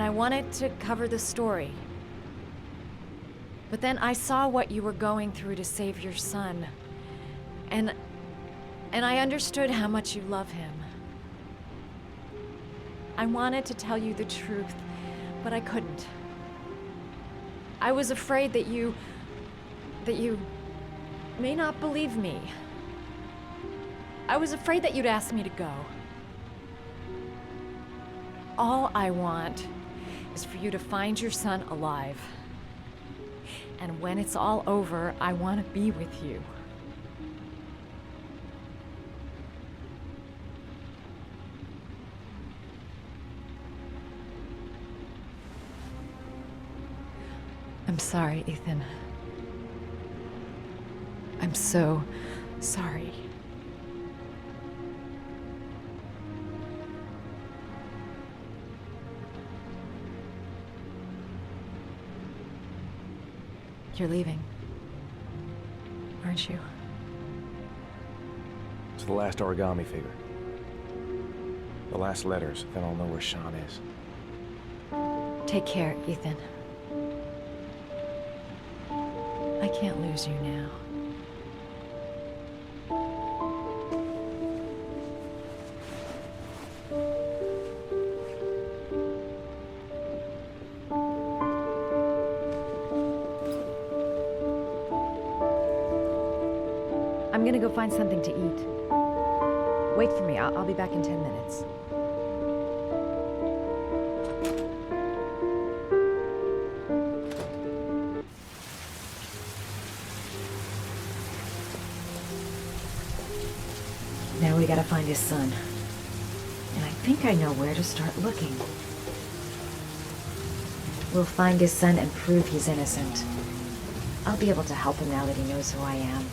I wanted to cover the story. But then I saw what you were going through to save your son. And I understood how much you love him. I wanted to tell you the truth, but I couldn't. I was afraid that you may not believe me. I was afraid that you'd ask me to go. All I want is for you to find your son alive. And when it's all over, I want to be with you. I'm sorry, Ethan. I'm so sorry. You're leaving, aren't you? It's the last origami figure. The last letters, then I'll know where Sean is. Take care, Ethan. I can't lose you now. I'm gonna go find something to eat. Wait for me. I'll be back in 10 minutes. gotta find his son. And I think I know where to start looking. We'll find his son and prove he's innocent. I'll be able to help him now that he knows who I am.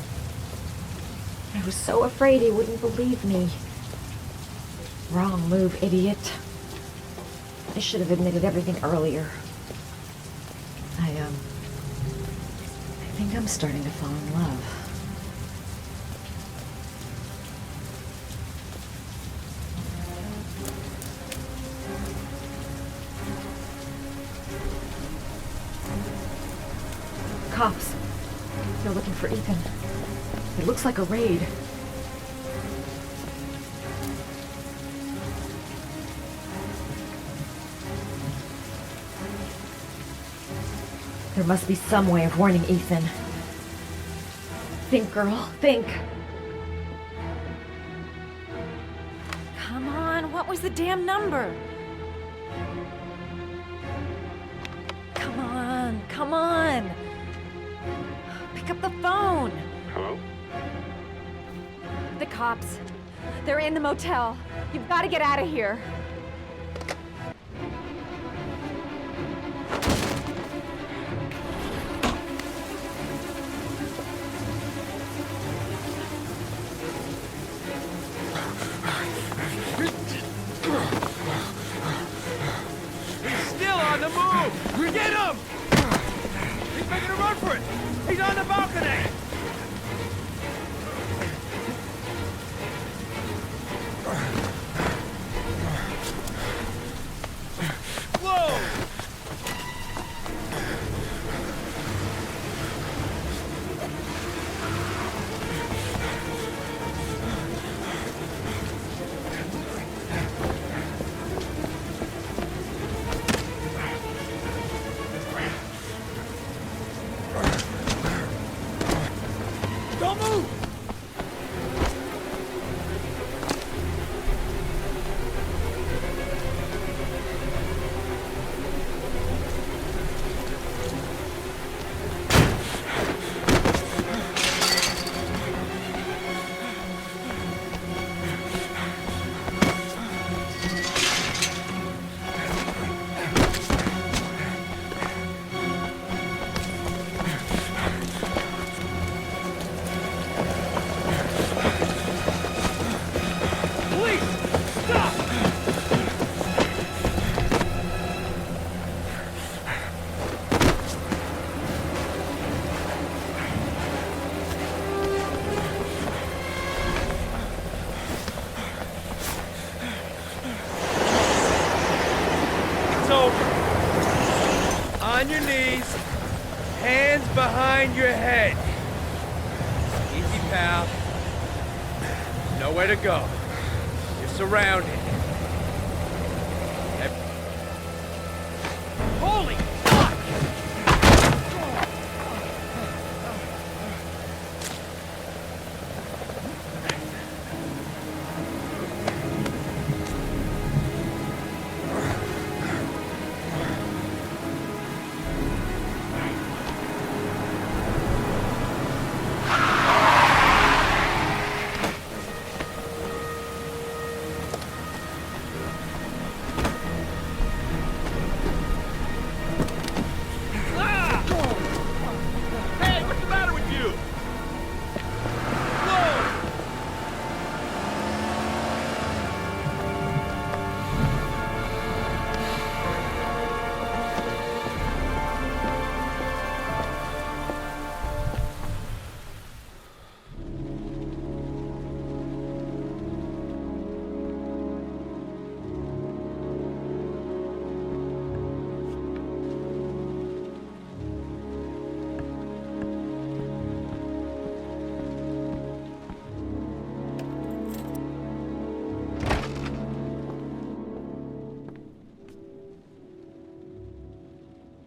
I was so afraid he wouldn't believe me. Wrong move, idiot. I should have admitted everything earlier. I think I'm starting to fall in love. Cops. They're looking for Ethan. It looks like a raid. There must be some way of warning Ethan. Think, girl, think. Come on, what was the damn number? Come on, come on. Pick up the phone. Hello? The cops. They're in the motel. You've got to get out of here. He's still on the move! Get him! He's making a run for it! He's on the balcony! Whoa! Don't move! It's over. On your knees, hands behind your head. Easy, pal. Nowhere to go. You're surrounded. Holy fuck! Hey, what's the matter with you? Whoa!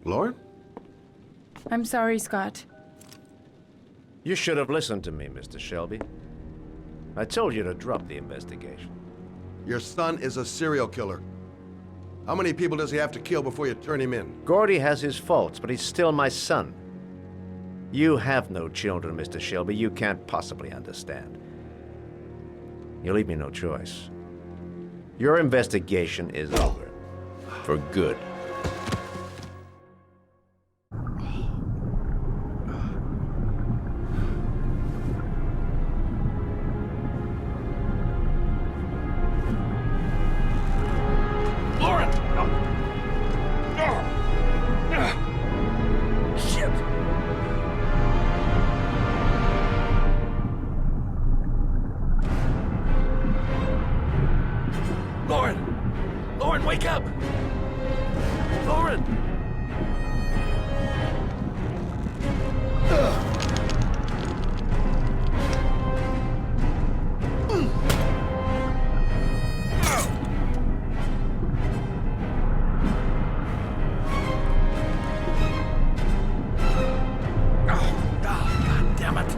Lauren? I'm sorry, Scott. You should have listened to me, Mr. Shelby. I told you to drop the investigation. Your son is a serial killer. How many people does he have to kill before you turn him in? Gordy has his faults, but he's still my son. You have no children, Mr. Shelby. You can't possibly understand. You leave me no choice. Your investigation is over. For good. Lauren, wake up! Lauren! God damn it.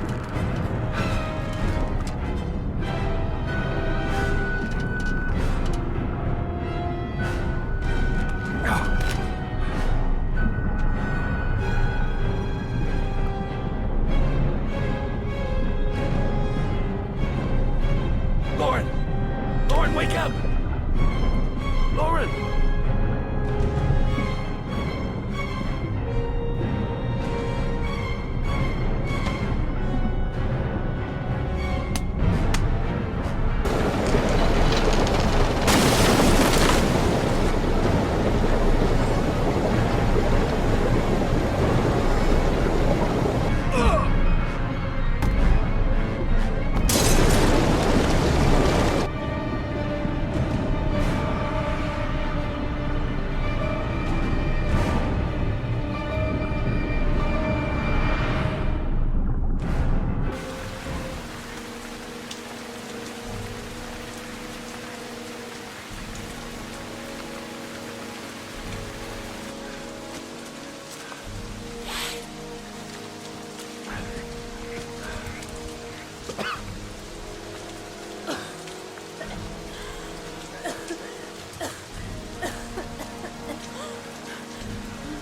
Lauren, wake up! Lauren!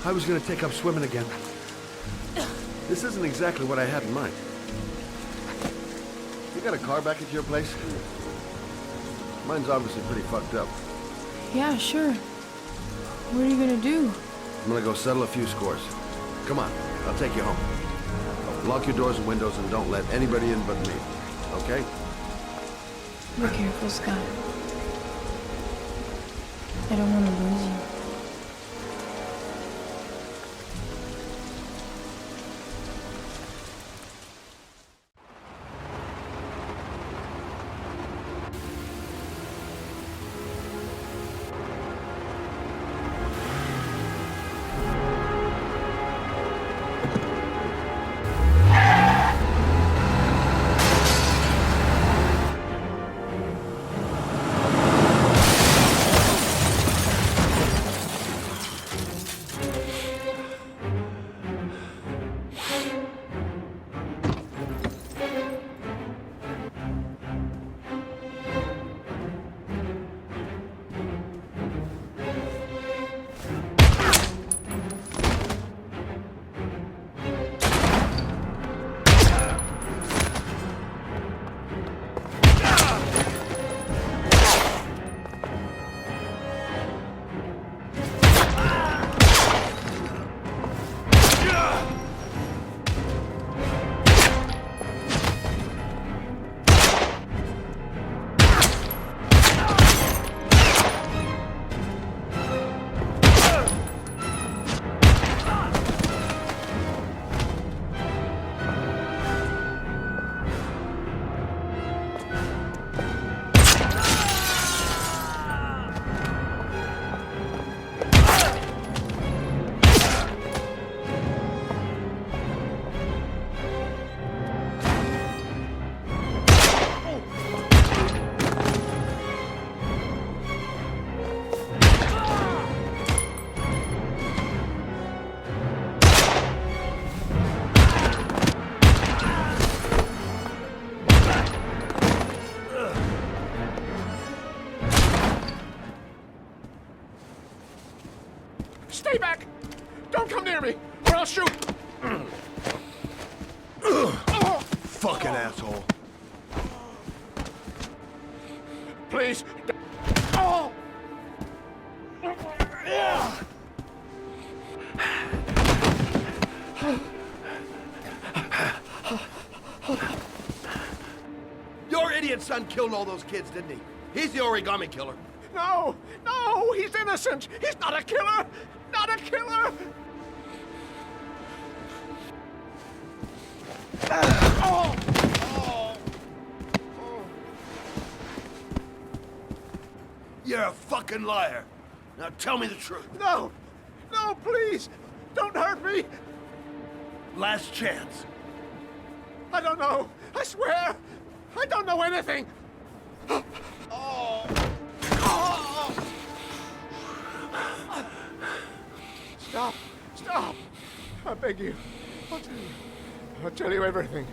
I was gonna take up swimming again. This isn't exactly what I had in mind. You got a car back at your place? Mine's obviously pretty fucked up. Yeah, sure. What are you gonna do? I'm gonna go settle a few scores. Come on, I'll take you home. Lock your doors and windows and don't let anybody in but me, okay? Be careful, Scott. I don't want to lose you. Stay back! Don't come near me, or I'll shoot! Fucking asshole. please. Oh! Your idiot son killed all those kids, didn't he? He's the Origami Killer. No! No! He's innocent! He's not a killer! Not a killer! Oh! Oh! You're a fucking liar. Now tell me the truth. No! No, please! Don't hurt me! Last chance. I don't know! I swear! I don't know anything! Oh! Oh! Stop! Stop! I beg you. I'll tell you everything.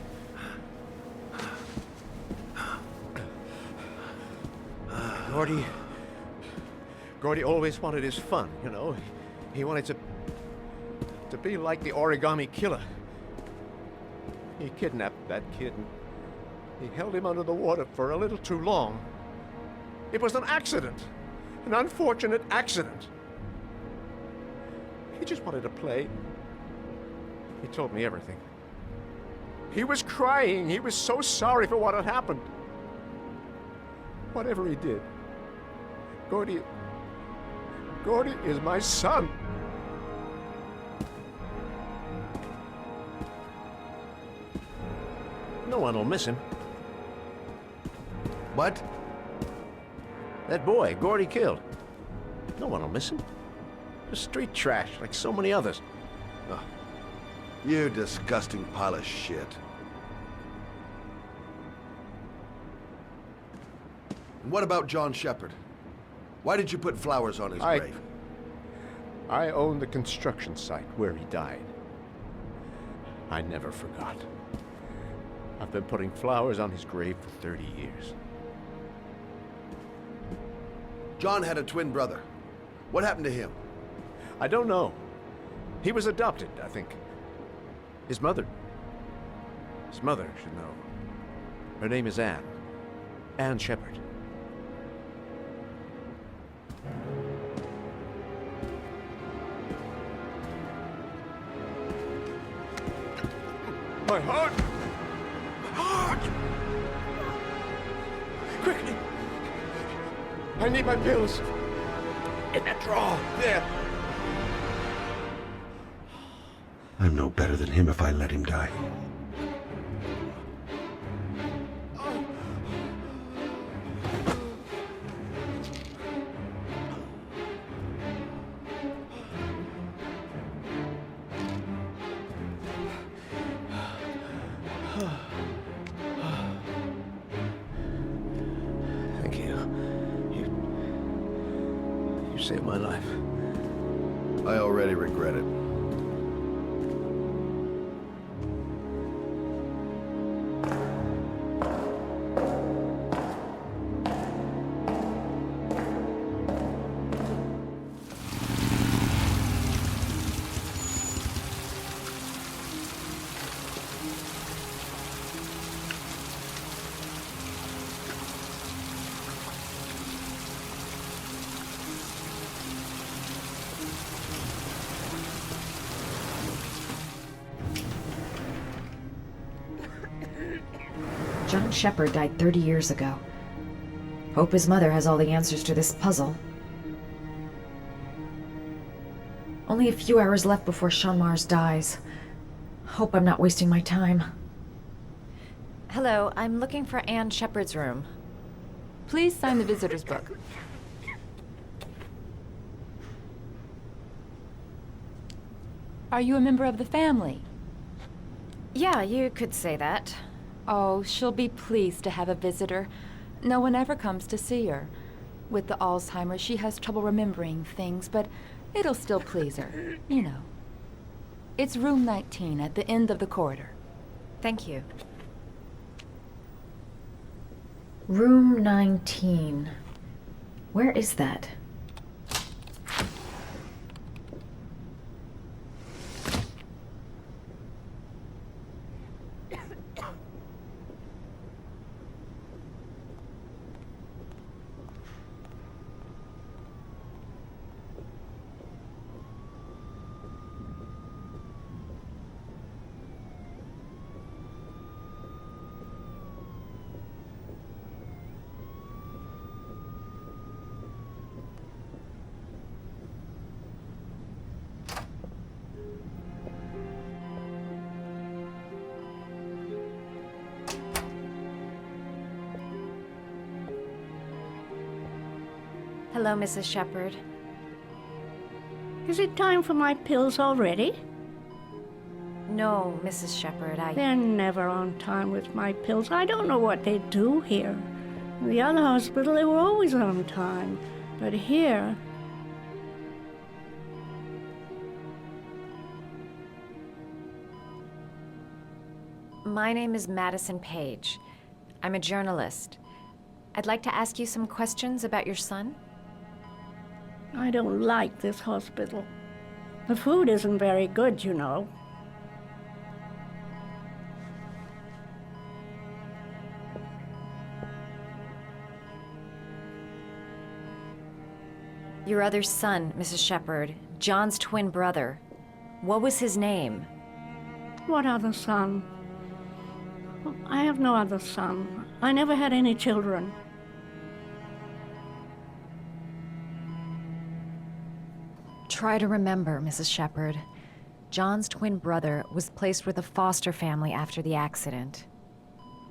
Gordy always wanted his fun, you know. He wanted to be like the Origami Killer. He kidnapped that kid and he held him under the water for a little too long. It was an accident. An unfortunate accident. He just wanted to play. He told me everything. He was crying. He was so sorry for what had happened. Whatever he did, Gordy is my son. No one will miss him. What? That boy, Gordy killed. No one will miss him. Just street trash, like so many others. Oh, you disgusting pile of shit. And what about John Shepard? Why did you put flowers on his grave? I own the construction site where he died. I never forgot. I've been putting flowers on his grave for 30 years. John had a twin brother. What happened to him? I don't know. He was adopted, I think. His mother should know. Her name is Anne. Anne Shepard. My heart! My heart! Quickly! I need my pills. In that drawer, there. I'm no better than him if I let him die. Thank you. You saved my life. I already regret it. John Shepard died 30 years ago. Hope his mother has all the answers to this puzzle. Only a few hours left before Sean Mars dies. Hope I'm not wasting my time. Hello, I'm looking for Anne Shepard's room. Please sign the visitor's book. Are you a member of the family? Yeah, you could say that. Oh, she'll be pleased to have a visitor. No one ever comes to see her. With the Alzheimer's, she has trouble remembering things, but it'll still please her, you know. It's room 19 at the end of the corridor. Thank you. Room 19. Where is that? Hello, Mrs. Shepherd. Is it time for my pills already? No, Mrs. Shepherd, They're never on time with my pills. I don't know what they do here. In the other hospital, they were always on time. But here... My name is Madison Paige. I'm a journalist. I'd like to ask you some questions about your son. I don't like this hospital. The food isn't very good, you know. Your other son, Mrs. Shepherd, John's twin brother. What was his name? What other son? I have no other son. I never had any children. Try to remember, Mrs. Shepherd. John's twin brother was placed with a foster family after the accident.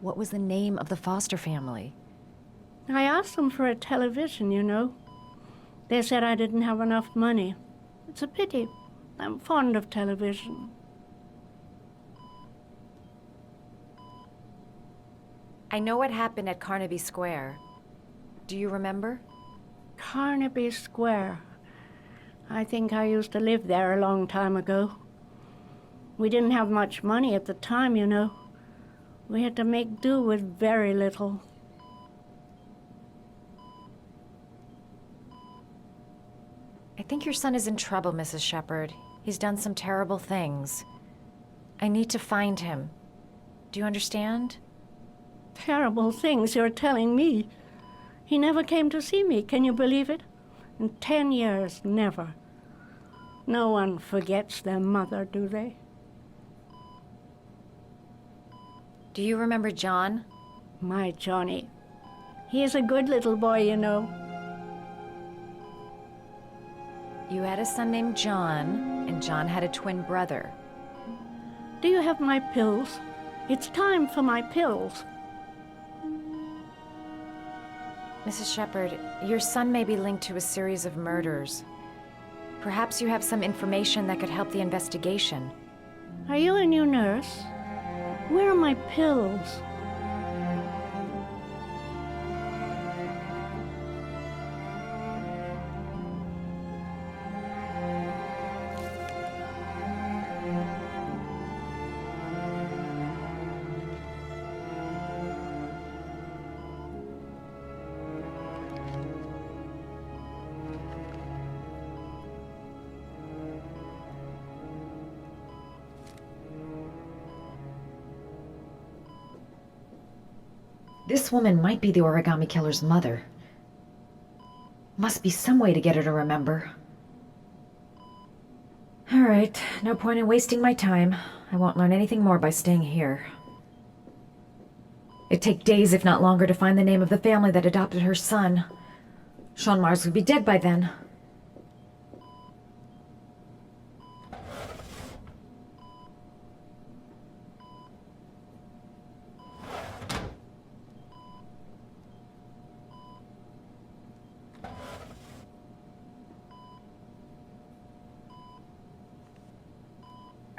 What was the name of the foster family? I asked them for a television, you know. They said I didn't have enough money. It's a pity. I'm fond of television. I know what happened at Carnaby Square. Do you remember? Carnaby Square. I think I used to live there a long time ago. We didn't have much money at the time, you know. We had to make do with very little. I think your son is in trouble, Mrs. Shepherd. He's done some terrible things. I need to find him. Do you understand? Terrible things you're telling me. He never came to see me, can you believe it? In 10 years, never. No one forgets their mother, do they? Do you remember John? My Johnny. He is a good little boy, you know. You had a son named John, and John had a twin brother. Do you have my pills? It's time for my pills. Mrs. Shepherd, your son may be linked to a series of murders. Perhaps you have some information that could help the investigation. Are you a new nurse? Where are my pills? This woman might be the Origami Killer's mother. Must be some way to get her to remember. All right, no point in wasting my time. I won't learn anything more by staying here. It'd take days, if not longer, to find the name of the family that adopted her son. Sean Mars would be dead by then.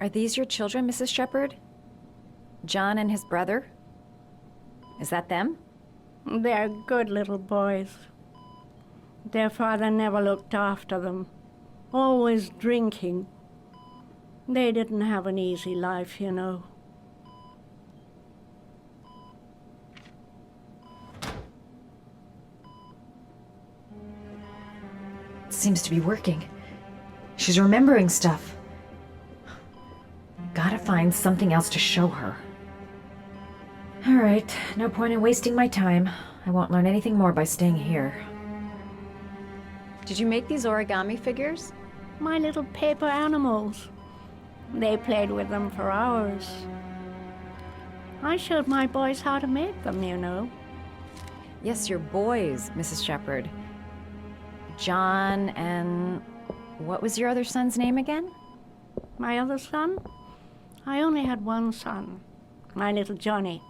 Are these your children, Mrs. Shepherd? John and his brother? Is that them? They're good little boys. Their father never looked after them. Always drinking. They didn't have an easy life, you know. It seems to be working. She's remembering stuff. Gotta find something else to show her. All right, no point in wasting my time. I won't learn anything more by staying here. Did you make these origami figures? My little paper animals. They played with them for hours. I showed my boys how to make them, you know. Yes, your boys, Mrs. Shepherd. John and... what was your other son's name again? My other son? I only had one son, my little Johnny.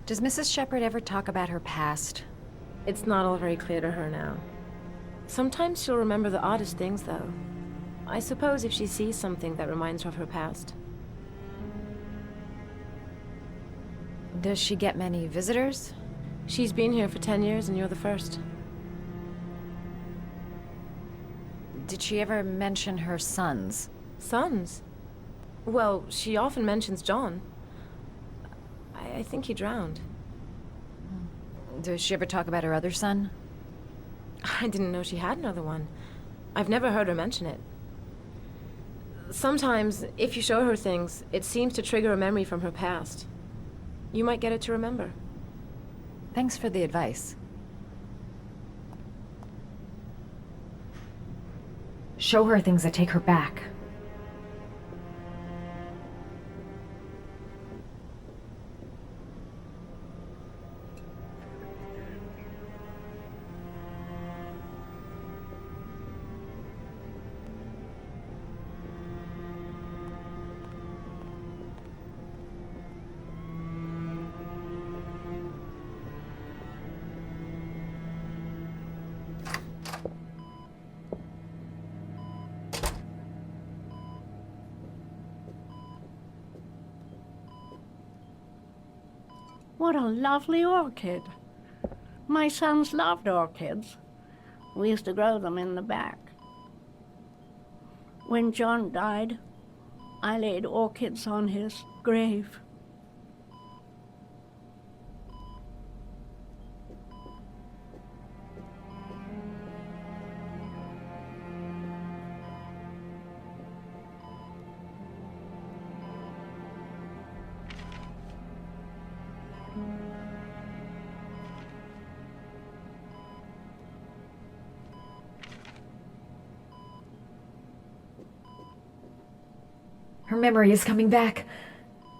Does Mrs. Shepherd ever talk about her past? It's not all very clear to her now. Sometimes she'll remember the oddest things, though. I suppose if she sees something that reminds her of her past. Does she get many visitors? She's been here for 10 years and you're the first. Did she ever mention her sons? Sons? Well, she often mentions John. I think he drowned. Does she ever talk about her other son? I didn't know she had another one. I've never heard her mention it. Sometimes, if you show her things, it seems to trigger a memory from her past. You might get it to remember. Thanks for the advice. Show her things that take her back. What a lovely orchid. My sons loved orchids. We used to grow them in the back. When John died, I laid orchids on his grave. Her memory is coming back.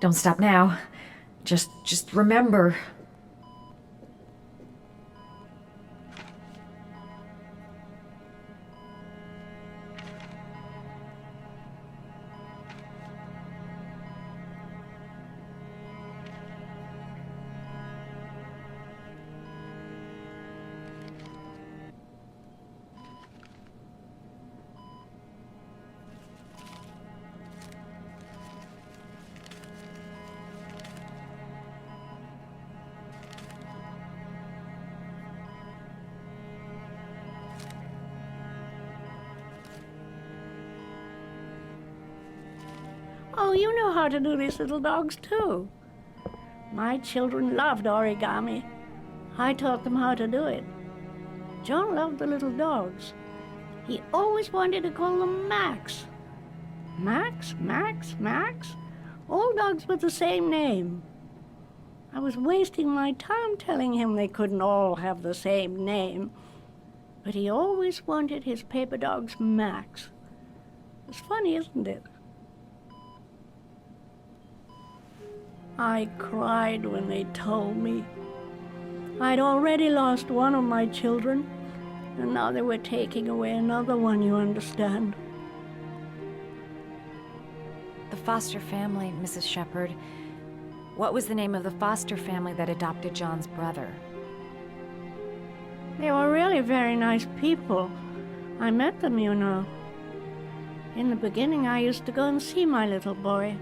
Don't stop now. Just remember. Oh, you know how to do these little dogs, too. My children loved origami. I taught them how to do it. John loved the little dogs. He always wanted to call them Max. Max, Max, Max? All dogs with the same name. I was wasting my time telling him they couldn't all have the same name. But he always wanted his paper dogs Max. It's funny, isn't it? I cried when they told me. I'd already lost one of my children, and now they were taking away another one, you understand. The foster family, Mrs. Shepherd. What was the name of the foster family that adopted John's brother? They were really very nice people. I met them, you know. In the beginning, I used to go and see my little boy.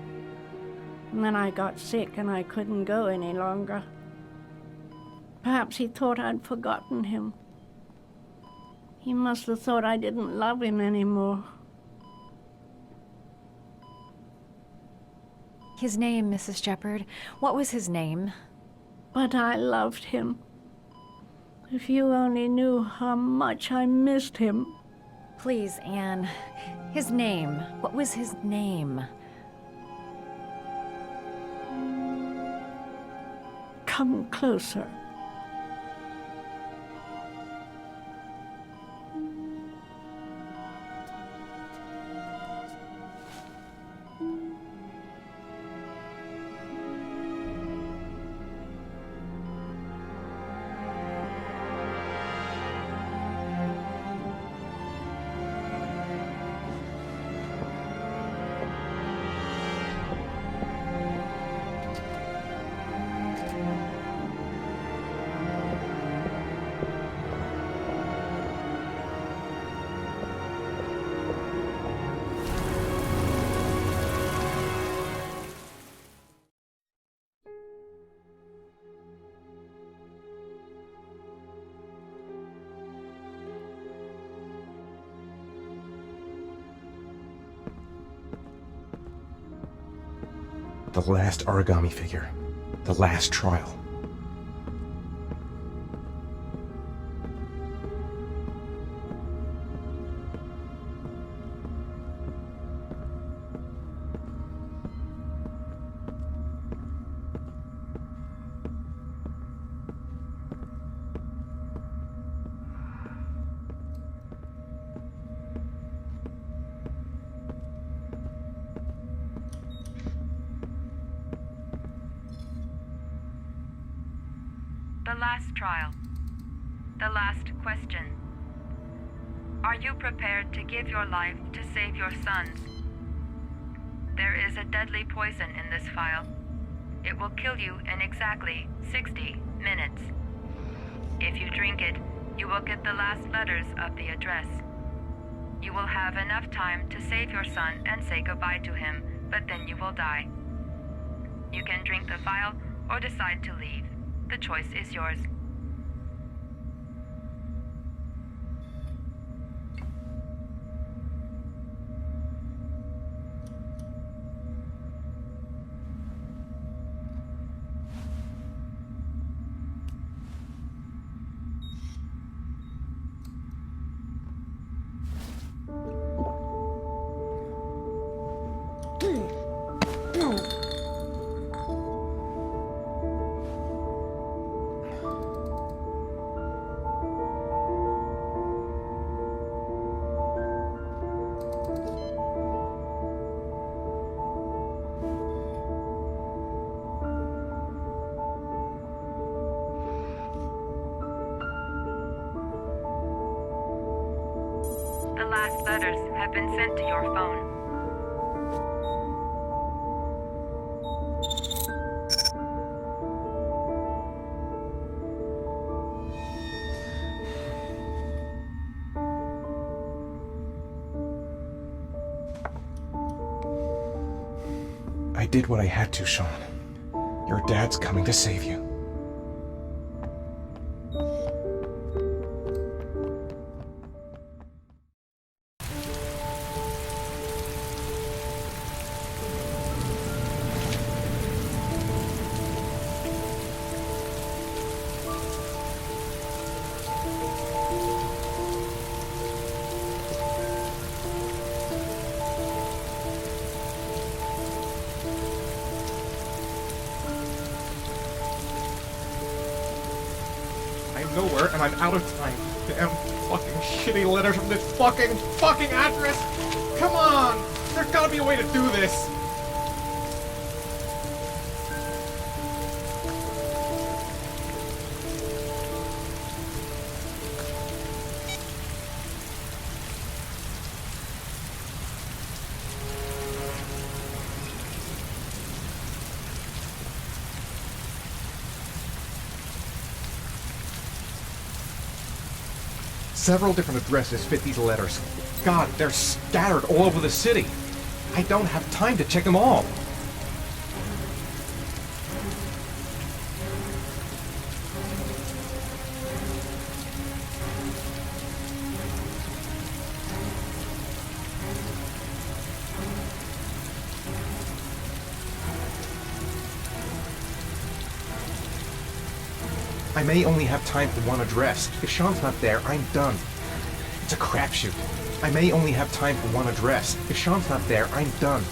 And then I got sick and I couldn't go any longer. Perhaps he thought I'd forgotten him. He must have thought I didn't love him anymore. His name, Mrs. Shepherd. What was his name? But I loved him. If you only knew how much I missed him. Please, Anne. His name. What was his name? Come closer. the last origami figure. The last trial. The last trial. The last question. Are you prepared to give your life to save your sons? There is a deadly poison in this vial. It will kill you in exactly 60 minutes. If you drink it, you will get the last letters of the address. You will have enough time to save your son and say goodbye to him, but then you will die. You can drink the vial or decide to leave. The choice is yours. The last letters have been sent to your phone. I did what I had to, Sean. Your dad's coming to save you. I'm nowhere, and I'm out of time. Damn fucking shitty letters from this fucking address! Come on! There's gotta be a way to do this! Several different addresses fit these letters. God, they're scattered all over the city. I don't have time to check them all. I may only have time for one address. If Sean's not there, I'm done. It's a crapshoot. I may only have time for one address. If Sean's not there, I'm done.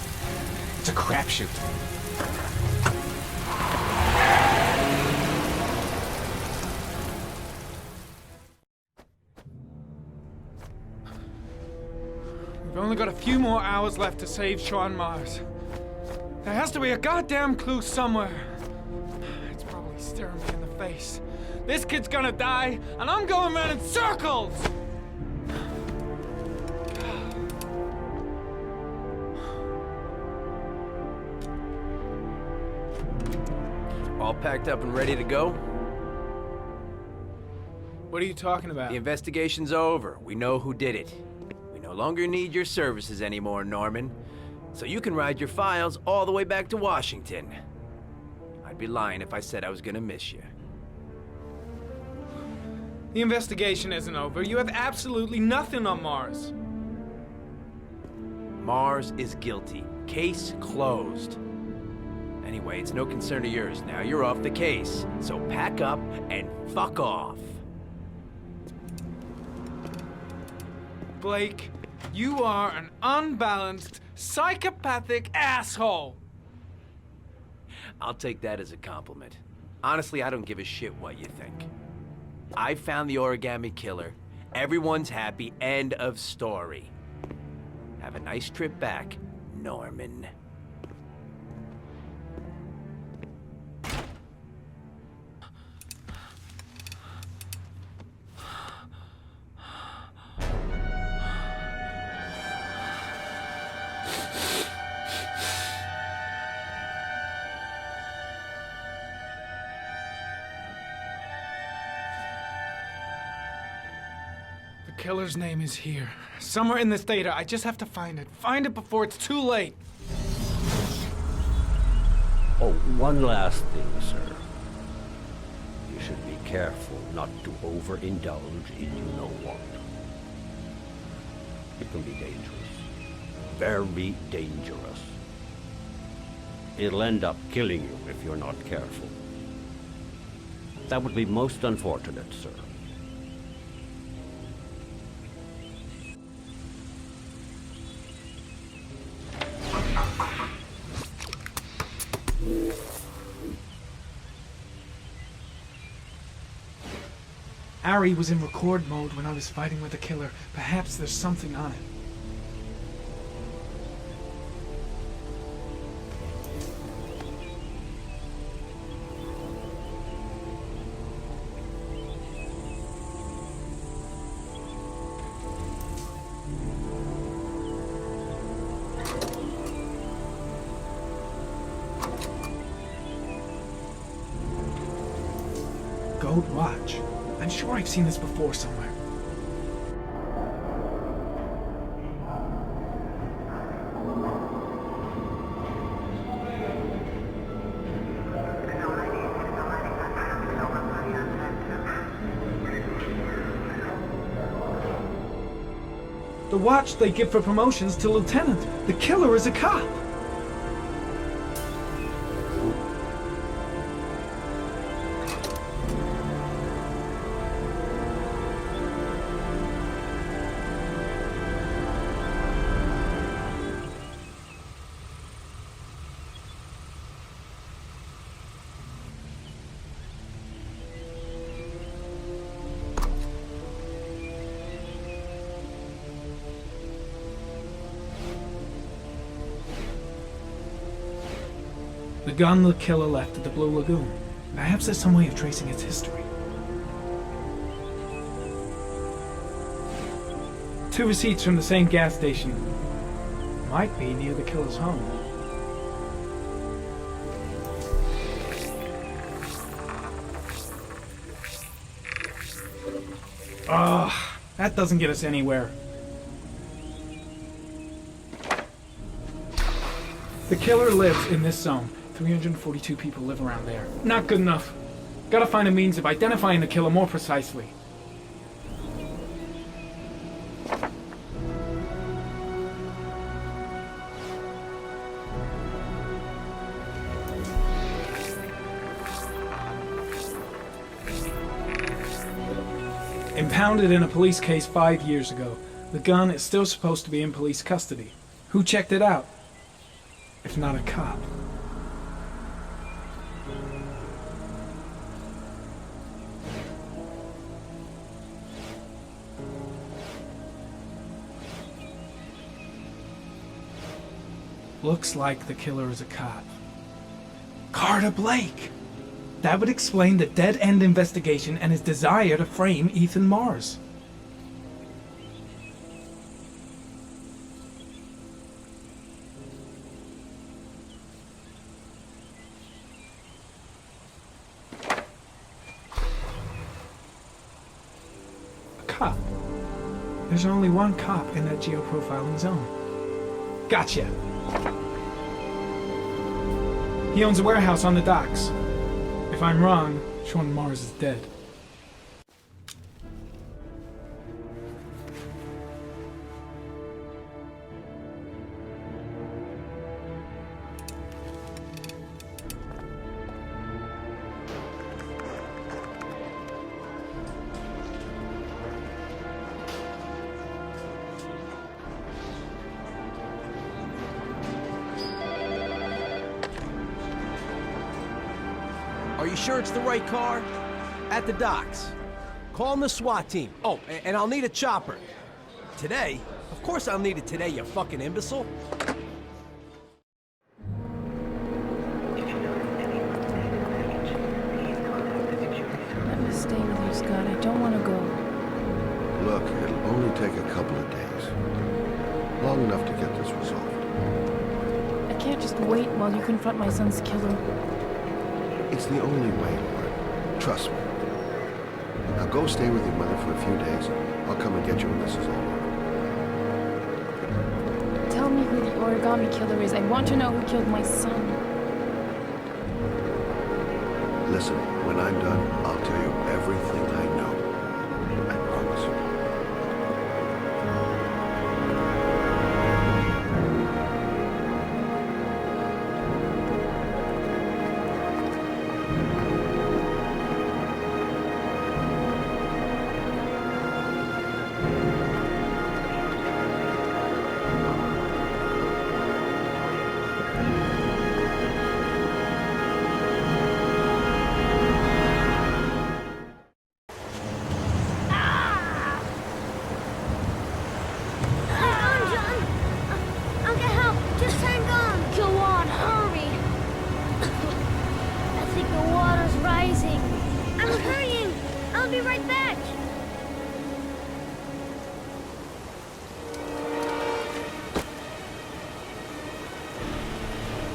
It's a crapshoot. We've only got a few more hours left to save Sean Mars. There has to be a goddamn clue somewhere. It's probably staring me in the face. This kid's gonna die, and I'm going around in circles! All packed up and ready to go? What are you talking about? The investigation's over. We know who did it. We no longer need your services anymore, Norman. So you can ride your files all the way back to Washington. I'd be lying if I said I was gonna miss you. The investigation isn't over. You have absolutely nothing on Mars. Mars is guilty. Case closed. Anyway, it's no concern of yours now. You're off the case. So pack up and fuck off. Blake, you are an unbalanced, psychopathic asshole. I'll take that as a compliment. Honestly, I don't give a shit what you think. I found the Origami Killer. Everyone's happy. End of story. Have a nice trip back, Norman. The killer's name is here. Somewhere in this data. I just have to find it. Find it before it's too late. Oh, one last thing, sir. You should be careful not to overindulge in you-know-what. It can be dangerous. Very dangerous. It'll end up killing you if you're not careful. That would be most unfortunate, sir. Ari was in record mode when I was fighting with the killer. Perhaps there's something on it. Gold watch. I'm sure I've seen this before somewhere. The watch they give for promotions to lieutenant. The killer is a cop. The gun the killer left at the Blue Lagoon. Perhaps there's some way of tracing its history. 2 receipts from the same gas station. Might be near the killer's home. Ugh, that doesn't get us anywhere. The killer lives in this zone. 342 people live around there. Not good enough. Gotta find a means of identifying the killer more precisely. Impounded in a police case 5 years ago, the gun is still supposed to be in police custody. Who checked it out? If not a cop. Looks like the killer is a cop. Carter Blake! That would explain the dead-end investigation and his desire to frame Ethan Mars. A cop. There's only one cop in that geoprofiling zone. Gotcha! He owns a warehouse on the docks. If I'm wrong, Sean Mars is dead. sure it's the right car? At the docks. Call the SWAT team. Oh, and I'll need a chopper. Today? Of course I'll need it today, you fucking imbecile. Let me stay with you, Scott. I don't want to go. Look, it'll only take a couple of days. Long enough to get this resolved. I can't just wait while you confront my son's killer. It's the only way, Lauren. Trust me. Now go stay with your mother for a few days. I'll come and get you when this is all over. Tell me who the Origami Killer is. I want to know who killed my son. Listen, when I'm done, I'll tell you everything I know. I promise.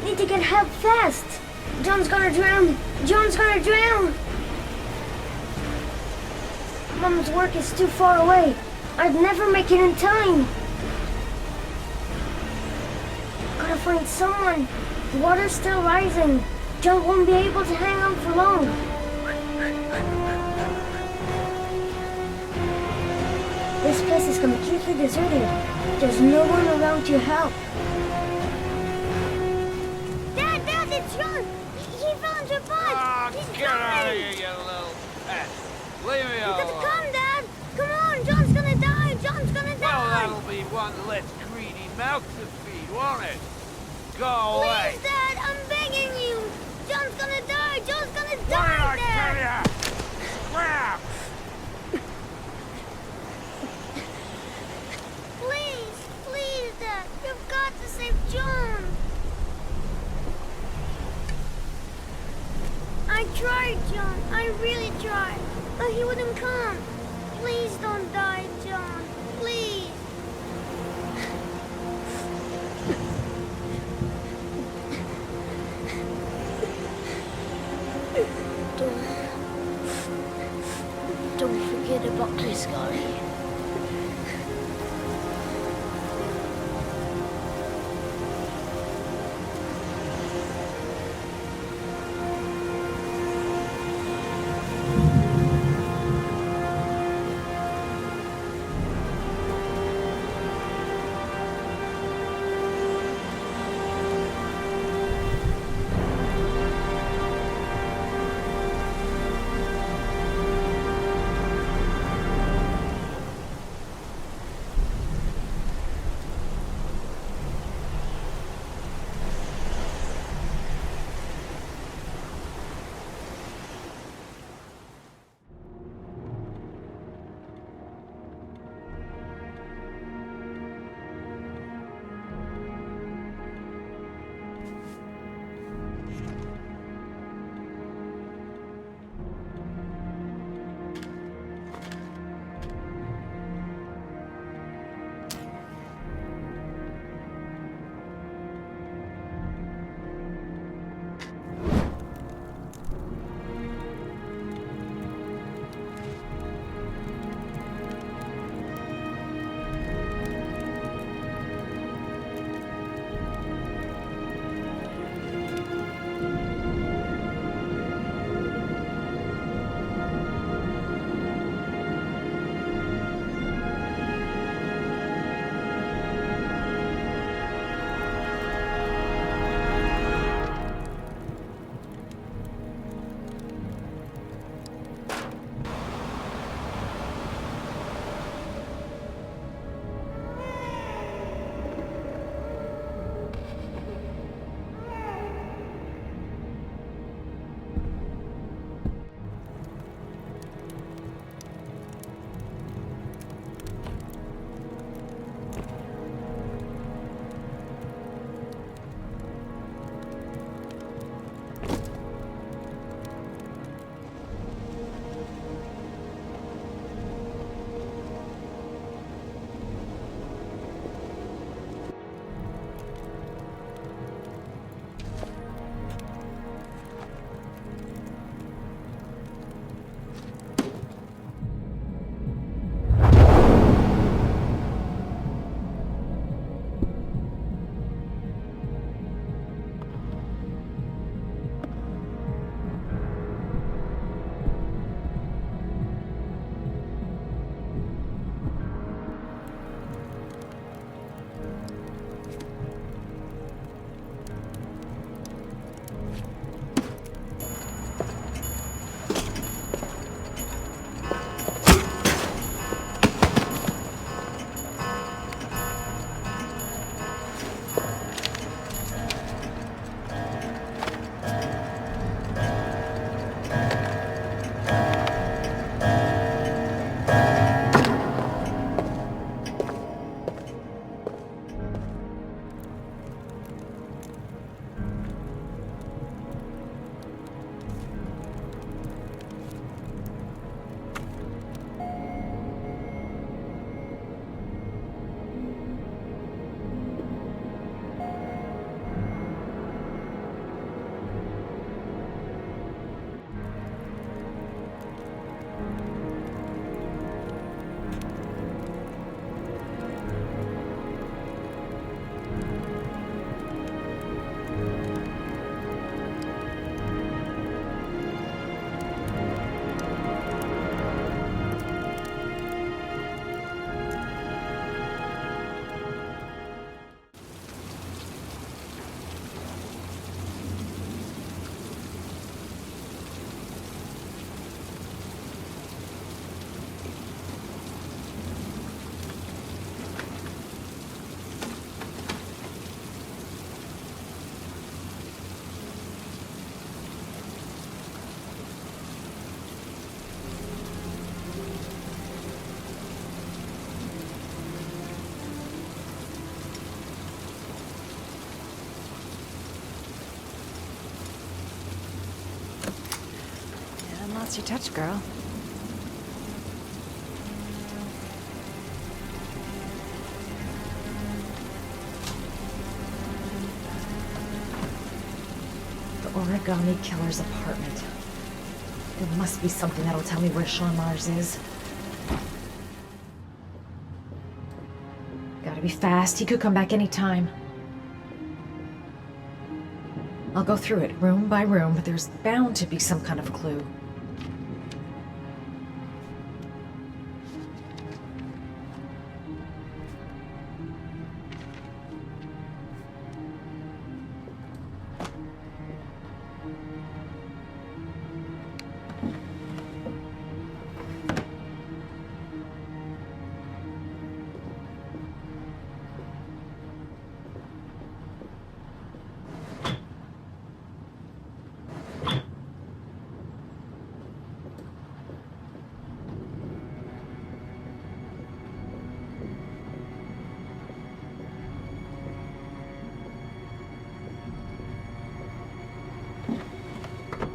Need to get help fast! John's gonna drown! John's gonna drown! Mom's work is too far away. I'd never make it in time. Gotta find someone. The water's still rising. John won't be able to hang on for long. This place is completely deserted. There's no one around to help. Dad, it's John! He fell into a pond! He's Get out of here, you little pest! Leave me You alone! gotta come, Dad! Come on, John's gonna die! John's gonna die! Well, that'll be one less greedy mouth to feed, won't it? Go away! Please, Dad, I'm begging you! John's gonna die! John's gonna What die, did I Dad! tell ya? Crap! Please, Dad, you've got to save John! I tried, John. I really tried. But he wouldn't come. Please don't die, John. Please. Don't forget about this guy. Lost your touch, girl. The Origami Killer's apartment. There must be something that'll tell me where Sean Mars is. Gotta be fast. He could come back anytime. I'll go through it room by room, but there's bound to be some kind of clue.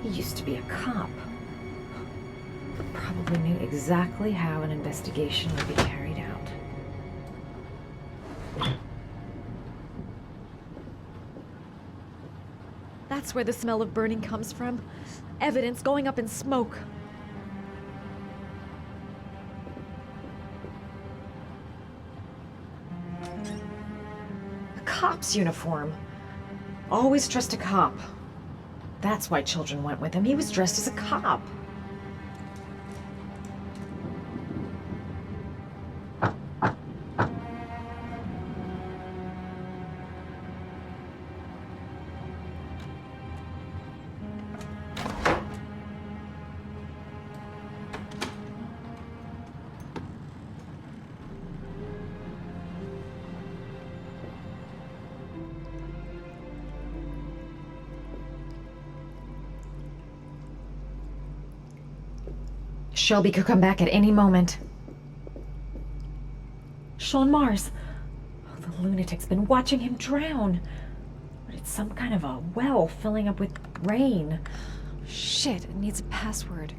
He used to be a cop. Probably knew exactly how an investigation would be carried out. That's where the smell of burning comes from. Evidence going up in smoke. A cop's uniform. Always trust a cop. That's why children went with him. He was dressed as a cop. Shelby could come back at any moment. Sean Mars. Oh, the lunatic's been watching him drown. But it's some kind of a well filling up with rain. Shit, it needs a password.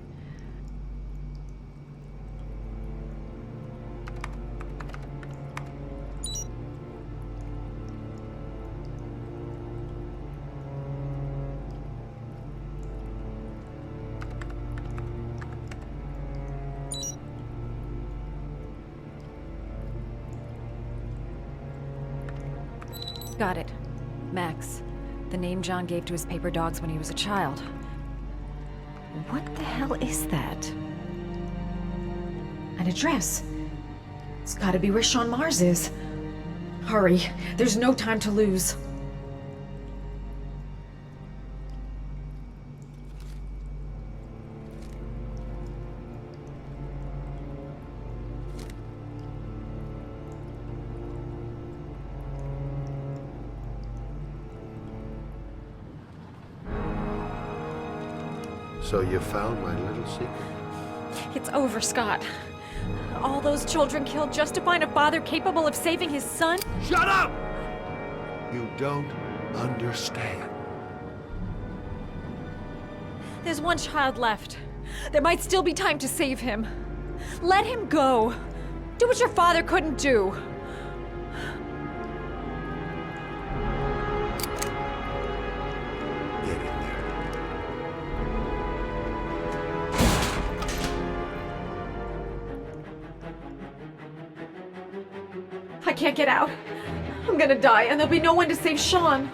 Got it. Max. The name John gave to his paper dogs when he was a child. What the hell is that? An address. It's gotta be where Sean Mars is. Hurry. There's no time to lose. So you found my little secret? It's over, Scott. All those children killed just to find a father capable of saving his son? Shut up! You don't understand. There's one child left. There might still be time to save him. Let him go. Do what your father couldn't do. I can't get out. I'm gonna die, and there'll be no one to save Sean.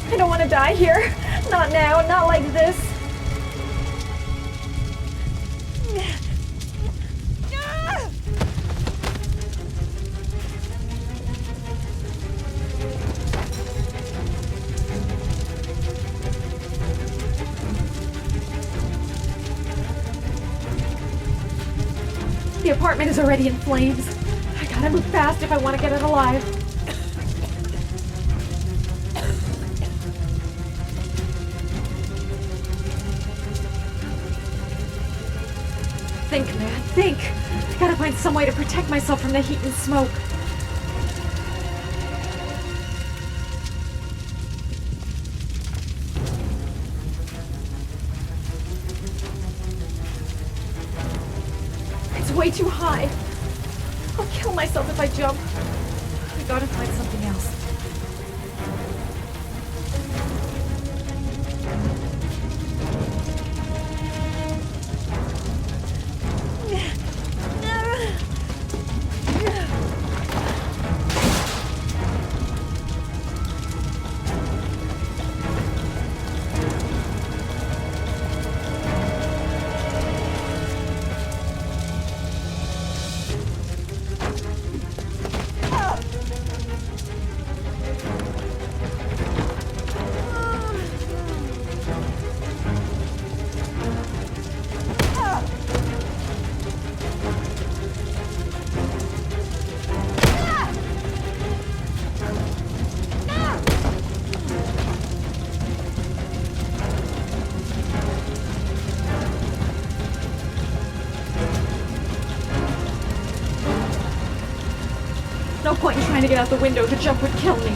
I don't want to die here. Not now, not like this. The apartment is already in flames. I gotta move fast if I want to get it alive. Think, man, think! I gotta find some way to protect myself from the heat and smoke. It's way too high. I'll kill myself if I jump. I gotta find something else. No point in trying to get out the window. The jump would kill me.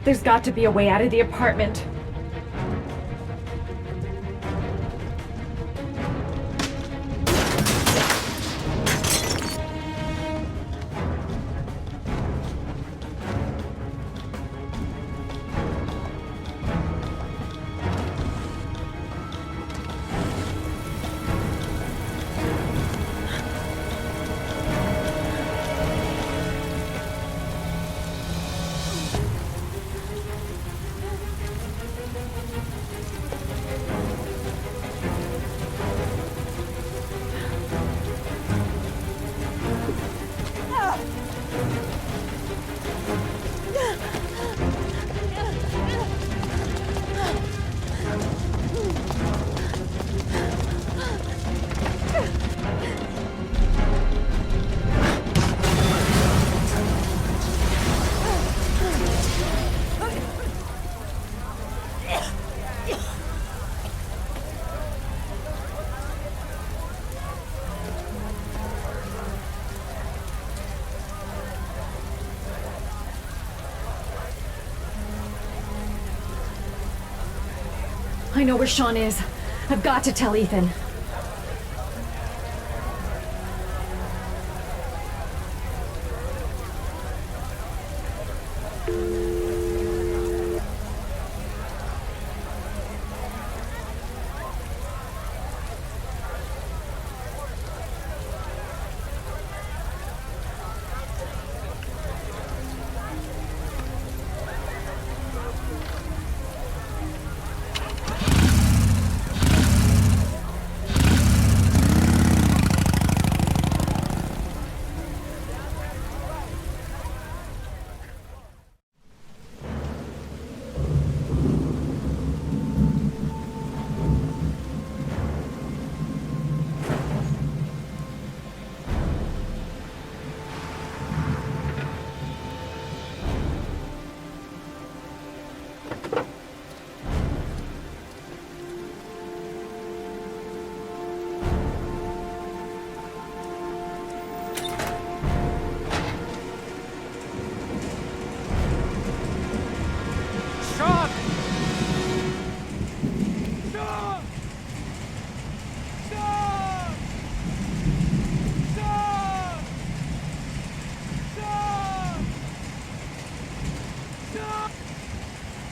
There's got to be a way out of the apartment. I know where Sean is. I've got to tell Ethan.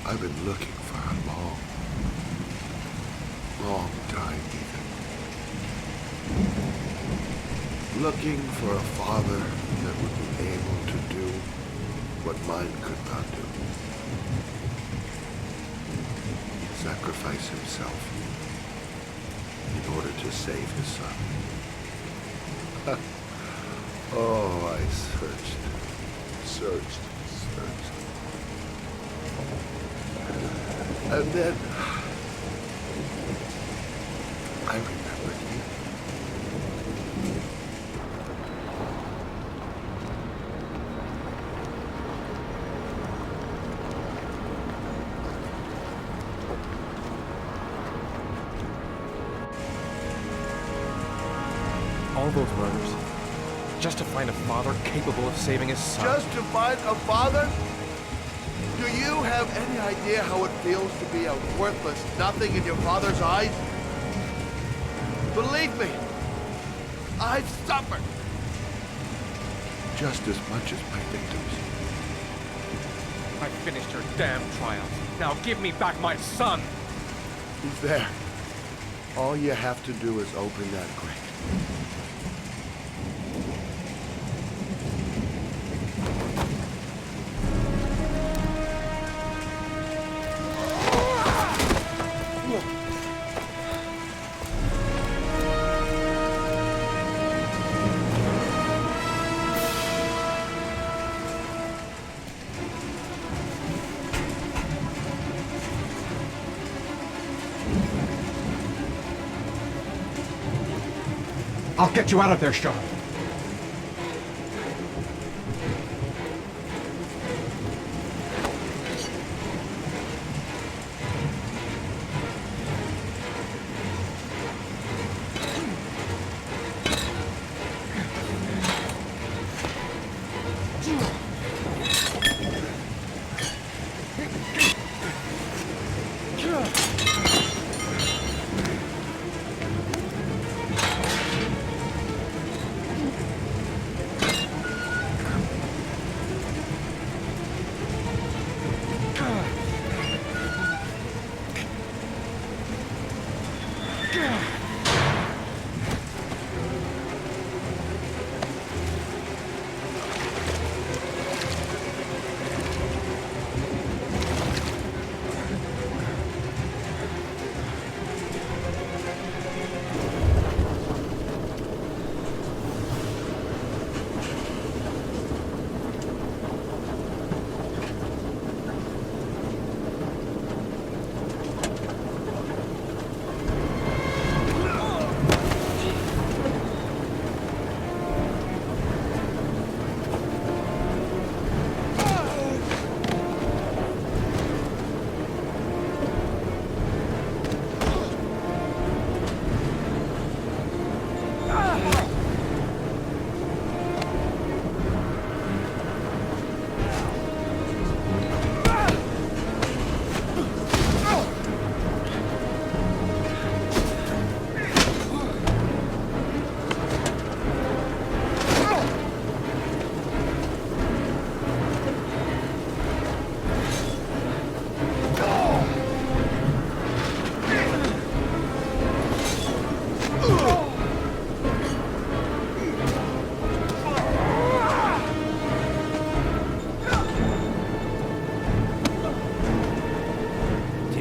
I've been looking for a long, long time, Ethan. Looking for a father that would be able to do what mine could not do. Sacrifice himself in order to save his son. Oh, I searched. And then I remembered you. All those murders, just to find a father capable of saving his son. Just to find a father? Do you have any idea how it feels to be a worthless nothing in your father's eyes? Believe me, I've suffered just as much as my victims. I finished your damn trial. Now give me back my son! He's there. All you have to do is open that grate. I'll get you out of there, Sean.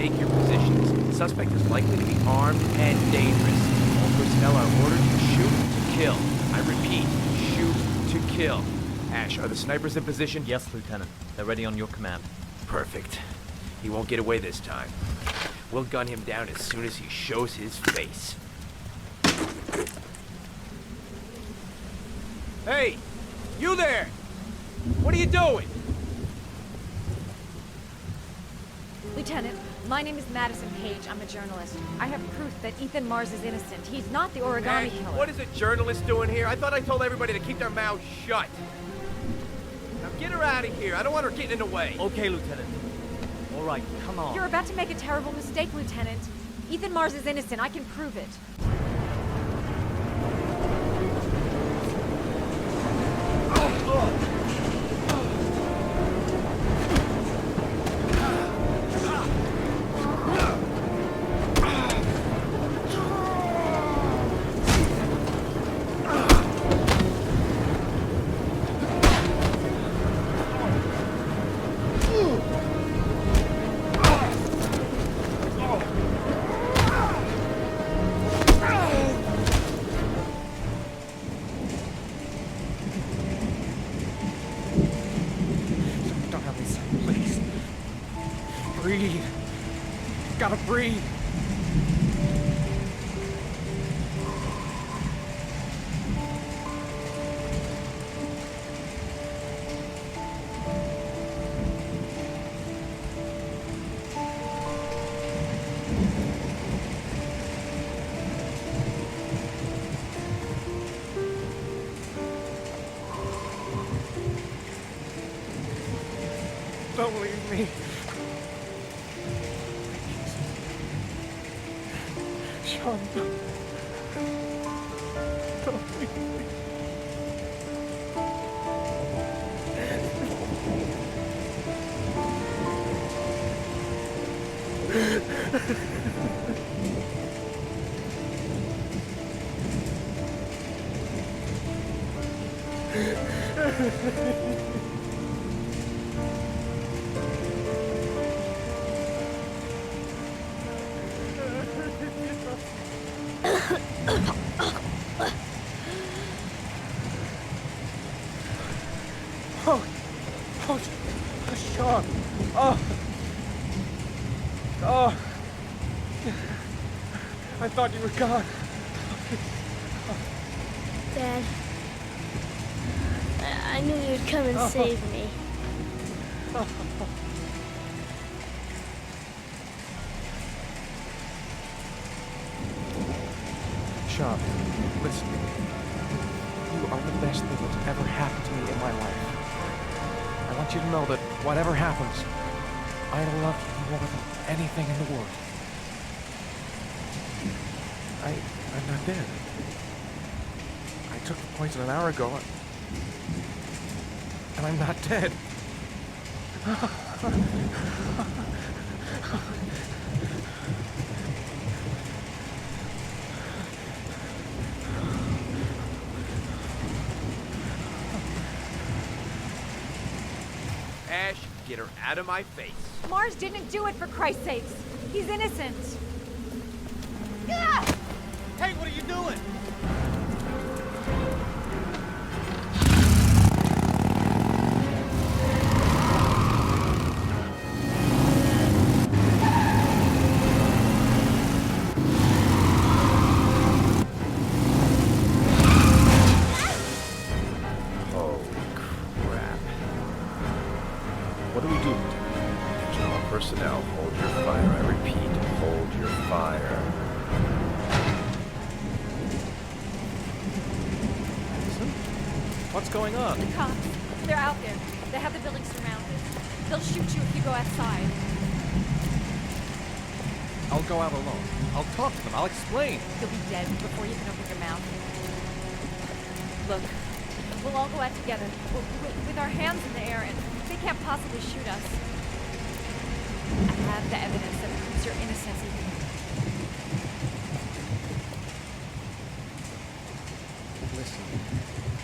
Take your positions. The suspect is likely to be armed and dangerous. All personnel are ordered to shoot to kill. I repeat, shoot to kill. Ash, are the snipers in position? Yes, Lieutenant. They're ready on your command. Perfect. He won't get away this time. We'll gun him down as soon as he shows his face. Hey! You there! What are you doing? Lieutenant, my name is Madison Paige. I'm a journalist. I have proof that Ethan Mars is innocent. He's not the Origami Killer. What is a journalist doing here? I thought I told everybody to keep their mouths shut. Now get her out of here. I don't want her getting in the way. Okay, Lieutenant. All right, come on. You're about to make a terrible mistake, Lieutenant. Ethan Mars is innocent. I can prove it. Breathe. Gotta breathe. Don't leave me. Sean, don't leave me. Sean. Oh. I thought you were gone. Dad, I knew you'd come and save me. Sean, listen. You are the best thing that's ever happened to me in my life. I want you to know that whatever happens, I love you more than anything in the world. I'm not dead. I took the poison an hour ago, and I'm not dead. Ash, get her out of my face. Mars didn't do it, for Christ's sakes. He's innocent. Hey, what are you doing? Oh, crap. What do we do? Attention all personnel, hold your fire. I repeat, hold your fire. What's going on? The cops. They're out there. They have the building surrounded. They'll shoot you if you go outside. I'll go out alone. I'll talk to them. I'll explain. You'll be dead before you can open your mouth. Look, we'll all go out together, with our hands in the air, and they can't possibly shoot us. I have the evidence that proves your innocence. Listen,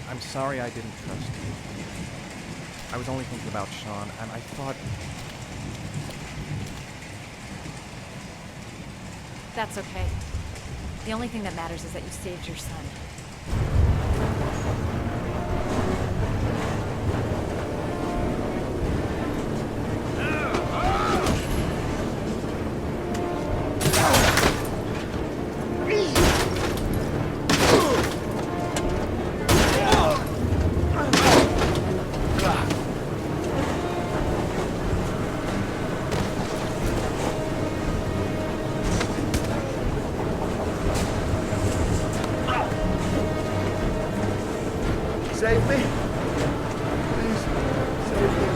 I'm sorry I didn't trust you. I was only thinking about Sean, and I thought... That's okay. The only thing that matters is that you saved your son. Save me. Please, save me.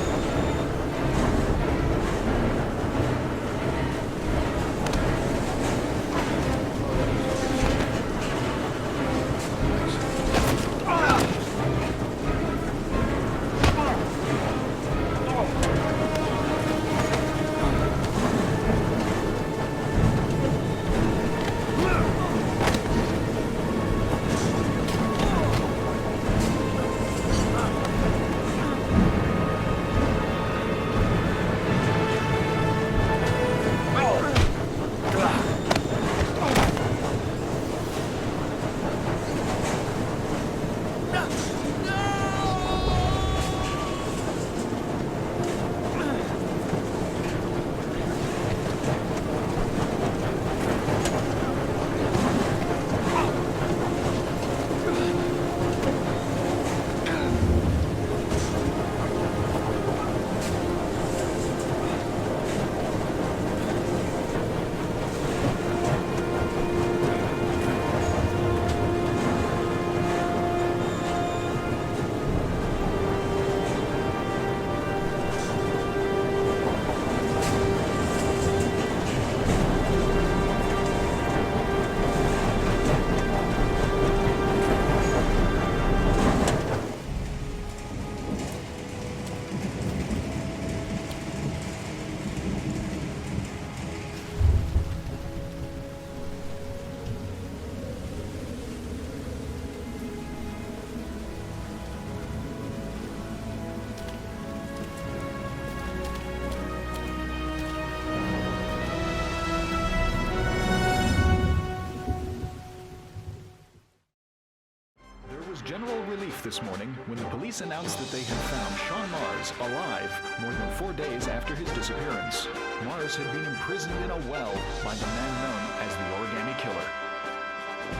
General relief this morning when the police announced that they had found Sean Mars alive more than 4 days after his disappearance. Mars had been imprisoned in a well by the man known as the Origami Killer.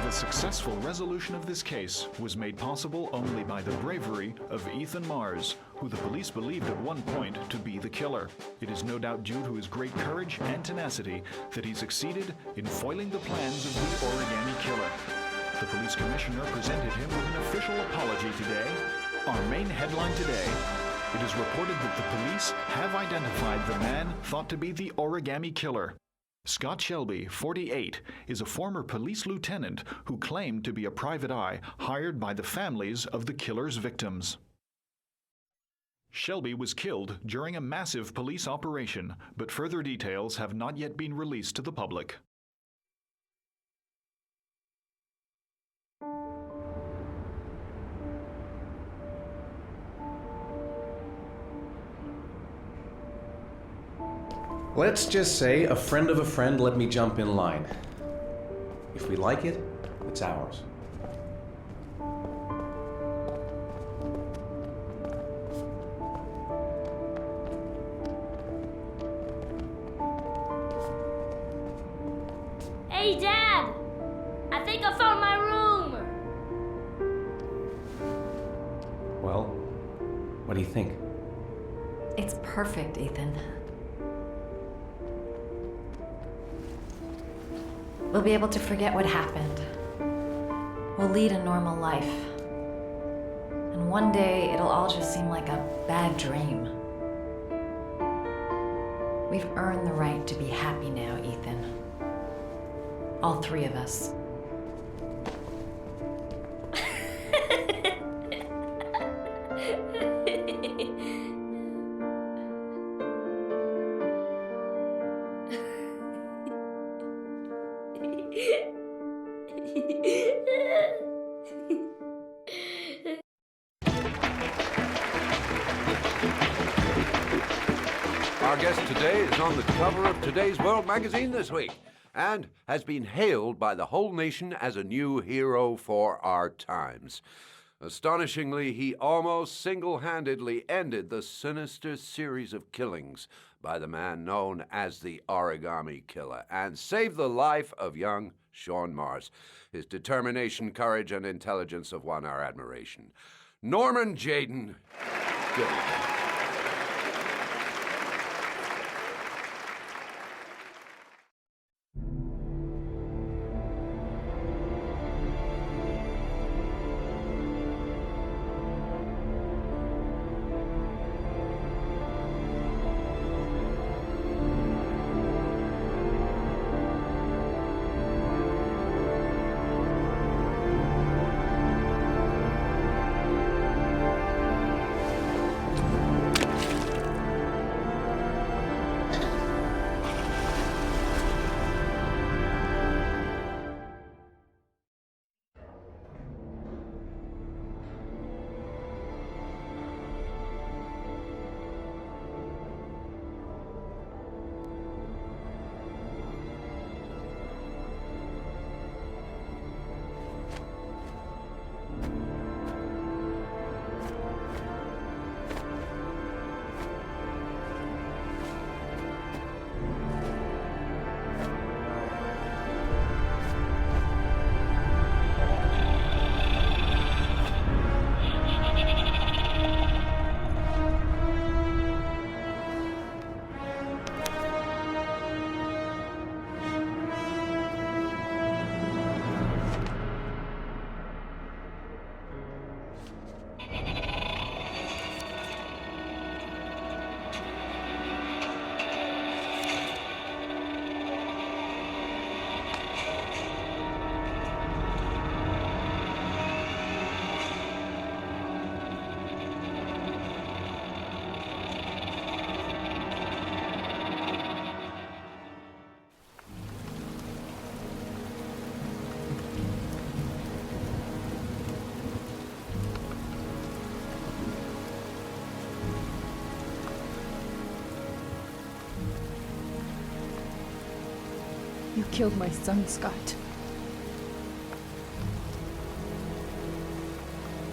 The successful resolution of this case was made possible only by the bravery of Ethan Mars, who the police believed at one point to be the killer. It is no doubt due to his great courage and tenacity that he succeeded in foiling the plans of the Origami Killer. The police commissioner presented him with an official apology today. Our main headline today: it is reported that the police have identified the man thought to be the Origami Killer. Scott Shelby, 48, is a former police lieutenant who claimed to be a private eye hired by the families of the killer's victims. Shelby was killed during a massive police operation, but further details have not yet been released to the public. Let's just say a friend of a friend let me jump in line. If we like it, it's ours. Hey, Dad! I think I found my room! Well, what do you think? It's perfect, Ethan. We'll be able to forget what happened. We'll lead a normal life. And one day, it'll all just seem like a bad dream. We've earned the right to be happy now, Ethan. All three of us. Our guest today is on the cover of today's World magazine this week. and has been hailed by the whole nation as a new hero for our times. Astonishingly, he almost single-handedly ended the sinister series of killings by the man known as the Origami Killer and saved the life of young Shawn Mars. His determination, courage, and intelligence have won our admiration. Norman Jayden, good. You killed my son, Scott.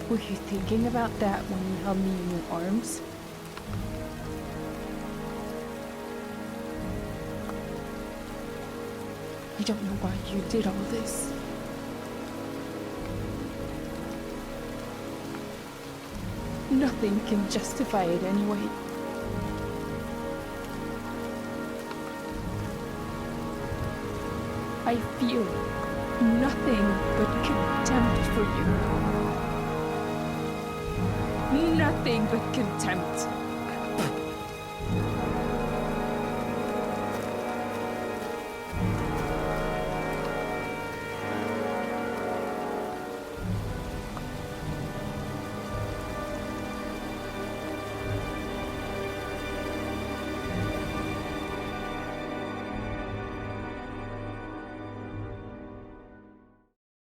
Were you thinking about that when you held me in your arms? I don't know why you did all this. Nothing can justify it anyway. I feel nothing but contempt for you. Nothing but contempt.